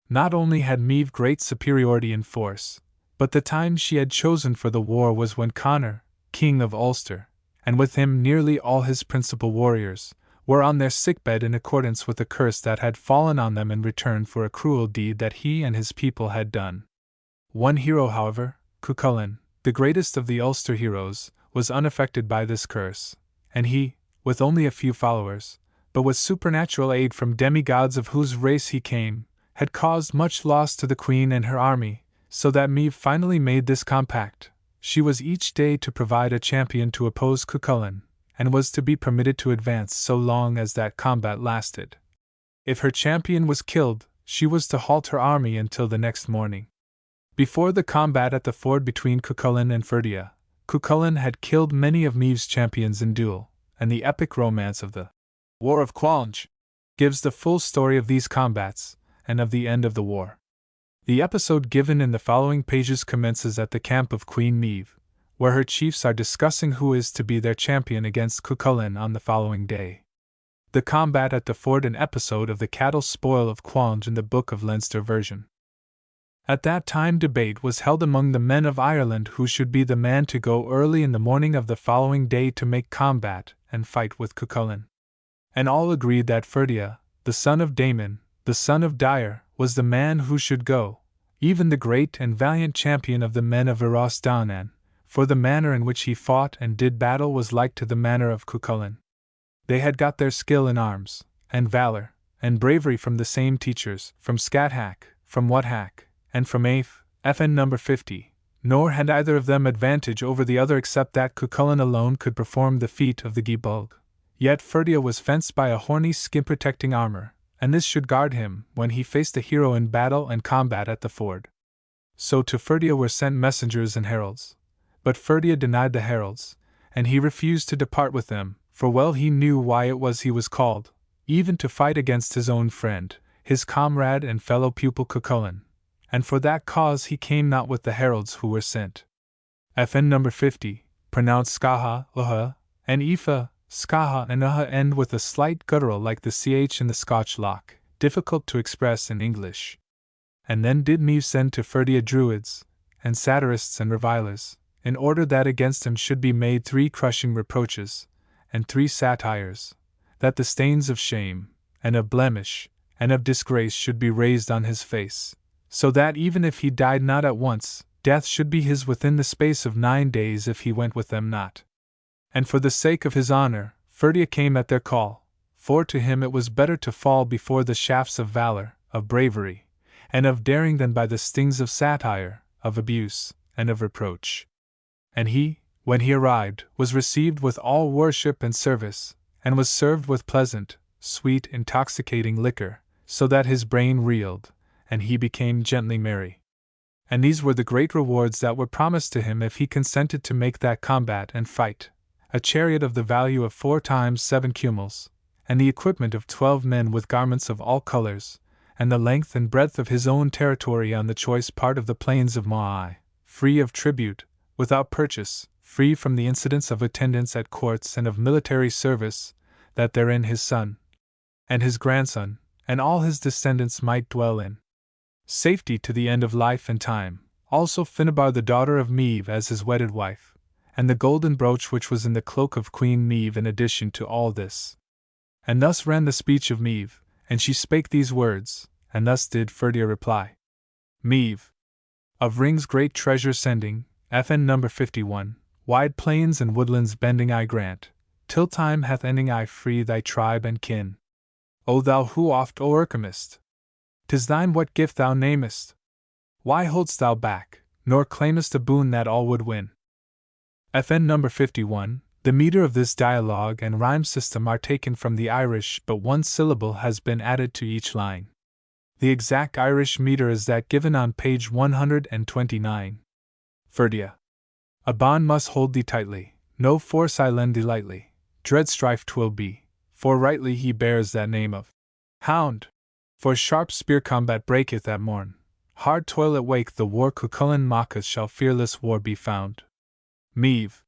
Not only had Maeve great superiority in force, but the time she had chosen for the war was when Conor, king of Ulster, and with him nearly all his principal warriors, were on their sickbed in accordance with the curse that had fallen on them in return for a cruel deed that he and his people had done. One hero, however, Cuchulain, the greatest of the Ulster heroes, was unaffected by this curse, and he, with only a few followers, but with supernatural aid from demigods of whose race he came, had caused much loss to the queen and her army, so that Maeve finally made this compact. She was each day to provide a champion to oppose Cuchulain, and was to be permitted to advance so long as that combat lasted. If her champion was killed, she was to halt her army until the next morning. Before the combat at the ford between Cuchulain and Ferdia, Cuchulain had killed many of Maeve's champions in duel, and the epic romance of the War of Qualnge gives the full story of these combats, and of the end of the war. The episode given in the following pages commences at the camp of Queen Maeve, where her chiefs are discussing who is to be their champion against Cuchulain on the following day. The combat at the ford, an episode of the cattle spoil of Qualnge in the Book of Leinster version. At that time debate was held among the men of Ireland who should be the man to go early in the morning of the following day to make combat and fight with Cuchulain. And all agreed that Ferdia, the son of Damon, the son of Dyer, was the man who should go, even the great and valiant champion of the men of Iros Danaan, for the manner in which he fought and did battle was like to the manner of Cuchulain. They had got their skill in arms, and valor, and bravery from the same teachers, from Scathack, from Whathack, and from FN number 50, nor had either of them advantage over the other except that Cuchulain alone could perform the feat of the Gibulg. Yet Ferdia was fenced by a horny skin-protecting armor, and this should guard him when he faced a hero in battle and combat at the ford. So to Ferdia were sent messengers and heralds. But Ferdia denied the heralds, and he refused to depart with them, for well he knew why it was he was called, even to fight against his own friend, his comrade and fellow pupil Cuchulain, and for that cause he came not with the heralds who were sent. FN number 50, pronounced Skaha, Uha, and Aoife, Skaha and Uha end with a slight guttural like the ch in the Scotch loch, difficult to express in English. And then did Maeve send to Ferdia druids, and satirists and revilers, in order that against him should be made 3 crushing reproaches, and 3 satires, that the stains of shame, and of blemish, and of disgrace should be raised on his face, so that even if he died not at once, death should be his within the space of 9 days if he went with them not. And for the sake of his honor, Ferdia came at their call, for to him it was better to fall before the shafts of valor, of bravery, and of daring than by the stings of satire, of abuse, and of reproach. And he, when he arrived, was received with all worship and service, and was served with pleasant, sweet, intoxicating liquor, so that his brain reeled, and he became gently merry. And these were the great rewards that were promised to him if he consented to make that combat and fight: a chariot of the value of 4 times 7 cumels, and the equipment of 12 men with garments of all colors, and the length and breadth of his own territory on the choice part of the plains of Moai, free of tribute, without purchase, free from the incidents of attendance at courts and of military service, that therein his son, and his grandson, and all his descendants might dwell in safety to the end of life and time, also Finnabar the daughter of Meve as his wedded wife, and the golden brooch which was in the cloak of Queen Meve in addition to all this. And thus ran the speech of Meve, and she spake these words, and thus did Ferdia reply. Meve. Of rings great treasure sending, FN number 51, wide plains and woodlands bending I grant, till time hath ending I free thy tribe and kin. O thou who oft o'ercomest, 'tis thine what gift thou namest. Why hold'st thou back, nor claimest a boon that all would win? FN number 51. The meter of this dialogue and rhyme system are taken from the Irish, but 1 syllable has been added to each line. The exact Irish meter is that given on page 129. Ferdia. A bond must hold thee tightly, no force I lend thee lightly, dread strife 'twill be, for rightly he bears that name of hound. For sharp spear combat breaketh at morn, hard toil at wake the war Cuchulainn Machas shall fearless war be found. Meve.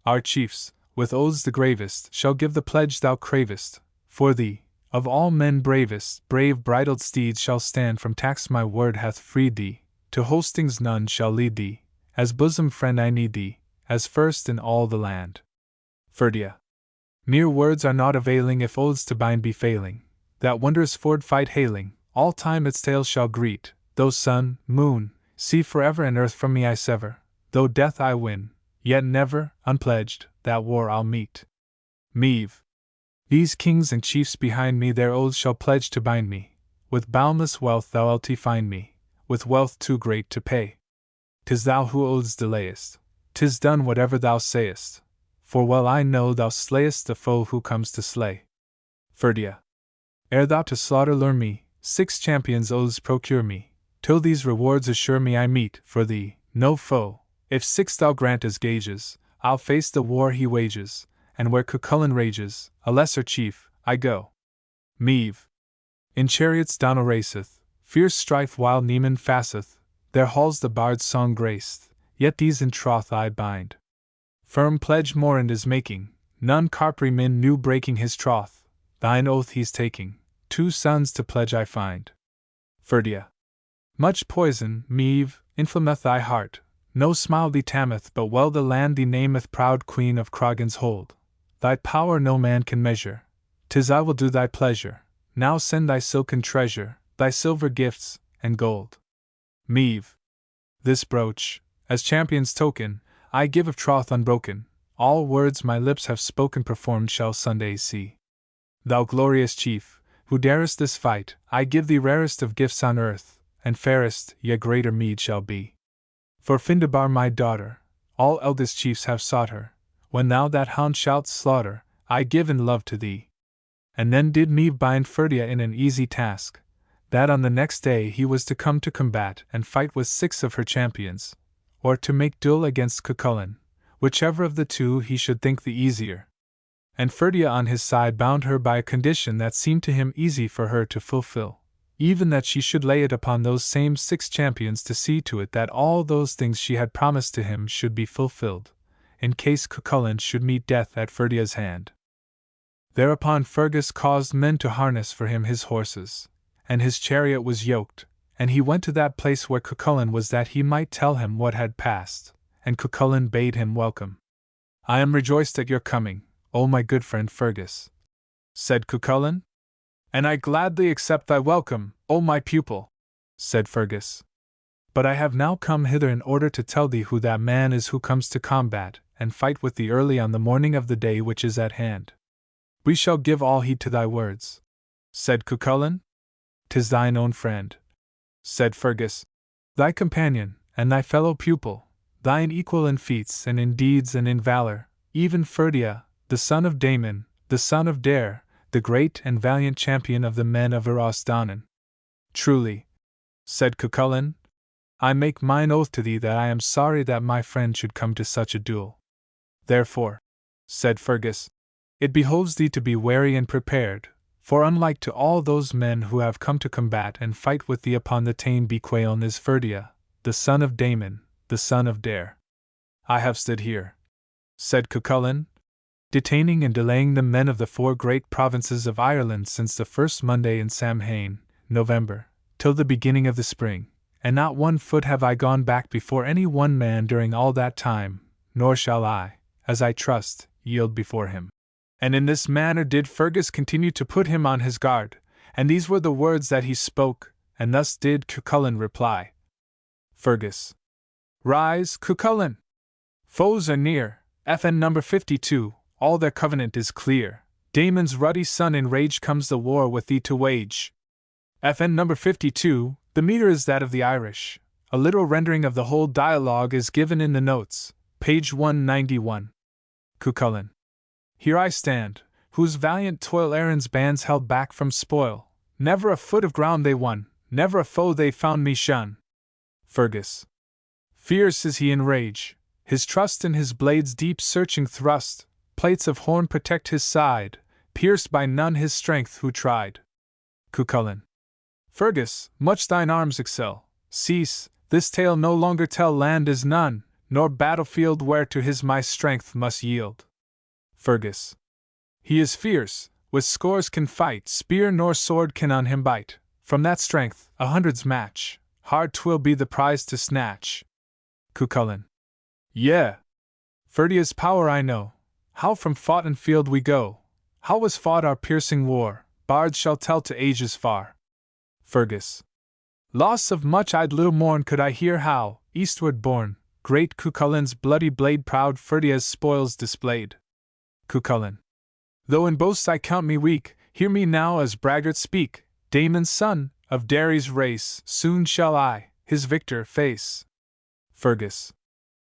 Our chiefs, with oaths the gravest, shall give the pledge thou cravest, for thee, of all men bravest, brave bridled steeds shall stand from tax my word hath freed thee, to hostings none shall lead thee, as bosom friend I need thee, as first in all the land. Ferdia. Mere words are not availing if oaths to bind be failing, that wondrous ford fight hailing, all time its tale shall greet, though sun, moon, sea forever and earth from me I sever, though death I win, yet never, unpledged, that war I'll meet. Meve. These kings and chiefs behind me their oaths shall pledge to bind me, with boundless wealth thou'lt find me, with wealth too great to pay. 'Tis thou who oaths delayest, 'tis done whatever thou sayest, for well I know thou slayest the foe who comes to slay. Ferdia. Ere thou to slaughter lure me, 6 champions' oaths procure me, till these rewards assure me I meet, for thee, no foe. If 6 thou grant as gages, I'll face the war he wages, and where Cuchulainn rages, a lesser chief, I go. Meve. In chariots Donal raceth, fierce strife wild Nieman fasseth, their halls the bard's song graceth, yet these in troth I bind. Firm pledge Morand is making, none carpry min new breaking his troth, thine oath he's taking, 2 sons to pledge I find. Ferdia. Much poison, Meve, inflameth thy heart, no smile thee tameth, but well the land thee nameth proud queen of Croghan's hold. Thy power no man can measure, 'tis I will do thy pleasure, now send thy silken treasure, thy silver gifts, and gold. Meve. This brooch, as champion's token, I give of troth unbroken, all words my lips have spoken performed shall Sunday see. Thou glorious chief, who darest this fight, I give thee rarest of gifts on earth, and fairest, yet greater meed shall be. For Findabar my daughter, all eldest chiefs have sought her, when thou that hound shalt slaughter, I give in love to thee. And then did Meve bind Ferdia in an easy task, that on the next day he was to come to combat and fight with 6 of her champions, or to make duel against Cuchulainn, whichever of the 2 he should think the easier. And Ferdia on his side bound her by a condition that seemed to him easy for her to fulfill, even that she should lay it upon those same 6 champions to see to it that all those things she had promised to him should be fulfilled, in case Cuchulainn should meet death at Ferdia's hand. Thereupon Fergus caused men to harness for him his horses, and his chariot was yoked, and he went to that place where Cuchulainn was that he might tell him what had passed, and Cuchulainn bade him welcome. I am rejoiced at your coming, O my good friend Fergus, said Cucullin. And I gladly accept thy welcome, O my pupil, said Fergus. But I have now come hither in order to tell thee who that man is who comes to combat and fight with thee early on the morning of the day which is at hand. We shall give all heed to thy words, said Cucullin. 'Tis thine own friend, said Fergus, thy companion, and thy fellow pupil, thine equal in feats and in deeds and in valor, even Ferdia, the son of Damon, the son of Dare, the great and valiant champion of the men of Erosdonen. Truly, said Cucullin, I make mine oath to thee that I am sorry that my friend should come to such a duel. Therefore, said Fergus, it behoves thee to be wary and prepared, for unlike to all those men who have come to combat and fight with thee upon the Táin Bí Cúailnge is Ferdia, the son of Damon, the son of Dare. I have stood here, said Cucullin, detaining and delaying the men of the 4 great provinces of Ireland since the first Monday in Samhain, November, till the beginning of the spring, and not 1 foot have I gone back before any one man during all that time, nor shall I, as I trust, yield before him. And in this manner did Fergus continue to put him on his guard, and these were the words that he spoke, and thus did Cucullin reply. Fergus. Rise, Cucullin! Foes are near, FN number 52, all their covenant is clear. Damon's ruddy son in rage comes the war with thee to wage. FN number 52, the meter is that of the Irish. A literal rendering of the whole dialogue is given in the notes, page 191. Cucullin. Here I stand, whose valiant toil Erin's bands held back from spoil. Never a foot of ground they won, never a foe they found me shun. Fergus. Fierce is he in rage, his trust in his blade's deep searching thrust. Plates of horn protect his side, pierced by none his strength who tried. Cucullin. Fergus, much thine arms excel. Cease, this tale no longer tell. Land is none, nor battlefield where to his my strength must yield. Fergus. He is fierce, with scores can fight. Spear nor sword can on him bite. From that strength, 100's match. Hard 'twill be the prize to snatch. Cucullin. Yea. Ferdia's power I know. How from foughten field we go. How was fought our piercing war. Bards shall tell to ages far. Fergus. Loss of much I'd little mourn could I hear how, eastward borne, great Cucullin's bloody blade proud Ferdia's spoils displayed. Cucullin. Though in boasts I count me weak, hear me now as braggart speak. Damon's son, of Dary's race, soon shall I, his victor, face. Fergus.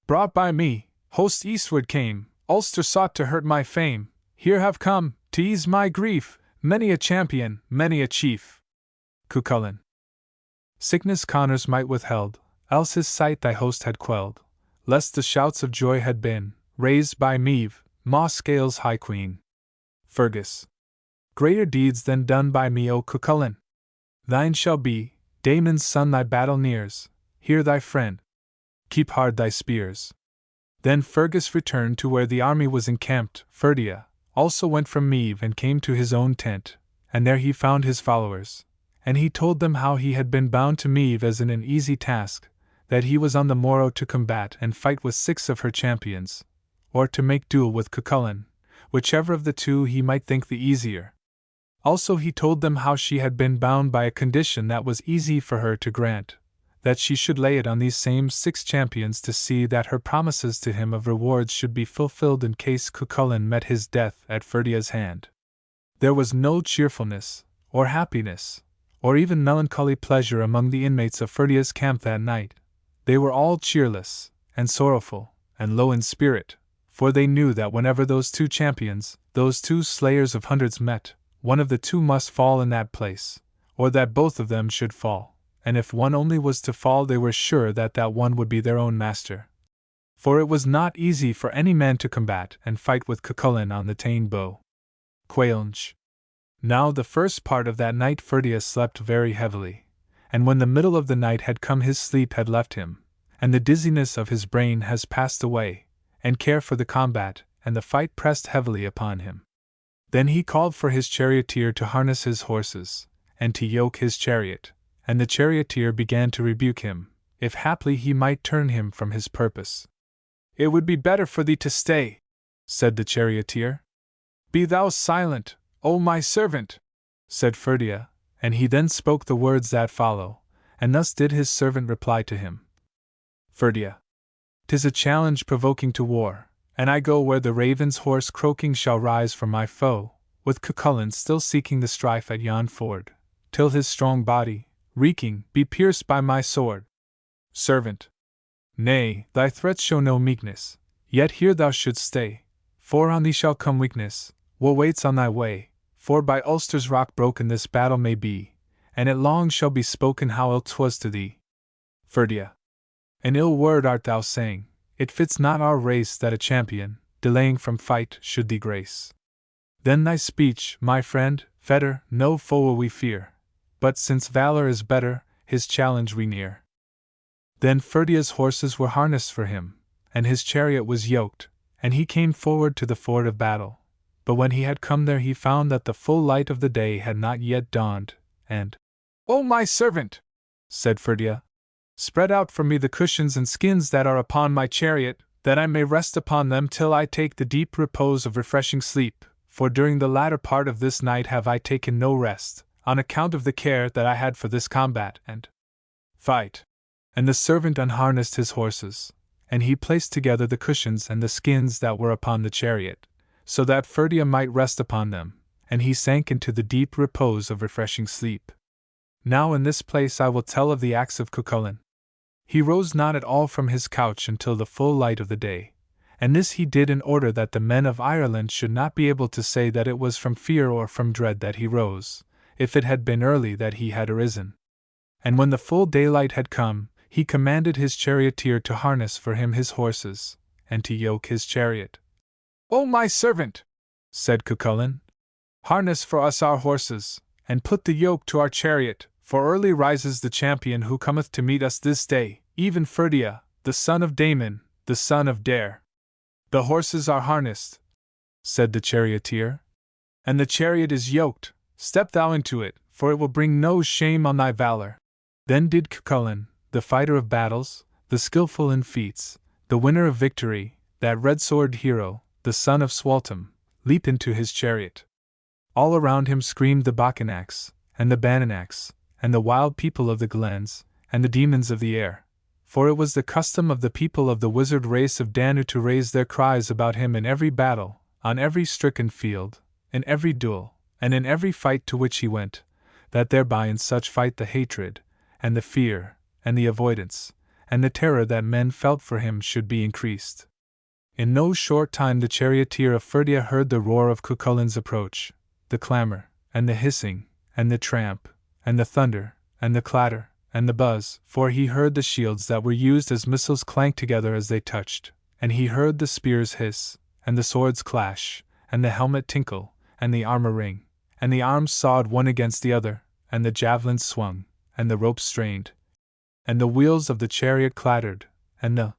Brought by me, host eastward came, Ulster sought to hurt my fame. Here have come, to ease my grief, many a champion, many a chief. Cucullin. Sickness Connor's might withheld, else his sight thy host had quelled, lest the shouts of joy had been raised by Meave, Moss Scales High Queen. Fergus. Greater deeds than done by me, O Cucullin. Thine shall be, Damon's son thy battle nears, hear thy friend. Keep hard thy spears. Then Fergus returned to where the army was encamped. Ferdia also went from Meave and came to his own tent, and there he found his followers. And he told them how he had been bound to Meave as in an easy task, that he was on the morrow to combat and fight with 6 of her champions, or to make duel with Cucullin, whichever of the two he might think the easier. Also he told them how she had been bound by a condition that was easy for her to grant, that she should lay it on these same 6 champions to see that her promises to him of rewards should be fulfilled in case Cucullin met his death at Ferdia's hand. There was no cheerfulness, or happiness, or even melancholy pleasure among the inmates of Ferdia's camp that night. They were all cheerless, and sorrowful, and low in spirit, for they knew that whenever those 2 champions, those 2 slayers of hundreds met, one of the 2 must fall in that place, or that both of them should fall, and if one only was to fall they were sure that that one would be their own master. For it was not easy for any man to combat and fight with Cucullin on the Táin Bí Cúailnge. Now the first part of that night Ferdia slept very heavily, and when the middle of the night had come his sleep had left him, and the dizziness of his brain has passed away, and care for the combat and the fight pressed heavily upon him. Then he called for his charioteer to harness his horses, and to yoke his chariot, and the charioteer began to rebuke him, if haply he might turn him from his purpose. It would be better for thee to stay, said the charioteer. Be thou silent, O my servant, said Ferdia, and he then spoke the words that follow, and thus did his servant reply to him. Ferdia. 'Tis a challenge provoking to war, and I go where the raven's hoarse croaking shall rise from my foe, with Cucullin still seeking the strife at yon ford, till his strong body, reeking, be pierced by my sword. Servant. Nay, thy threats show no meekness, yet here thou shouldst stay, for on thee shall come weakness. Woe waits on thy way, for by Ulster's rock broken this battle may be, and it long shall be spoken how ill 'twas to thee. Ferdia. An ill word art thou saying, it fits not our race that a champion, delaying from fight, should thee grace. Then thy speech, my friend, fetter, no foe will we fear, but since valor is better, his challenge we near. Then Ferdia's horses were harnessed for him, and his chariot was yoked, and he came forward to the ford of battle. But when he had come there he found that the full light of the day had not yet dawned, and, O my servant, said Ferdia, spread out for me the cushions and skins that are upon my chariot, that I may rest upon them till I take the deep repose of refreshing sleep, for during the latter part of this night have I taken no rest, on account of the care that I had for this combat and fight. And the servant unharnessed his horses, and he placed together the cushions and the skins that were upon the chariot, so that Ferdia might rest upon them, and he sank into the deep repose of refreshing sleep. Now in this place I will tell of the acts of Cucullin. He rose not at all from his couch until the full light of the day, and this he did in order that the men of Ireland should not be able to say that it was from fear or from dread that he rose, if it had been early that he had arisen. And when the full daylight had come, he commanded his charioteer to harness for him his horses, and to yoke his chariot. O my servant, said Cucullin, harness for us our horses, and put the yoke to our chariot, for early rises the champion who cometh to meet us this day, even Ferdia, the son of Damon, the son of Dare. The horses are harnessed, said the charioteer, and the chariot is yoked. Step thou into it, for it will bring no shame on thy valor. Then did Cucullin, the fighter of battles, the skillful in feats, the winner of victory, that red-sword hero, the son of Swaltam, leap into his chariot. All around him screamed the Bacchanacs, and the Bananacs, and the wild people of the glens, and the demons of the air, for it was the custom of the people of the wizard race of Danu to raise their cries about him in every battle, on every stricken field, in every duel, and in every fight to which he went, that thereby in such fight the hatred, and the fear, and the avoidance, and the terror that men felt for him should be increased. In no short time the charioteer of Ferdia heard the roar of Cucullin's approach, the clamor, and the hissing, and the tramp, and the thunder, and the clatter, and the buzz, for he heard the shields that were used as missiles clank together as they touched, and he heard the spears hiss, and the swords clash, and the helmet tinkle, and the armor ring, and the arms sawed one against the other, and the javelins swung, and the ropes strained, and the wheels of the chariot clattered, and the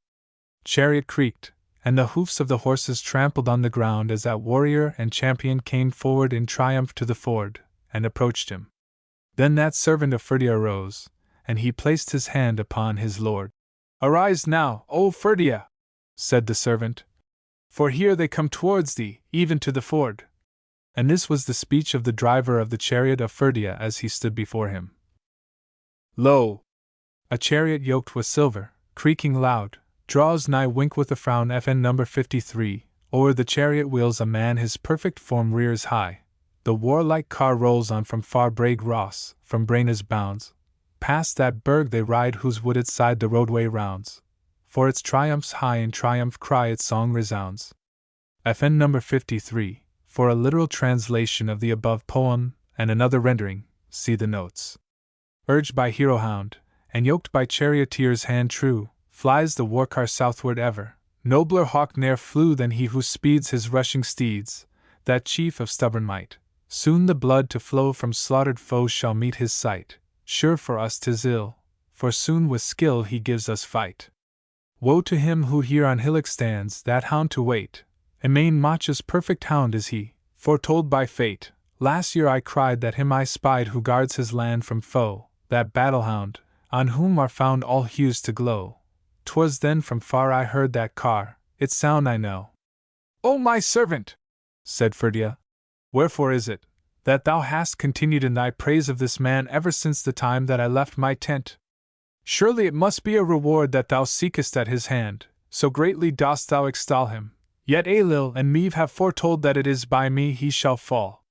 chariot creaked, and the hoofs of the horses trampled on the ground as that warrior and champion came forward in triumph to the ford, and approached him. Then that servant of Ferdia arose, and he placed his hand upon his lord. Arise now, O Ferdia, said the servant, for here they come towards thee, even to the ford. And this was the speech of the driver of the chariot of Ferdia as he stood before him. Lo! A chariot yoked with silver, creaking loud, draws nigh wink with a frown FN number 53, o'er the chariot wheels a man his perfect form rears high, the warlike car rolls on from far Braig Ross, from Braina's bounds, past that burg they ride whose wooded side the roadway rounds, for its triumphs high in triumph cry its song resounds. FN number 53, for a literal translation of the above poem, and another rendering, see the notes. Urged by hero hound, and yoked by charioteer's hand true, flies the war-car southward ever, nobler hawk ne'er flew than he who speeds his rushing steeds, that chief of stubborn might. Soon the blood to flow from slaughtered foes shall meet his sight, sure for us 'tis ill, for soon with skill he gives us fight. Woe to him who here on hillock stands, that hound to wait, Emain Macha's perfect hound is he, foretold by fate. Last year I cried that him I spied who guards his land from foe, that battle-hound, on whom are found all hues to glow. 'Twas then from far I heard that car, its sound I know. O my servant, said Ferdia, Wherefore is it that thou hast continued in thy praise of this man ever since the time that I left my tent? Surely it must be a reward that thou seekest at his hand, so greatly dost thou extol him. Yet Ailill and Meve have foretold that it is by me he shall fall.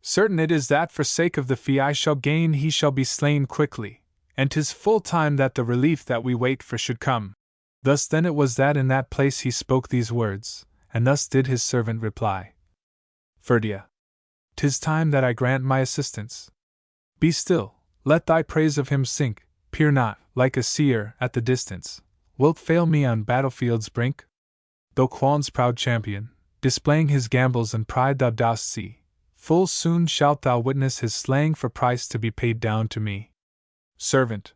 Certain it is that for sake of the fee I shall gain he shall be slain quickly, and 'tis full time that the relief that we wait for should come. Thus then it was that in that place he spoke these words, and thus did his servant reply. Ferdia. 'Tis time that I grant my assistance. Be still, let thy praise of him sink, peer not, like a seer, at the distance. Wilt fail me on battlefield's brink? Though Qualn's proud champion, displaying his gambols and pride thou dost see, full soon shalt thou witness his slaying for price to be paid down to me. Servant.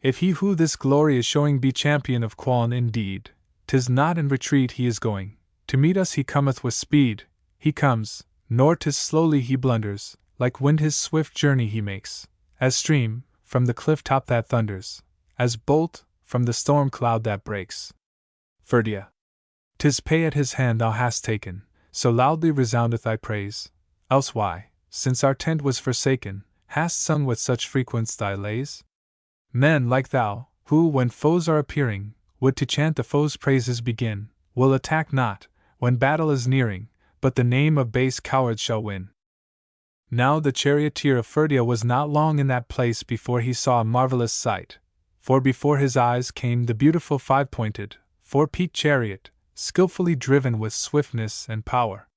If he who this glory is showing be champion of Qualn indeed, 'tis not in retreat he is going, to meet us he cometh with speed, he comes, nor 'tis slowly he blunders, like wind his swift journey he makes, as stream, from the cliff top that thunders, as bolt, from the storm cloud that breaks. Ferdia. 'Tis pay at his hand thou hast taken, so loudly resoundeth thy praise, else why, since our tent was forsaken, hast sung with such frequence thy lays? Men like thou, who, when foes are appearing, would to chant the foe's praises begin, will attack not, when battle is nearing, but the name of base cowards shall win. Now the charioteer of Ferdia was not long in that place before he saw a marvelous sight, for before his eyes came the beautiful five-pointed, four-peaked chariot, skillfully driven with swiftness and power.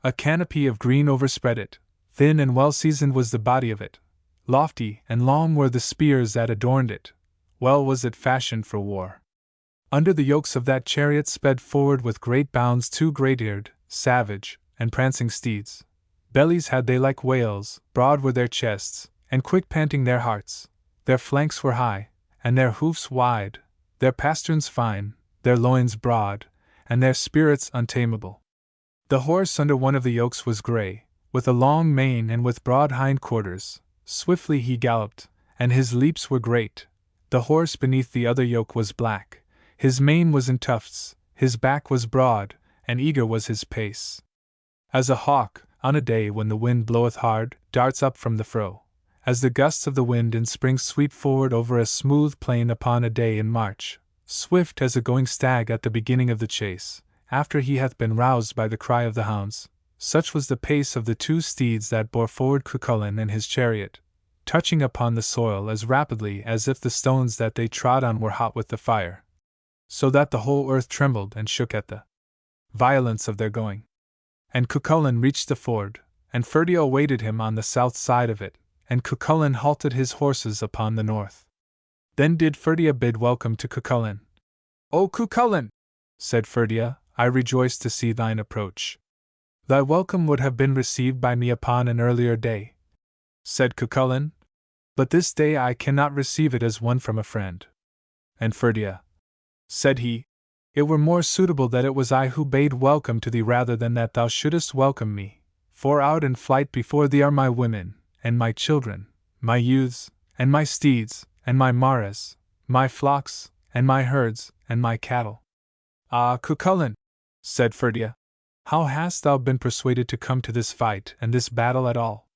A canopy of green overspread it, thin and well-seasoned was the body of it, lofty and long were the spears that adorned it, well was it fashioned for war. Under the yokes of that chariot sped forward with great bounds two great-eared, savage, and prancing steeds. Bellies had they like whales, broad were their chests, and quick panting their hearts. Their flanks were high, and their hoofs wide, their pasterns fine, their loins broad, and their spirits untamable. The horse under one of the yokes was grey, with a long mane and with broad hind quarters. Swiftly he galloped, and his leaps were great. The horse beneath the other yoke was black, his mane was in tufts, his back was broad, and eager was his pace. As a hawk, on a day when the wind bloweth hard, darts up from the fro, as the gusts of the wind in spring sweep forward over a smooth plain upon a day in March, swift as a going stag at the beginning of the chase, after he hath been roused by the cry of the hounds, such was the pace of the two steeds that bore forward Cuchulainn and his chariot, touching upon the soil as rapidly as if the stones that they trod on were hot with the fire, so that the whole earth trembled and shook at the violence of their going. And Cuchulainn reached the ford, and Ferdia awaited him on the south side of it, and Cuchulainn halted his horses upon the north. Then did Ferdia bid welcome to Cuchulainn. O Cuchulainn, said Ferdia, I rejoice to see thine approach. Thy welcome would have been received by me upon an earlier day, said Cuchulainn, but this day I cannot receive it as one from a friend. And Ferdia, said he, it were more suitable that it was I who bade welcome to thee rather than that thou shouldest welcome me, for out in flight before thee are my women, and my children, my youths, and my steeds, and my mares, my flocks, and my herds, and my cattle. Ah, Cuchulainn, said Ferdia, how hast thou been persuaded to come to this fight and this battle at all?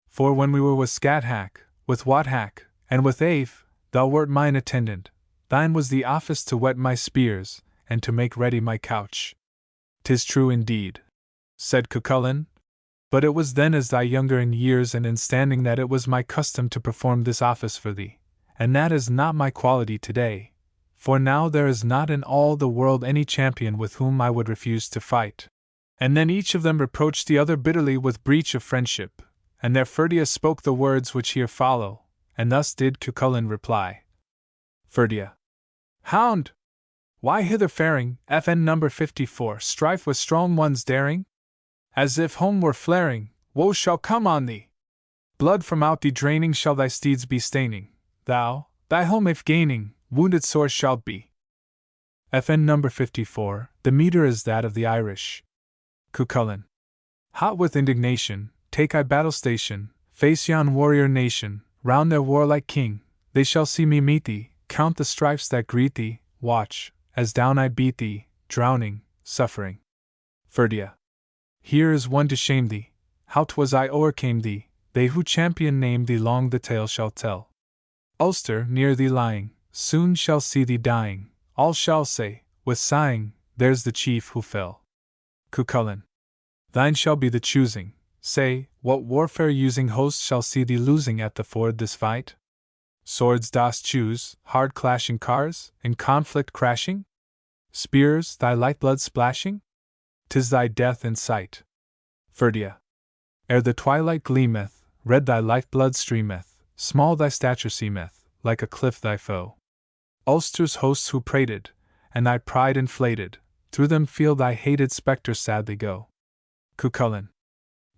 For when we were with Scathach, with Wathack, and with Aif, thou wert mine attendant, thine was the office to whet my spears, and to make ready my couch. 'Tis true indeed, said Cuchulainn, but it was then as thy younger in years and in standing that it was my custom to perform this office for thee, and that is not my quality today, for now there is not in all the world any champion with whom I would refuse to fight. And then each of them reproached the other bitterly with breach of friendship, and there Ferdia spoke the words which here follow, and thus did Cuchulainn reply. Ferdia. Hound! Why hither faring, FN number 54, strife with strong ones daring? As if home were flaring, woe shall come on thee! Blood from out thee draining shall thy steeds be staining, thou, thy home if gaining, wounded sore shalt be. FN number 54, the metre is that of the Irish. Cuchulainn. Hot with indignation, take I battle station, face yon warrior nation, round their warlike king, they shall see me meet thee, count the strifes that greet thee, watch, as down I beat thee, drowning, suffering. Ferdia. Here is one to shame thee, how 'twas I o'ercame thee, they who champion name thee long the tale shall tell. Ulster, near thee lying, soon shall see thee dying, all shall say, with sighing, there's the chief who fell. Cuchulainn. Thine shall be the choosing, say, what warfare-using host shall see thee losing at the ford this fight? Swords dost choose, hard-clashing cars, in conflict crashing? Spears, thy lifeblood splashing? 'Tis thy death in sight. Ferdia. Ere the twilight gleameth, red thy lifeblood streameth, small thy stature seemeth, like a cliff thy foe. Ulster's hosts who prated, and thy pride inflated, through them feel thy hated spectre sadly go. Cuchulainn.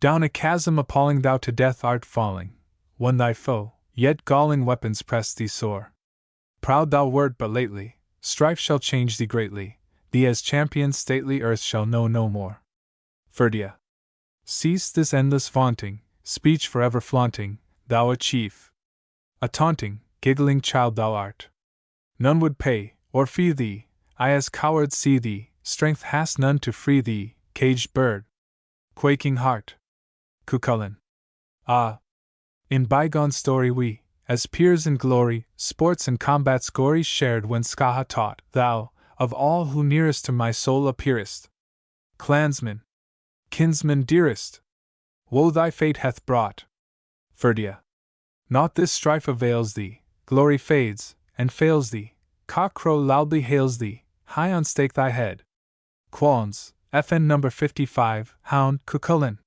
Down a chasm appalling thou to death art falling, when thy foe, yet galling weapons press thee sore. Proud thou wert but lately, strife shall change thee greatly, thee as champion stately earth shall know no more. Ferdia. Cease this endless vaunting, speech forever flaunting, thou a chief. A taunting, giggling child thou art. None would pay, or fee thee, I as coward see thee, strength hast none to free thee, caged bird. Quaking heart. Cuchulainn. Ah! In bygone story we, as peers in glory, sports and combats gory shared when Skaha taught, thou, of all who nearest to my soul appearest. Clansman. Kinsman dearest! Woe thy fate hath brought. Ferdia. Naught this strife avails thee, glory fades, and fails thee, cock-crow loudly hails thee, high on stake thy head. Qualms, FN number 55, hound, Cuchulainn.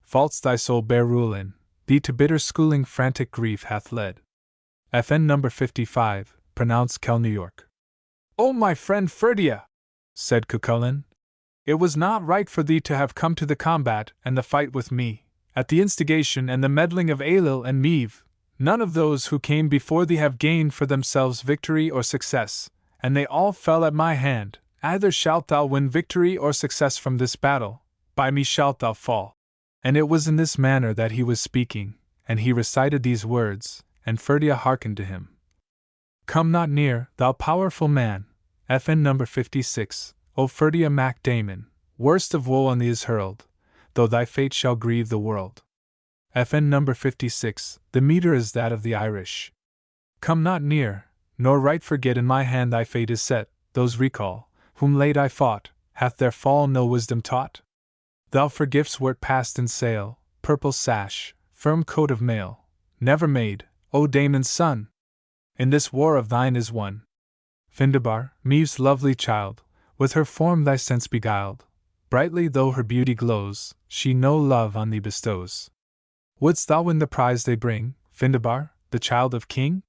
Faults thy soul bear rule in, thee to bitter schooling frantic grief hath led. FN number 55, pronounced Kel New York. O my friend Ferdia, said Cuchulainn, it was not right for thee to have come to the combat and the fight with me, at the instigation and the meddling of Ailill and Meve. None of those who came before thee have gained for themselves victory or success, and they all fell at my hand. Either shalt thou win victory or success from this battle, by me shalt thou fall. And it was in this manner that he was speaking, and he recited these words, and Ferdia hearkened to him. Come not near, thou powerful man, FN number 56, O Ferdia Mac Damon, worst of woe on thee is hurled, though thy fate shall grieve the world. FN number 56, the meter is that of the Irish. Come not near, nor right forget in my hand thy fate is set, those recall, whom late I fought, hath their fall no wisdom taught? Thou for gifts wert past in sail, purple sash, firm coat of mail, never made, O Damon's son! In this war of thine is won. Findabar, Meve's lovely child, with her form thy sense beguiled, brightly though her beauty glows, she no love on thee bestows. Wouldst thou win the prize they bring, Findabar, the child of king?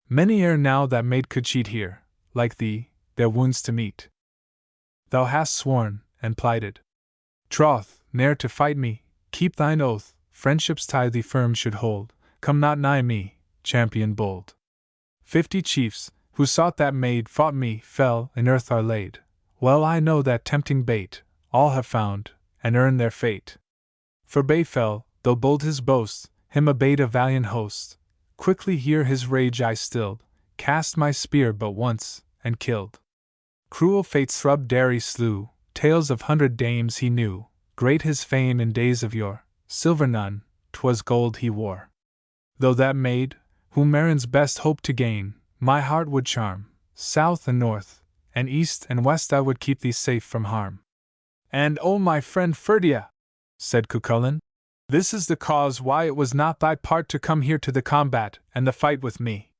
Many ere now that maid could cheat here, like thee, their wounds to meet. Thou hast sworn, and plighted troth, ne'er to fight me, keep thine oath, friendship's tie thee firm should hold, come not nigh me, champion bold. 50 chiefs, who sought that maid, fought me, fell, in earth are laid. Well I know that tempting bait, all have found, and earned their fate. For Bay fell, though bold his boast, him obeyed a valiant host. Quickly here his rage I stilled, cast my spear but once, and killed. Cruel fate's thrub Derry slew, tales of 100 dames he knew, great his fame in days of yore, silver none, 'twas gold he wore. Though that maid, whom Marin's best hoped to gain, my heart would charm, south and north, and east and west I would keep thee safe from harm. And O my friend Ferdia, said Cuchulainn, this is the cause why it was not thy part to come here to the combat and the fight with me.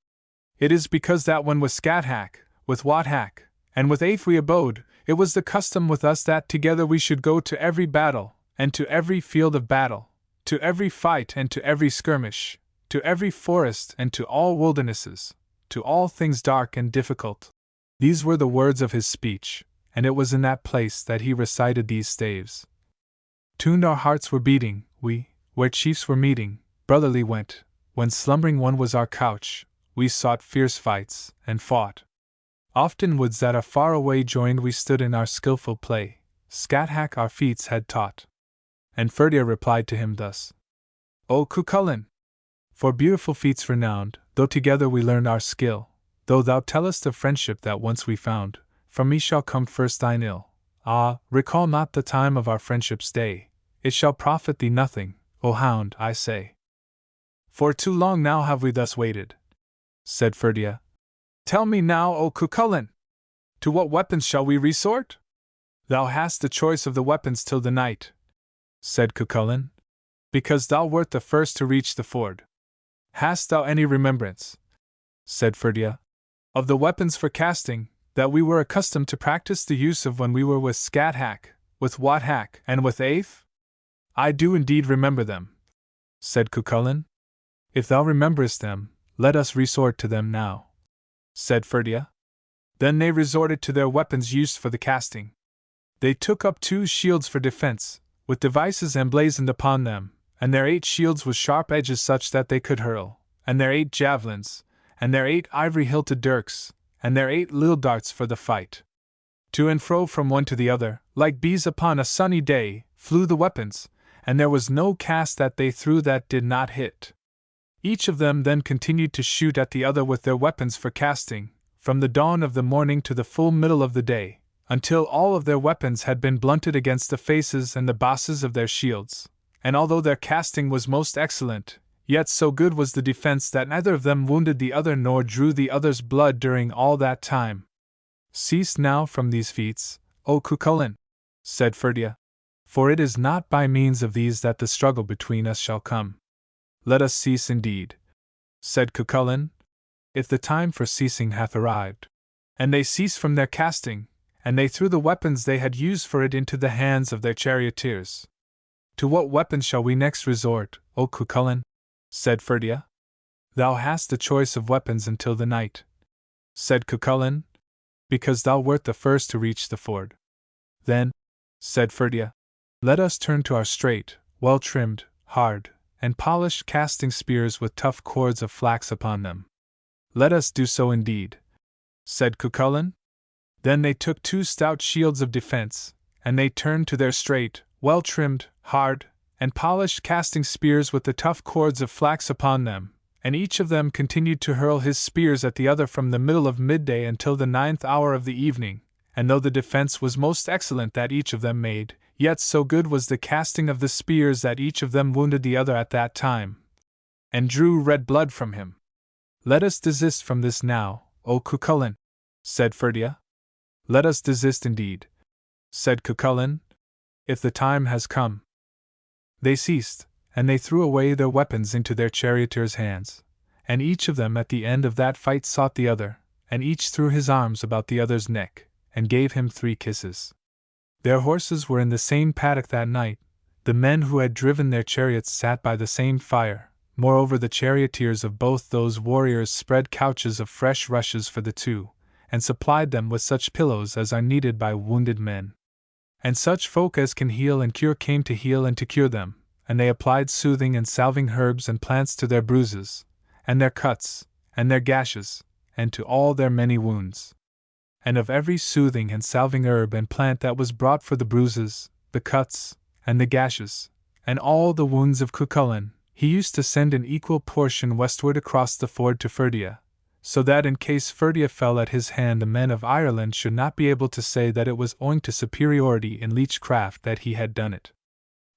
It is because that when with Scathack, with Wathack, and with Aif we abode, it was the custom with us that together we should go to every battle, and to every field of battle, to every fight and to every skirmish, to every forest and to all wildernesses, to all things dark and difficult. These were the words of his speech, and it was in that place that he recited these staves. Tuned our hearts were beating, we, where chiefs were meeting, brotherly went, when slumbering one was our couch, we sought fierce fights, and fought. Often woods that afar away joined we stood in our skilful play, Scathack our feats had taught. And Ferdia replied to him thus: O Cuchulainn! For beautiful feats renowned, though together we learned our skill, though thou tellest of friendship that once we found, from me shall come first thine ill. Ah, recall not the time of our friendship's day, it shall profit thee nothing, O hound, I say. For too long now have we thus waited, said Ferdia. Tell me now, O Cucullin, to what weapons shall we resort? Thou hast the choice of the weapons till the night, said Cucullin, because thou wert the first to reach the ford. Hast thou any remembrance, said Ferdia, of the weapons for casting that we were accustomed to practice the use of when we were with Scathack, with Wathack, and with Aif? I do indeed remember them, said Cucullin. If thou rememberest them, let us resort to them now, said Ferdia. Then they resorted to their weapons used for the casting. They took up 2 shields for defense, with devices emblazoned upon them, and their 8 shields with sharp edges such that they could hurl, and their 8 javelins, and their 8 ivory-hilted dirks, and their 8 little darts for the fight. To and fro from one to the other, like bees upon a sunny day, flew the weapons, and there was no cast that they threw that did not hit. Each of them then continued to shoot at the other with their weapons for casting, from the dawn of the morning to the full middle of the day, until all of their weapons had been blunted against the faces and the bosses of their shields, and although their casting was most excellent, yet so good was the defense that neither of them wounded the other nor drew the other's blood during all that time. Cease now from these feats, O Cucullin, said Ferdia, for it is not by means of these that the struggle between us shall come. Let us cease indeed, said Cucullin, if the time for ceasing hath arrived. And they ceased from their casting, and they threw the weapons they had used for it into the hands of their charioteers. To what weapons shall we next resort, O Cucullin? Said Ferdia. Thou hast the choice of weapons until the night, said Cucullin, because thou wert the first to reach the ford. Then, said Ferdia, let us turn to our straight, well-trimmed, hard, and polished casting spears with tough cords of flax upon them. Let us do so indeed, said Cucullin. Then they took 2 stout shields of defense, and they turned to their straight, well-trimmed, hard, and polished casting spears with the tough cords of flax upon them, and each of them continued to hurl his spears at the other from the middle of midday until the 9th hour of the evening, and though the defense was most excellent that each of them made, yet so good was the casting of the spears that each of them wounded the other at that time, and drew red blood from him. Let us desist from this now, O Cucullin, said Ferdia. Let us desist indeed, said Cucullin, if the time has come. They ceased, and they threw away their weapons into their charioteers' hands, and each of them at the end of that fight sought the other, and each threw his arms about the other's neck, and gave him 3 kisses. Their horses were in the same paddock that night, the men who had driven their chariots sat by the same fire, moreover the charioteers of both those warriors spread couches of fresh rushes for the 2, and supplied them with such pillows as are needed by wounded men. And such folk as can heal and cure came to heal and to cure them, and they applied soothing and salving herbs and plants to their bruises, and their cuts, and their gashes, and to all their many wounds. And of every soothing and salving herb and plant that was brought for the bruises, the cuts, and the gashes, and all the wounds of Cucullin, he used to send an equal portion westward across the ford to Ferdia, so that in case Ferdia fell at his hand the men of Ireland should not be able to say that it was owing to superiority in leechcraft that he had done it.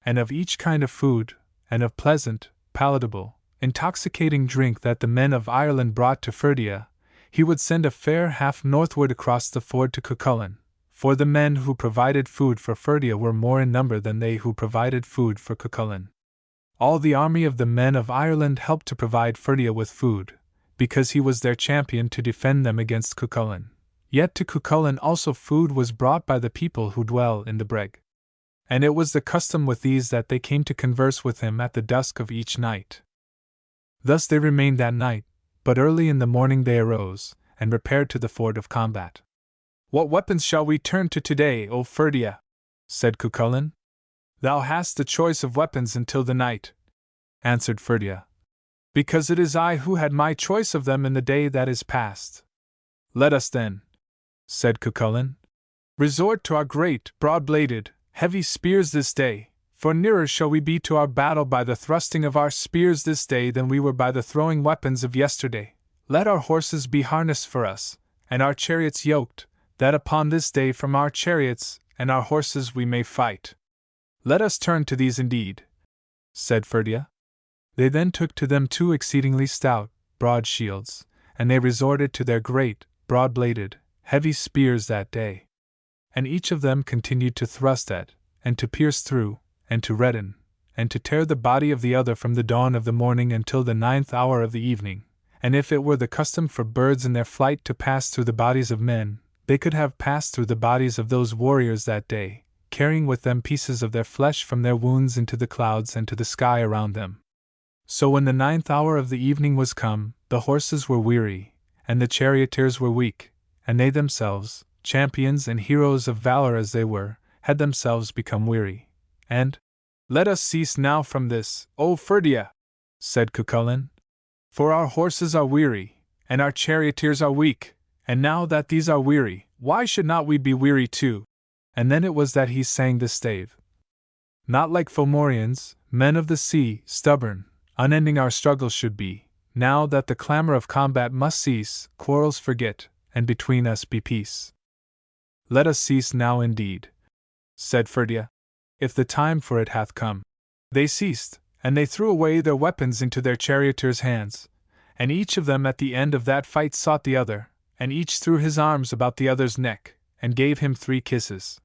And of each kind of food, and of pleasant, palatable, intoxicating drink that the men of Ireland brought to Ferdia, he would send a fair half northward across the ford to Cucullin, for the men who provided food for Ferdia were more in number than they who provided food for Cucullin. All the army of the men of Ireland helped to provide Ferdia with food, because he was their champion to defend them against Cucullin. Yet to Cucullin also food was brought by the people who dwell in the breg. And it was the custom with these that they came to converse with him at the dusk of each night. Thus they remained that night, but early in the morning they arose, and repaired to the ford of combat. What weapons shall we turn to today, O Ferdia? Said Cucullin. Thou hast the choice of weapons until the night, answered Ferdia, because it is I who had my choice of them in the day that is past. Let us then, said Cucullin, resort to our great, broad-bladed, heavy spears this day, for nearer shall we be to our battle by the thrusting of our spears this day than we were by the throwing weapons of yesterday. Let our horses be harnessed for us, and our chariots yoked, that upon this day from our chariots and our horses we may fight. Let us turn to these indeed. said Ferdia. They then took to them 2 exceedingly stout, broad shields, and they resorted to their great, broad-bladed, heavy spears that day. And each of them continued to thrust at, and to pierce through, and to redden, and to tear the body of the other from the dawn of the morning until the 9th hour of the evening. And if it were the custom for birds in their flight to pass through the bodies of men, they could have passed through the bodies of those warriors that day, carrying with them pieces of their flesh from their wounds into the clouds and to the sky around them. So when the 9th hour of the evening was come, the horses were weary, and the charioteers were weak, and they themselves, champions and heroes of valor as they were, had themselves become weary. And, "Let us cease now from this, O Ferdia," said Cucullin, "for our horses are weary, and our charioteers are weak, and now that these are weary, why should not we be weary too?" And then it was that he sang the stave. "Not like Fomorians, men of the sea, stubborn, unending our struggles should be, now that the clamor of combat must cease, quarrels forget, and between us be peace." "Let us cease now indeed," said Ferdia, "if the time for it hath come." They ceased, and they threw away their weapons into their charioteers' hands, and each of them at the end of that fight sought the other, and each threw his arms about the other's neck, and gave him 3 kisses.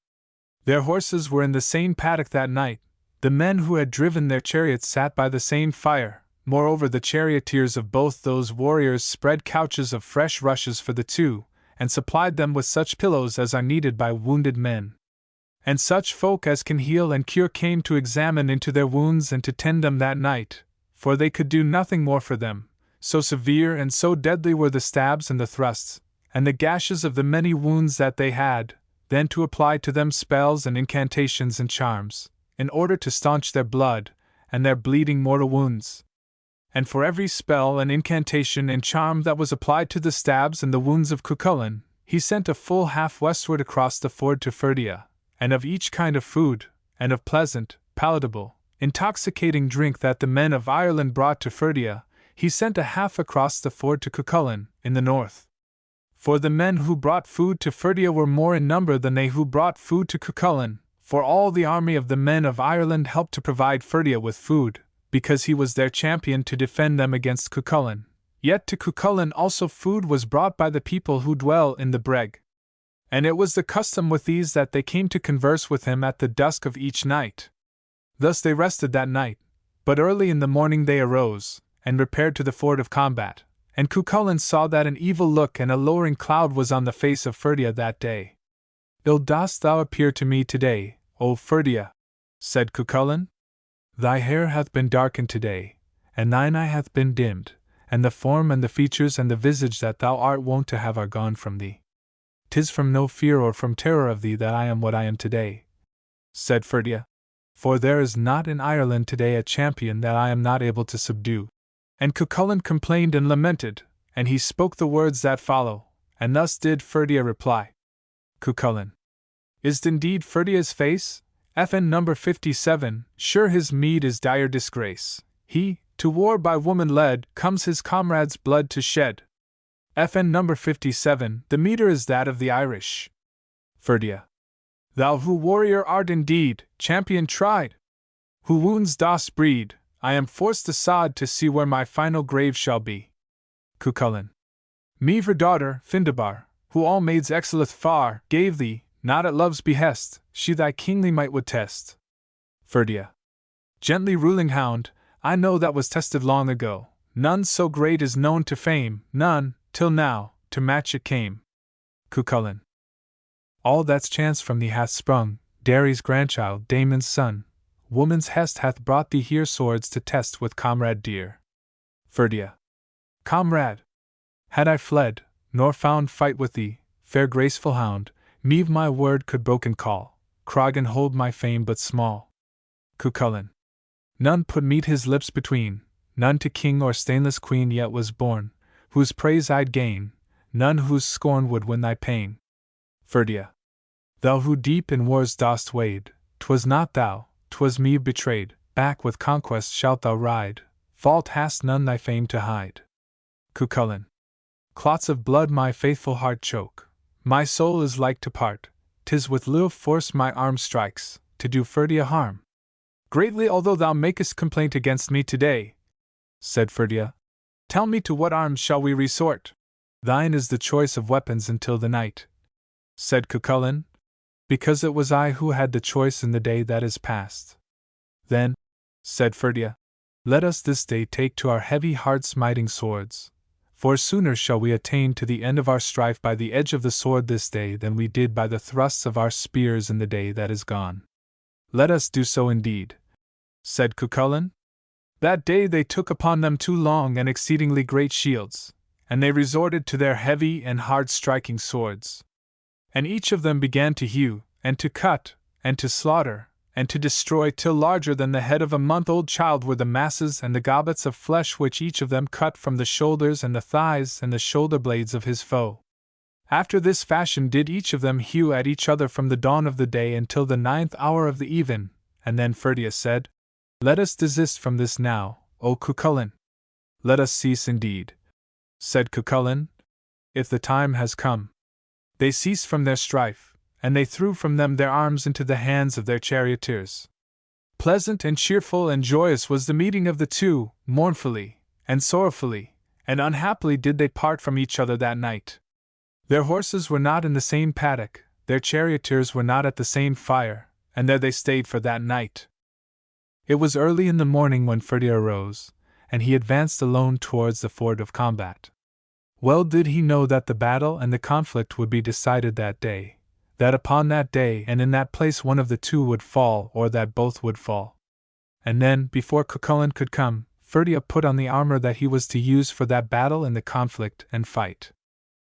Their horses were in the same paddock that night, the men who had driven their chariots sat by the same fire, moreover the charioteers of both those warriors spread couches of fresh rushes for the 2, and supplied them with such pillows as are needed by wounded men. And such folk as can heal and cure came to examine into their wounds and to tend them that night, for they could do nothing more for them, so severe and so deadly were the stabs and the thrusts, and the gashes of the many wounds that they had, then to apply to them spells and incantations and charms, in order to staunch their blood, and their bleeding mortal wounds. And for every spell and incantation and charm that was applied to the stabs and the wounds of Cucullin, he sent a full half westward across the ford to Ferdia, and of each kind of food, and of pleasant, palatable, intoxicating drink that the men of Ireland brought to Ferdia, he sent a half across the ford to Cucullin, in the north. For the men who brought food to Ferdia were more in number than they who brought food to Cucullin, for all the army of the men of Ireland helped to provide Ferdia with food, because he was their champion to defend them against Cucullin. Yet to Cucullin also food was brought by the people who dwell in the Breg. And it was the custom with these that they came to converse with him at the dusk of each night. Thus they rested that night, but early in the morning they arose, and repaired to the ford of combat, and Cucullin saw that an evil look and a lowering cloud was on the face of Ferdia that day. "Ill dost thou appear to me today, O Ferdia," said Cucullin. "Thy hair hath been darkened today, and thine eye hath been dimmed, and the form and the features and the visage that thou art wont to have are gone from thee." "'Tis from no fear or from terror of thee that I am what I am today," said Ferdia, "for there is not in Ireland today a champion that I am not able to subdue." And Cucullin complained and lamented, and he spoke the words that follow, and thus did Ferdia reply. Cucullin. "Is't indeed Ferdia's face? FN number 57, sure his meed is dire disgrace. He, to war by woman led, comes his comrade's blood to shed." FN number 57, the meter is that of the Irish. Ferdia. "Thou who warrior art indeed, champion tried, who wounds dost breed, I am forced aside to see where my final grave shall be." Cucullin. "Me her daughter, Findabar, who all maids excelleth far, gave thee, not at love's behest, she thy kingly might would test." Ferdia. "Gently ruling hound, I know that was tested long ago, none so great is known to fame, none, till now, to match it came." Cucullin. "All that's chance from thee hath sprung, Dary's grandchild, Damon's son, woman's hest hath brought thee here swords to test with comrade dear." Ferdia. "Comrade! Had I fled, nor found fight with thee, fair graceful hound, meave my word could broken call, Croggan hold my fame but small." Cucullin. "None put meet his lips between, none to king or stainless queen yet was born, whose praise I'd gain, none whose scorn would win thy pain." Ferdia. "Thou who deep in wars dost wade, 'twas not thou, 'twas me betrayed, back with conquest shalt thou ride, fault hast none thy fame to hide." Cucullin. "Clots of blood my faithful heart choke, my soul is like to part, 'tis with little force my arm strikes, to do Ferdia harm." Greatly, although thou makest complaint against me today, said Ferdia. Tell me, to what arms shall we resort? Thine is the choice of weapons until the night, said Cucullin, because it was I who had the choice in the day that is past. Then, said Ferdia, let us this day take to our heavy hard-smiting swords, for sooner shall we attain to the end of our strife by the edge of the sword this day than we did by the thrusts of our spears in the day that is gone. Let us do so indeed, said Cucullin. That day they took upon them 2 long and exceedingly great shields, and they resorted to their heavy and hard-striking swords. And each of them began to hew, and to cut, and to slaughter, and to destroy, till larger than the head of a month-old child were the masses and the gobbets of flesh which each of them cut from the shoulders and the thighs and the shoulder-blades of his foe. After this fashion did each of them hew at each other from the dawn of the day until the 9th hour of the even, and then Ferdia said, Let us desist from this now, O Cucullin. Let us cease indeed, said Cucullin, if the time has come. They ceased from their strife, and they threw from them their arms into the hands of their charioteers. Pleasant and cheerful and joyous was the meeting of the two, mournfully, and sorrowfully, and unhappily did they part from each other that night. Their horses were not in the same paddock, their charioteers were not at the same fire, and there they stayed for that night. It was early in the morning when Ferdia arose, and he advanced alone towards the ford of combat. Well did he know that the battle and the conflict would be decided that day, that upon that day and in that place one of the two would fall or that both would fall. And then, before Cucullin could come, Ferdia put on the armor that he was to use for that battle and the conflict and fight.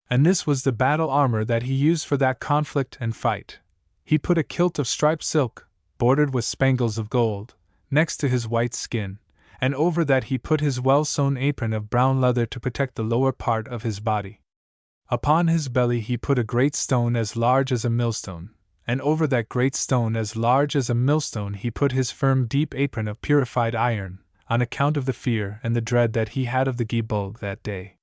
And this was the battle armor that he used for that conflict and fight. He put a kilt of striped silk, bordered with spangles of gold, next to his white skin, and over that he put his well-sewn apron of brown leather to protect the lower part of his body. Upon his belly he put a great stone as large as a millstone, and over that great stone as large as a millstone he put his firm deep apron of purified iron, on account of the fear and the dread that he had of the Gibulg that day.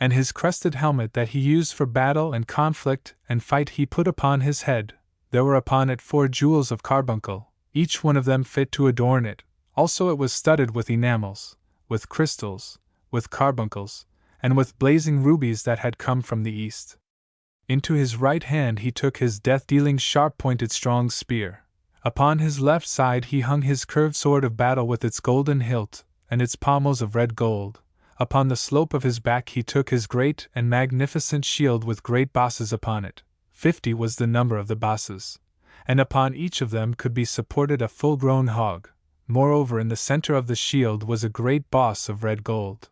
And his crested helmet that he used for battle and conflict and fight he put upon his head. There were upon it 4 jewels of carbuncle, each one of them fit to adorn it. Also it was studded with enamels, with crystals, with carbuncles, and with blazing rubies that had come from the east. Into his right hand he took his death-dealing sharp-pointed strong spear. Upon his left side he hung his curved sword of battle with its golden hilt, and its pommels of red gold. Upon the slope of his back he took his great and magnificent shield with great bosses upon it. 50 was the number of the bosses, and upon each of them could be supported a full-grown hog. Moreover, in the center of the shield was a great boss of red gold.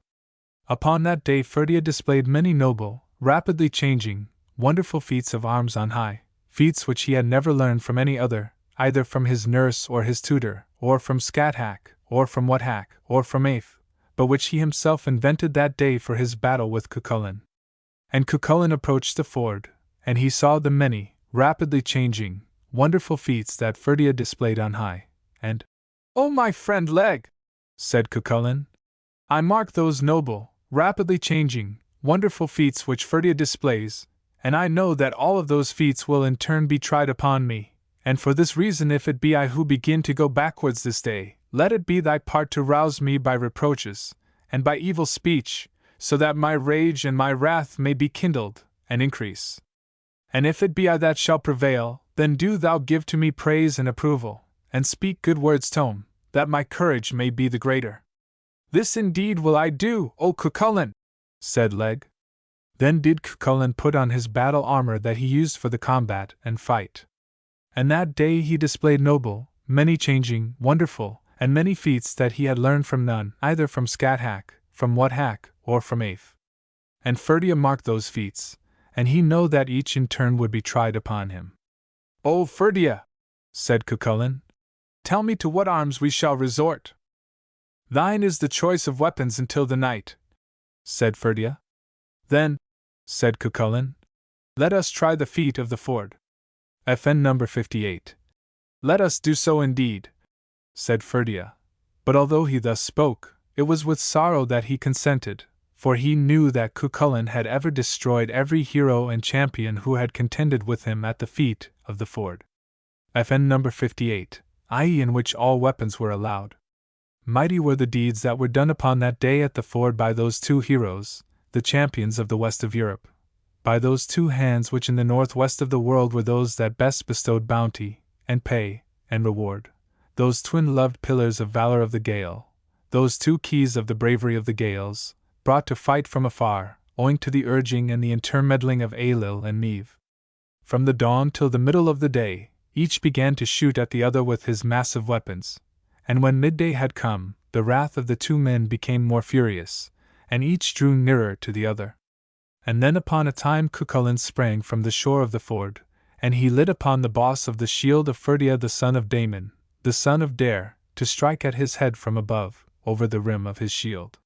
Upon that day Ferdia displayed many noble, rapidly changing, wonderful feats of arms on high, feats which he had never learned from any other, either from his nurse or his tutor, or from Scathach, or from Whathack, or from Aeth, but which he himself invented that day for his battle with Cucullin. And Cucullin approached the ford, and he saw the many, rapidly changing, wonderful feats that Ferdia displayed on high, and, "O my friend Leg," said Cucullin, "I mark those noble, rapidly changing, wonderful feats which Ferdia displays, and I know that all of those feats will in turn be tried upon me, and for this reason if it be I who begin to go backwards this day, let it be thy part to rouse me by reproaches, and by evil speech, so that my rage and my wrath may be kindled, and increase. And if it be I that shall prevail, then do thou give to me praise and approval, and speak good words to me, that my courage may be the greater. This indeed will I do, O Cucullin, said Leg. Then did Cucullin put on his battle armor that he used for the combat and fight. And that day he displayed noble, many changing, wonderful, and many feats that he had learned from none, either from Scathach, from Whathack, or from Aeth. And Ferdia marked those feats, and he knew that each in turn would be tried upon him. O Ferdia, said Cucullin, tell me to what arms we shall resort. Thine is the choice of weapons until the night, said Ferdia. Then, said Cucullin, let us try the feat of the ford. FN number 58. Let us do so indeed, said Ferdia. But although he thus spoke, it was with sorrow that he consented, for he knew that Cucullin had ever destroyed every hero and champion who had contended with him at the feat of the ford. FN number 58. i.e., in which all weapons were allowed. Mighty were the deeds that were done upon that day at the ford by those two heroes, the champions of the west of Europe, by those two hands which in the northwest of the world were those that best bestowed bounty, and pay, and reward, those twin-loved pillars of valor of the Gael, those two keys of the bravery of the Gaels, brought to fight from afar, owing to the urging and the intermeddling of Ailill and Niamh. From the dawn till the middle of the day, each began to shoot at the other with his massive weapons, and when midday had come, the wrath of the two men became more furious, and each drew nearer to the other. And then upon a time Cuchulainn sprang from the shore of the ford, and he lit upon the boss of the shield of Ferdia the son of Damon, the son of Dare, to strike at his head from above, over the rim of his shield.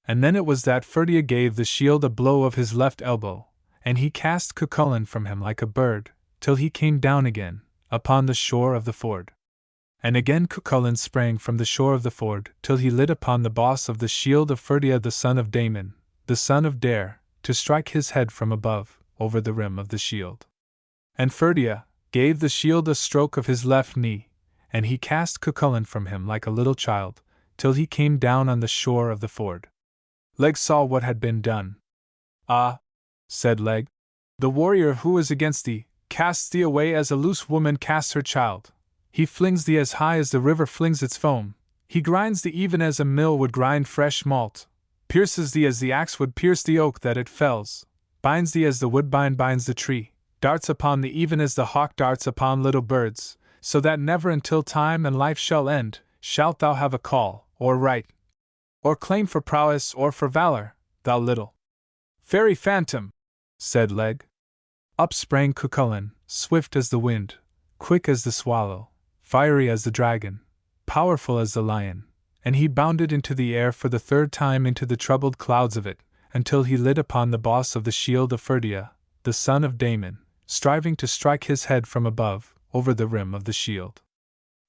And then it was that Ferdia gave the shield a blow of his left elbow, and he cast Cuchulainn from him like a bird, till he came down again, upon the shore of the ford. And again Cuchulainn sprang from the shore of the ford, till he lit upon the boss of the shield of Ferdia the son of Damon, the son of Dare, to strike his head from above, over the rim of the shield. And Ferdia gave the shield a stroke of his left knee, and he cast Cuchulainn from him like a little child, till he came down on the shore of the ford. Leg saw what had been done. "Ah," said Leg, "the warrior who was against thee casts thee away as a loose woman casts her child. He flings thee as high as the river flings its foam, he grinds thee even as a mill would grind fresh malt, pierces thee as the axe would pierce the oak that it fells, binds thee as the woodbine binds the tree, darts upon thee even as the hawk darts upon little birds, so that never until time and life shall end, shalt thou have a call, or right, or claim for prowess or for valor, thou little fairy phantom," said Leg. Up sprang Cuchulainn, swift as the wind, quick as the swallow, fiery as the dragon, powerful as the lion, and he bounded into the air for the third time into the troubled clouds of it, until he lit upon the boss of the shield of Ferdia, the son of Damon, striving to strike his head from above, over the rim of the shield.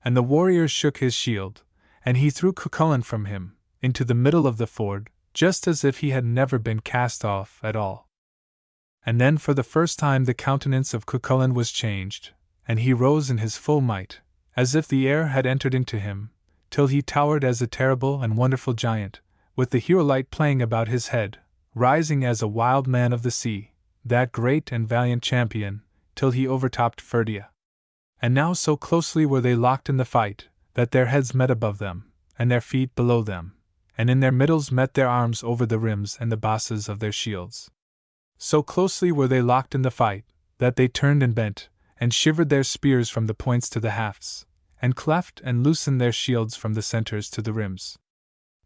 And the warrior shook his shield, and he threw Cuchulainn from him, into the middle of the ford, just as if he had never been cast off at all. And then for the first time the countenance of Cuchulainn was changed, and he rose in his full might, as if the air had entered into him, till he towered as a terrible and wonderful giant, with the hero light playing about his head, rising as a wild man of the sea, that great and valiant champion, till he overtopped Ferdia. And now so closely were they locked in the fight, that their heads met above them, and their feet below them, and in their middles met their arms over the rims and the bosses of their shields. So closely were they locked in the fight, that they turned and bent, and shivered their spears from the points to the hafts, and cleft and loosened their shields from the centres to the rims.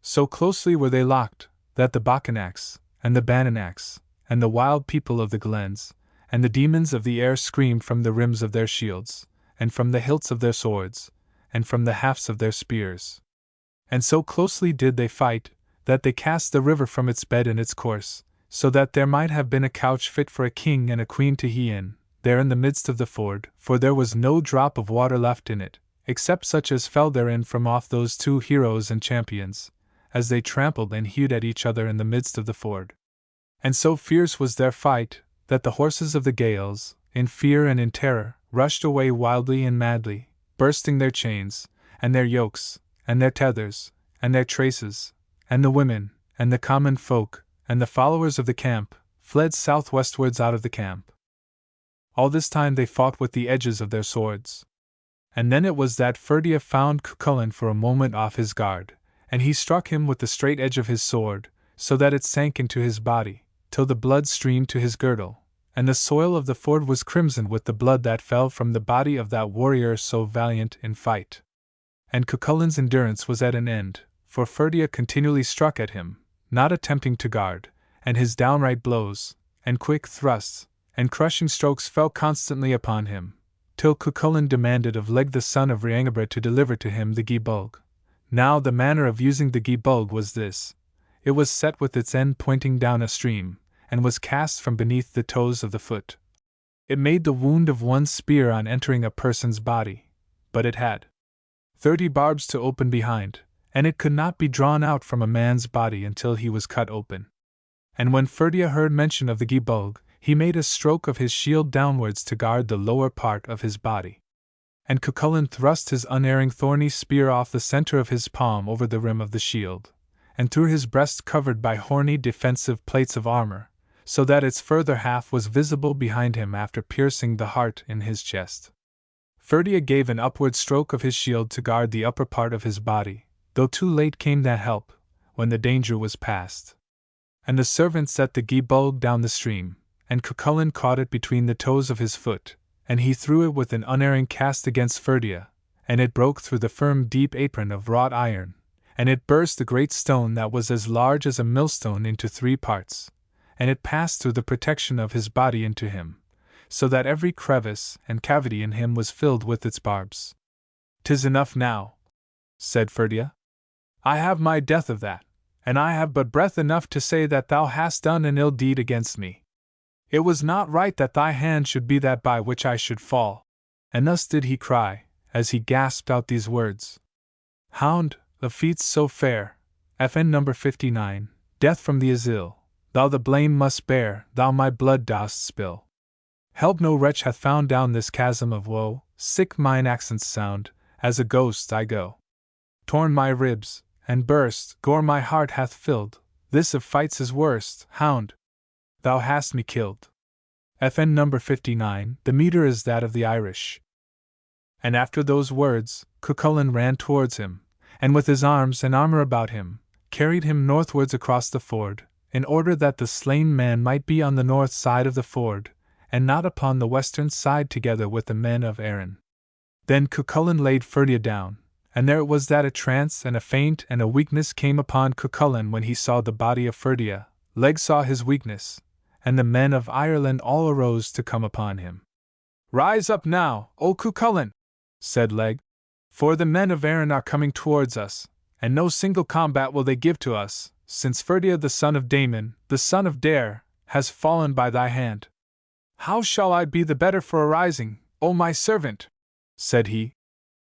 So closely were they locked, that the Bacchanacs, and the Bananacs, and the wild people of the glens, and the demons of the air screamed from the rims of their shields, and from the hilts of their swords, and from the hafts of their spears. And so closely did they fight, that they cast the river from its bed and its course, so that there might have been a couch fit for a king and a queen to he in, there in the midst of the ford, for there was no drop of water left in it, except such as fell therein from off those two heroes and champions, as they trampled and hewed at each other in the midst of the ford. And so fierce was their fight, that the horses of the Gaels, in fear and in terror, rushed away wildly and madly, bursting their chains, and their yokes, and their tethers, and their traces, and the women, and the common folk, and the followers of the camp, fled southwestwards out of the camp. All this time they fought with the edges of their swords. And then it was that Ferdia found Cuchulainn for a moment off his guard, and he struck him with the straight edge of his sword, so that it sank into his body, till the blood streamed to his girdle, and the soil of the ford was crimson with the blood that fell from the body of that warrior so valiant in fight. And Cuchulainn's endurance was at an end, for Ferdia continually struck at him, not attempting to guard, and his downright blows, and quick thrusts, and crushing strokes fell constantly upon him, till Cuchulainn demanded of Leg the son of Rhiangebred to deliver to him the gibulg. Now the manner of using the gibulg was this: it was set with its end pointing down a stream, and was cast from beneath the toes of the foot. It made the wound of one spear on entering a person's body, but it had 30 barbs to open behind, and it could not be drawn out from a man's body until he was cut open. And when Ferdia heard mention of the gibulg, he made a stroke of his shield downwards to guard the lower part of his body. and Cucullin thrust his unerring thorny spear off the center of his palm over the rim of the shield, and through his breast covered by horny defensive plates of armor, so that its further half was visible behind him after piercing the heart in his chest. Ferdia gave an upward stroke of his shield to guard the upper part of his body, though too late came that help, when the danger was past. And the servant set the gibelg down the stream, and Cucullin caught it between the toes of his foot, and he threw it with an unerring cast against Ferdia, and it broke through the firm deep apron of wrought iron, and it burst the great stone that was as large as a millstone into 3 parts, and it passed through the protection of his body into him, so that every crevice and cavity in him was filled with its barbs. "'Tis enough now," said Ferdia. "I have my death of that, and I have but breath enough to say that thou hast done an ill deed against me. It was not right that thy hand should be that by which I should fall." And thus did he cry, as he gasped out these words: "Hound, of feats so fair, FN number 59, death from thee is ill, thou the blame must bear, thou my blood dost spill. Help no wretch hath found down this chasm of woe, sick mine accents sound, as a ghost I go. Torn my ribs, and burst, gore my heart hath filled, this of fights is worst, hound. Thou hast me killed." FN number 59, the meter is that of the Irish. And after those words, Cucullin ran towards him, and with his arms and armor about him, carried him northwards across the ford, in order that the slain man might be on the north side of the ford, and not upon the western side together with the men of Erin. Then Cucullin laid Ferdia down, and there it was that a trance and a faint and a weakness came upon Cucullin when he saw the body of Ferdia. Leg saw his weakness, and the men of Ireland all arose to come upon him. "Rise up now, O Cucullin," said Leg, "for the men of Erin are coming towards us, and no single combat will they give to us, since Ferdia the son of Damon, the son of Dare, has fallen by thy hand." "How shall I be the better for arising, O my servant?" said he,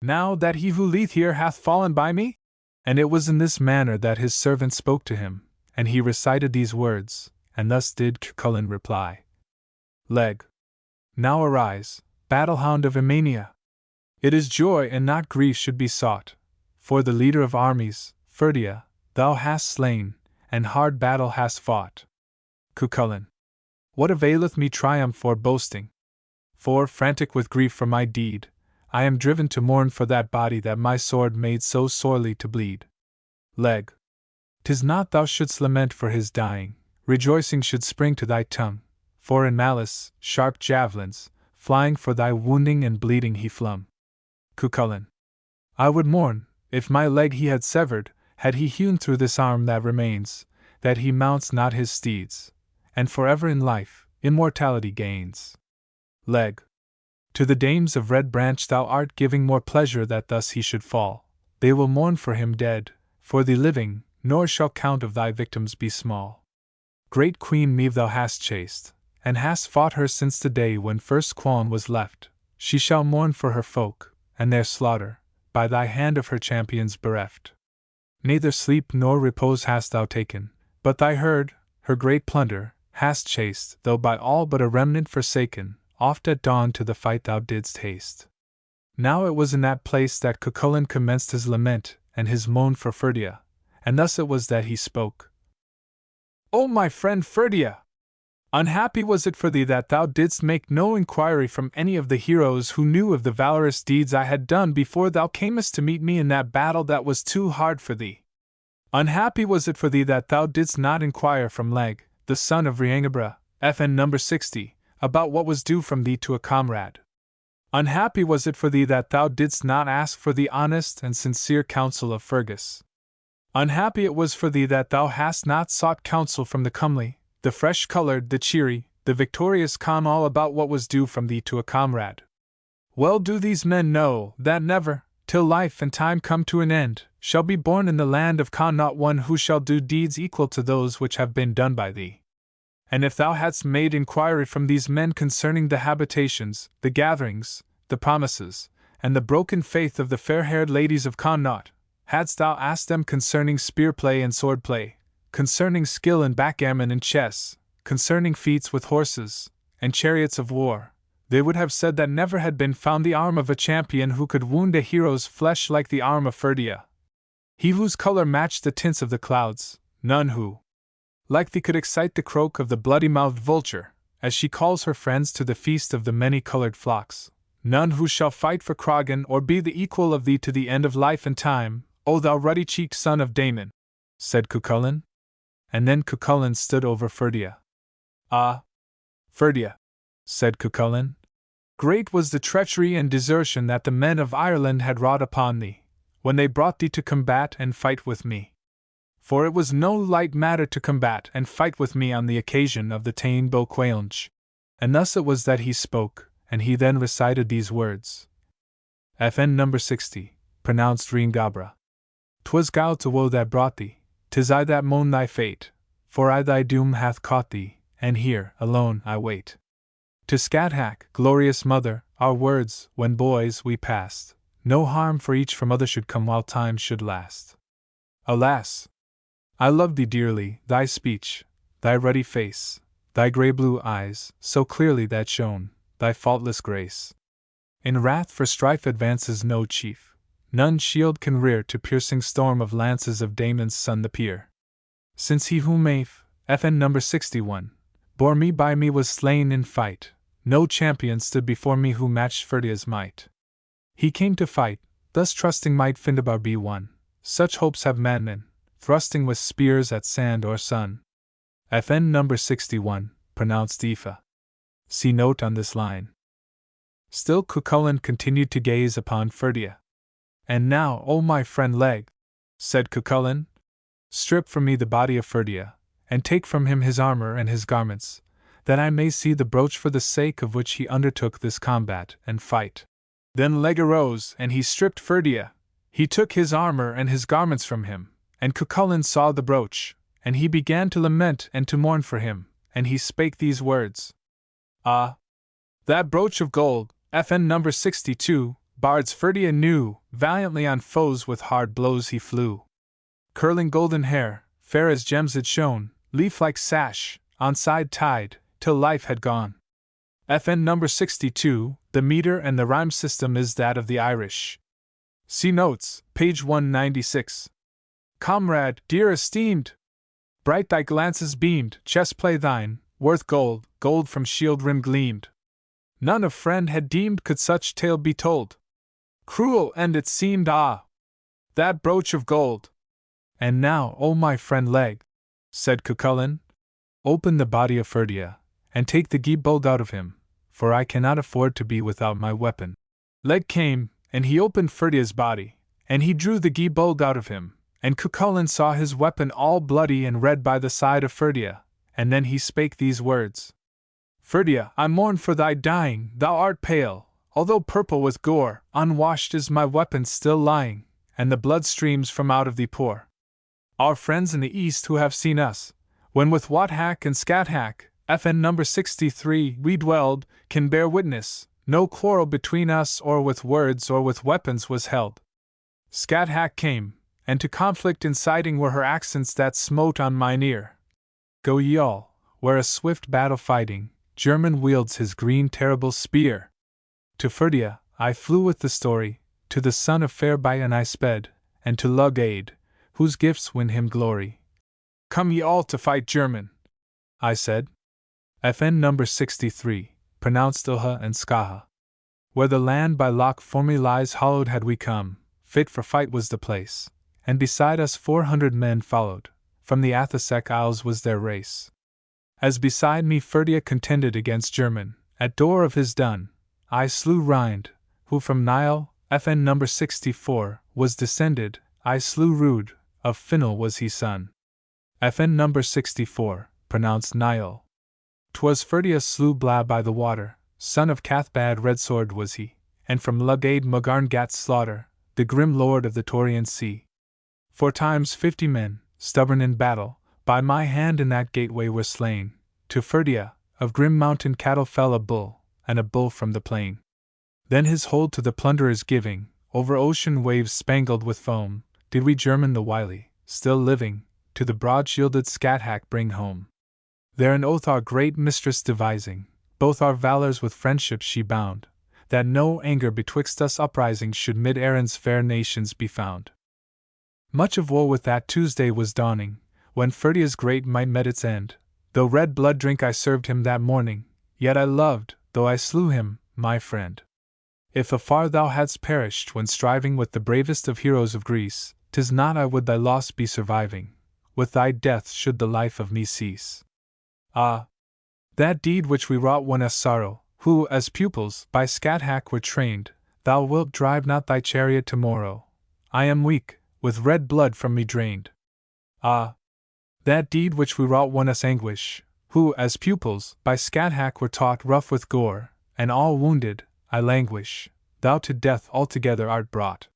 "now that he who leeth here hath fallen by me?" And it was in this manner that his servant spoke to him, and he recited these words, and thus did Cucullin reply: "Leg, now arise, battle-hound of Emania. It is joy and not grief should be sought, for the leader of armies, Ferdia, thou hast slain, and hard battle hast fought. Cucullin, what availeth me triumph or boasting? For, frantic with grief for my deed, I am driven to mourn for that body that my sword made so sorely to bleed. Leg, 'tis not thou shouldst lament for his dying, rejoicing should spring to thy tongue, for in malice, sharp javelins, flying for thy wounding and bleeding he flung. Cucullin, I would mourn, if my leg he had severed, had he hewn through this arm that remains, that he mounts not his steeds, and forever in life, immortality gains. Leg, to the dames of Red Branch thou art giving more pleasure that thus he should fall, they will mourn for him dead, for thee living, nor shall count of thy victims be small. Great Queen Meve thou hast chased, and hast fought her since the day when first Quon was left, she shall mourn for her folk, and their slaughter, by thy hand of her champions bereft. Neither sleep nor repose hast thou taken, but thy herd, her great plunder, hast chased, though by all but a remnant forsaken, oft at dawn to the fight thou didst haste. Now it was in that place that Cucullin commenced his lament and his moan for Ferdia, and thus it was that he spoke. O my friend Ferdia! Unhappy was it for thee that thou didst make no inquiry from any of the heroes who knew of the valorous deeds I had done before thou camest to meet me in that battle that was too hard for thee. Unhappy was it for thee that thou didst not inquire from Leg, the son of Riangabra, FN number 60, about what was due from thee to a comrade. Unhappy was it for thee that thou didst not ask for the honest and sincere counsel of Fergus. Unhappy it was for thee that thou hast not sought counsel from the comely, the fresh-colored, the cheery, the victorious Con all about what was due from thee to a comrade. Well do these men know that never, till life and time come to an end, shall be born in the land of Con not one who shall do deeds equal to those which have been done by thee. And if thou hadst made inquiry from these men concerning the habitations, the gatherings, the promises, and the broken faith of the fair-haired ladies of Connaught, hadst thou asked them concerning spear-play and sword-play, concerning skill in backgammon and chess, concerning feats with horses, and chariots of war, They would have said that never had been found the arm of a champion who could wound a hero's flesh like the arm of Ferdia. He whose color matched the tints of the clouds, none who, like thee, could excite the croak of the bloody-mouthed vulture, as she calls her friends to the feast of the many-colored flocks. None who shall fight for Croghan or be the equal of thee to the end of life and time, O thou ruddy-cheeked son of Damon, said Cucullin. And then Cucullin stood over Ferdia. Ah, Ferdia, said Cucullin, great was the treachery and desertion that the men of Ireland had wrought upon thee, when they brought thee to combat and fight with me. For it was no light matter to combat and fight with me on the occasion of the Tain Bo Cuailnge. And thus it was that he spoke, and he then recited these words. FN number 60, pronounced Reen Gabra. 'Twas Gau to woe that brought thee, 'tis I that moan thy fate, for I thy doom hath caught thee, and here, alone, I wait. To Scathack, glorious mother, our words, when boys, we passed, no harm for each from other should come while time should last. Alas! I loved thee dearly, thy speech, thy ruddy face, thy grey-blue eyes, so clearly that shone, thy faultless grace. In wrath for strife advances no chief, none shield can rear to piercing storm of lances of Damon's son the peer. Since he whom Maeve, FN number 61, bore me by me was slain in fight, no champion stood before me who matched Ferdia's might. He came to fight, thus trusting might Findabar be won, such hopes have madmen, thrusting with spears at sand or sun. FN number 61, pronounced Aoife. See note on this line. Still Cucullin continued to gaze upon Ferdia. And now, O my friend Leg, said Cucullin, strip from me the body of Ferdia, and take from him his armor and his garments, that I may see the brooch for the sake of which he undertook this combat and fight. Then Leg arose, and he stripped Ferdia. He took his armor and his garments from him, and Cucullin saw the brooch, and he began to lament and to mourn for him, and he spake these words. Ah! That brooch of gold, FN number 62, bards Ferdia knew, valiantly on foes with hard blows he flew. Curling golden hair, fair as gems it shone, leaf-like sash, on side tied, till life had gone. FN number 62, the meter and the rhyme system is that of the Irish. See notes, page 196. Comrade, dear esteemed! Bright thy glances beamed, chess-play thine, worth gold, gold from shield-rim gleamed. None a friend had deemed could such tale be told. Cruel end it seemed, ah! That brooch of gold! And now, O my friend Leg, said Cucullin, open the body of Ferdia, and take the gee-bold out of him, for I cannot afford to be without my weapon. Leg came, and he opened Ferdia's body, and he drew the gee-bold out of him, and Cucullin saw his weapon all bloody and red by the side of Ferdia, and then he spake these words. Ferdia, I mourn for thy dying, thou art pale, although purple with gore, unwashed is my weapon still lying, and the blood streams from out of thee pour. Our friends in the east who have seen us, when with Wathack and Scathack, FN number 63, we dwelled, can bear witness, no quarrel between us or with words or with weapons was held. Scathack came, and to conflict inciting were her accents that smote on mine ear. Go ye all, where a swift battle fighting, German wields his green terrible spear. To Ferdia I flew with the story, to the son of fair Bayan I sped, and to Lugade, whose gifts win him glory. Come ye all to fight German, I said. FN number 63, pronounced Ilha and Skaha. Where the land by Loch Formy lies hollowed had we come, fit for fight was the place, and beside us 400 men followed, from the Athasek Isles was their race. As beside me Ferdia contended against German, at door of his dun, I slew Rind, who from Niall, FN number 64, was descended, I slew Rude, of Finnel was he son. FN number 64, pronounced Niall. 'Twas Ferdia slew Bla by the water, son of Cathbad Redsword was he, and from Lugade Mugarn gat slaughter, the grim lord of the Taurian sea. 4 times 50 men, stubborn in battle, by my hand in that gateway were slain. To Ferdia, of grim mountain cattle fell a bull, and a bull from the plain. Then his hold to the plunderers giving, over ocean waves spangled with foam, did we German the wily, still living, to the broad-shielded Scathack bring home. There an oath our great mistress devising, both our valors with friendship she bound, that no anger betwixt us uprising should mid Erin's fair nations be found. Much of woe with that Tuesday was dawning, when Ferdia's great might met its end. Though red blood drink I served him that morning, yet I loved, though I slew him, my friend. If afar thou hadst perished when striving with the bravest of heroes of Greece, 'tis not I would thy loss be surviving, with thy death should the life of me cease. Ah! That deed which we wrought won us sorrow, who, as pupils, by Scathach were trained, thou wilt drive not thy chariot tomorrow. I am weak, with red blood from me drained. Ah! That deed which we wrought won us anguish, who, as pupils, by Scathach were taught rough with gore, and all wounded, I languish, thou to death altogether art brought.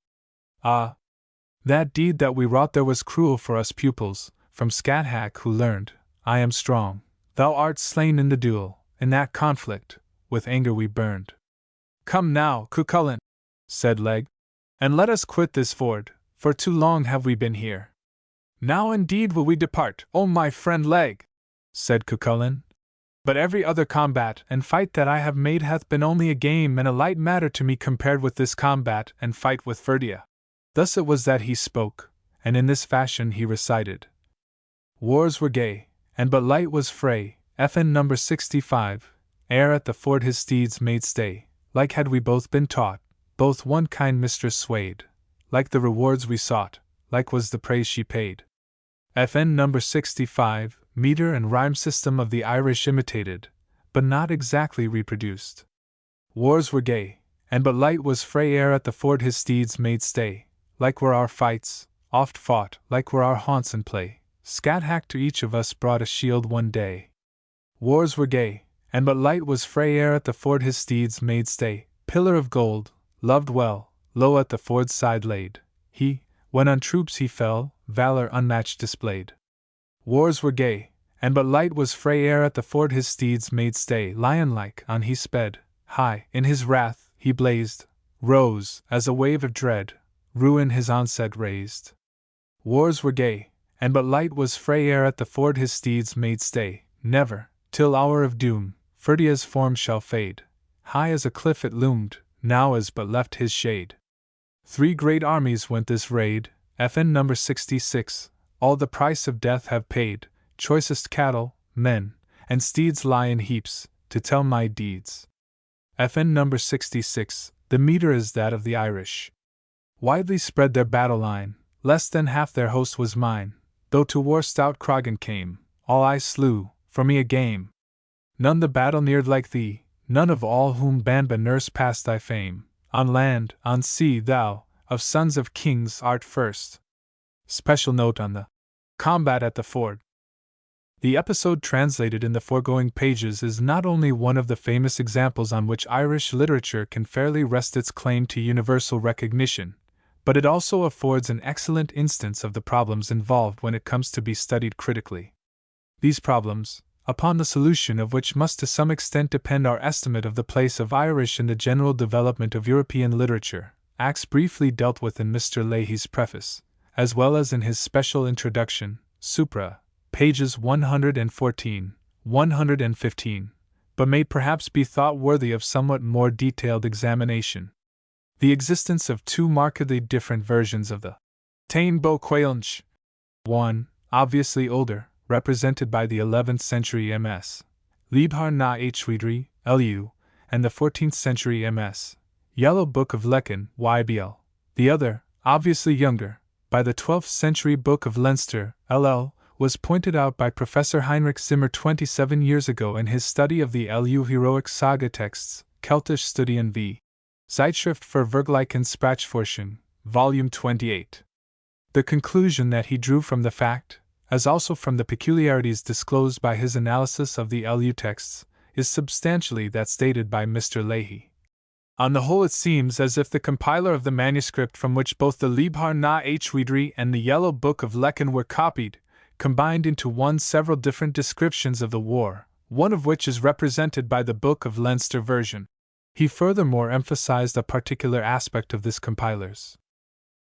Ah! That deed that we wrought there was cruel for us pupils, from Scathach who learned, I am strong, thou art slain in the duel, in that conflict, with anger we burned. Come now, Cucullin, said Legge, and let us quit this ford, for too long have we been here. Now indeed will we depart, O my friend Legge, said Cucullin. But every other combat and fight that I have made hath been only a game and a light matter to me compared with this combat and fight with Ferdia. Thus it was that he spoke, and in this fashion he recited. Wars were gay, and but light was fray, FN number 65, ere at the ford his steeds made stay, like had we both been taught, both one kind mistress swayed, like the rewards we sought, like was the praise she paid. FN number 65, meter and rhyme system of the Irish imitated, but not exactly reproduced. Wars were gay, and but light was fray ere at the ford his steeds made stay, like were our fights, oft fought, like were our haunts and play, Scathach to each of us brought a shield one day. Wars were gay, and but light was fray ere at the ford his steeds made stay, pillar of gold, loved well, low at the ford's side laid, he, when on troops he fell, valor unmatched displayed. Wars were gay, and but light was fray ere at the ford his steeds made stay, lion-like on he sped, high, in his wrath, he blazed, rose, as a wave of dread, ruin his onset raised. Wars were gay, and but light was fray ere at the ford his steeds made stay, never, till hour of doom, Ferdia's form shall fade, high as a cliff it loomed, now is but left his shade. 3 great armies went this raid, FN number 66, all the price of death have paid, choicest cattle, men, and steeds lie in heaps, to tell my deeds. FN number 66, the meter is that of the Irish. Widely spread their battle line, less than half their host was mine, though to war stout Croghan came, all I slew, for me a game. None the battle neared like thee, none of all whom Banba nursed past thy fame, on land, on sea thou, of sons of kings art first. Special note on the combat at the ford. The episode translated in the foregoing pages is not only one of the famous examples on which Irish literature can fairly rest its claim to universal recognition, but it also affords an excellent instance of the problems involved when it comes to be studied critically. These problems, upon the solution of which must to some extent depend our estimate of the place of Irish in the general development of European literature, Acts briefly dealt with in Mr. Leahy's preface, as well as in his special introduction, Supra, pages 114, 115, but may perhaps be thought worthy of somewhat more detailed examination. The existence of 2 markedly different versions of the Tain Bo Quailnch, one, obviously older, represented by the 11th century MS. Liebhar na Hwydri, LU, and the 14th century MS. Yellow Book of Lecan, YBL. The other, obviously younger, by the 12th century Book of Leinster, LL, was pointed out by Professor Heinrich Zimmer 27 years ago in his study of the LU heroic saga texts, Keltisch Studien v. Zeitschrift für Vergleichen Sprachforschung, Volume 28. The conclusion that he drew from the fact, as also from the peculiarities disclosed by his analysis of the LU texts, is substantially that stated by Mr. Leahy. On the whole, it seems as if the compiler of the manuscript from which both the Liebhar na Hwydri and the Yellow Book of Lecan were copied, combined into one several different descriptions of the war, one of which is represented by the Book of Leinster version. He furthermore emphasized a particular aspect of this compiler's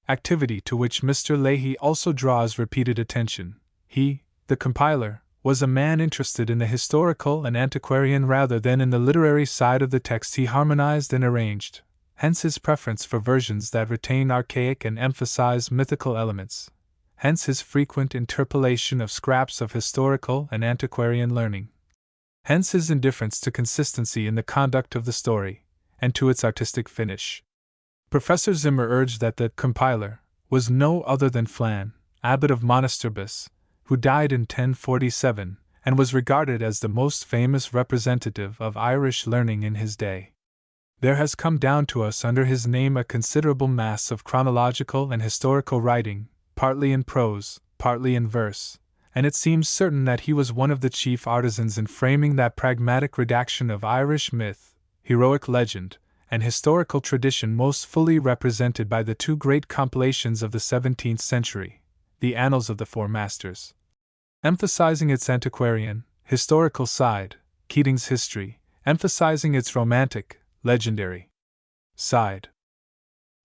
activity to which Mr. Leahy also draws repeated attention. He, the compiler, was a man interested in the historical and antiquarian rather than in the literary side of the text he harmonized and arranged, hence his preference for versions that retain archaic and emphasize mythical elements, hence his frequent interpolation of scraps of historical and antiquarian learning, hence his indifference to consistency in the conduct of the story, and to its artistic finish. Professor Zimmer urged that the compiler was no other than Flann, abbot of Monasterbus, who died in 1047, and was regarded as the most famous representative of Irish learning in his day. There has come down to us under his name a considerable mass of chronological and historical writing, partly in prose, partly in verse, and it seems certain that he was one of the chief artisans in framing that pragmatic redaction of Irish myth, heroic legend, and historical tradition most fully represented by the two great compilations of the 17th century, the Annals of the Four Masters, emphasizing its antiquarian, historical side, Keating's History, emphasizing its romantic, legendary side.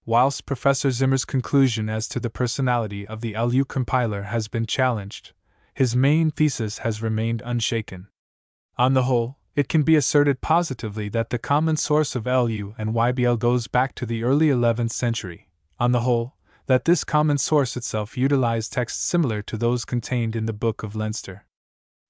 Whilst Professor Zimmer's conclusion as to the personality of the LU compiler has been challenged, his main thesis has remained unshaken. On the whole, it can be asserted positively that the common source of LU and YBL goes back to the early 11th century. On the whole, that this common source itself utilized texts similar to those contained in the Book of Leinster.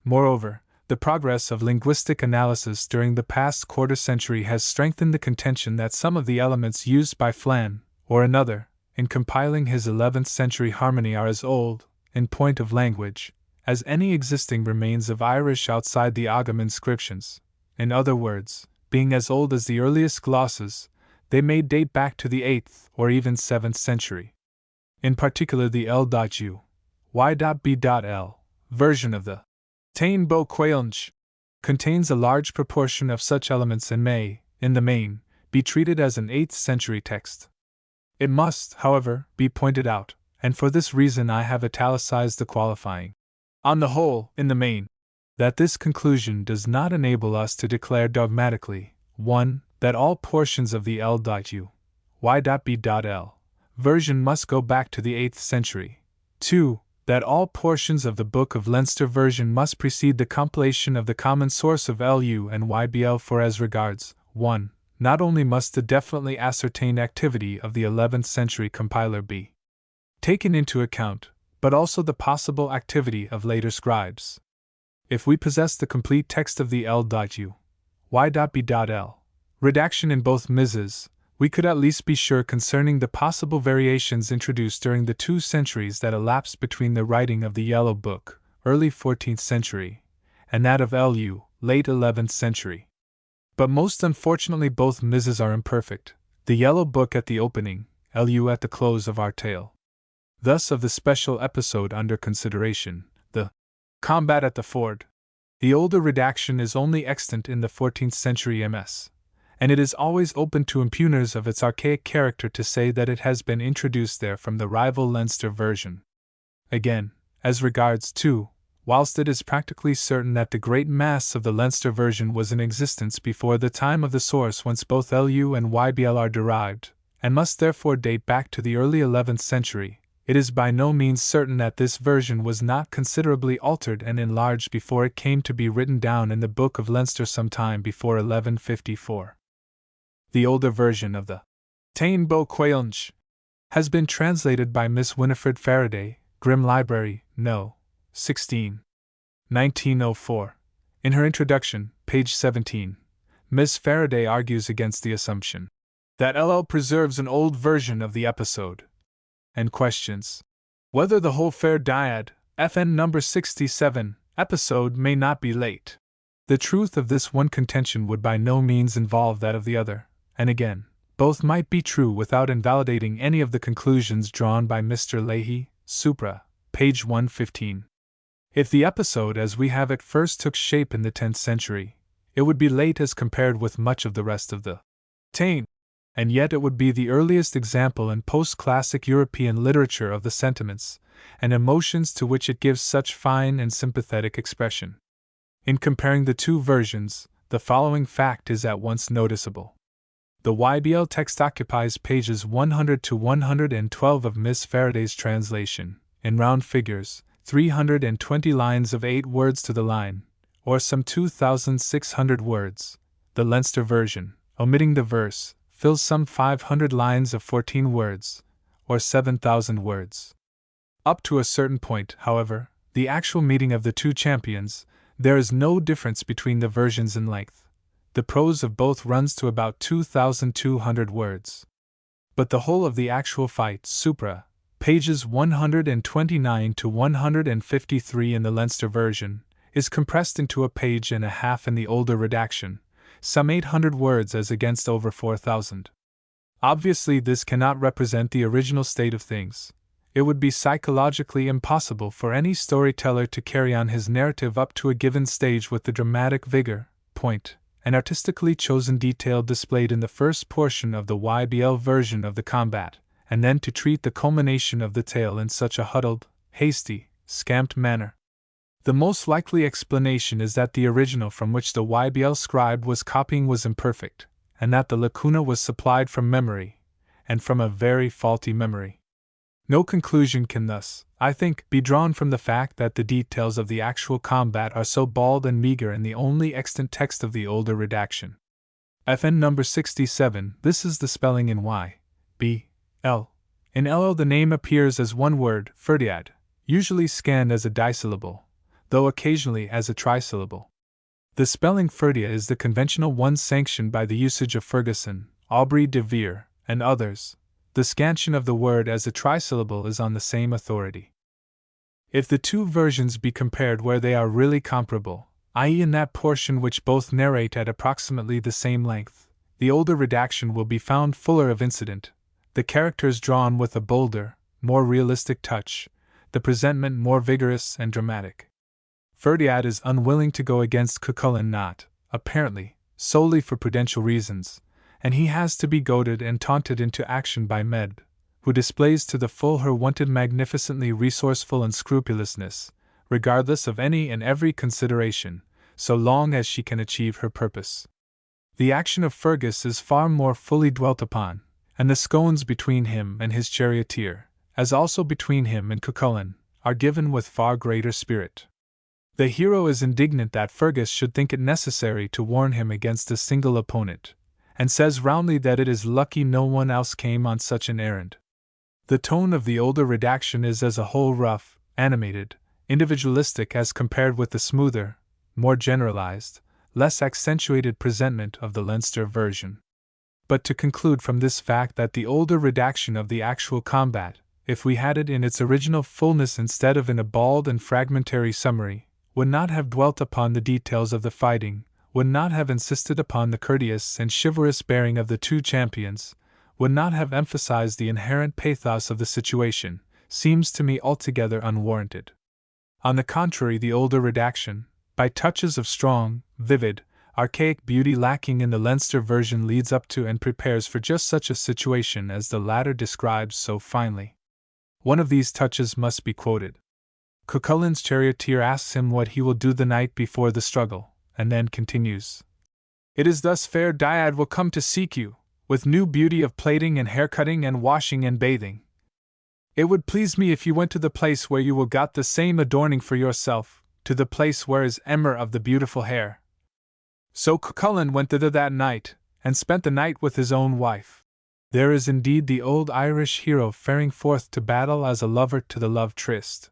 Moreover, the progress of linguistic analysis during the past quarter century has strengthened the contention that some of the elements used by Flann, or another, in compiling his 11th century harmony are as old, in point of language, as any existing remains of Irish outside the Ogham inscriptions. In other words, being as old as the earliest glosses, they may date back to the 8th or even 7th century. In particular, the L.U. Y.B.L. version of the Tain Bo Quailnge contains a large proportion of such elements and may, in the main, be treated as an 8th century text. It must, however, be pointed out, and for this reason I have italicized the qualifying, on the whole, in the main, that this conclusion does not enable us to declare dogmatically, 1. That all portions of the L.U. Y.B.L. version must go back to the 8th century. 2. That all portions of the Book of Leinster version must precede the compilation of the common source of LU and YBL, for as regards 1. Not only must the definitely ascertained activity of the 11th century compiler be taken into account, but also the possible activity of later scribes. If we possess the complete text of the L.U. Y.B.L. redaction in both Mrs., we could at least be sure concerning the possible variations introduced during the 2 centuries that elapsed between the writing of the Yellow Book, early 14th century, and that of LU, late 11th century. But most unfortunately both Mrs. are imperfect, the Yellow Book at the opening, LU at the close of our tale. Thus of the special episode under consideration, the combat at the ford, the older redaction is only extant in the 14th century MS. And it is always open to impugners of its archaic character to say that it has been introduced there from the rival Leinster version. Again, as regards 2, whilst it is practically certain that the great mass of the Leinster version was in existence before the time of the source whence both LU and YBL are derived, and must therefore date back to the early 11th century, it is by no means certain that this version was not considerably altered and enlarged before it came to be written down in the Book of Leinster some time before 1154. The older version of the Tain Bo Quailnge has been translated by Miss Winifred Faraday, Grimm Library, No. 16. 1904. In her introduction, page 17, Miss Faraday argues against the assumption that LL preserves an old version of the episode, and questions whether the whole fair dyad, FN number 67, episode may not be late. The truth of this one contention would by no means involve that of the other. And again, both might be true without invalidating any of the conclusions drawn by Mr. Leahy, supra, page 115. If the episode as we have it first took shape in the 10th century, it would be late as compared with much of the rest of the Tain, and yet it would be the earliest example in post-classic European literature of the sentiments and emotions to which it gives such fine and sympathetic expression. In comparing the two versions, the following fact is at once noticeable. The YBL text occupies pages 100 to 112 of Miss Faraday's translation, in round figures, 320 lines of 8 words to the line, or some 2,600 words. The Leinster version, omitting the verse, fills some 500 lines of 14 words, or 7,000 words. Up to a certain point, however, the actual meeting of the two champions, there is no difference between the versions in length. The prose of both runs to about 2,200 words. But the whole of the actual fight, supra, pages 129 to 153 in the Leinster version, is compressed into a page and a half in the older redaction, some 800 words as against over 4,000. Obviously, this cannot represent the original state of things. It would be psychologically impossible for any storyteller to carry on his narrative up to a given stage with the dramatic vigor, point, and artistically chosen detail displayed in the first portion of the YBL version of the combat, and then to treat the culmination of the tale in such a huddled, hasty, scamped manner. The most likely explanation is that the original from which the YBL scribe was copying was imperfect, and that the lacuna was supplied from memory, and from a very faulty memory. No conclusion can thus, I think, be drawn from the fact that the details of the actual combat are so bald and meager in the only extant text of the older redaction. FN number 67, this is the spelling in Y, B, L. In LL the name appears as one word, Ferdiad, usually scanned as a disyllable, though occasionally as a trisyllable. The spelling Ferdia is the conventional one sanctioned by the usage of Ferguson, Aubrey de Vere, and others. The scansion of the word as a trisyllable is on the same authority. If the two versions be compared where they are really comparable, i.e. in that portion which both narrate at approximately the same length, the older redaction will be found fuller of incident, the characters drawn with a bolder, more realistic touch, the presentment more vigorous and dramatic. Ferdiad is unwilling to go against Cuchulainn not, apparently, solely for prudential reasons, and he has to be goaded and taunted into action by Medb, who displays to the full her wonted magnificently resourceful unscrupulousness, regardless of any and every consideration, so long as she can achieve her purpose. The action of Fergus is far more fully dwelt upon, and the scones between him and his charioteer, as also between him and Cuchulainn, are given with far greater spirit. The hero is indignant that Fergus should think it necessary to warn him against a single opponent, and says roundly that it is lucky no one else came on such an errand. The tone of the older redaction is as a whole rough, animated, individualistic as compared with the smoother, more generalized, less accentuated presentment of the Leinster version. But to conclude from this fact that the older redaction of the actual combat, if we had it in its original fullness instead of in a bald and fragmentary summary, would not have dwelt upon the details of the fighting, would not have insisted upon the courteous and chivalrous bearing of the two champions, would not have emphasized the inherent pathos of the situation, seems to me altogether unwarranted. On the contrary, the older redaction, by touches of strong, vivid, archaic beauty lacking in the Leinster version, leads up to and prepares for just such a situation as the latter describes so finely. One of these touches must be quoted. Cuchulainn's charioteer asks him what he will do the night before the struggle, and then continues. It is thus fair Dyad will come to seek you, with new beauty of plating and haircutting and washing and bathing. It would please me if you went to the place where you will got the same adorning for yourself, to the place where is Emmer of the beautiful hair. So Cuchulainn went thither that night, and spent the night with his own wife. There is indeed the old Irish hero faring forth to battle as a lover to the love tryst.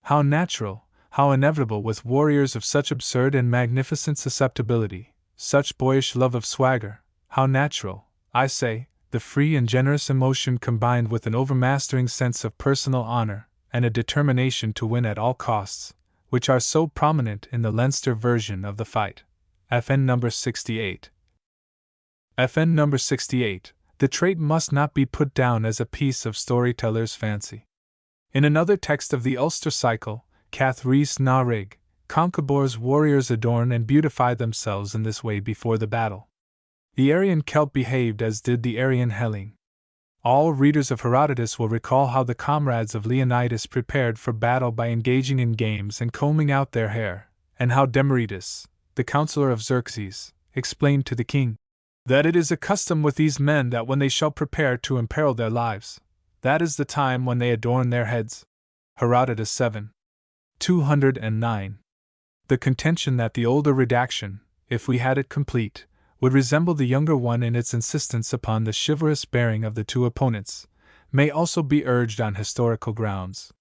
How natural, how inevitable with warriors of such absurd and magnificent susceptibility, such boyish love of swagger, how natural, I say, the free and generous emotion combined with an overmastering sense of personal honor, and a determination to win at all costs, which are so prominent in the Leinster version of the fight. FN number 68. FN number 68. The trait must not be put down as a piece of storyteller's fancy. In another text of the Ulster cycle, Cath Rhys na Rig, Concabor's warriors adorn and beautify themselves in this way before the battle. The Aryan Celt behaved as did the Aryan Hellene. All readers of Herodotus will recall how the comrades of Leonidas prepared for battle by engaging in games and combing out their hair, and how Demaritus, the counselor of Xerxes, explained to the king that it is a custom with these men that when they shall prepare to imperil their lives, that is the time when they adorn their heads. Herodotus 7. 209. The contention that the older redaction, if we had it complete, would resemble the younger one in its insistence upon the chivalrous bearing of the two opponents, may also be urged on historical grounds.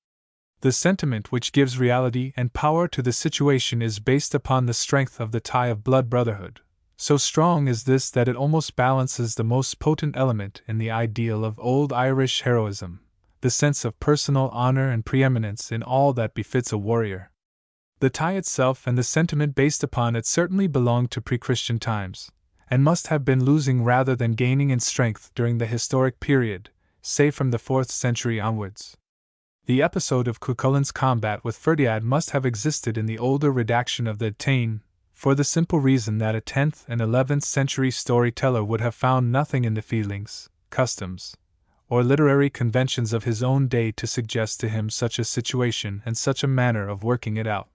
The sentiment which gives reality and power to the situation is based upon the strength of the tie of blood brotherhood. So strong is this that it almost balances the most potent element in the ideal of old Irish heroism, the sense of personal honor and preeminence in all that befits a warrior. The tie itself and the sentiment based upon it certainly belong to pre-Christian times, and must have been losing rather than gaining in strength during the historic period, say from the 4th century onwards. The episode of Cuchulain's combat with Ferdiad must have existed in the older redaction of the Táin, for the simple reason that a 10th and 11th century storyteller would have found nothing in the feelings, customs, or literary conventions of his own day to suggest to him such a situation and such a manner of working it out.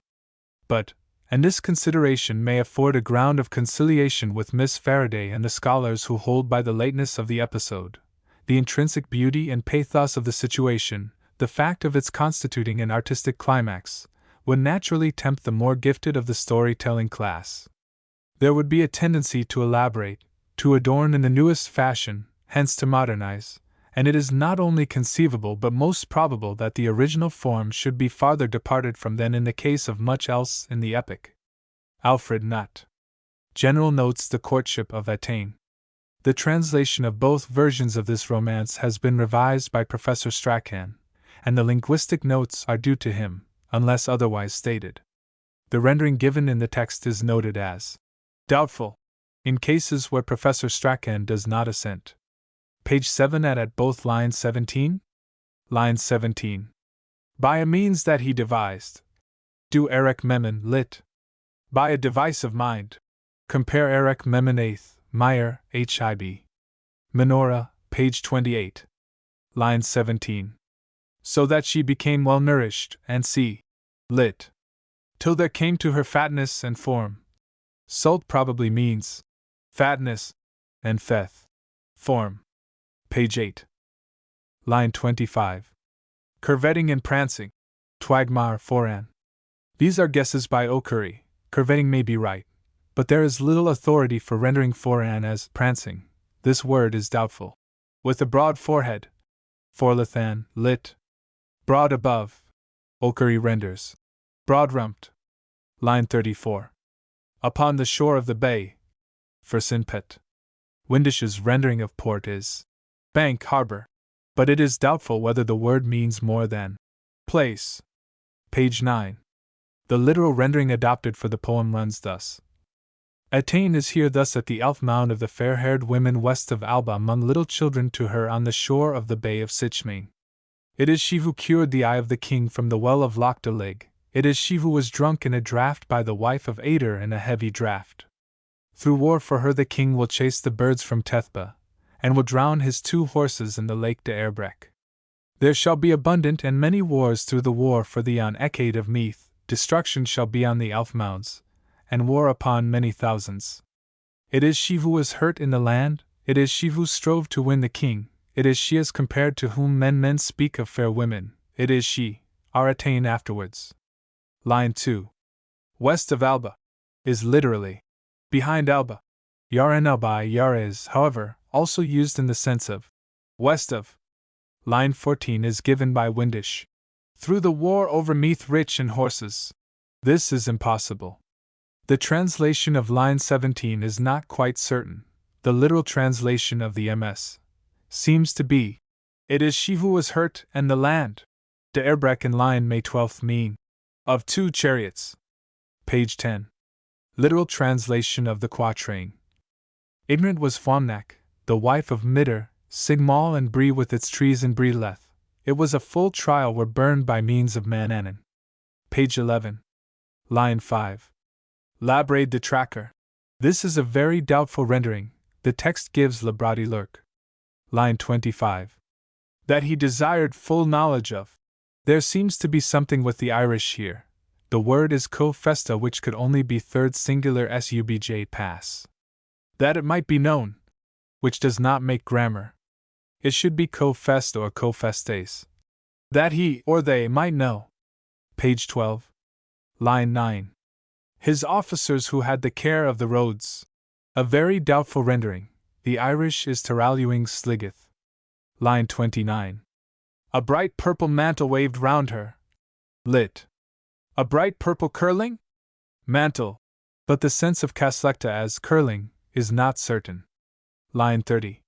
But, and this consideration may afford a ground of conciliation with Miss Faraday and the scholars who hold by the lateness of the episode, the intrinsic beauty and pathos of the situation, the fact of its constituting an artistic climax, would naturally tempt the more gifted of the storytelling class. There would be a tendency to elaborate, to adorn in the newest fashion, hence to modernize, and it is not only conceivable but most probable that the original form should be farther departed from than in the case of much else in the epic. Alfred Nutt. General notes the courtship of Etain. The translation of both versions of this romance has been revised by Professor Strachan, and the linguistic notes are due to him, unless otherwise stated. The rendering given in the text is noted as doubtful, in cases where Professor Strachan does not assent. Page 7 at both line 17? Line 17. By a means that he devised. Do Eric Memon lit. By a device of mind. Compare Eric Memon 8th, Meyer, H.I.B. Minora, page 28. Line 17. So that she became well nourished, and c. lit. Till there came to her fatness and form. Salt probably means fatness, and feth, form. Page 8. Line 25. Curvetting and prancing. Twagmar Foran. These are guesses by O'Curry. Curvetting may be right, but there is little authority for rendering Foran as prancing. This word is doubtful. With a broad forehead. Forlethan, lit. Broad above. O'Curry renders. Broad-rumped. Line 34. Upon the shore of the bay. Versinpet. Windish's rendering of port is bank harbor, but it is doubtful whether the word means more than place. Page 9. The literal rendering adopted for the poem runs thus. Etain is here thus at the elf mound of the fair-haired women west of Alba among little children to her on the shore of the bay of Sichmain. It is she who cured the eye of the king from the well of Loch de Lig. It is she who was drunk in a draught by the wife of Ader in a heavy draught. Through war for her the king will chase the birds from Tethba, and will drown his 2 horses in the lake de Erbreck. There shall be abundant and many wars through the war for thee on Ecade of Meath, destruction shall be on the elf mounds, and war upon many thousands. It is she who was hurt in the land, it is she who strove to win the king, it is she as compared to whom men speak of fair women, it is she, our Etain afterwards. Line 2. West of Alba is literally behind Alba. Yar en Alba Yar is, however, also used in the sense of west of. Line 14 is given by Windisch. Through the war over Meath rich in horses. This is impossible. The translation of line 17 is not quite certain. The literal translation of the MS seems to be, it is she who was hurt and the land. De Erbreck in line May 12th mean, of 2 chariots. Page 10. Literal translation of the quatrain. Ignorant was Fomnak, the wife of Midder, Sigmal and Bree with its trees in Breleth. It was a full trial were burned by means of Manannan. Page 11. Line 5. Labraid the tracker. This is a very doubtful rendering. The text gives Labradi lurk. Line 25. That he desired full knowledge of. There seems to be something with the Irish here. The word is co-festa, which could only be third singular subj pass. That it might be known, which does not make grammar. It should be co-fest or co-festes. That he or they might know. Page 12. Line 9. His officers who had the care of the roads. A very doubtful rendering. The Irish is Terraluing Sliggeth. Line 29. A bright purple mantle waved round her. Lit. A bright purple curling? Mantle. But the sense of caslecta as curling is not certain. Line 30.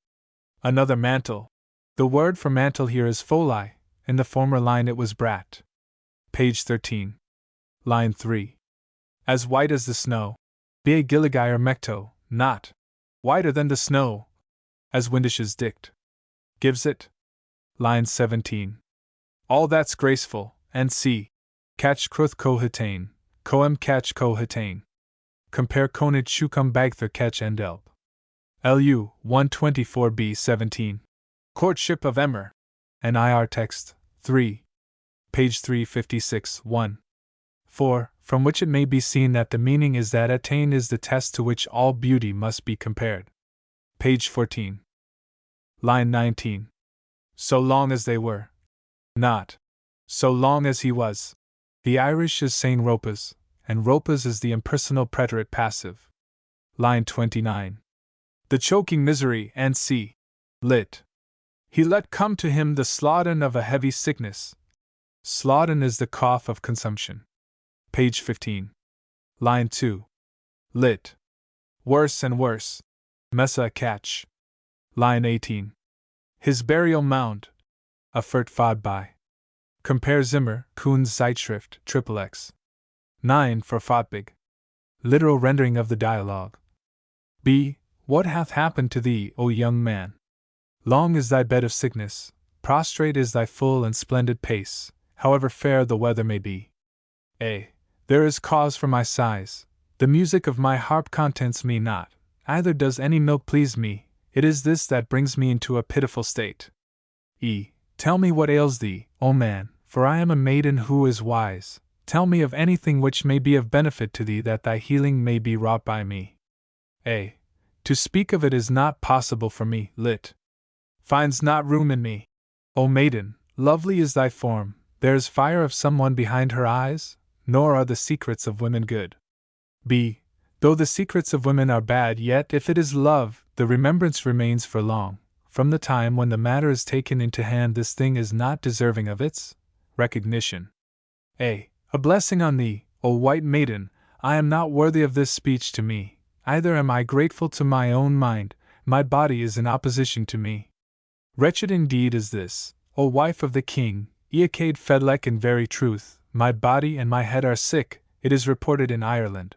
Another mantle. The word for mantle here is foli, in the former line it was brat. Page 13. Line 3. As white as the snow. Be gilligair mecto, not whiter than the snow, as Windish's dict gives it. Line 17. All that's graceful, and see. Catch cruth cohitain, coem catch cohitain. Compare conid shukum bagther catch and elb. LU 124b 17. Courtship of Emmer. An IR text, 3. Page 356 1. 4. From which it may be seen that the meaning is that attain is the test to which all beauty must be compared. Page 14. Line 19. So long as they were. Not. So long as he was. The Irish is saying ropas, and ropas is the impersonal preterite passive. Line 29. The choking misery and see. Lit. He let come to him the slauden of a heavy sickness. Slauden is the cough of consumption. Page 15. Line 2. Lit. Worse and worse. Messa catch. Line 18. His burial mound. A fert fod by. Compare Zimmer, Kuhn's Zeitschrift, XXX. 9 for Fotbig. Literal rendering of the dialogue. B. What hath happened to thee, O young man? Long is thy bed of sickness, prostrate is thy full and splendid pace, however fair the weather may be. A. There is cause for my sighs. The music of my harp contents me not, either does any milk please me, it is this that brings me into a pitiful state. E. Tell me what ails thee, O man, for I am a maiden who is wise. Tell me of anything which may be of benefit to thee that thy healing may be wrought by me. A. To speak of it is not possible for me, lit. Finds not room in me. O maiden, lovely is thy form, there is fire of someone behind her eyes, nor are the secrets of women good. B. Though the secrets of women are bad, yet if it is love, the remembrance remains for long. From the time when the matter is taken into hand, this thing is not deserving of its recognition. A. A blessing on thee, O white maiden, I am not worthy of this speech to me, either am I grateful to my own mind, my body is in opposition to me. Wretched indeed is this, O wife of the king, Eacade Fedlec, in very truth, my body and my head are sick, it is reported in Ireland.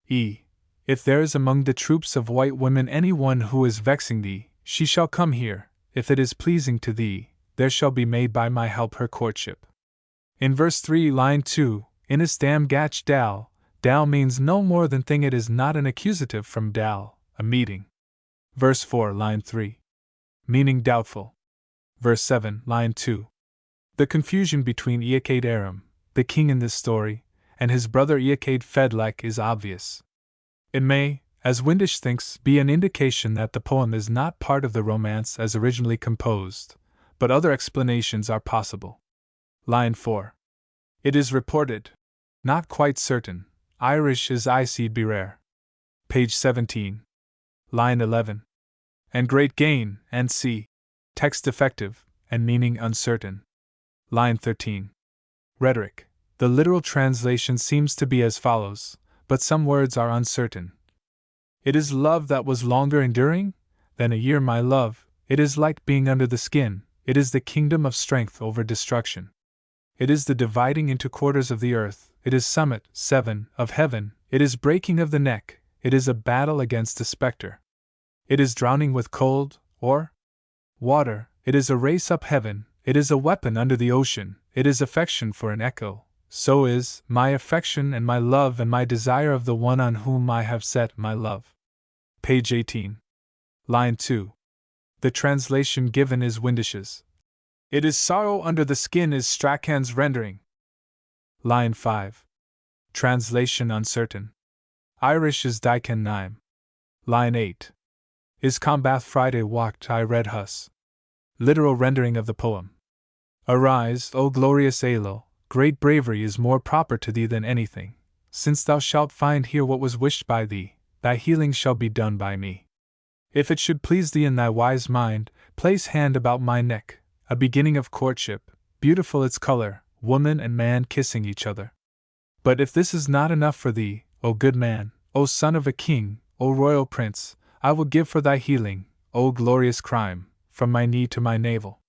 E. If there is among the troops of white women any one who is vexing thee, she shall come here, if it is pleasing to thee, there shall be made by my help her courtship. In verse 3, line 2, Innis dam gach dal, dal means no more than thing, it is not an accusative from dal, a meeting. Verse 4, line 3. Meaning doubtful. Verse 7, line 2. The confusion between Eacade Aram, the king in this story, and his brother Eacade Fedlec is obvious. It may, as Windisch thinks, be an indication that the poem is not part of the romance as originally composed, but other explanations are possible. Line 4. It is reported. Not quite certain. Irish is Iced Birer. Page 17. Line 11. And great gain, and see. Text defective, and meaning uncertain. Line 13. Rhetoric. The literal translation seems to be as follows, but some words are uncertain. It is love that was longer enduring than a year, my love, it is like being under the skin, it is the kingdom of strength over destruction. It is the dividing into quarters of the earth, it is summit, 7, of heaven, it is breaking of the neck, it is a battle against a spectre. It is drowning with cold, or water, it is a race up heaven, it is a weapon under the ocean, it is affection for an echo, so is my affection and my love and my desire of the one on whom I have set my love. Page 18. Line 2. The translation given is Windish's. It is sorrow under the skin is Strachan's rendering. Line 5. Translation uncertain. Irish is Diken Nime. Line 8. Is Combath Friday walked I read Hus. Literal rendering of the poem. Arise, O glorious Alo, great bravery is more proper to thee than anything, since thou shalt find here what was wished by thee, thy healing shall be done by me. If it should please thee in thy wise mind, place hand about my neck, a beginning of courtship, beautiful its color, woman and man kissing each other. But if this is not enough for thee, O good man, O son of a king, O royal prince, I will give for thy healing, O glorious crime, from my knee to my navel.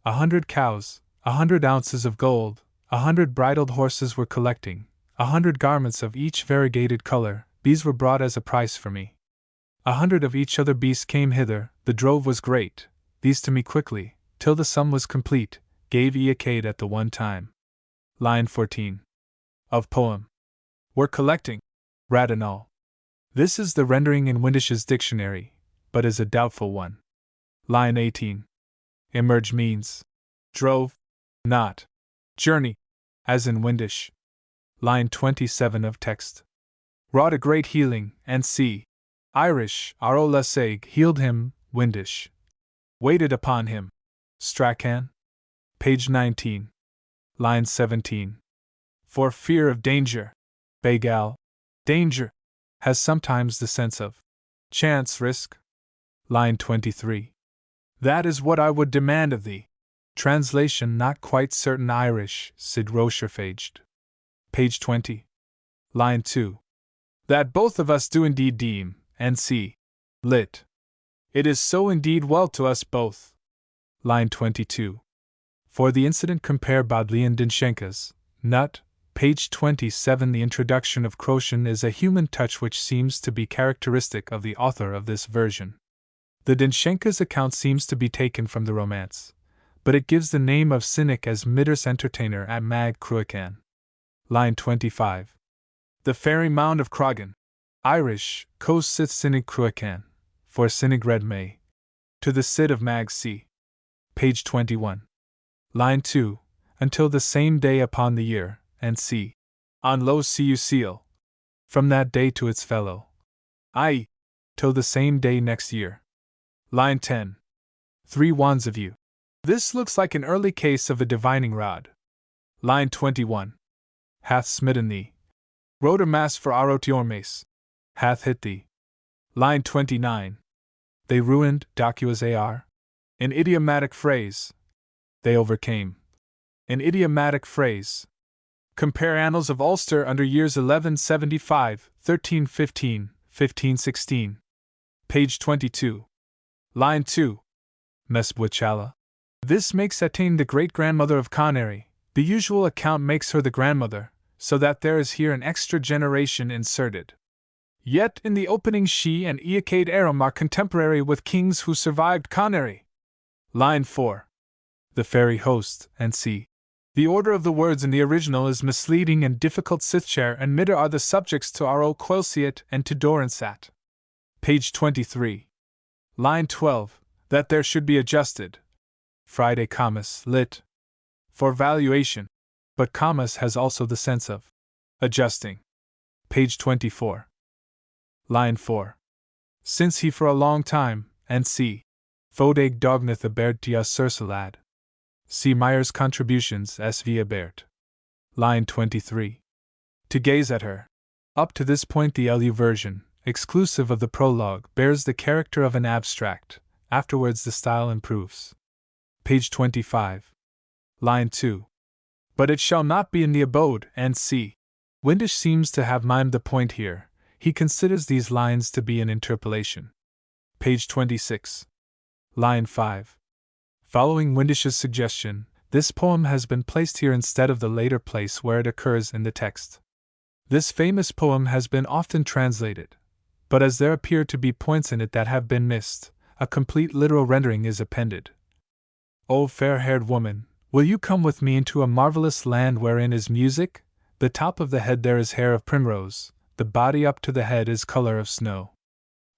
100 cows, 100 ounces of gold, 100 bridled horses were collecting, 100 garments of each variegated color, these were brought as a price for me. 100 of each other beast came hither, the drove was great, these to me quickly, till the sum was complete, gave Eacade at the one time. Line 14. Of poem. Were collecting. Radinal. This is the rendering in Windish's dictionary, but is a doubtful one. Line 18. Emerge means drove, not journey, as in Windish. Line 27 of text. Wrought a great healing, and see. Irish, Aro Laseg healed him, Windish. Waited upon him. Strachan. Page 19. Line 17. For fear of danger. Begal. Danger. Has sometimes the sense of chance, risk. Line 23. That is what I would demand of thee. Translation not quite certain Irish, Sid Rocherfaged. Page 20. Line 2. That both of us do indeed deem, and see. Lit. It is so indeed well to us both. Line 22. For the incident compare Bodleian Dinshenka's Nut. Page 27. The introduction of Crotian is a human touch which seems to be characteristic of the author of this version. The Dinshenka's account seems to be taken from the romance, but it gives the name of Cynic as Midders entertainer at Mag Cruachan. Line 25. The fairy mound of Croghan. Irish, Cos Sith Cynic Cruachan, for Cynic Red May. To the Cid of Mag C. Page 21. Line 2. Until the same day upon the year, and see. On lo cu seal. From that day to its fellow. I. Till the same day next year. Line 10. 3 wands of you. This looks like an early case of a divining rod. Line 21. Hath smitten thee. Wrote a mass for Arotiormes. Hath hit thee. Line 29. They ruined, docuas ar. An idiomatic phrase. They overcame. An idiomatic phrase. Compare Annals of Ulster under years 1175, 1315, 1516. Page 22. Line 2. Mesbwichala. This makes Attain the great-grandmother of Conary. The usual account makes her the grandmother, so that there is here an extra generation inserted. Yet in the opening she and Eacade Aram are contemporary with kings who survived Conary. Line 4. The fairy host, and see. The order of the words in the original is misleading and difficult. Sithchair and Midder are the subjects to Aro Quelsiat and to Dorinsat. Page 23. Line 12. That there should be adjusted. Friday Commas, lit. For valuation. But commas has also the sense of adjusting. Page 24. Line 4. Since he for a long time, and see. Fodag dogneth abert dia sursalad. See Meyer's Contributions S.V. Abert. Line 23. To gaze at her. Up to this point the LU version, exclusive of the prologue, bears the character of an abstract, afterwards the style improves. Page 25. Line 2. But it shall not be in the abode, and see. Windish seems to have mimed the point here, he considers these lines to be an interpolation. Page 26. Line 5. Following Windish's suggestion, this poem has been placed here instead of the later place where it occurs in the text. This famous poem has been often translated, but as there appear to be points in it that have been missed, a complete literal rendering is appended. O fair-haired woman, will you come with me into a marvelous land wherein is music? The top of the head there is hair of primrose, the body up to the head is color of snow.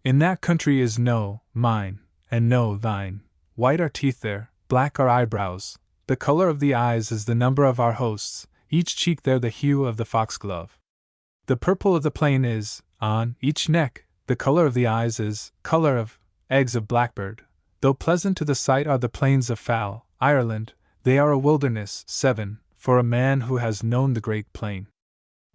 In that country is no mine, and no thine. White are teeth there, black are eyebrows, the color of the eyes is the number of our hosts, each cheek there the hue of the foxglove. The purple of the plain is, on each neck, the color of the eyes is, color of, eggs of blackbird, though pleasant to the sight are the plains of fowl, Ireland, they are a wilderness. 7. for a man who has known the great plain.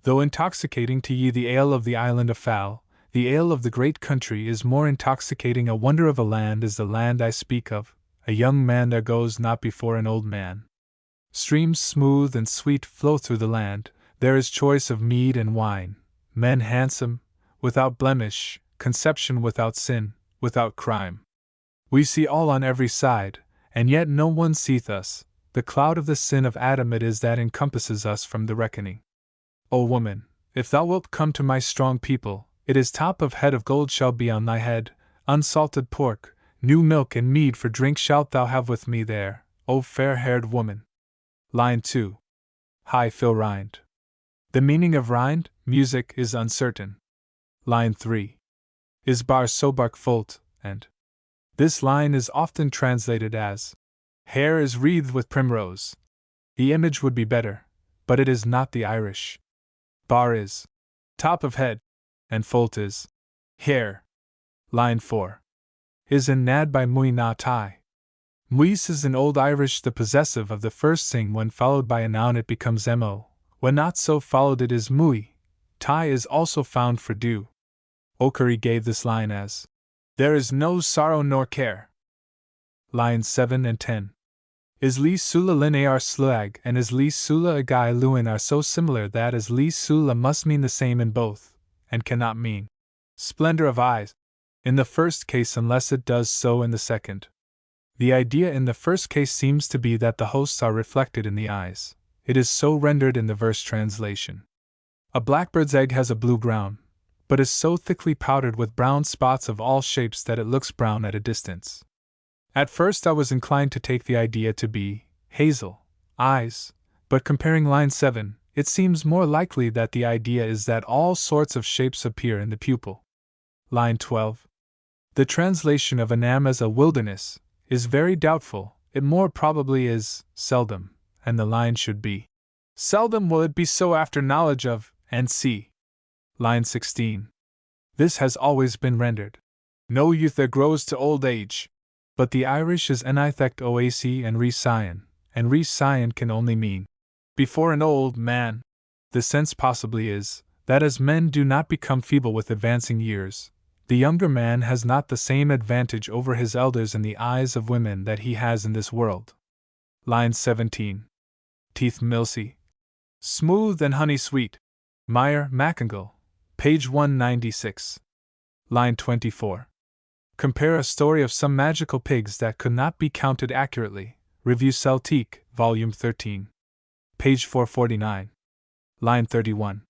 Though intoxicating to ye the ale of the island of fowl, the ale of the great country is more intoxicating. A wonder of a land is the land I speak of, a young man there goes not before an old man. Streams smooth and sweet flow through the land, there is choice of mead and wine, men handsome, without blemish, conception without sin, without crime. We see all on every side, and yet no one seeth us, the cloud of the sin of Adam it is that encompasses us from the reckoning. O woman, if thou wilt come to my strong people, it is top of head of gold shall be on thy head, unsalted pork, new milk and mead for drink shalt thou have with me there, O fair-haired woman. Line 2. High Phil Rind. The meaning of rind, music, is uncertain. Line 3. Is bar sobark volt, and this line is often translated as hair is wreathed with primrose. The image would be better, but it is not the Irish. Bar is top of head, and folt is hair. Line 4. Is in nad by mui na tai. Muis is in Old Irish the possessive of the first sing. When followed by a noun it becomes mo. When not so followed it is mui. Tai is also found for do. Okari gave this line as there is no sorrow nor care. Lines 7 and 10. Is li sula lin ar slag and is li sula agai luin are so similar that is li sula must mean the same in both, and cannot mean splendor of eyes in the first case unless it does so in the second. The idea in the first case seems to be that the hosts are reflected in the eyes. It is so rendered in the verse translation. A blackbird's egg has a blue ground, but is so thickly powdered with brown spots of all shapes that it looks brown at a distance. At first I was inclined to take the idea to be hazel eyes, but comparing line 7, it seems more likely that the idea is that all sorts of shapes appear in the pupil. Line 12. The translation of Anam as a wilderness is very doubtful. It more probably is seldom, and the line should be seldom will it be so after knowledge of, and see. Line 16. This has always been rendered no youth there grows to old age, but the Irish is enithect oac and re-scion can only mean before an old man. The sense possibly is that as men do not become feeble with advancing years, the younger man has not the same advantage over his elders in the eyes of women that he has in this world. Line 17. Teeth milsy. Smooth and honey sweet. Meyer, Mackengill. Page 196. Line 24. Compare a story of some magical pigs that could not be counted accurately. Revue Celtique, Volume 13. Page 449. Line 31.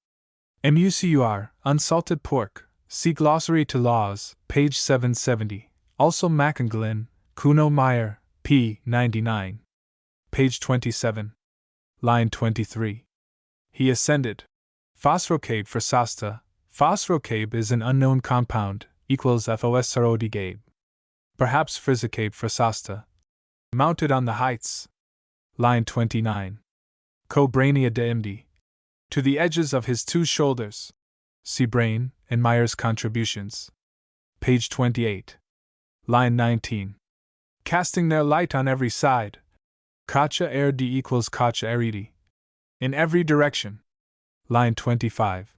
Mucur, unsalted pork. See Glossary to Laws, page 770. Also Mackenglin, Kuno Meyer, p. 99. Page 27. Line 23. He ascended. Phosrocabe for Sasta. Phosrocabe is an unknown compound, equals Fosrodegabe. Perhaps Frizicabe for Sasta. Mounted on the heights. Line 29. Cobrania de Imdi. To the edges of his two shoulders. See Brain, in Meyer's Contributions. Page 28. Line 19. Casting their light on every side. Kacha erdi equals kacha eridi. In every direction. Line 25.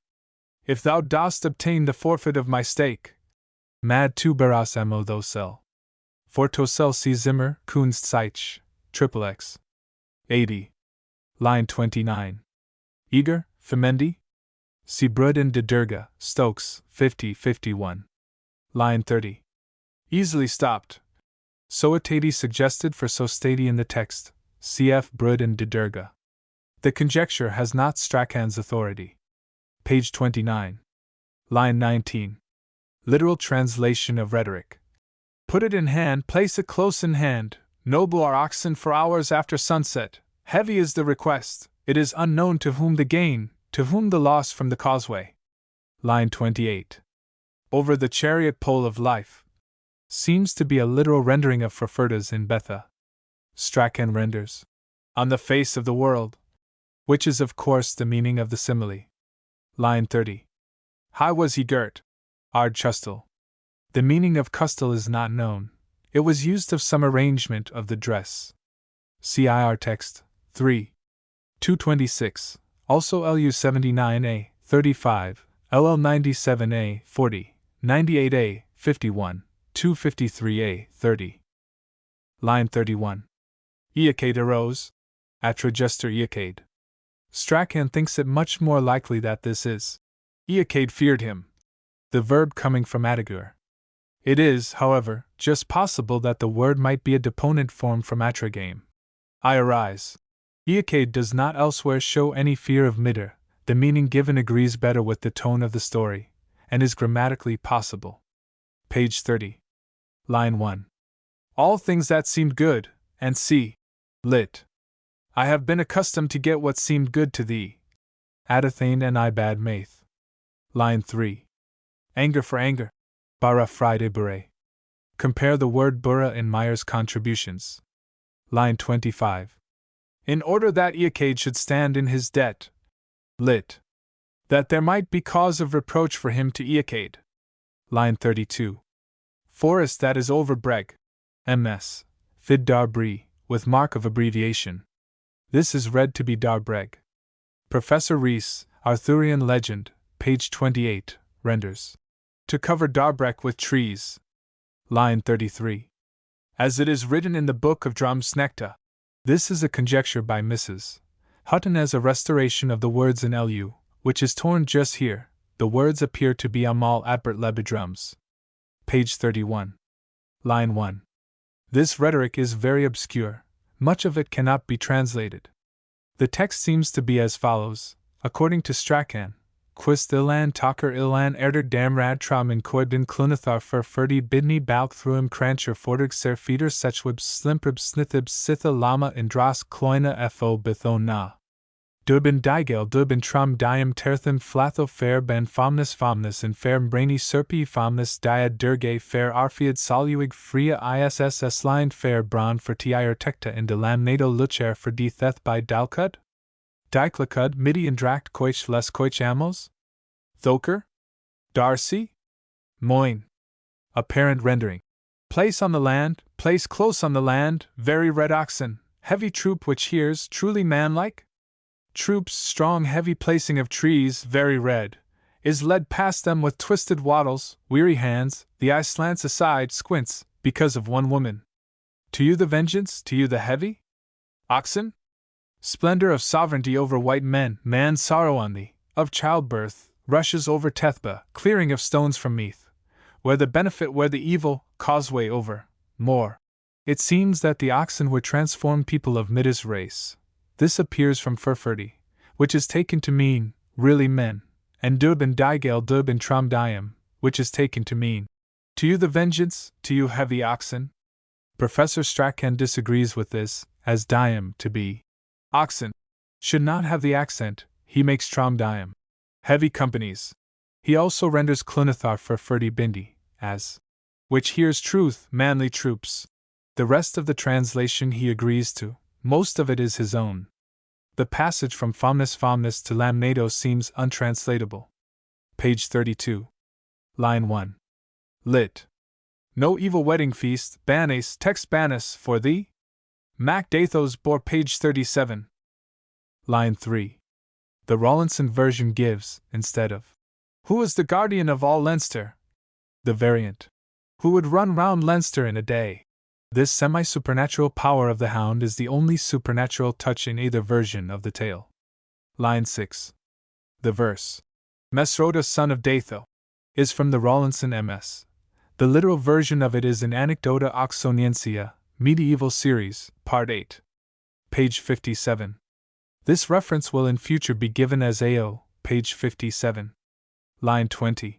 If thou dost obtain the forfeit of my stake. Mad tu beras amo thosel. For tosel see Zimmer, Kunstzeichen, XXX. 80. Line 29. Eager, Femendi? See Bruden de Durga, Stokes, 50-51. Line 30. Easily stopped. Soatati suggested for sostati in the text, cf. Bruden de Durga. The conjecture has not Strachan's authority. Page 29. Line 19. Literal translation of rhetoric. Put it in hand, place it close in hand. Noble are oxen for hours after sunset. Heavy is the request. It is unknown to whom the gain, to whom the loss from the causeway. Line 28. Over the chariot pole of life. Seems to be a literal rendering of Frafurda's in Betha. Strachan renders on the face of the world, which is of course the meaning of the simile. Line 30. High was he girt. Ard chustel. The meaning of custel is not known. It was used of some arrangement of the dress. CIR text 3. 226, also LU 79A, 35, LL 97A, 40, 98A, 51, 253A, 30. Line 31. Eacade arose. Atragester Eacade. Strachan thinks it much more likely that this is. Eacade feared him. The verb coming from atagur. It is, however, just possible that the word might be a deponent form from atragame. I arise. Eacade does not elsewhere show any fear of midder. The meaning given agrees better with the tone of the story, and is grammatically possible. Page 30. Line 1. All things that seemed good, and c. Lit. I have been accustomed to get what seemed good to thee. Adathane and I bad maith. Line 3. Anger for anger. Bara Friday bure. Compare the word bura in Meyer's contributions. Line 25. In order that Eacade should stand in his debt. Lit. That there might be cause of reproach for him to Eacade. Line 32. Forest that is over breg. MS. Fid dar brie, with mark of abbreviation. This is read to be dar breg. Professor Rees, Arthurian Legend, page 28, renders. To cover Darbrek with trees. Line 33. As it is written in the Book of Drumsnekta. This is a conjecture by Mrs. Hutton as a restoration of the words in LU, which is torn just here. The words appear to be Amal Adbert Lebedrums. Page 31. Line 1. This rhetoric is very obscure. Much of it cannot be translated. The text seems to be as follows, according to Strachan. Quist ilan taker ilan erder damrad traum koidin clunathar fer ferdi bidni balk thruim crancher fordig ser feeder sechwib slimprib snithib sitha lama indras kloina fo bithon na. Durbin digel durbin tram diam terthim flatho fair ben famnus in fair brainy serpi famnus diad durge fair arfiad soluig fria isss line fair bran for tiir tecta in de lamnado lucher for de theth by dalcud? Diclacud midi indract coich les coich amos? Thoker? Darcy? Moin. Apparent rendering. Place on the land, place close on the land, very red oxen, heavy troop which hears, truly manlike? Troops, strong heavy placing of trees, very red, is led past them with twisted wattles, weary hands, the eye slants aside, squints, because of one woman. To you the vengeance, to you the heavy? Oxen? Splendor of sovereignty over white men, man's sorrow on thee, of childbirth, rushes over Tethba, clearing of stones from Meath, where the benefit, where the evil, causeway over, more. It seems that the oxen were transformed people of Midda's race. This appears from Furfurdi, which is taken to mean, really men, and Durbin Digel Durbin Tram Diam, which is taken to mean, to you the vengeance, to you heavy oxen. Professor Strachan disagrees with this, as Diam to be. Oxen should not have the accent, he makes Tram Diam. Heavy companies. He also renders Clunathar for Ferdi Bindi, as which hears truth, manly troops. The rest of the translation he agrees to, most of it is his own. The passage from Famnus to Lamnado seems untranslatable. Page 32. Line 1. Lit. No evil wedding feast, Banes, text Banis, for thee? Mac Dathos bore page 37. Line 3. The Rawlinson version gives, instead of, who is the guardian of all Leinster? The variant, who would run round Leinster in a day? This semi-supernatural power of the hound is the only supernatural touch in either version of the tale. Line 6. The verse, Mesroda son of Datho, is from the Rawlinson MS. The literal version of it is in Anecdota Oxoniensia, Medieval Series, Part 8. Page 57. This reference will in future be given as AO, page 57. Line 20.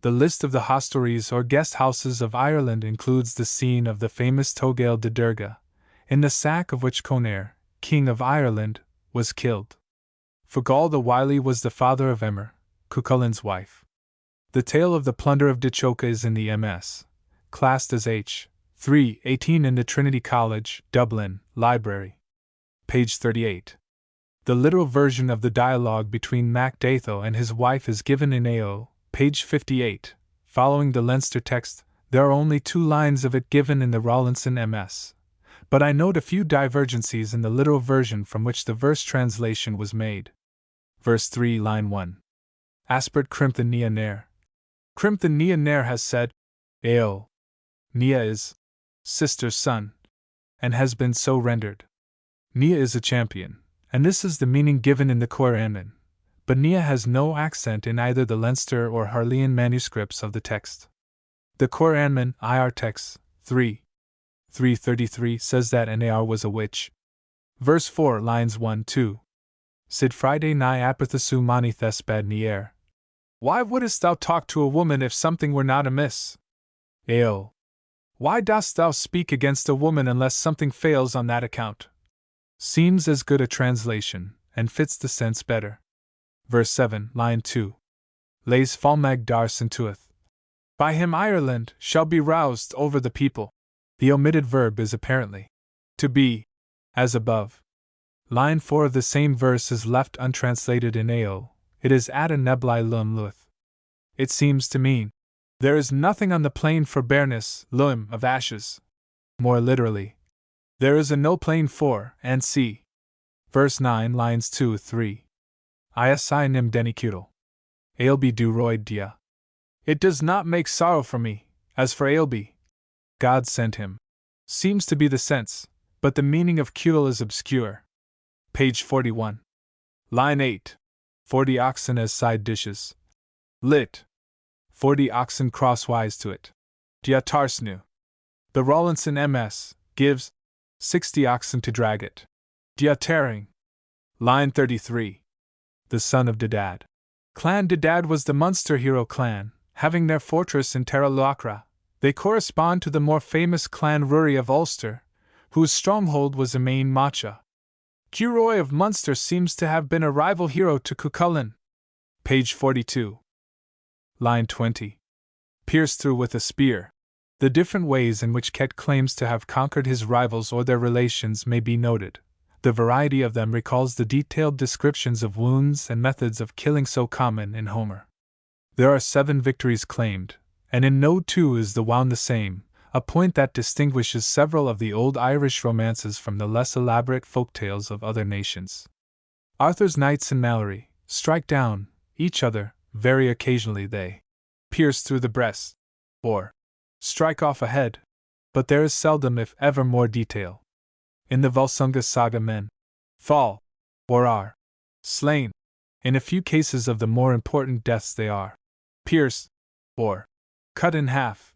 The list of the hostelries or guest houses of Ireland includes the scene of the famous Toghail de Durga, in the sack of which Conair, King of Ireland, was killed. Fugall the Wily was the father of Emer, Cuchulain's wife. The tale of the plunder of Dichoka is in the MS, classed as H. 318 in the Trinity College, Dublin, Library. Page 38. The literal version of the dialogue between Mac Datho and his wife is given in AO, page 58. Following the Leinster text, there are only 2 lines of it given in the Rawlinson MS. but I note a few divergencies in the literal version from which the verse translation was made. Verse 3, line 1. Aspert Crimp the Nia Nair. Crimp the Nia Nair has said, Eo. Nia is sister's son, and has been so rendered. Nia is a champion, and this is the meaning given in the Koranin, but Nia has no accent in either the Leinster or Harleian manuscripts of the text. The Koranin IR text 3:333 says that Nar was a witch. Verse 4, lines 1-2. Sid Friday ni apathasu mani thespad nier. Why wouldst thou talk to a woman if something were not amiss? Eo. Why dost thou speak against a woman unless something fails on that account? Seems as good a translation, and fits the sense better. Verse 7, line 2. Lays Falmag dar Centuith. By him Ireland shall be roused over the people. The omitted verb is apparently to be, as above. Line 4 of the same verse is left untranslated in Eo. It is Ada Neblai Lum Luth. It seems to mean, there is nothing on the plain for bareness, Lum of ashes. More literally, there is a no plain for, and see. Verse 9, lines 2-3. Isi nim denicutal. Ailbe du roid dia. It does not make sorrow for me, as for Ailbe. God sent him. Seems to be the sense, but the meaning of cutal is obscure. Page 41. Line 8. 40 oxen as side dishes. Lit. 40 oxen crosswise to it. Dia tarsnu. The Rawlinson MS gives 60 oxen to drag it. Dia tearing. Line 33. The son of Dedad. Clan Dedad was the Munster hero clan, having their fortress in Terra Locra. They correspond to the more famous clan Rury of Ulster, whose stronghold was Emain Macha. Curoy of Munster seems to have been a rival hero to Cuchulainn. Page 42. Line 20. Pierced through with a spear. The different ways in which Ket claims to have conquered his rivals or their relations may be noted. The variety of them recalls the detailed descriptions of wounds and methods of killing so common in Homer. There are 7 victories claimed, and in no 2 is the wound the same, a point that distinguishes several of the old Irish romances from the less elaborate folk tales of other nations. Arthur's knights and Mallory strike down each other, very occasionally they pierce through the breast, or strike off a head, but there is seldom if ever more detail. In the Volsunga saga men fall, or are slain. In a few cases of the more important deaths they are pierced, or cut in half.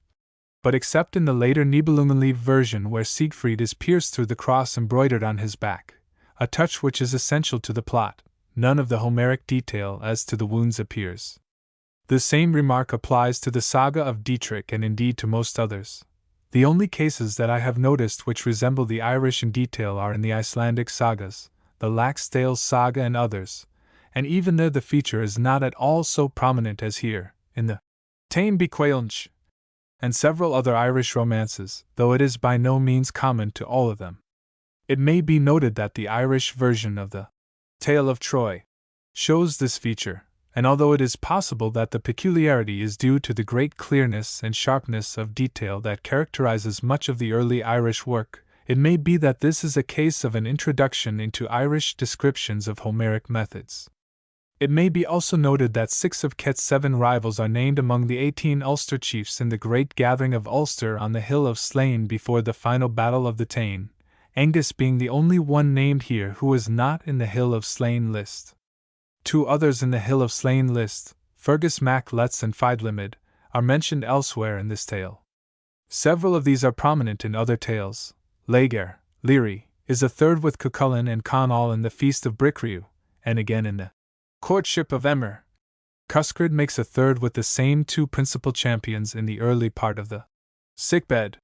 But except in the later Nibelungenlied version where Siegfried is pierced through the cross embroidered on his back, a touch which is essential to the plot, none of the Homeric detail as to the wounds appears. The same remark applies to the saga of Dietrich and indeed to most others. The only cases that I have noticed which resemble the Irish in detail are in the Icelandic sagas, the Laxdale saga and others, and even there the feature is not at all so prominent as here, in the Táin Bequailnch, and several other Irish romances, though it is by no means common to all of them. It may be noted that the Irish version of the Tale of Troy shows this feature, and although it is possible that the peculiarity is due to the great clearness and sharpness of detail that characterizes much of the early Irish work, it may be that this is a case of an introduction into Irish descriptions of Homeric methods. It may be also noted that 6 of Ket's 7 rivals are named among the 18 Ulster chiefs in the great gathering of Ulster on the Hill of Slane before the final battle of the Táin, Angus being the only one named here who is not in the Hill of Slane list. 2 others in the Hill of Slane list, Fergus Mac Letts and Feidlimid, are mentioned elsewhere in this tale. Several of these are prominent in other tales. Laegair, Leary, is a third with Cuchulainn and Conall in the Feast of Bricriu, and again in the Courtship of Emer. Cuscrid makes a third with the same 2 principal champions in the early part of the sickbed.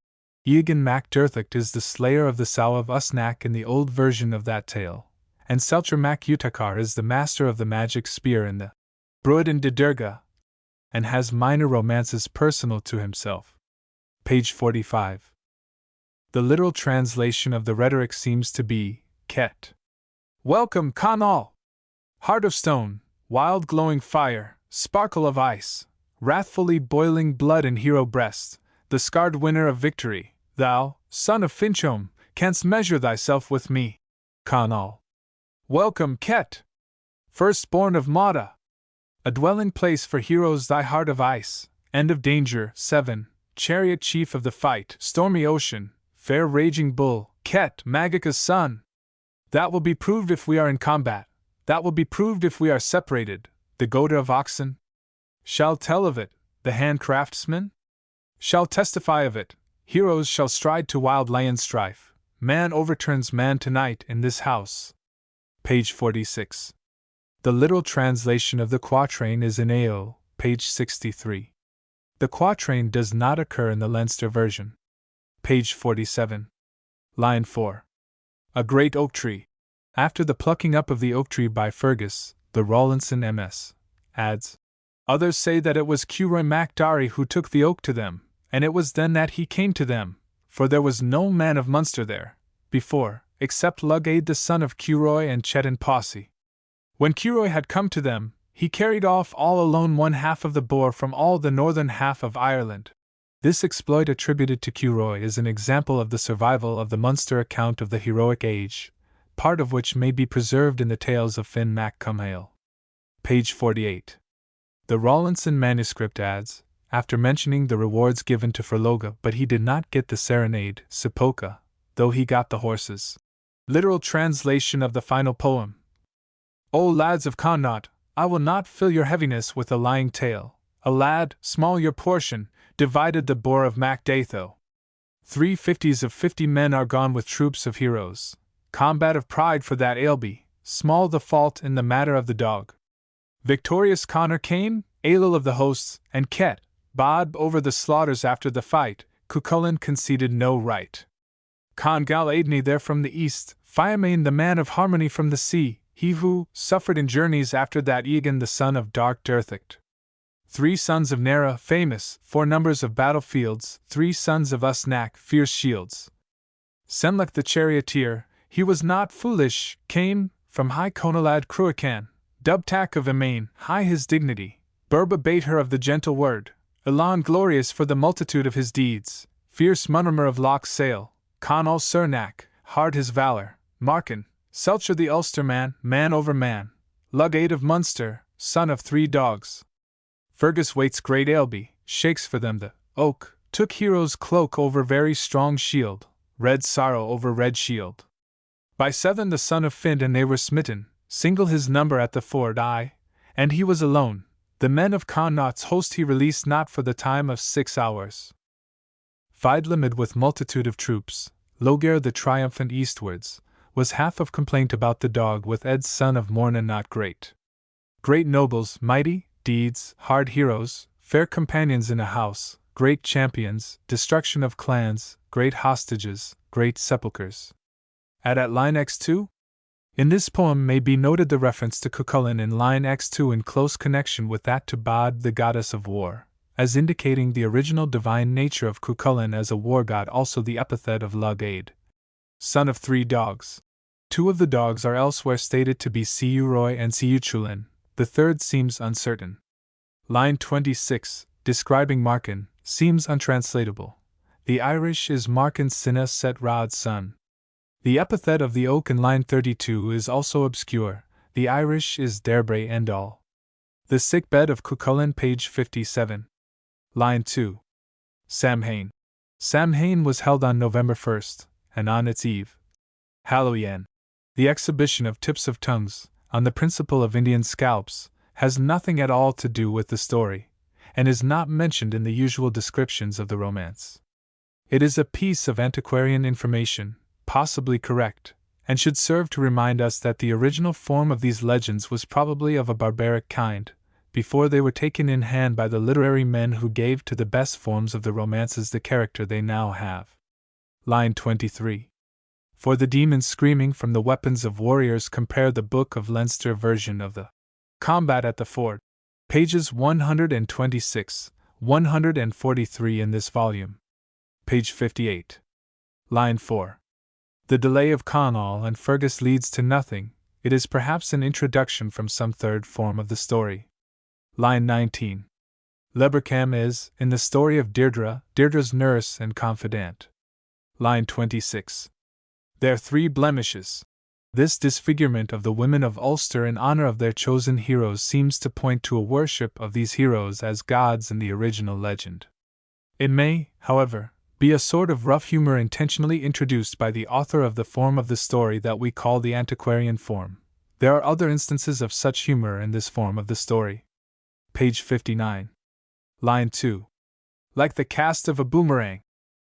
Egan Mac Durthacht is the slayer of the Sow of Usnack in the old version of that tale, and Seltzer Mac Utakar is the master of the magic spear in the Brud and Didurga, and has minor romances personal to himself. Page 45. The literal translation of the rhetoric seems to be, Ket. Welcome, Conall! Heart of stone, wild glowing fire, sparkle of ice, wrathfully boiling blood in hero breast, the scarred winner of victory, thou, son of Finchom, canst measure thyself with me. Conall. Welcome, Ket! Firstborn of Mata! A dwelling place for heroes, thy heart of ice, end of danger. 7. Chariot chief of the fight, stormy ocean, fair raging bull, Ket, Magika's son! That will be proved if we are in combat, that will be proved if we are separated, the goater of oxen. Shall tell of it, the handcraftsman? Shall testify of it, heroes shall stride to wild lion strife, man overturns man tonight in this house. Page 46. The literal translation of the quatrain is in AO, page 63. The quatrain does not occur in the Leinster version. Page 47. Line 4. A great oak tree. After the plucking up of the oak tree by Fergus, the Rawlinson MS adds, others say that it was Curoi MacDarry who took the oak to them, and it was then that he came to them, for there was no man of Munster there, before, except Lugaid the son of Curoi and Chetan Posse. When Curoi had come to them, he carried off all alone one half of the boar from all the northern half of Ireland. This exploit attributed to Curoi is an example of the survival of the Munster account of the heroic age, part of which may be preserved in the tales of Finn Mac Cumhale. Page 48. The Rawlinson manuscript adds, after mentioning the rewards given to Ferloga, but he did not get the serenade, Sipoka, though he got the horses. Literal translation of the final poem. O lads of Connaught, I will not fill your heaviness with a lying tale. A lad, small your portion, divided the boar of Mac Datho. 3/50 of 50 men are gone with troops of heroes. Combat of pride for that Ailbe, small the fault in the matter of the dog. Victorious Connor came, Ailil of the hosts, and Ket, Bod over the slaughters after the fight, Cuchulainn conceded no right. Congal Aidni there from the east, Fiammain the man of harmony from the sea, he who suffered in journeys after that Egan the son of dark Derthicht. 3 sons of Nera, famous, 4 numbers of battlefields, 3 sons of Usnak, fierce shields. Senlech the charioteer, he was not foolish, came from high Conalad Cruachan, Dubtak of Emain, high his dignity, Burba bade her of the gentle word, Elan glorious for the multitude of his deeds, fierce Munramer of Loch Sale, Conall Cernak, hard his valour, Markin, Selcher the Ulsterman, man over man, Lugaid of Munster, son of 3 dogs. Fergus waits great Ailbe, shakes for them the oak, took hero's cloak over very strong shield, red sorrow over red shield. By 7 the son of Finn and they were smitten, single his number at the ford and he was alone, the men of Connaught's host he released not for the time of 6 hours. Feidlimid with multitude of troops, Logair the triumphant eastwards, was half of complaint about the dog with Ed's son of Morna not great. Great nobles, mighty, deeds, hard heroes, fair companions in a house, great champions, destruction of clans, great hostages, great sepulchres. At line X2? In this poem may be noted the reference to Cuchulainn in line X2 in close connection with that to Bod, the goddess of war, as indicating the original divine nature of Cuchulainn as a war god, also the epithet of Lugaid, son of 3 dogs. 2 of the dogs are elsewhere stated to be Siuroi and Siuchulin, the third seems uncertain. Line 26, describing Markin, seems untranslatable. The Irish is Markin Sinna Set Rod's son. The epithet of the oak in line 32 is also obscure, the Irish is Derbray Endall. The sick bed of Cuchulainn, page 57. Line 2. Samhain. Samhain was held on November 1st, and on its eve, Halloween. The exhibition of tips of tongues, on the principle of Indian scalps, has nothing at all to do with the story, and is not mentioned in the usual descriptions of the romance. It is a piece of antiquarian information, possibly correct, and should serve to remind us that the original form of these legends was probably of a barbaric kind, before they were taken in hand by the literary men who gave to the best forms of the romances the character they now have. Line 23. For the demons screaming from the weapons of warriors, compare the Book of Leinster version of the Combat at the Ford, pages 126, 143 in this volume. Page 58. Line 4. The delay of Conall and Fergus leads to nothing, it is perhaps an introduction from some third form of the story. Line 19. Lebercam is, in the story of Deirdre, Deirdre's nurse and confidant. Line 26. Their 3 blemishes. This disfigurement of the women of Ulster in honor of their chosen heroes seems to point to a worship of these heroes as gods in the original legend. It may, however, be a sort of rough humor intentionally introduced by the author of the form of the story that we call the antiquarian form. There are other instances of such humor in this form of the story. Page 59. Line 2. Like the cast of a boomerang.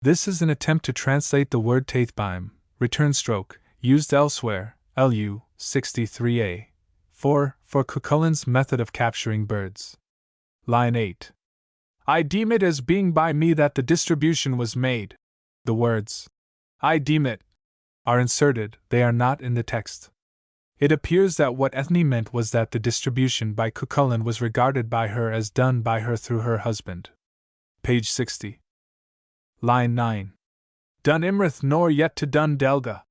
This is an attempt to translate the word taithbeim, return stroke, used elsewhere, LU 63a, for Cuchullin's method of capturing birds. Line 8. I deem it as being by me that the distribution was made. The words, I deem it, are inserted, they are not in the text. It appears that what Ethne meant was that the distribution by Cuchullin was regarded by her as done by her through her husband. Page 60. Line 9. Dun Imrith nor yet to Dun Delga.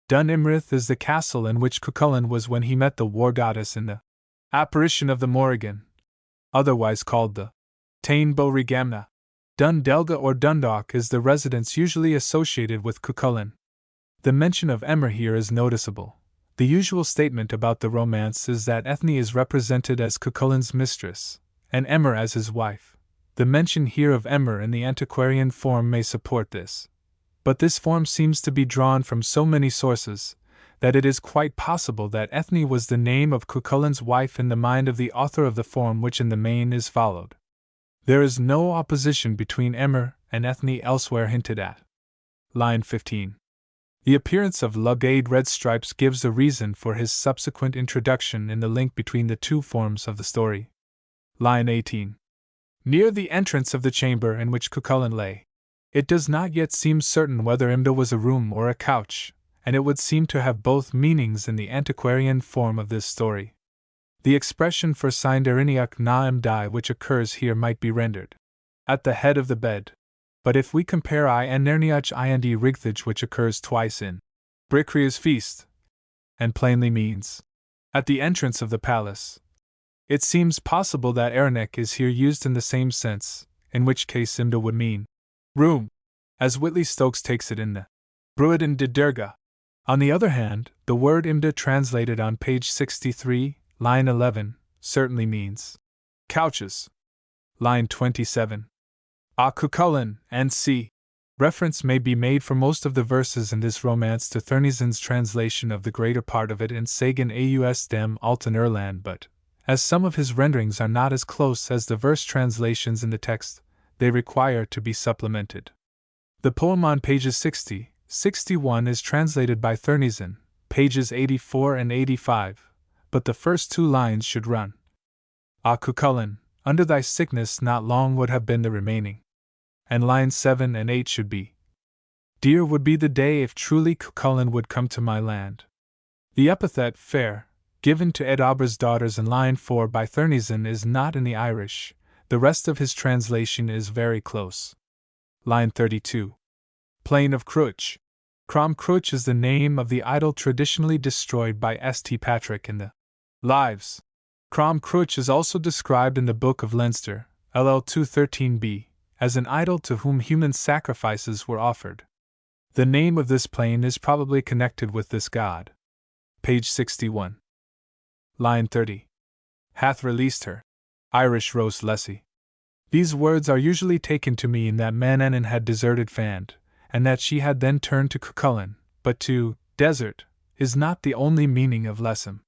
Dun Imrith is the castle in which Cuchullin was when he met the war goddess in the apparition of the Morrigan, otherwise called the Tain Bo Rigamna. Dun Delga or Dundalk is the residence usually associated with Cuchullin. The mention of Emer here is noticeable. The usual statement about the romance is that Ethne is represented as Cuchullin's mistress, and Emer as his wife. The mention here of Emer in the antiquarian form may support this. But this form seems to be drawn from so many sources that it is quite possible that Ethne was the name of Cuchullin's wife in the mind of the author of the form, which in the main is followed. There is no opposition between Emer and Ethne elsewhere hinted at. Line 15. The appearance of Lugade red stripes gives a reason for his subsequent introduction in the link between the 2 forms of the story. Line 18. Near the entrance of the chamber in which Cuchullin lay. It does not yet seem certain whether Imda was a room or a couch, and it would seem to have both meanings in the antiquarian form of this story. The expression for Sindariniak na imdai which occurs here might be rendered at the head of the bed, but if we compare I and Nerniach ind Rigthage which occurs twice in Bricria's feast, and plainly means at the entrance of the palace, it seems possible that Aranek is here used in the same sense, in which case Imda would mean room, as Whitley Stokes takes it in the Bruiden de Durga. On the other hand, the word Imda translated on page 63, line 11, certainly means couches. Line 27. A Cuchullin, and c. Reference may be made for most of the verses in this romance to Thurnison's translation of the greater part of it in Sagan Aus dem Alten Erland, but, as some of his renderings are not as close as the verse translations in the text, they require to be supplemented. The poem on pages 60, 61 is translated by Thurnison, pages 84 and 85, but the first 2 lines should run. A Cuchullin, under thy sickness not long would have been the remaining. And lines 7 and 8 should be. Dear would be the day if truly Cuchullin would come to my land. The epithet fair, given to Edabra's daughters in line 4 by Thurnison is not in the Irish, the rest of his translation is very close. Line 32. Plain of Cruach. Crom Cruach is the name of the idol traditionally destroyed by St. Patrick in the Lives. Crom Cruach is also described in the Book of Leinster, LL 213b, as an idol to whom human sacrifices were offered. The name of this plain is probably connected with this god. Page 61. Line 30. Hath released her. Irish Rose Lessie. These words are usually taken to mean that Manannan had deserted Fand, and that she had then turned to Cuchullin, but to desert is not the only meaning of Lessim.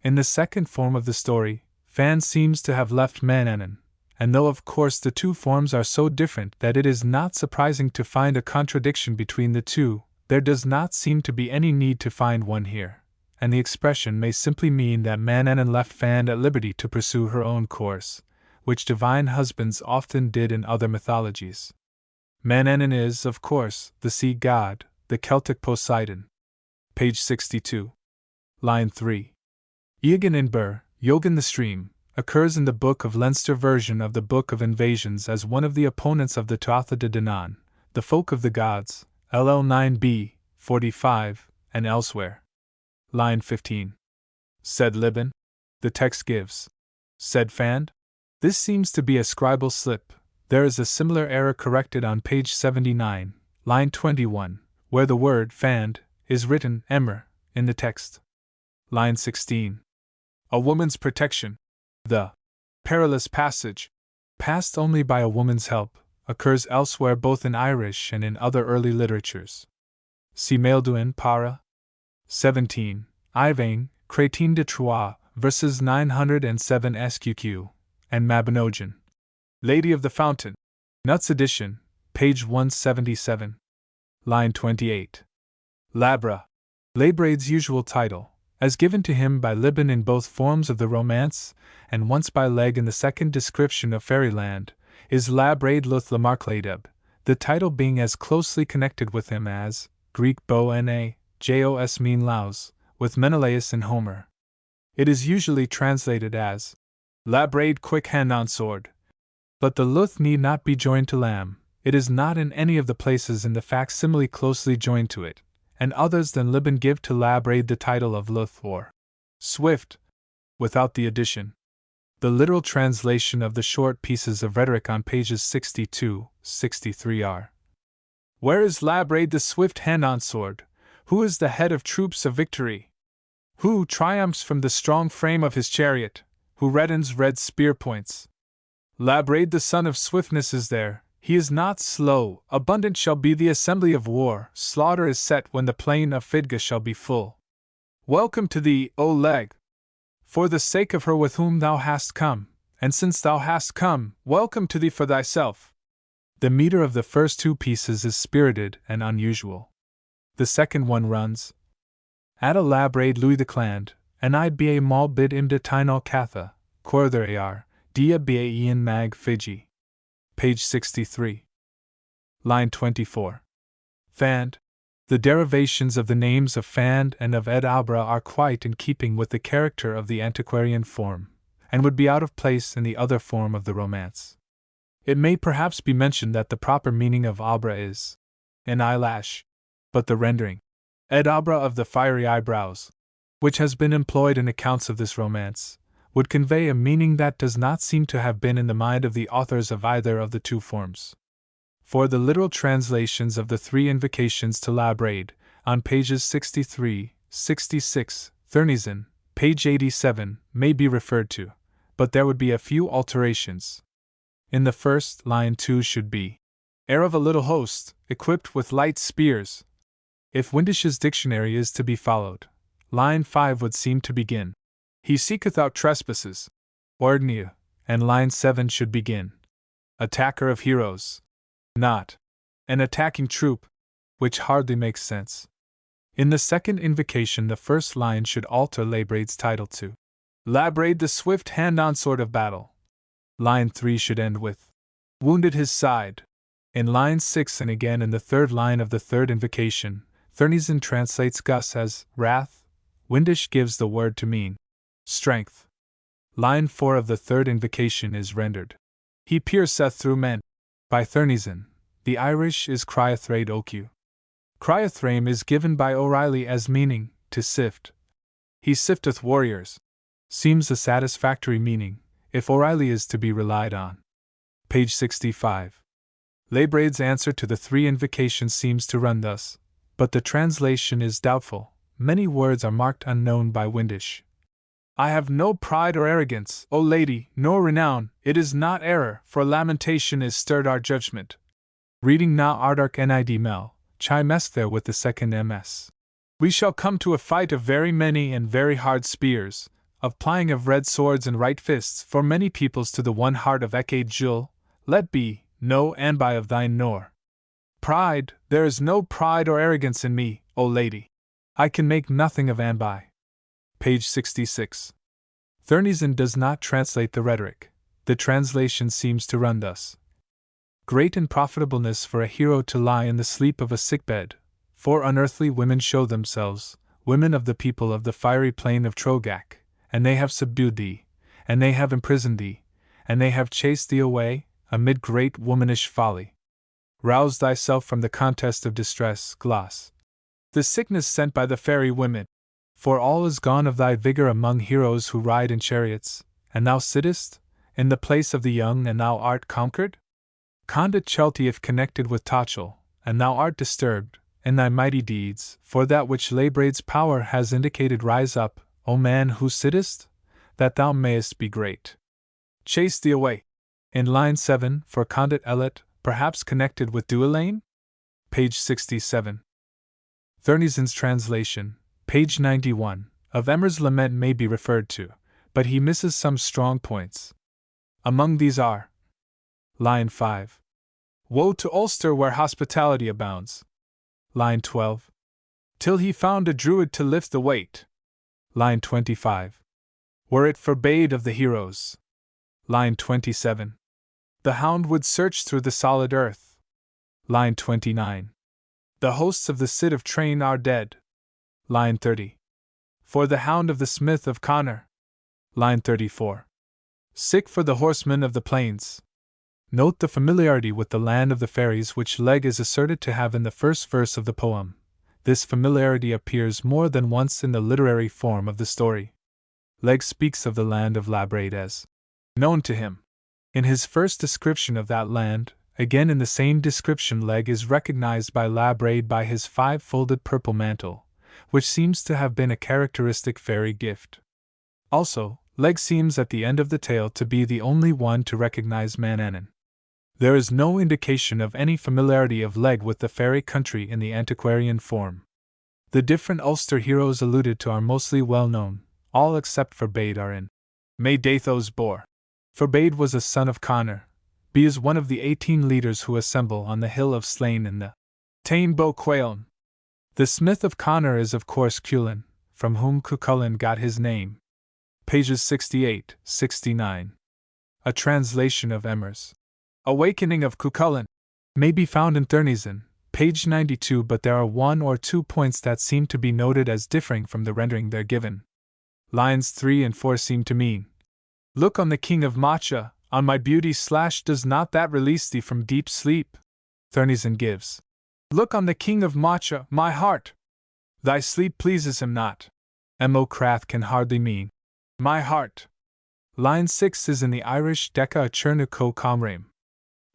In the second form of the story, Fan seems to have left Manannan, and though of course the 2 forms are so different that it is not surprising to find a contradiction between the 2, there does not seem to be any need to find one here, and the expression may simply mean that Manannan left Fand at liberty to pursue her own course, which divine husbands often did in other mythologies. Manannan is, of course, the sea god, the Celtic Poseidon. Page 62. Line 3. Iegan in Bur, Yogan the Stream, occurs in the Book of Leinster version of the Book of Invasions as one of the opponents of the Tuatha de Danann, the folk of the gods, LL 9b, 45, and elsewhere. Line 15. Said Libin? The text gives. Said Fand? This seems to be a scribal slip. There is a similar error corrected on page 79, line 21, where the word Fand is written Emmer in the text. Line 16. A woman's protection. The perilous passage, passed only by a woman's help, occurs elsewhere both in Irish and in other early literatures. See Maelduin para 17, Ivain, Crétin de Troyes, verses 907 SQQ, and Mabinogion. Lady of the Fountain. Nuts edition, page 177. Line 28. Labra. Labraid's usual title, as given to him by Libban in both forms of the Romance, and once by Legge in the second description of Fairyland, is Labraid Luth Lamarcladeb, the title being as closely connected with him as Greek Bo Na, Jos mean Laus, with Menelaus in Homer. It is usually translated as Labraid Quick Hand on Sword. But the Luth need not be joined to Lam, it is not in any of the places in the facsimile closely joined to it, and others than Libban give to Labraid the title of Luth or Swift, without the addition. The literal translation of the short pieces of rhetoric on pages 62-63 are: Where is Labraid the swift hand on sword? Who is the head of troops of victory? Who triumphs from the strong frame of his chariot? Who reddens red spear points? Labraid the son of swiftness is there, he is not slow, abundant shall be the assembly of war, slaughter is set when the plain of Fidga shall be full. Welcome to thee, O Legge! For the sake of her with whom thou hast come, and since thou hast come, welcome to thee for thyself. The meter of the first two pieces is spirited and unusual. The second one runs: At a Labraid Louis the Cland, and I ba mal bid im de Tynal Catha, Corther ar, dia ba Ian mag Fiji. Page 63. Line 24. Fand. The derivations of the names of Fand and of Ed Albra are quite in keeping with the character of the antiquarian form, and would be out of place in the other form of the Romance. It may perhaps be mentioned that the proper meaning of Albra is an eyelash, but the rendering, Ed Albra of the fiery eyebrows, which has been employed in accounts of this romance, would convey a meaning that does not seem to have been in the mind of the authors of either of the two forms. For the literal translations of the three invocations to Labraid, on pages 63, 66, Thurneson, page 87, may be referred to, but there would be a few alterations. In the first, line 2 should be, Heir of a little host, equipped with light spears. If Windish's dictionary is to be followed, line 5 would seem to begin, He seeketh out trespasses, Ordnia, and line 7 should begin, Attacker of heroes. Not an attacking troop, which hardly makes sense. In the second invocation, the first line should alter Labraid's title to Labraid the swift hand-on sword of battle. Line 3 should end with wounded his side. In line 6 and again in the third line of the third invocation, Thurneson translates Gus as wrath. Windish gives the word to mean strength. Line 4 of the third invocation is rendered He pierceth through men. By Thurneson, the Irish is Criathraid Ocu. Criathrame is given by O'Reilly as meaning to sift. He sifteth warriors. Seems a satisfactory meaning, if O'Reilly is to be relied on. Page 65. Labraid's answer to the three invocations seems to run thus, but the translation is doubtful. Many words are marked unknown by Windish. I have no pride or arrogance, O lady, nor renown, it is not error, for lamentation is stirred our judgment. Reading now Ardark Nid Mel, chimest there with the second MS. We shall come to a fight of very many and very hard spears, of plying of red swords and right fists for many peoples to the one heart of Ekade Jul, let be, no anby of thine nor pride, there is no pride or arrogance in me, O lady. I can make nothing of anby. Page 66. Thurneson does not translate the rhetoric. The translation seems to run thus: Great unprofitableness for a hero to lie in the sleep of a sickbed, for unearthly women show themselves, women of the people of the fiery plain of Trogak, and they have subdued thee, and they have imprisoned thee, and they have chased thee away, amid great womanish folly. Rouse thyself from the contest of distress, Gloss. The sickness sent by the fairy women. For all is gone of thy vigor among heroes who ride in chariots, and thou sittest in the place of the young, and thou art conquered? Condit Chelty if connected with Tochel, and thou art disturbed, in thy mighty deeds, for that which Labraid's power has indicated. Rise up, O man who sittest, that thou mayest be great. Chase thee away. In line 7, for Condit Ellet, perhaps connected with Duillane? Page 67. Thurnison's translation, page 91, of Emer's lament may be referred to, but he misses some strong points. Among these are: line 5. Woe to Ulster where hospitality abounds. Line 12. Till he found a druid to lift the weight. Line 25. Were it forbade of the heroes. Line 27. The hound would search through the solid earth. Line 29. The hosts of the Cid of Train are dead. Line 30. For the hound of the smith of Connor. Line 34. Sick for the horsemen of the plains. Note the familiarity with the land of the fairies which Legge is asserted to have in the first verse of the poem. This familiarity appears more than once in the literary form of the story. Legge speaks of the land of Labraid as known to him. In his first description of that land, again in the same description, Legge is recognized by Labraid by his 5-folded purple mantle, which seems to have been a characteristic fairy gift. Also, Legge seems at the end of the tale to be the only one to recognize Manannan. There is no indication of any familiarity of Legge with the fairy country in the antiquarian form. The different Ulster heroes alluded to are mostly well known, all except Forbade are in May Dathos bore. Forbade was a son of Connor. B is one of the 18 leaders who assemble on the hill of Slane in the Tain Bo Quailn. The smith of Connor is of course Cuillin, from whom Cuchulainn got his name. Pages 68-69. A translation of Emer's Awakening of Cuchulainn may be found in Thurnison, page 92, but there are 1 or 2 points that seem to be noted as differing from the rendering there given. Lines 3 and 4 seem to mean, look on the king of Macha, on my beauty / does not that release thee from deep sleep? Thurnison gives, look on the king of Macha, my heart. Thy sleep pleases him not. Mo Crath can hardly mean, my heart. Line 6 is in the Irish Deca Chernuco Comrame.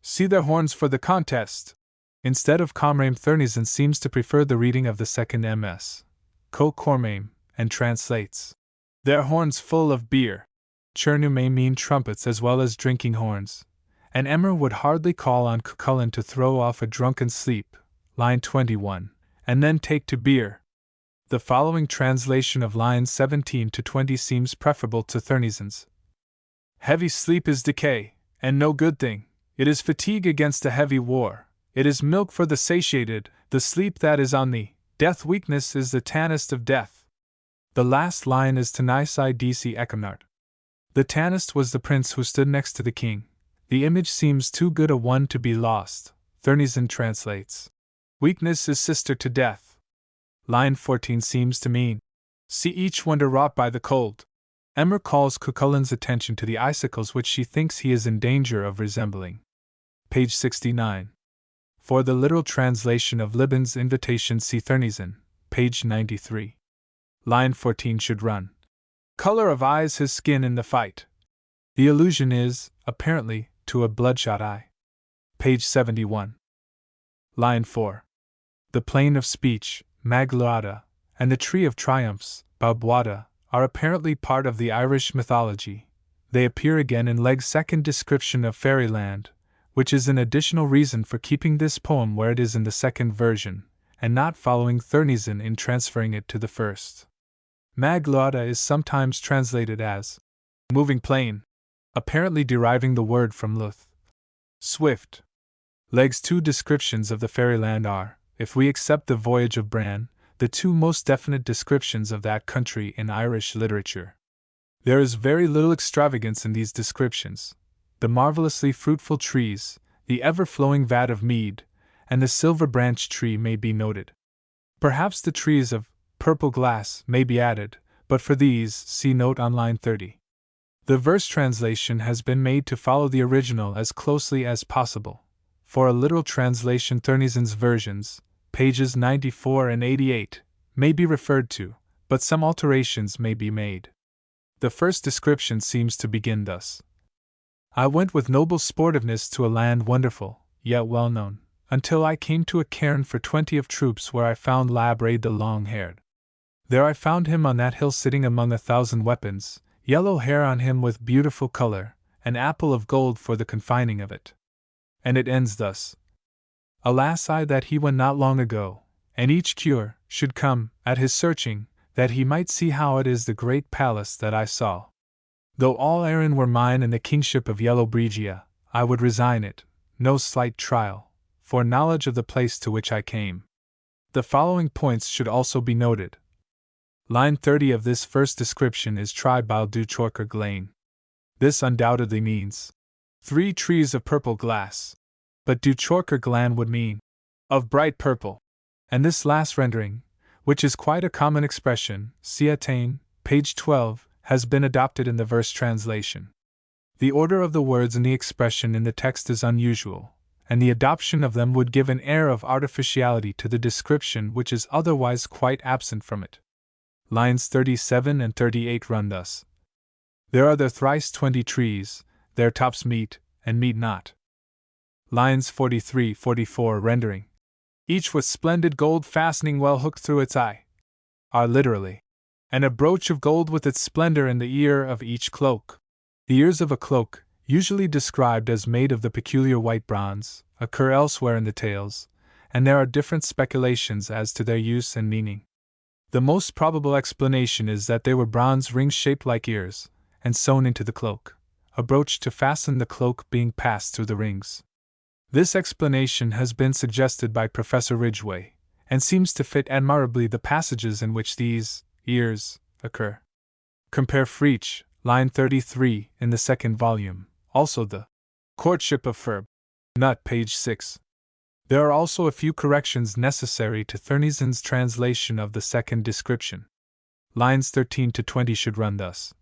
See their horns for the contest. Instead of Comrame, Thurnison seems to prefer the reading of the second ms. Co Cormame, and translates, their horns full of beer. Chernu may mean trumpets as well as drinking horns, and Emer would hardly call on Cuchulainn to throw off a drunken sleep, line 21, and then take to beer. The following translation of lines 17 to 20 seems preferable to Thurnison's. Heavy sleep is decay, and no good thing. It is fatigue against a heavy war. It is milk for the satiated, the sleep that is on thee. Death weakness is the tannest of death. The last line is Tenaisai DC Econart. The Tannist was the prince who stood next to the king. The image seems too good a one to be lost. Thurnison translates, weakness is sister to death. Line 14 seems to mean, see each wonder wrought by the cold. Emer calls Cuchulainn's attention to the icicles which she thinks he is in danger of resembling. Page 69. For the literal translation of Libban's invitation see Thurnison, page 93. Line 14 should run, color of eyes his skin in the fight. The allusion is, apparently, to a bloodshot eye. Page 71. Line 4. The plane of speech, Magluada, and the tree of triumphs, Balbuada, are apparently part of the Irish mythology. They appear again in Legge's second description of fairyland, which is an additional reason for keeping this poem where it is in the second version, and not following Thurnison in transferring it to the first. Magluada is sometimes translated as moving plain, apparently deriving the word from luth. Swift. Legge's 2 descriptions of the fairyland are, if we accept the voyage of Bran, the 2 most definite descriptions of that country in Irish literature. There is very little extravagance in these descriptions. The marvelously fruitful trees, the ever-flowing vat of mead, and the silver-branch tree may be noted. Perhaps the trees of purple glass may be added, but for these, see note on line 30. The verse translation has been made to follow the original as closely as possible. For a literal translation, Thurnison's versions, pages 94 and 88, may be referred to, but some alterations may be made. The first description seems to begin thus. I went with noble sportiveness to a land wonderful, yet well known, until I came to a cairn for 20 of troops where I found Labraid the long-haired. There I found him on that hill sitting among 1,000 weapons, yellow hair on him with beautiful color, an apple of gold for the confining of it. And it ends thus. Alas I that he went not long ago, and each cure should come, at his searching, that he might see how it is the great palace that I saw. Though all Erin were mine and the kingship of Yellow Bregia, I would resign it, no slight trial, for knowledge of the place to which I came. The following points should also be noted. Line 30 of this first description is Tribal du Chorker Glane. This undoubtedly means 3 trees of purple glass. But du Chorker Glan would mean of bright purple. And this last rendering, which is quite a common expression, see Attain, page 12, has been adopted in the verse translation. The order of the words in the expression in the text is unusual, and the adoption of them would give an air of artificiality to the description which is otherwise quite absent from it. Lines 37 and 38 run thus. There are the thrice 20 trees, their tops meet, and meet not. Lines 43-44 rendering. Each with splendid gold fastening well hooked through its eye. Are literally. And a brooch of gold with its splendor in the ear of each cloak. The ears of a cloak, usually described as made of the peculiar white bronze, occur elsewhere in the tales, and there are different speculations as to their use and meaning. The most probable explanation is that they were bronze rings shaped like ears, and sewn into the cloak, a brooch to fasten the cloak being passed through the rings. This explanation has been suggested by Professor Ridgway, and seems to fit admirably the passages in which these ears occur. Compare Freach, line 33, in the second volume, also the Courtship of Ferb, Nut, page 6. There are also a few corrections necessary to Thurnison's translation of the second description. Lines 13 to 20 should run thus.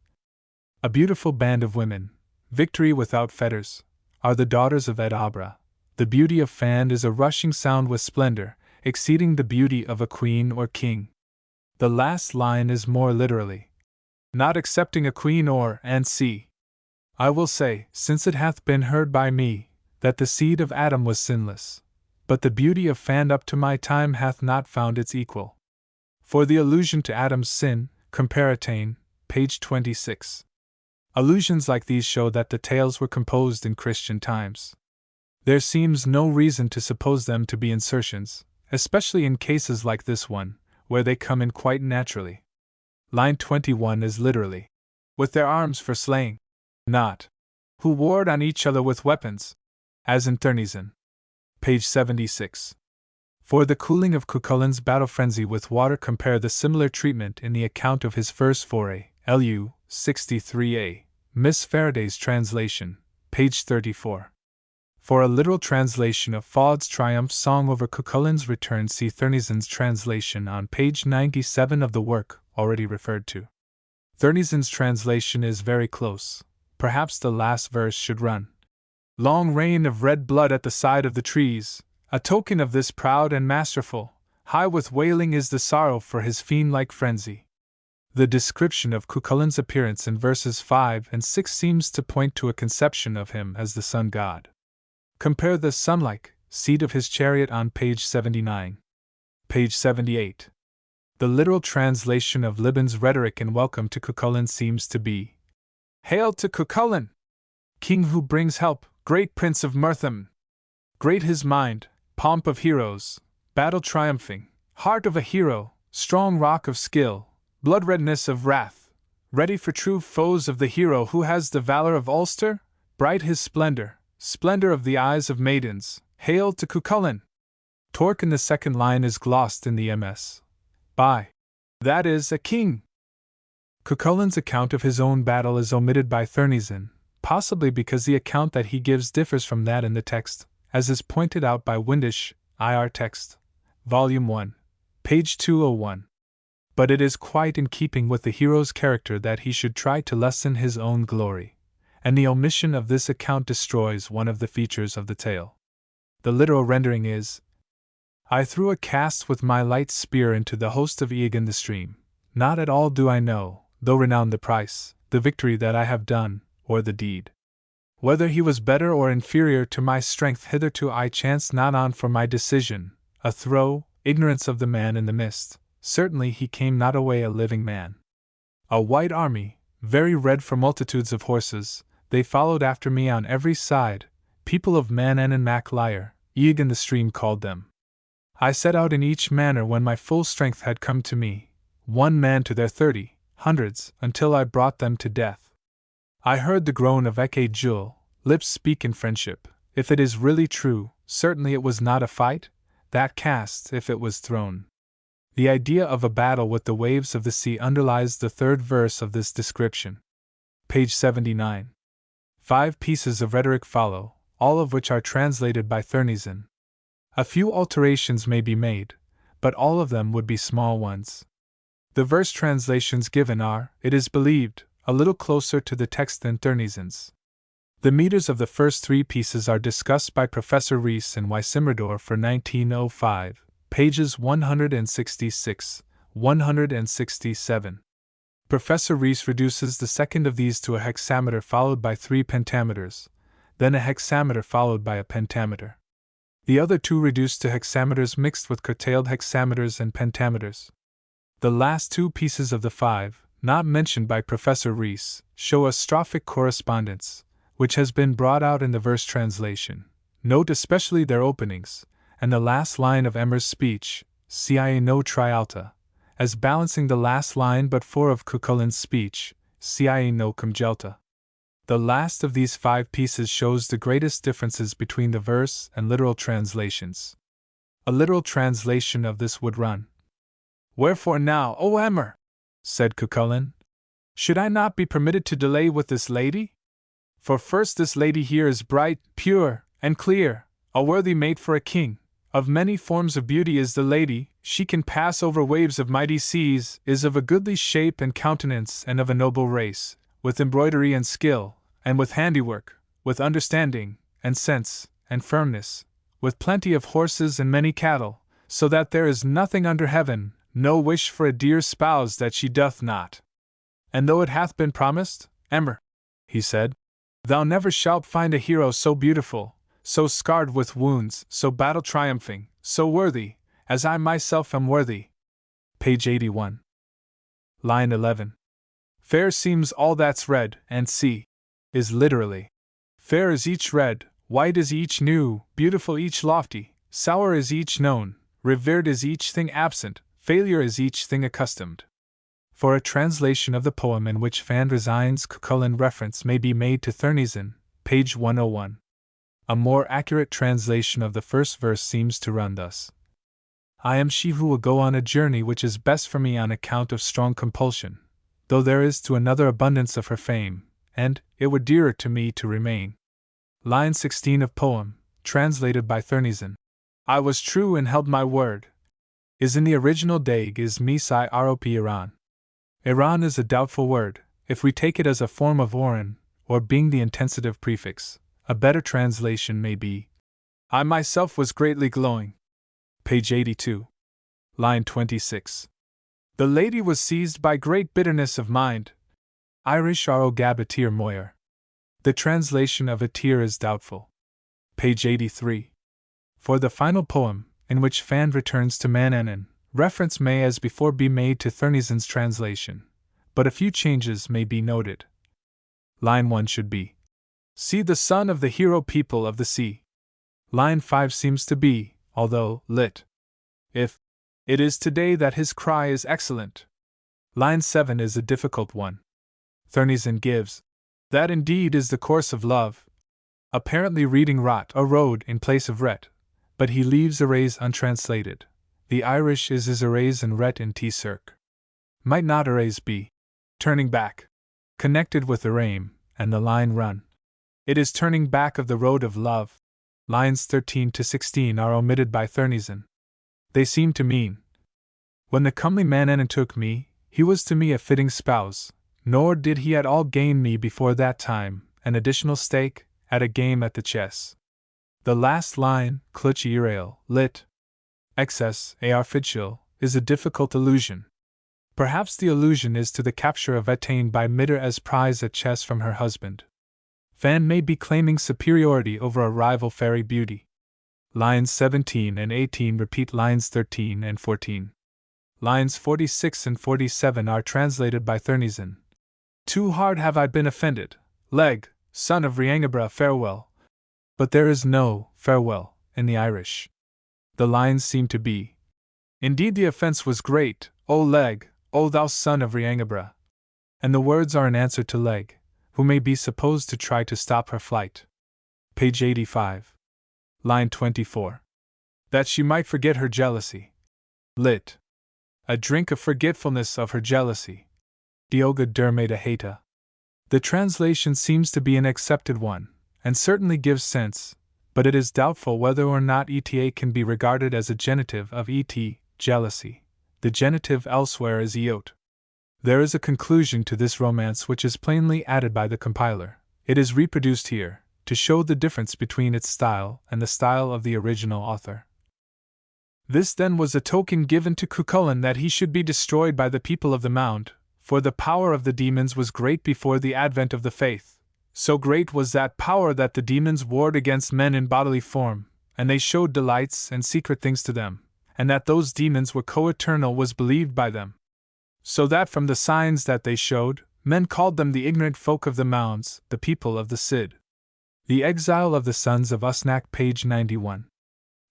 A beautiful band of women, victory without fetters, are the daughters of Ed Abra. The beauty of Fand is a rushing sound with splendor, exceeding the beauty of a queen or king. The last line is more literally, not excepting a queen or and see. I will say, since it hath been heard by me, that the seed of Adam was sinless, but the beauty of Fand up to my time hath not found its equal. For the allusion to Adam's sin, compare Attain, page 26. Allusions like these show that the tales were composed in Christian times. There seems no reason to suppose them to be insertions, especially in cases like this one, where they come in quite naturally. Line 21 is literally, with their arms for slaying, not, who warred on each other with weapons, as in Thurnison. Page 76. For the cooling of Cuchulain's battle frenzy with water, compare the similar treatment in the account of his first foray, LU 63a, Miss Faraday's translation, page 34. For a literal translation of Faud's triumph song over Cuchulain's return, see Thurnison's translation on page 97 of the work already referred to. Thurnison's translation is very close. Perhaps the last verse should run. Long rain of red blood at the side of the trees, a token of this proud and masterful, high with wailing is the sorrow for his fiend-like frenzy. The description of Cuchulain's appearance in verses 5 and 6 seems to point to a conception of him as the sun god. Compare the sun-like seat of his chariot on page 79. Page 78. The literal translation of Libban's rhetoric in Welcome to Cuchulain seems to be, Hail to Cuchulain! King who brings help, great prince of Murtham! Great his mind, pomp of heroes, battle triumphing, heart of a hero, strong rock of skill, blood-redness of wrath, ready for true foes of the hero who has the valor of Ulster, bright his splendor, splendor of the eyes of maidens, hail to Cuchulain! Torque in the second line is glossed in the MS. By, that is, a king. Cuchulain's account of his own battle is omitted by Thurnison, possibly because the account that he gives differs from that in the text, as is pointed out by Windisch, IR Text, Volume 1, page 201. But it is quite in keeping with the hero's character that he should try to lessen his own glory, and the omission of this account destroys one of the features of the tale. The literal rendering is, I threw a cast with my light spear into the host of Eogan the stream. Not at all do I know, though renowned the price, the victory that I have done, or the deed. Whether he was better or inferior to my strength hitherto I chanced not on for my decision, a thorough ignorance of the man in the mist. Certainly he came not away a living man. A white army, very red for multitudes of horses, they followed after me on every side, people of Manan and Mac Lyre, Egan the stream called them. I set out in each manner when my full strength had come to me, one man to their 30, hundreds, until I brought them to death. I heard the groan of Eke Jewel, lips speak in friendship. If it is really true, certainly it was not a fight, that cast if it was thrown. The idea of a battle with the waves of the sea underlies the third verse of this description. Page 79. 5 pieces of rhetoric follow, all of which are translated by Thurneson. A few alterations may be made, but all of them would be small ones. The verse translations given are, it is believed, a little closer to the text than Thurneson's. The meters of the first 3 pieces are discussed by Professor Rees and Wysimerdor for 1905, pages 166, 167. Professor Rees reduces the second of these to a hexameter followed by 3 pentameters, then a hexameter followed by a pentameter. The other 2 reduced to hexameters mixed with curtailed hexameters and pentameters. The last 2 pieces of the 5, not mentioned by Professor Rees, show a strophic correspondence, which has been brought out in the verse translation. Note especially their openings, and the last line of Emmer's speech, Cia no trialta, as balancing the last line but 4 of Cucullin's speech, Cia no congelta. The last of these 5 pieces shows the greatest differences between the verse and literal translations. A literal translation of this would run: "Wherefore now, O Emmer," said Cucullin, "should I not be permitted to delay with this lady? For first, this lady here is bright, pure, and clear, a worthy mate for a king. Of many forms of beauty is the lady, she can pass over waves of mighty seas, is of a goodly shape and countenance and of a noble race, with embroidery and skill, and with handiwork, with understanding, and sense, and firmness, with plenty of horses and many cattle, so that there is nothing under heaven, no wish for a dear spouse that she doth not. And though it hath been promised, Emmer," he said, "thou never shalt find a hero so beautiful, so scarred with wounds, so battle-triumphing, so worthy, as I myself am worthy." Page 81. Line 11. Fair seems all that's red, and see, is literally: fair is each red, white is each new, beautiful each lofty, sour is each known, revered is each thing absent, failure is each thing accustomed. For a translation of the poem in which Van Ryseyn's Cucullin reference may be made to Thurneson, page 101. A more accurate translation of the first verse seems to run thus: "I am she who will go on a journey which is best for me on account of strong compulsion, though there is to another abundance of her fame, and it were dearer to me to remain." Line 16 of poem, translated by Thurneson, "I was true and held my word," is in the original Dague is Misai Rop Iran. Iran is a doubtful word, if we take it as a form of Oran, or being the intensive prefix. A better translation may be: "I myself was greatly glowing." Page 82. Line 26. "The lady was seized by great bitterness of mind." Irish Aro Gab Atir Moyer. The translation of Atir is doubtful. Page 83. For the final poem, in which Fand returns to Manannan, reference may as before be made to Thurneson's translation, but a few changes may be noted. Line 1 should be: "See the son of the hero people of the sea." Line 5 seems to be, although lit. "If it is today that his cry is excellent." Line 7 is a difficult one. Thurneson gives: "That indeed is the course of love," apparently reading rot a road in place of ret, but he leaves arrays untranslated. The Irish is arrays and ret in T circ. Might not arrays be turning back connected with arraim, and the line run: "It is turning back of the road of love." Lines 13 to 16 are omitted by Thurneson. They seem to mean: "When the comely Manannan took me, he was to me a fitting spouse, nor did he at all gain me before that time, an additional stake, at a game at the chess." The last line, Cluch Irail, lit. Excess, ar fidchil, is a difficult allusion. Perhaps the allusion is to the capture of Etain by Midir as prize at chess from her husband. Fan may be claiming superiority over a rival fairy beauty. Lines 17 and 18 repeat lines 13 and 14. Lines 46 and 47 are translated by Thurneson. Too hard have I been offended, Leg, son of Rhiangebra, farewell. But there is no farewell in the Irish. The lines seem to be. Indeed, the offence was great, O Leg, O thou son of Rhiangebra. And the words are in answer to Leg, who may be supposed to try to stop her flight. Page 85. Line 24. That she might forget her jealousy. Lit. A drink of forgetfulness of her jealousy. Dioga Dermeda Heta. The translation seems to be an accepted one, and certainly gives sense, but it is doubtful whether or not eta can be regarded as a genitive of et, jealousy. The genitive elsewhere is eot. There is a conclusion to this romance which is plainly added by the compiler. It is reproduced here, to show the difference between its style and the style of the original author. This then was a token given to Cuchulainn that he should be destroyed by the people of the Mound, for the power of the demons was great before the advent of the faith. So great was that power that the demons warred against men in bodily form, and they showed delights and secret things to them, and that those demons were co-eternal was believed by them. So that from the signs that they showed, men called them the ignorant folk of the Mounds, the people of the Cid. The Exile of the Sons of Usnach, page 91.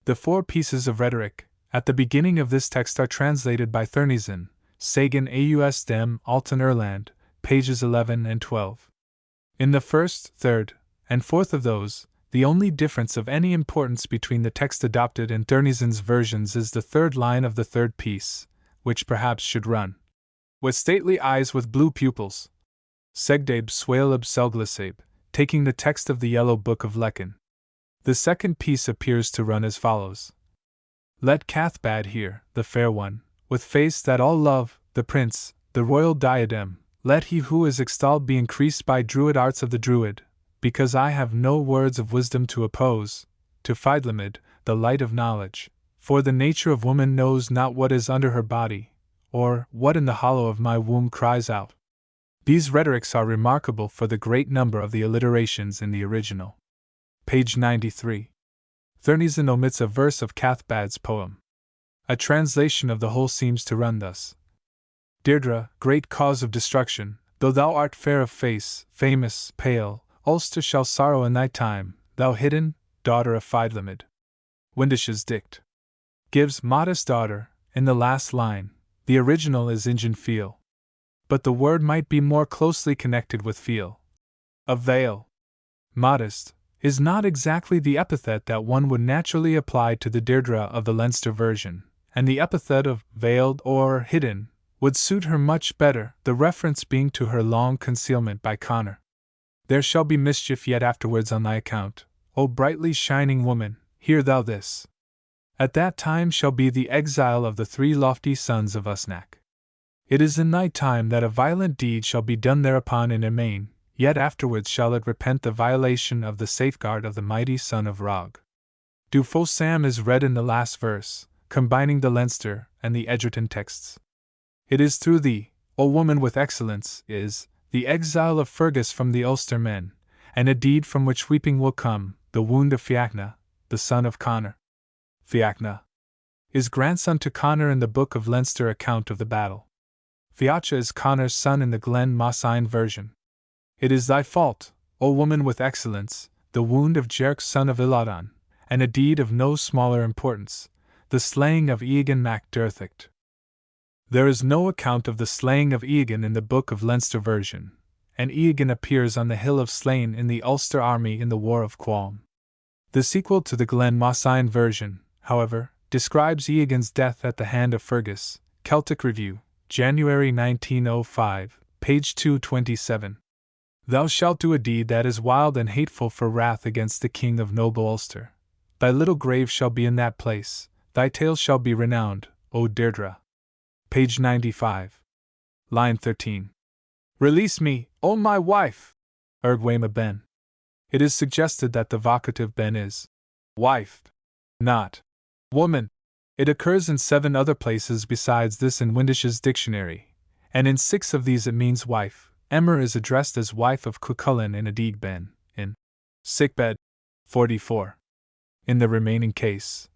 The 4 pieces of rhetoric, at the beginning of this text, are translated by Thurneson, Sagan Aus dem Alten Irland, pages 11 and 12. In the first, third, and fourth of those, the only difference of any importance between the text adopted and Thurneson's versions is the third line of the third piece, which perhaps should run. With stately eyes with blue pupils. Segdabe Swaleb Selglasabe, taking the text of the Yellow Book of Lecan. The second piece appears to run as follows. Let Cathbad hear, the fair one, with face that all love, the prince, the royal diadem, let he who is extolled be increased by druid arts of the druid, because I have no words of wisdom to oppose, to Fidlamid, the light of knowledge, for the nature of woman knows not what is under her body, or what in the hollow of my womb cries out. These rhetorics are remarkable for the great number of the alliterations in the original. Page 93. Thurneson omits a verse of Cathbad's poem. A translation of the whole seems to run thus. Deirdre, great cause of destruction, though thou art fair of face, famous, pale, Ulster shall sorrow in thy time, thou hidden, daughter of Fidlamid. Windish's dict. Gives modest daughter, in the last line. The original is Injun feel. But the word might be more closely connected with feel. A veil. Modest is not exactly the epithet that one would naturally apply to the Deirdre of the Leinster version, and the epithet of veiled or hidden would suit her much better, the reference being to her long concealment by Connor. There shall be mischief yet afterwards on thy account, O brightly shining woman, hear thou this. At that time shall be the exile of the 3 lofty sons of Usnach. It is in thy time that a violent deed shall be done thereupon in Emain, yet afterwards shall it repent the violation of the safeguard of the mighty son of Rog. Du Fo Sam is read in the last verse, combining the Leinster and the Edgerton texts. It is through thee, O woman with excellence, is the exile of Fergus from the Ulster men, and a deed from which weeping will come, the wound of Fiachna, the son of Connor. Fiachna is grandson to Connor in the Book of Leinster account of the battle. Fiacha is Connor's son in the Glen Mosine version. It is thy fault, O woman with excellence, the wound of Jerk son of Iladon, and a deed of no smaller importance, the slaying of Eogan mac Derthicht. There is no account of the slaying of Eogan in the Book of Leinster version, and Eogan appears on the hill of Slane in the Ulster army in the War of Qualm. The sequel to the Glen Mosine version, however, describes Eogan's death at the hand of Fergus, Celtic Review, January 1905, page 227. Thou shalt do a deed that is wild and hateful for wrath against the king of noble Ulster. Thy little grave shall be in that place, thy tale shall be renowned, O Deirdre. Page 95. Line 13. Release me, O my wife! Ergwema ben. It is suggested that the vocative ben is wife, not woman. It occurs in 7 other places besides this in Windish's dictionary, and in 6 of these it means wife. Emer is addressed as wife of Cuchulainn in Adig ben, in sickbed. 44. In the remaining case,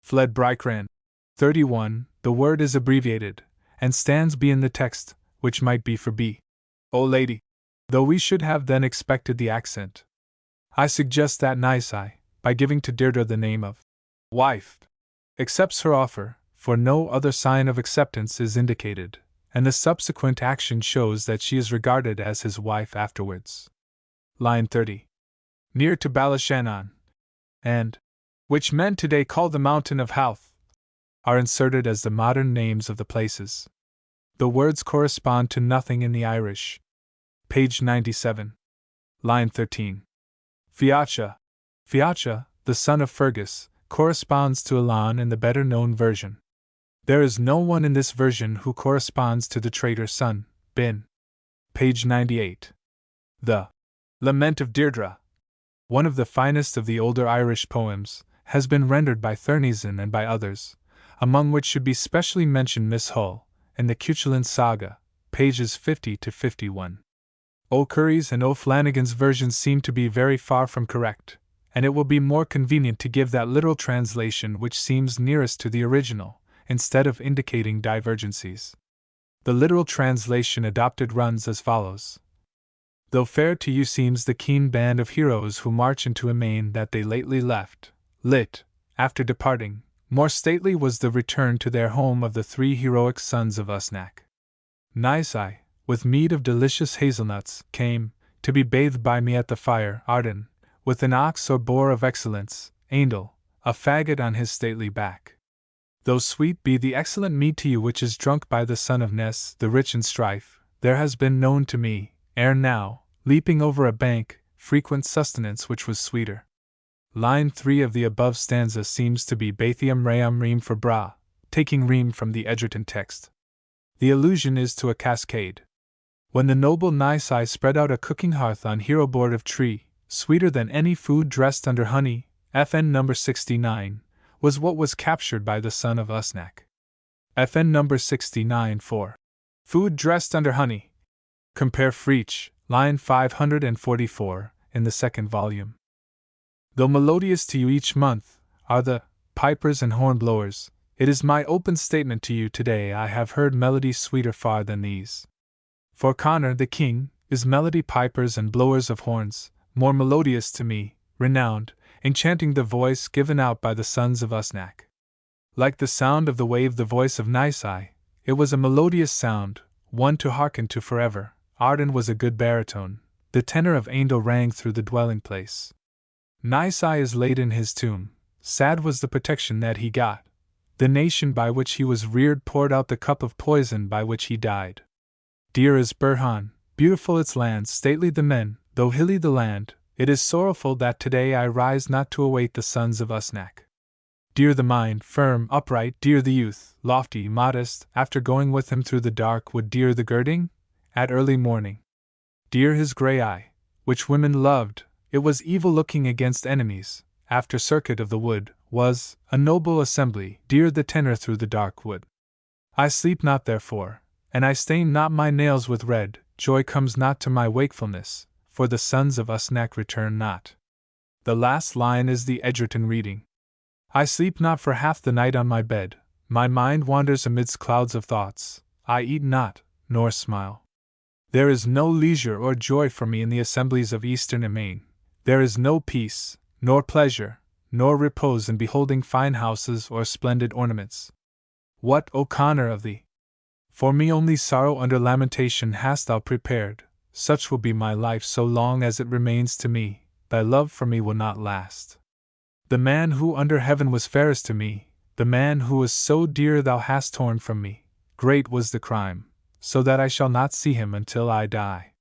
fled Brycran. 31. The word is abbreviated, and stands B in the text, which might be for B. O lady. Though we should have then expected the accent. I suggest that Nisai, by giving to Deirdre the name of wife, accepts her offer, for no other sign of acceptance is indicated, and the subsequent action shows that she is regarded as his wife afterwards. Line 30. Near to Balishannon, and which men today call the Mountain of Howth, are inserted as the modern names of the places. The words correspond to nothing in the Irish. Page 97. Line 13. Fiacha. Fiacha, the son of Fergus, corresponds to Elan in the better-known version. There is no one in this version who corresponds to the traitor's son, Bin. Page 98. The Lament of Deirdre, one of the finest of the older Irish poems, has been rendered by Thurneson and by others, among which should be specially mentioned Miss Hull, in the Cuchulainn Saga, pages 50 to 51. O'Curry's and O'Flanagan's versions seem to be very far from correct, and it will be more convenient to give that literal translation which seems nearest to the original, instead of indicating divergencies. The literal translation adopted runs as follows. Though fair to you seems the keen band of heroes who march into a main that they lately left, lit, after departing, more stately was the return to their home of the 3 heroic sons of Usnach. Nisai, with mead of delicious hazelnuts, came, to be bathed by me at the fire, Arden, with an ox or boar of excellence, Aindel, a faggot on his stately back. Though sweet be the excellent mead to you which is drunk by the son of Ness, the rich in strife, there has been known to me, ere now, leaping over a bank, frequent sustenance which was sweeter. Line 3 of the above stanza seems to be Bathium Ream Ream for Bra, taking ream from the Edgerton text. The allusion is to a cascade. When the noble Nisai spread out a cooking hearth on hero board of tree, sweeter than any food dressed under honey, FN number 69, was what was captured by the son of Usnach. FN number 69 for food dressed under honey. Compare Freach, line 544, in the 2nd volume. Though melodious to you each month are the pipers and hornblowers, it is my open statement to you today I have heard melodies sweeter far than these. For Connor the king is melody pipers and blowers of horns, more melodious to me, renowned, enchanting the voice given out by the sons of Usnach. Like the sound of the wave, the voice of Nisai, it was a melodious sound, one to hearken to forever. Arden was a good baritone, the tenor of Aindel rang through the dwelling place. Nisai is laid in his tomb, sad was the protection that he got. The nation by which he was reared poured out the cup of poison by which he died. Dear is Burhan, beautiful its lands, stately the men, though hilly the land, it is sorrowful that today I rise not to await the sons of Usnach. Dear the mind, firm, upright, dear the youth, lofty, modest, after going with him through the dark wood, dear the girding, at early morning. Dear his grey eye, which women loved, it was evil looking against enemies, after circuit of the wood, was a noble assembly, dear the tenor through the dark wood. I sleep not therefore, and I stain not my nails with red, joy comes not to my wakefulness, for the sons of Usnach return not. The last line is the Edgerton reading. I sleep not for half the night on my bed, my mind wanders amidst clouds of thoughts, I eat not, nor smile. There is no leisure or joy for me in the assemblies of Eastern Emain, there is no peace, nor pleasure, nor repose in beholding fine houses or splendid ornaments. What, O Connor of thee? For me only sorrow under lamentation hast thou prepared, such will be my life so long as it remains to me, thy love for me will not last. The man who under heaven was fairest to me, the man who was so dear thou hast torn from me, great was the crime, so that I shall not see him until I die.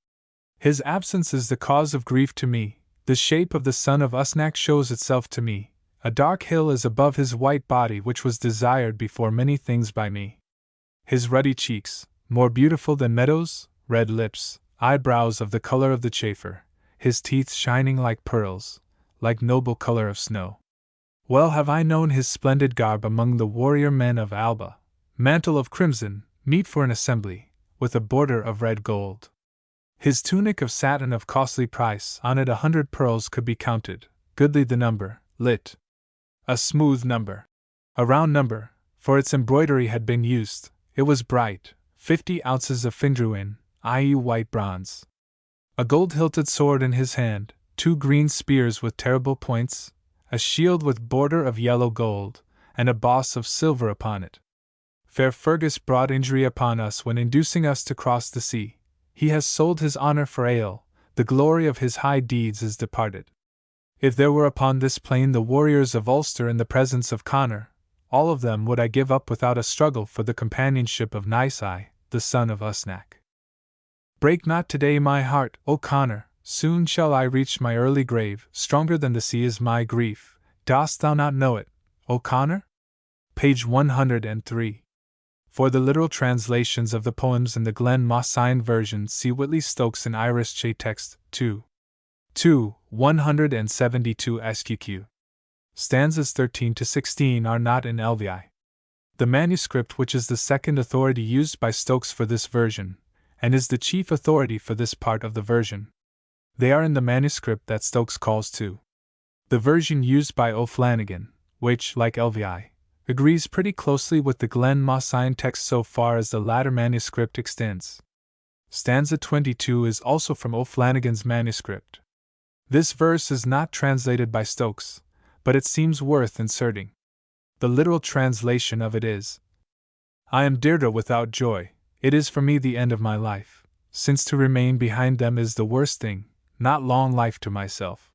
His absence is the cause of grief to me, the shape of the son of Usnach shows itself to me, a dark hill is above his white body which was desired before many things by me. His ruddy cheeks, more beautiful than meadows, red lips, eyebrows of the color of the chafer, his teeth shining like pearls, like noble color of snow. Well have I known his splendid garb among the warrior men of Alba, mantle of crimson, meet for an assembly, with a border of red gold. His tunic of satin of costly price, on it 100 pearls could be counted, goodly the number, lit. A smooth number. A round number, for its embroidery had been used, it was bright, 50 ounces of fingruin, i.e. white bronze. A gold-hilted sword in his hand, 2 green spears with terrible points, a shield with border of yellow gold, and a boss of silver upon it. Fair Fergus brought injury upon us when inducing us to cross the sea. He has sold his honor for ale, the glory of his high deeds is departed. If there were upon this plain the warriors of Ulster in the presence of Connor, all of them would I give up without a struggle for the companionship of Nicei, the son of Usnac. Break not today my heart, O Connor, soon shall I reach my early grave, stronger than the sea is my grief, dost thou not know it, O Connor? Page 103. For the literal translations of the poems in the Glen Mossine version, see Whitley Stokes in Irish Che Text 2. 172 SQQ. Stanzas 13 to 16 are not in LVI. The manuscript, which is the second authority used by Stokes for this version, and is the chief authority for this part of the version. They are in the manuscript that Stokes calls to. The version used by O'Flanagan, which, like LVI, agrees pretty closely with the Glen Mossine text so far as the latter manuscript extends. Stanza 22 is also from O'Flanagan's manuscript. This verse is not translated by Stokes, but it seems worth inserting. The literal translation of it is: I am Deirdre without joy, it is for me the end of my life, since to remain behind them is the worst thing, not long life to myself.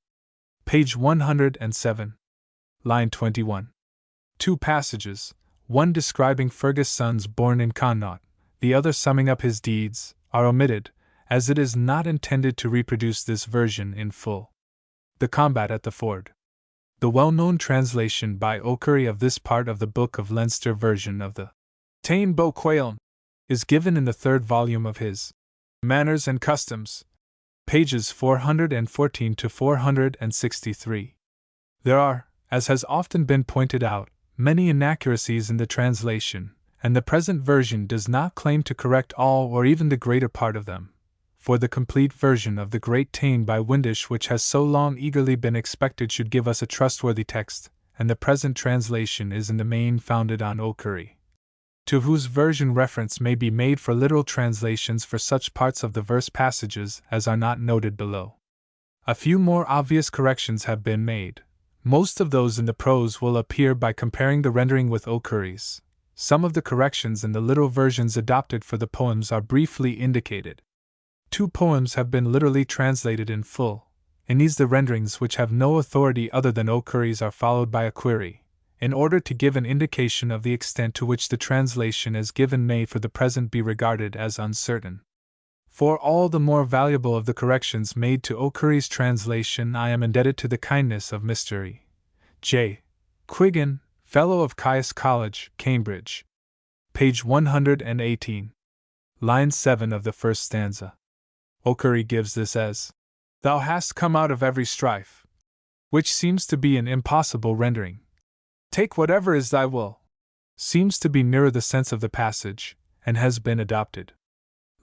Page 107. Line 21. 2 passages, one describing Fergus' sons born in Connaught, the other summing up his deeds, are omitted, as it is not intended to reproduce this version in full. The combat at the ford. The well-known translation by O'Curry of this part of the Book of Leinster version of the Táin Bo Quailn is given in the 3rd volume of his Manners and Customs, pages 414 to 463. There are, as has often been pointed out, many inaccuracies in the translation, and the present version does not claim to correct all or even the greater part of them. For the complete version of the Great Táin by Windisch, which has so long eagerly been expected, should give us a trustworthy text, and the present translation is in the main founded on O'Curry, to whose version reference may be made for literal translations for such parts of the verse passages as are not noted below. A few more obvious corrections have been made. Most of those in the prose will appear by comparing the rendering with O'Curry's. Some of the corrections in the literal versions adopted for the poems are briefly indicated. 2 poems have been literally translated in full. In these, the renderings which have no authority other than O'Curry's are followed by a query, in order to give an indication of the extent to which the translation as given may for the present be regarded as uncertain. For all the more valuable of the corrections made to O'Curry's translation I am indebted to the kindness of Mr. J. Quiggin, Fellow of Caius College, Cambridge. Page 118. Line 7 of the first stanza. O'Curry gives this as, Thou hast come out of every strife, which seems to be an impossible rendering. Take whatever is thy will, seems to be nearer the sense of the passage, and has been adopted.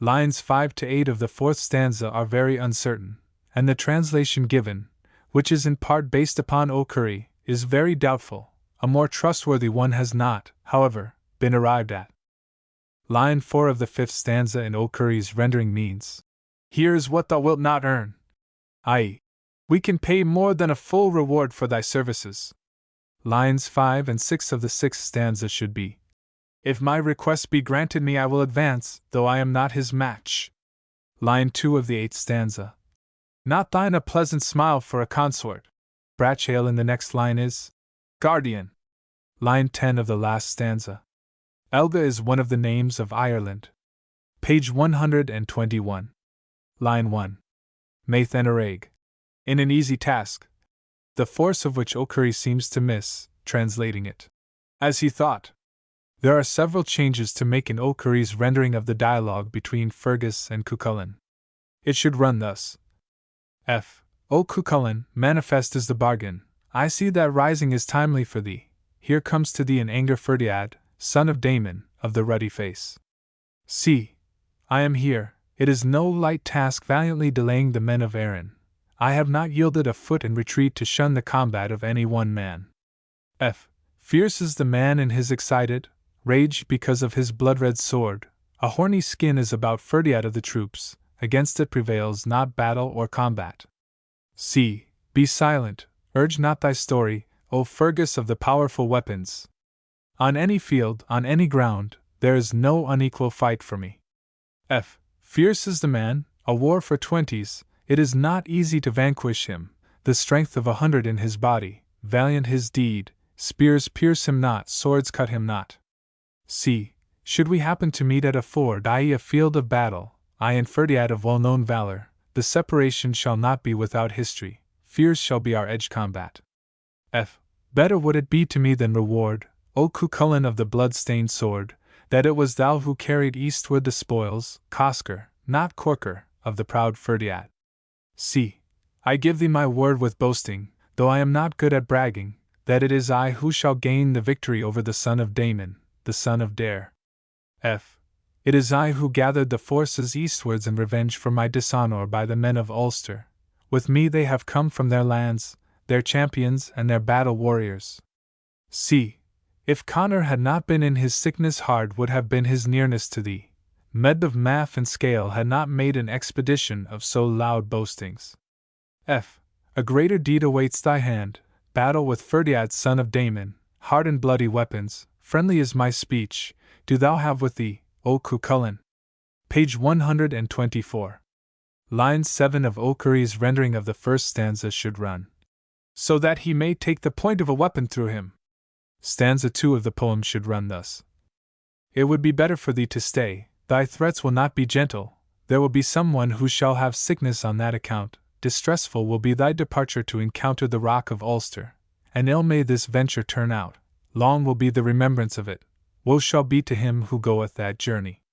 Lines 5 to 8 of the 4th stanza are very uncertain, and the translation given, which is in part based upon O'Curry, is very doubtful. A more trustworthy one has not, however, been arrived at. Line 4 of the 5th stanza in O'Curry's rendering means, Here is what thou wilt not earn, i.e., we can pay more than a full reward for thy services. Lines 5 and 6 of the 6th stanza should be, If my request be granted me I will advance, though I am not his match. Line 2 of the 8th stanza. Not thine a pleasant smile for a consort. Bratchale in the next line is, Guardian. Line 10 of the last stanza. Elga is one of the names of Ireland. Page 121. Line 1. Maith Enarag. In an easy task, the force of which O'Curry seems to miss, translating it as he thought. There are several changes to make in O'Curry's rendering of the dialogue between Fergus and Cuchulainn. It should run thus: F. O Cuchulainn, manifest is the bargain. I see that rising is timely for thee. Here comes to thee an anger Ferdiad, son of Damon, of the ruddy face. See, I am here, It is no light task valiantly delaying the men of Erin. I have not yielded a foot in retreat to shun the combat of any one man. F. Fierce is the man in his excited rage because of his blood-red sword. A horny skin is about Ferdiad of the troops, against it prevails not battle or combat. C. Be silent, urge not thy story, O Fergus of the powerful weapons. On any field, on any ground, there is no unequal fight for me. F. Fierce is the man, a war for 20s, it is not easy to vanquish him, the strength of 100 in his body, valiant his deed, spears pierce him not, swords cut him not. C. Should we happen to meet at a ford, i.e. a field of battle, I and Ferdiad of well-known valor, the separation shall not be without history, fierce shall be our edge combat. F. Better would it be to me than reward, O Cuchulainn of the blood-stained sword, that it was thou who carried eastward the spoils, Cosker, not Corker, of the proud Ferdiad. C. I give thee my word with boasting, though I am not good at bragging, that it is I who shall gain the victory over the son of Damon, the son of Dare. F. It is I who gathered the forces eastwards in revenge for my dishonor by the men of Ulster. With me they have come from their lands, their champions and their battle warriors. C. If Connor had not been in his sickness hard would have been his nearness to thee. Med of Math and Scale had not made an expedition of so loud boastings. F. A greater deed awaits thy hand, battle with Ferdiad son of Damon, hard and bloody weapons, friendly is my speech, do thou have with thee, O Cuchulainn. Page 124. Line 7 of O'Curry's rendering of the first stanza should run. So that he may take the point of a weapon through him. Stanza 2 of the poem should run thus. It would be better for thee to stay, thy threats will not be gentle, there will be someone who shall have sickness on that account, distressful will be thy departure to encounter the rock of Ulster, and ill may this venture turn out, long will be the remembrance of it, woe shall be to him who goeth that journey.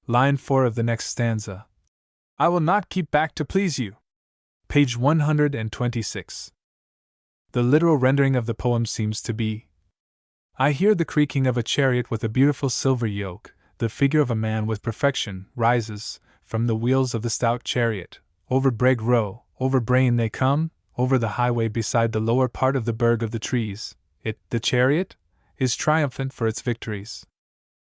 Line 4 of the next stanza. I will not keep back to please you. Page 126. The literal rendering of the poem seems to be: I hear the creaking of a chariot with a beautiful silver yoke, the figure of a man with perfection rises from the wheels of the stout chariot. Over Breg Row, over Brain they come, over the highway beside the lower part of the Burg of the Trees. It, the chariot, is triumphant for its victories.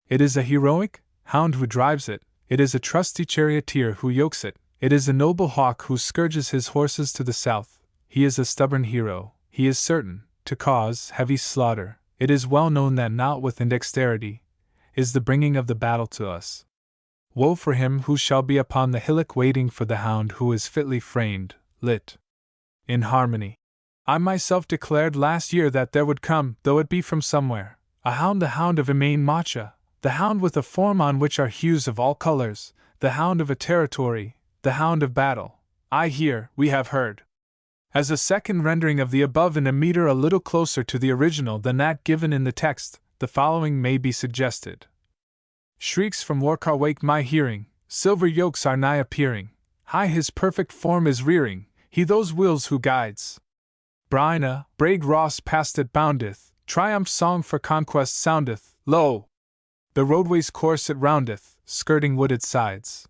It is a heroic hound who drives it, it is a trusty charioteer who yokes it, it is a noble hawk who scourges his horses to the south. He is a stubborn hero, he is certain to cause heavy slaughter. It is well known that not with indexterity is the bringing of the battle to us. Woe for him who shall be upon the hillock waiting for the hound who is fitly framed, lit. In harmony. I myself declared last year that there would come, though it be from somewhere, the hound of Emain Macha, the hound with a form on which are hues of all colors, the hound of a territory, the hound of battle. I hear, we have heard. As a second rendering of the above in a meter a little closer to the original than that given in the text, the following may be suggested. Shrieks from Warcar wake my hearing, silver yokes are nigh appearing, high his perfect form is rearing, he those wills who guides. Bryna, Braig Ross past it boundeth, triumph song for conquest soundeth, lo! The roadway's course it roundeth, skirting wooded sides.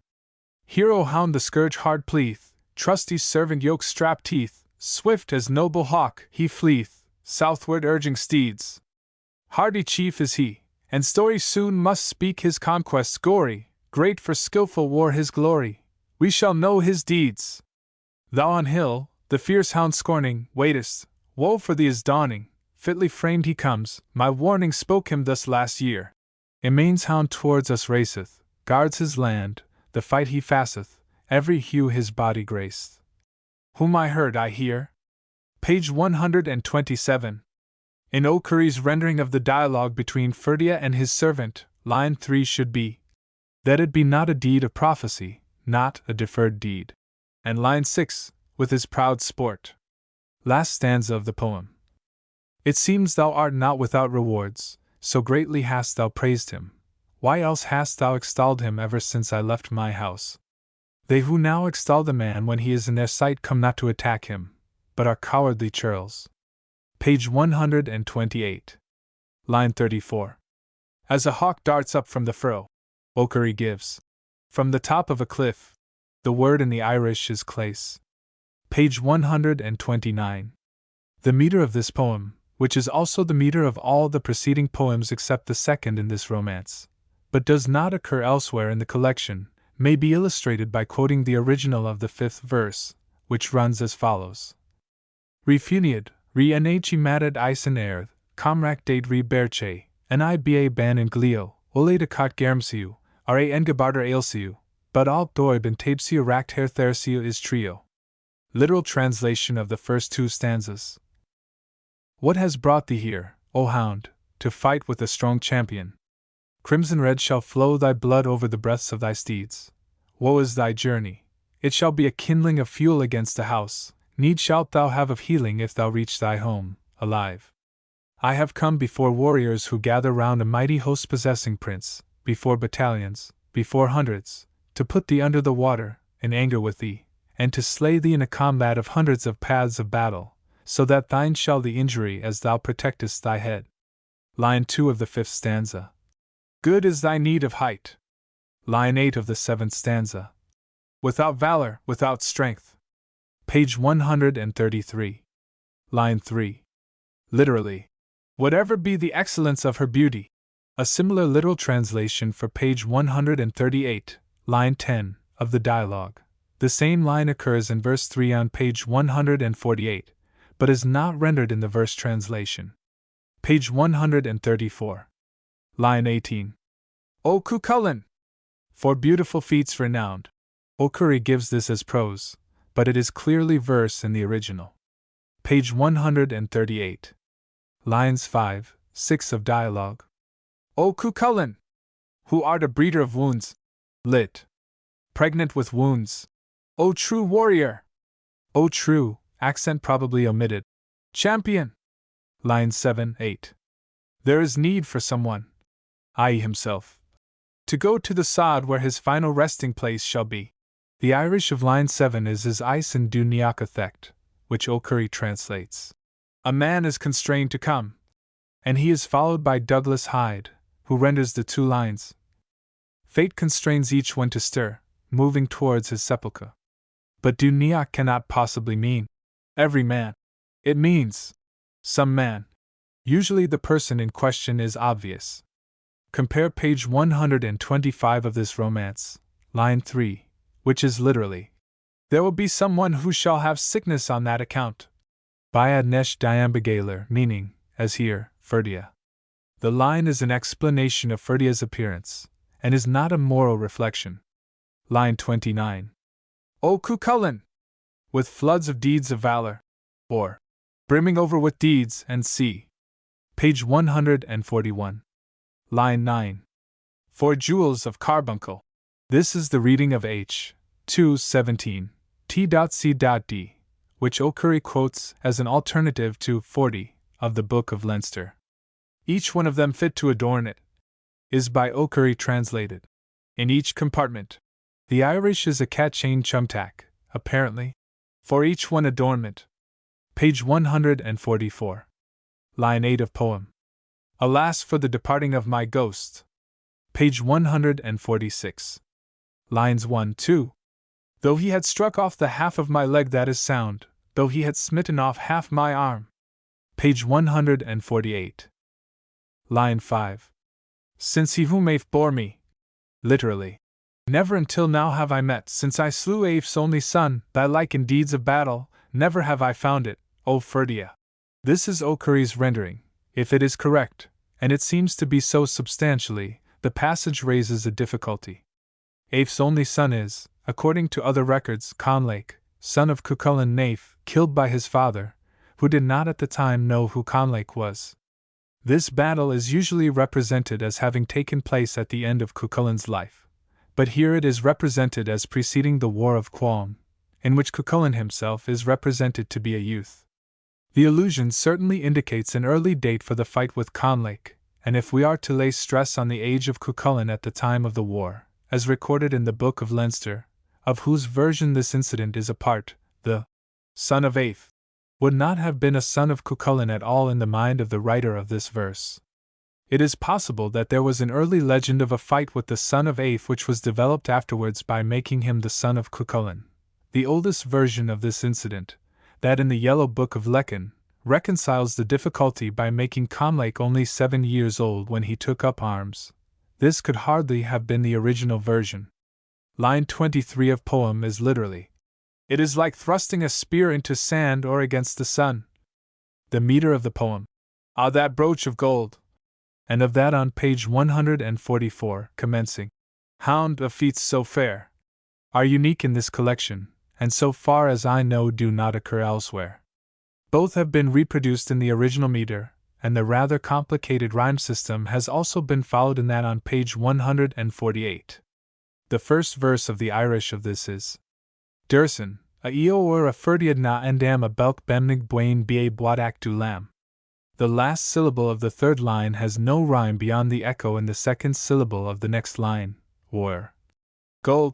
Hero hound the scourge hard pleath, trusty servant yoke strap teeth, swift as noble hawk he fleeth, southward urging steeds. Hardy chief is he, and story soon must speak his conquests gory, great for skillful war his glory, we shall know his deeds. Thou on hill, the fierce hound scorning, waitest, woe for thee is dawning, fitly framed he comes, my warning spoke him thus last year. Emain's hound towards us raceth, guards his land, the fight he fasseth, every hue his body graceth. Whom I heard I hear. Page 127. In O'Curry's rendering of the dialogue between Ferdia and his servant, line 3 should be: that it be not a deed of prophecy, not a deferred deed. And line 6, with his proud sport. Last stanza of the poem. It seems thou art not without rewards, so greatly hast thou praised him. Why else hast thou extolled him ever since I left my house? They who now extol the man when he is in their sight come not to attack him, but are cowardly churls. Page 128. Line 34. As a hawk darts up from the furrow, O'Curry gives From the top of a cliff. The word in the Irish is clais. Page 129. The meter of this poem, which is also the meter of all the preceding poems except the second in this romance, but does not occur elsewhere in the collection, may be illustrated by quoting the original of the fifth verse, which runs as follows. Refuniad, re enachi matad isen airth, comrac date re berche, and iba ban in glio, ole de cot germsiu, ra engebarter ailsiu, but alt doi ben tabsiu ract her thersiu is trio. Literal translation of the first two stanzas. What has brought thee here, O hound, to fight with a strong champion? Crimson red shall flow thy blood over the breasts of thy steeds. Woe is thy journey, it shall be a kindling of fuel against a house, need shalt thou have of healing if thou reach thy home, alive. I have come before warriors who gather round a mighty host possessing prince, before battalions, before hundreds, to put thee under the water, in anger with thee, and to slay thee in a combat of hundreds of paths of battle, so that thine shall the injury as thou protectest thy head. Line 2 of the 5th stanza. Good is thy need of height. Line 8 of the 7th stanza. Without valor, without strength. Page 133. Line 3. Literally. Whatever be the excellence of her beauty. A similar literal translation for page 138, line 10, of the dialogue. The same line occurs in verse 3 on page 148, but is not rendered in the verse translation. Page 134. Line 18. O Cuchulainn! For beautiful feats renowned. O'Curry gives this as prose, but it is clearly verse in the original. Page 138. Lines 5, 6 of dialogue. O Cuchulainn! Who art a breeder of wounds. Lit. Pregnant with wounds. O true warrior! O true, accent probably omitted. Champion! Lines 7, 8. There is need for someone, i.e. himself, to go to the sod where his final resting place shall be. The Irish of line 7 is as ice in du neacha thect, which O'Curry translates. A man is constrained to come. And he is followed by Douglas Hyde, who renders the two lines. Fate constrains each one to stir, moving towards his sepulchre. But du neach cannot possibly mean every man. It means some man. Usually the person in question is obvious. Compare page 125 of this romance, line 3. Which is literally, there will be someone who shall have sickness on that account. Biad nesh diambigaler, meaning, as here, Ferdia. The line is an explanation of Ferdia's appearance, and is not a moral reflection. Line 29. O Cuchulainn! With floods of deeds of valor, or brimming over with deeds and sea. Page 141. Line 9. For jewels of carbuncle. This is the reading of H. 2:17, T.C.D, which O'Curry quotes as an alternative to 40 of the Book of Leinster. Each one of them fit to adorn it, is by O'Curry translated. In each compartment. The Irish is a cat-chain chumtack, apparently. For each one adornment. Page 144. Line 8 of poem. Alas for the departing of my ghost. Page 146. Lines 1, 2. Though he had struck off the half of my leg that is sound, though he had smitten off half my arm. Page 148. Line 5. Since he whom Aef bore me. Literally. Never until now have I met, since I slew Aef's only son, thy like in deeds of battle, never have I found it, O Ferdia. This is O'Curry's rendering, if it is correct, and it seems to be so substantially. The passage raises a difficulty. Aef's only son is, according to other records, Conlake, son of Cuchulainn Naef, killed by his father, who did not at the time know who Conlake was. This battle is usually represented as having taken place at the end of Cuchulainn's life, but here it is represented as preceding the War of Qualm, in which Cuchulainn himself is represented to be a youth. The allusion certainly indicates an early date for the fight with Conlake, and if we are to lay stress on the age of Cuchulainn at the time of the war, as recorded in the Book of Leinster, of whose version this incident is a part, the son of Aef would not have been a son of Cuchulainn at all in the mind of the writer of this verse. It is possible that there was an early legend of a fight with the son of Aeth which was developed afterwards by making him the son of Cuchulainn. The oldest version of this incident, that in the Yellow Book of Lecan, reconciles the difficulty by making Comlake only 7 years old when he took up arms. This could hardly have been the original version. Line 23 of poem is literally, "It is like thrusting a spear into sand or against the sun." The meter of the poem, "Ah, that brooch of gold," and of that on page 144, commencing, "Hound of feats so fair," are unique in this collection, and so far as I know do not occur elsewhere. Both have been reproduced in the original meter, and the rather complicated rhyme system has also been followed in that on page 148. The first verse of the Irish of this is, Dursan, a eo or a ferdiad na endam a belk bemnig bwain ba bwadak du lam. The last syllable of the third line has no rhyme beyond the echo in the second syllable of the next line, or gold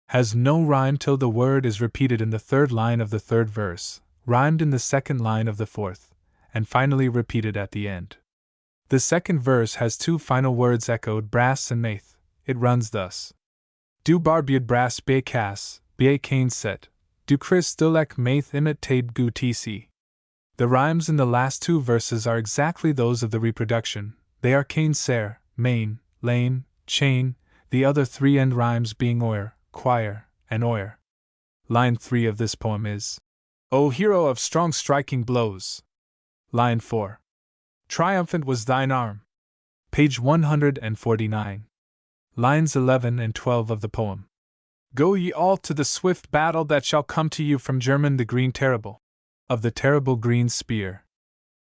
has no rhyme till the word is repeated in the third line of the third verse, rhymed in the second line of the fourth, and finally repeated at the end. The second verse has 2 final words echoed brass and maith. It runs thus: Du barbiad brass be cas, be cain set, du chris dulek maith imitate gu tc. The rhymes in the last 2 verses are exactly those of the reproduction. They are cain ser, main, lane, chain, the other 3 end rhymes being oir, choir, and oir. Line 3 of this poem is, O hero of strong striking blows. Line 4. Triumphant was thine arm. Page 149. Lines 11 and 12 of the poem. Go ye all to the swift battle that shall come to you from German the green terrible. Of the terrible green spear.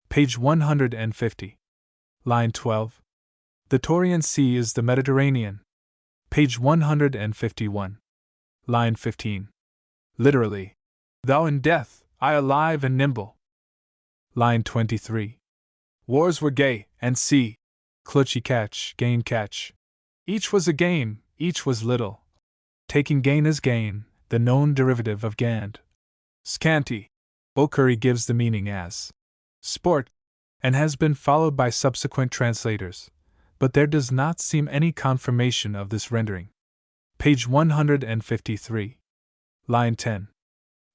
Page 150. Line 12. The Taurian Sea is the Mediterranean. Page 151. Line 15. Literally, thou in death, I alive and nimble. Line 23. Wars were gay, and see, clutchy catch, gain catch. Each was a game, each was little. Taking gain as gain, the known derivative of gand. Scanty. O'Curry gives the meaning as sport, and has been followed by subsequent translators, but there does not seem any confirmation of this rendering. Page 153. Line 10.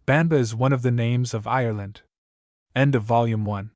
Banba is one of the names of Ireland. End of Volume 1.